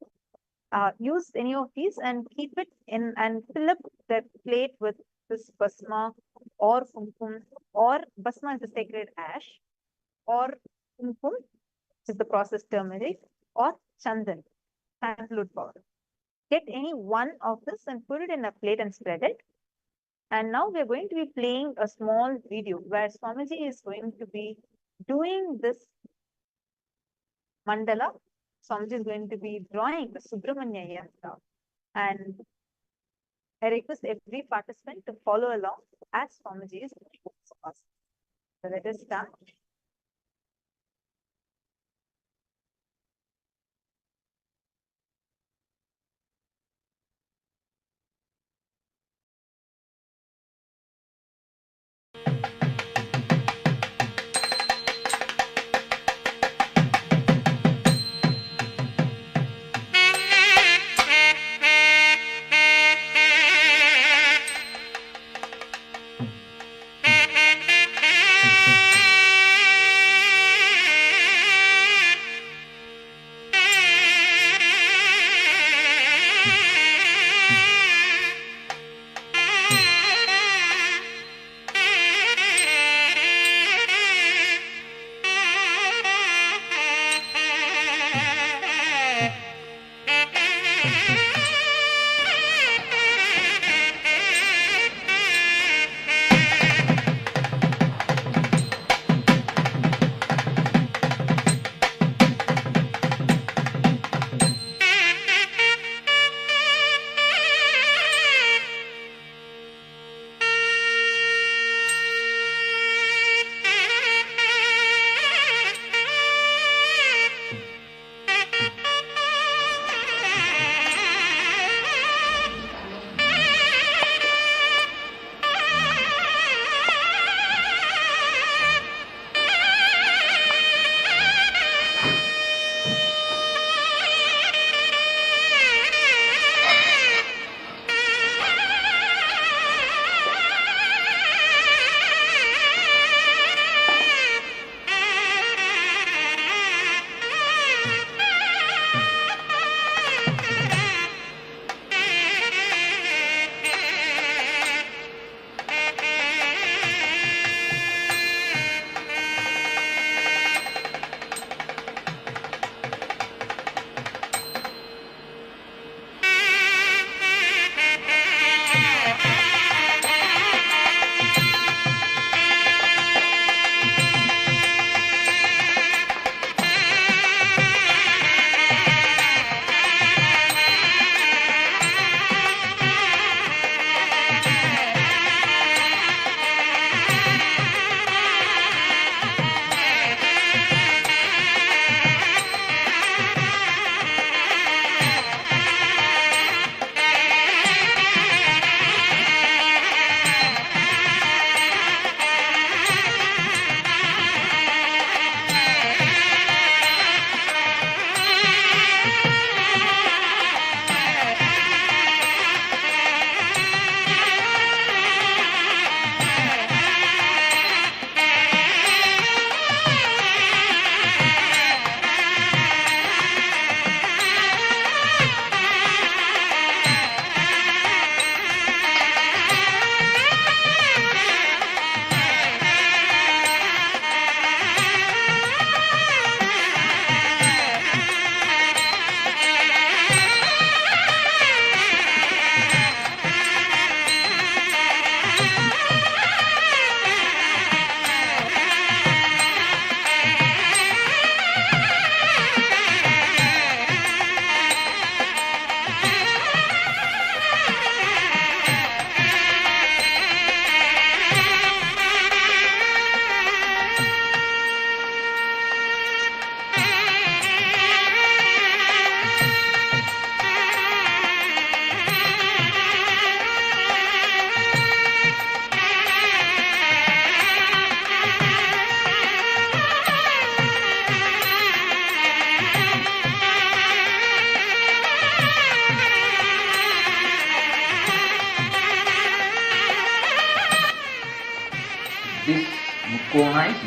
[SPEAKER 7] Use any of these and keep it in, and fill up the plate with this basma or kumkum, or basma is the sacred ash, or kumkum, which is the processed turmeric, or chandan, sandalwood powder. Get any one of this and put it in a plate and spread it. And now we're going to be playing a small video where Swamiji is going to be doing this mandala. Swamiji is going to be drawing the Subrahmanya Yantra. And I request every participant to follow along as Swamiji is doing this for us. So let us start.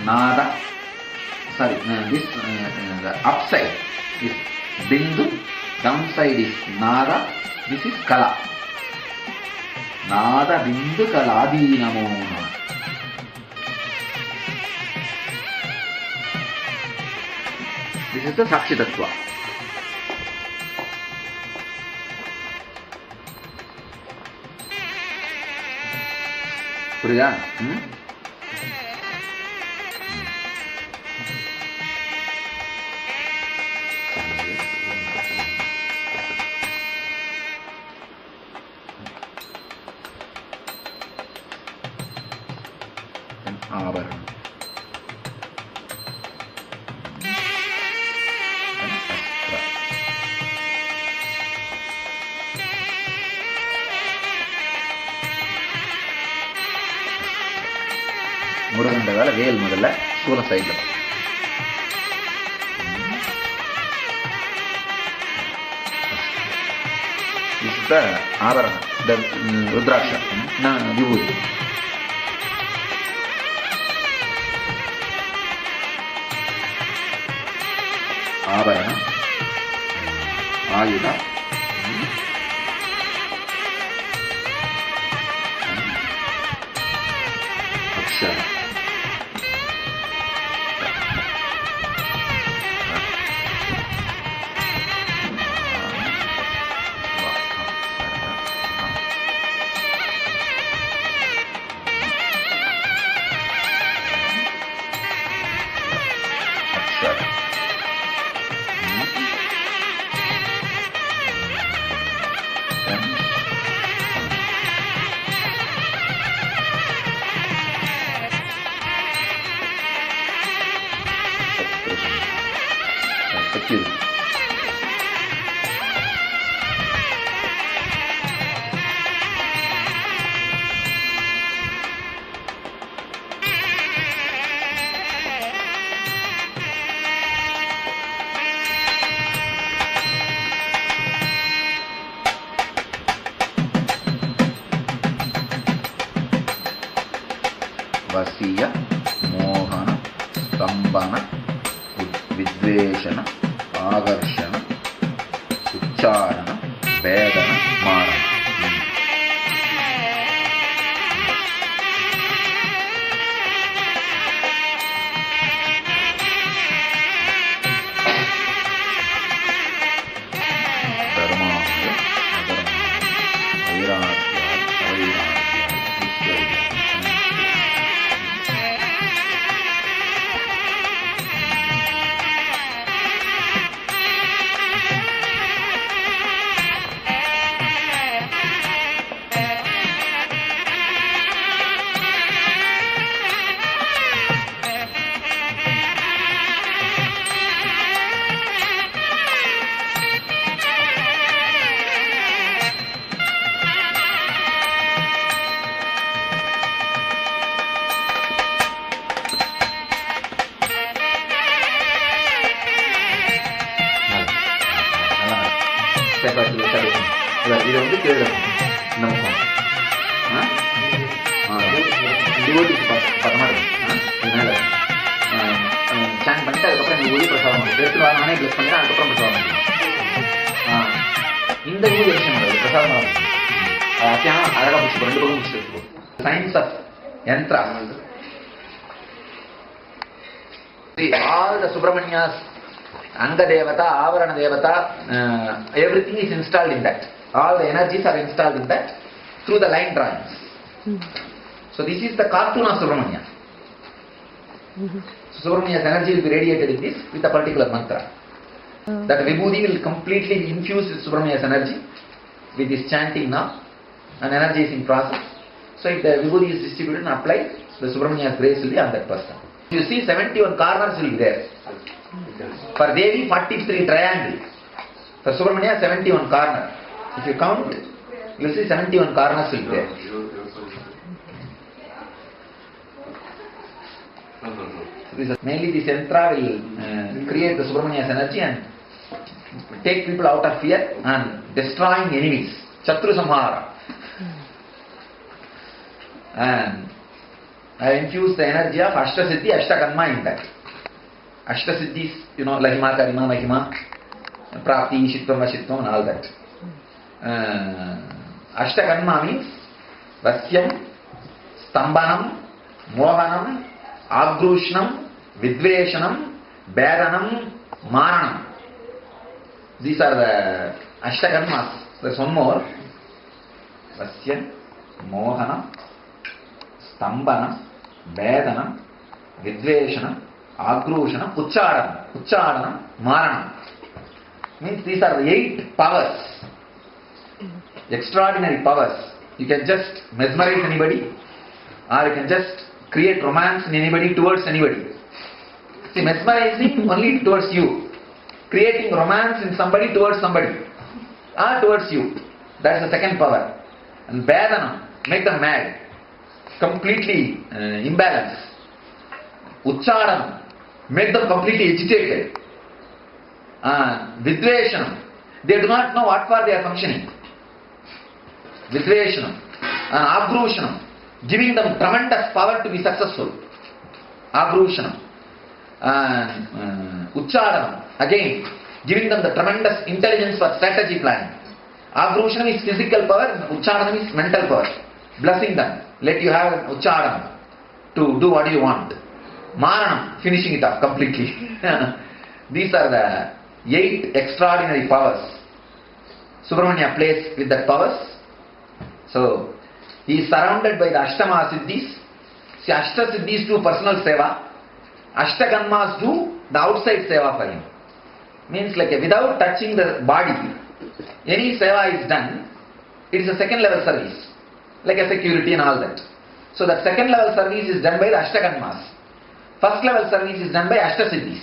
[SPEAKER 6] Nada. Sorry, this the upside is Bindu, downside is Nada. This is Kala. Nada Bindu Kaladi Namo. This is the Sakshitatva. புரியுதா? ஆபரணம் முருகன் வேலை வேல் முதல்ல சூல சைடில் ஆபரணம் ருத்ராட்சம் விபூதி ஆபரணம் ஆயுதம் அக்ஷரம் వసీయ మోహన స్తంభన విద్వేషణ ఆకర్షణ ఉచ్చారణ వేదన మారణ ధర్మాయ అధర్మాయ వైరాగ్యాయ వైరాగ్యాయ இது வந்து கேள்வி நமக்கு டிவோட்டிஸ் பார்த்த மாதிரி இதனால சேன் பண்ணிட்டு அதுக்கப்புறம் எனக்கு ஒளி பிரசாதம் பண்ணுது எடுத்துட்டு வர நானே பிளஸ் பண்ணிட்டு அதுக்கப்புறம் பிரசாதம் பண்ணுவேன். இந்த ஊதி விஷயம் பண்ணுறது பிரசாதம் இருக்கும். அது அத்தியானம் அழகாக முடிச்சு ரெண்டு பக்கம் முடிச்சு எடுத்துக்கோ. Science of yantra all the Subrahmanyas, Anga Devata, Avarana Devata, everything is installed in that. All the energies are installed in that through the line drawings. So this is the cartoon of Subrahmanya. Subrahmanya's energy will be radiated in this with a particular mantra. That Vibhuti will completely infuse with Subrahmanya's energy with this chanting now, and energy is in process. So if the Vibhuti is distributed and applied, the Subrahmanya's grace will be on that person. You see 71 corners will be there. For Devi 43 triangle. For Subrahmanya 71 corner. If you count, you will see 71 corners will be there. Mainly this yantra will create the Subrahmanya's energy and take people out of fear and destroying enemies. Chatru Samhara. I have infused the energy of Ashtasiddhi, Ashtakarma in that. Ashtasiddhis, Lahima, Karima, Mahima, Prapti, Shitvam, Vashitvam, and all that. Ashtakarma means Vasyam, Stambanam, Mohanam, Agrushnam, Vidveshanam, Bedanam, Maranam. These are the Ashtakarmas. There's one more. Vasyam, Mohanam, Stambanam, Bedanam, Vidveshanam, Agrushanam, Ucharanam, Maranam. Means these are the 8 powers. Extraordinary powers. You can just mesmerize anybody, or you can just create romance in anybody towards anybody. See, mesmerizing only towards you. Creating romance in somebody towards somebody, or towards you. That's the second power. And Bedanam, make them mad. Completely imbalanced. Ucharanam, make them completely agitated. Vidveshanam, they do not know what for they are functioning. Vidveshanam. Agrushanam, giving them tremendous power to be successful. Agrushanam. Ucharanam, again, giving them the tremendous intelligence for strategy planning. Agrushanam is physical power, Ucharanam is mental power. Blessing them. Let you have an Ucharanam to do what you want. Maranam, finishing it up completely. These are the 8 extraordinary powers. Subrahmanya plays with that powers. So, he is surrounded by the Ashtama Siddhis. See, Ashta Siddhis do personal seva. Ashtakarmas do the outside seva for him. Means like without touching the body, any seva is done, it is a second level service. Like a security and all that. So that second level service is done by the Ashtakarmas. First level service is done by Ashtasiddhis.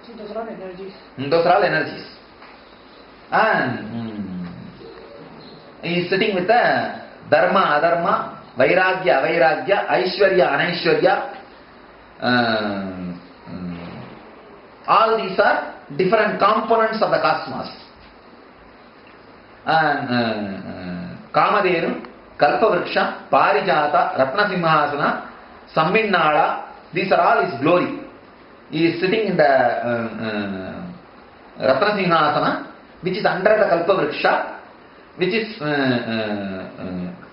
[SPEAKER 9] So those are all energies.
[SPEAKER 6] Those are all energies. And he is sitting with the Dharma, Adharma, Vairagya, Avairagya, Aishwarya, Anaishwarya. All these are different components of the cosmos. And Kamadenu, Kalpavriksha, Parijata, Ratnasimhasana, Samminnala, these are all his glory. He is sitting in the Ratnasimhasana, which is under the Kalpavriksha, which is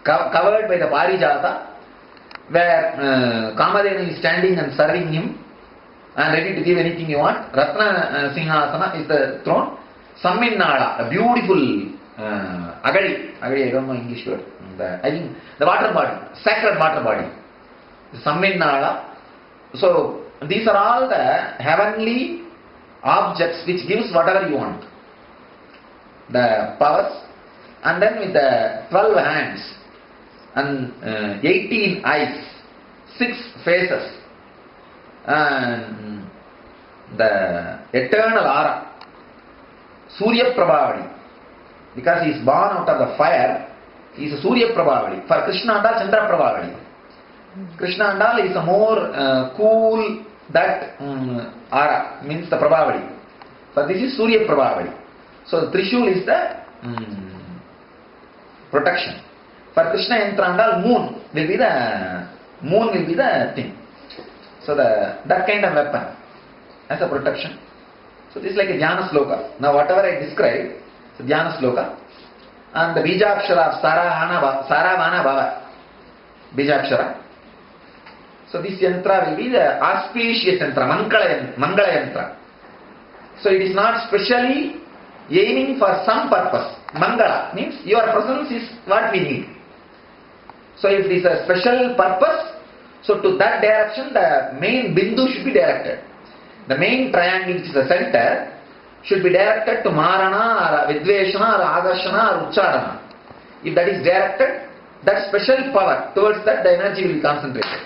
[SPEAKER 6] covered by the Parijata, where Kamadenu is standing and serving him and ready to give anything you want. Ratna Singhasana is the throne. Samminnala, a beautiful Agadi, I don't know English word. I think the water body, sacred water body. Samminnala. So these are all the heavenly objects which gives whatever you want. The powers. And then with the 12 hands and 18 eyes, 6 faces, and the eternal aura, Surya Prabhavadi, because he is born out of the fire, he is a Surya Prabhavadi. For Krishna and all, Chandra Prabhavadi. Krishna and all is a more cool, that aura, means the Prabhavadi. For this is Surya Prabhavadi. So the Trishul is the protection. For Krishna Yantra and all, moon will be the thing. So that kind of weapon as a protection. So this is like a Dhyana Sloka. Now whatever I described, it's a Dhyana Sloka. And the Bijakshara of Saravana Bhava. Bijakshara. So this Yantra will be the auspicious Yantra, Mangala Yantra. So it is not specially aiming for some purpose. Mangala means your presence is what we need. So if it is a special purpose, so to that direction the main bindu should be directed. The main triangle which is the center should be directed to Marana or Vidveshana or Adarshana or Ucharana. If that is directed, that special power towards that the energy will be concentrated.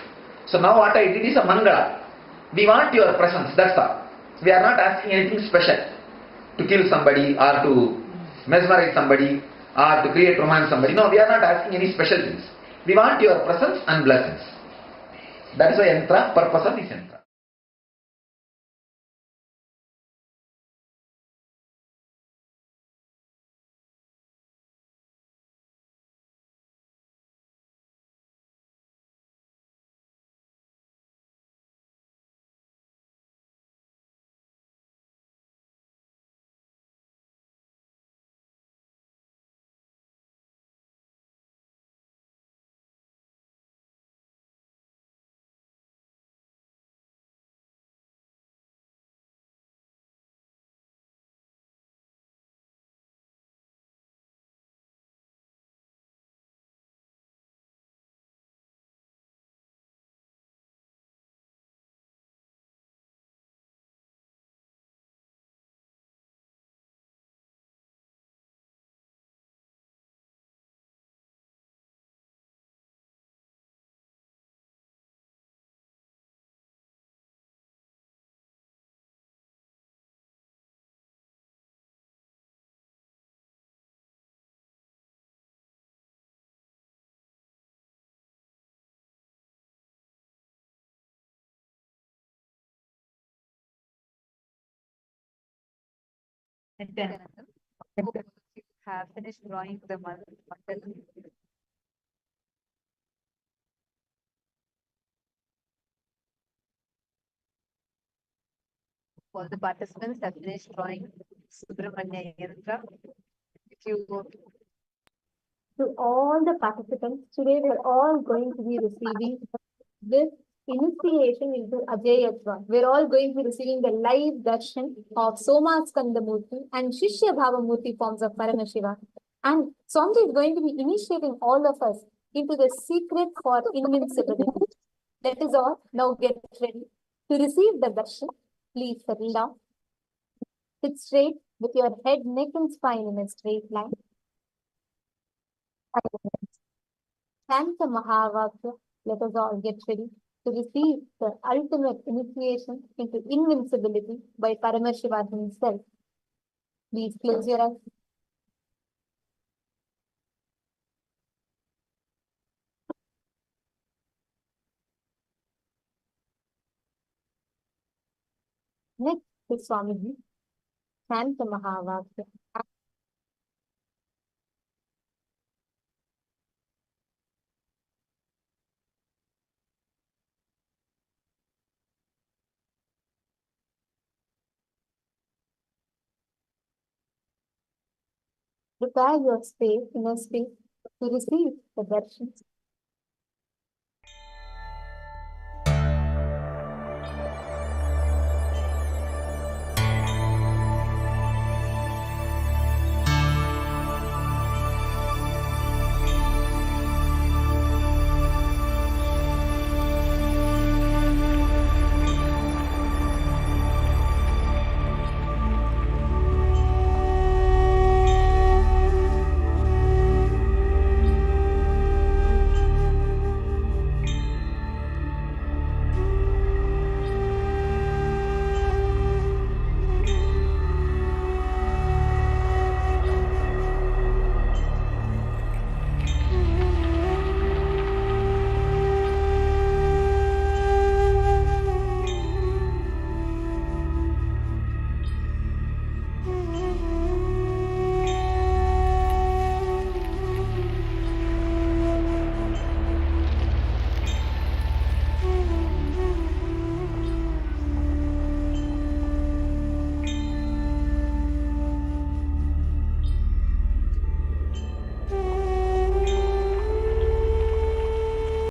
[SPEAKER 6] So now what I did is a Mangala. We want your presence, that's all. We are not asking anything special to kill somebody or to mesmerize somebody or to create romance somebody. No, we are not asking any special things. We want your presence and blessings. That is why Yantra, purpose of this Yantra.
[SPEAKER 7] Nityanandam. Hope you have finished drawing the mandala. All the participants have finished drawing Subrahmanya Yantra. If you
[SPEAKER 4] To all the participants, today we're all going to be receiving this initiation into Ajeyatva. We're all going to be receiving the live darshan of Somaskanda Murthy and Shishya Bhava Murthy forms of Paramashiva. And Swami is going to be initiating all of us into the secret for invincibility. That is all. Now get ready to receive the darshan. Please settle down. Sit straight with your head, neck, and spine in a straight line. Shanta Mahavakya, let us all get ready to receive the ultimate initiation into invincibility by Paramashiva himself. Please close your eyes. Next is Swamiji, Shanta Mahavakya. Prepare your space, inner space, to receive the darshan.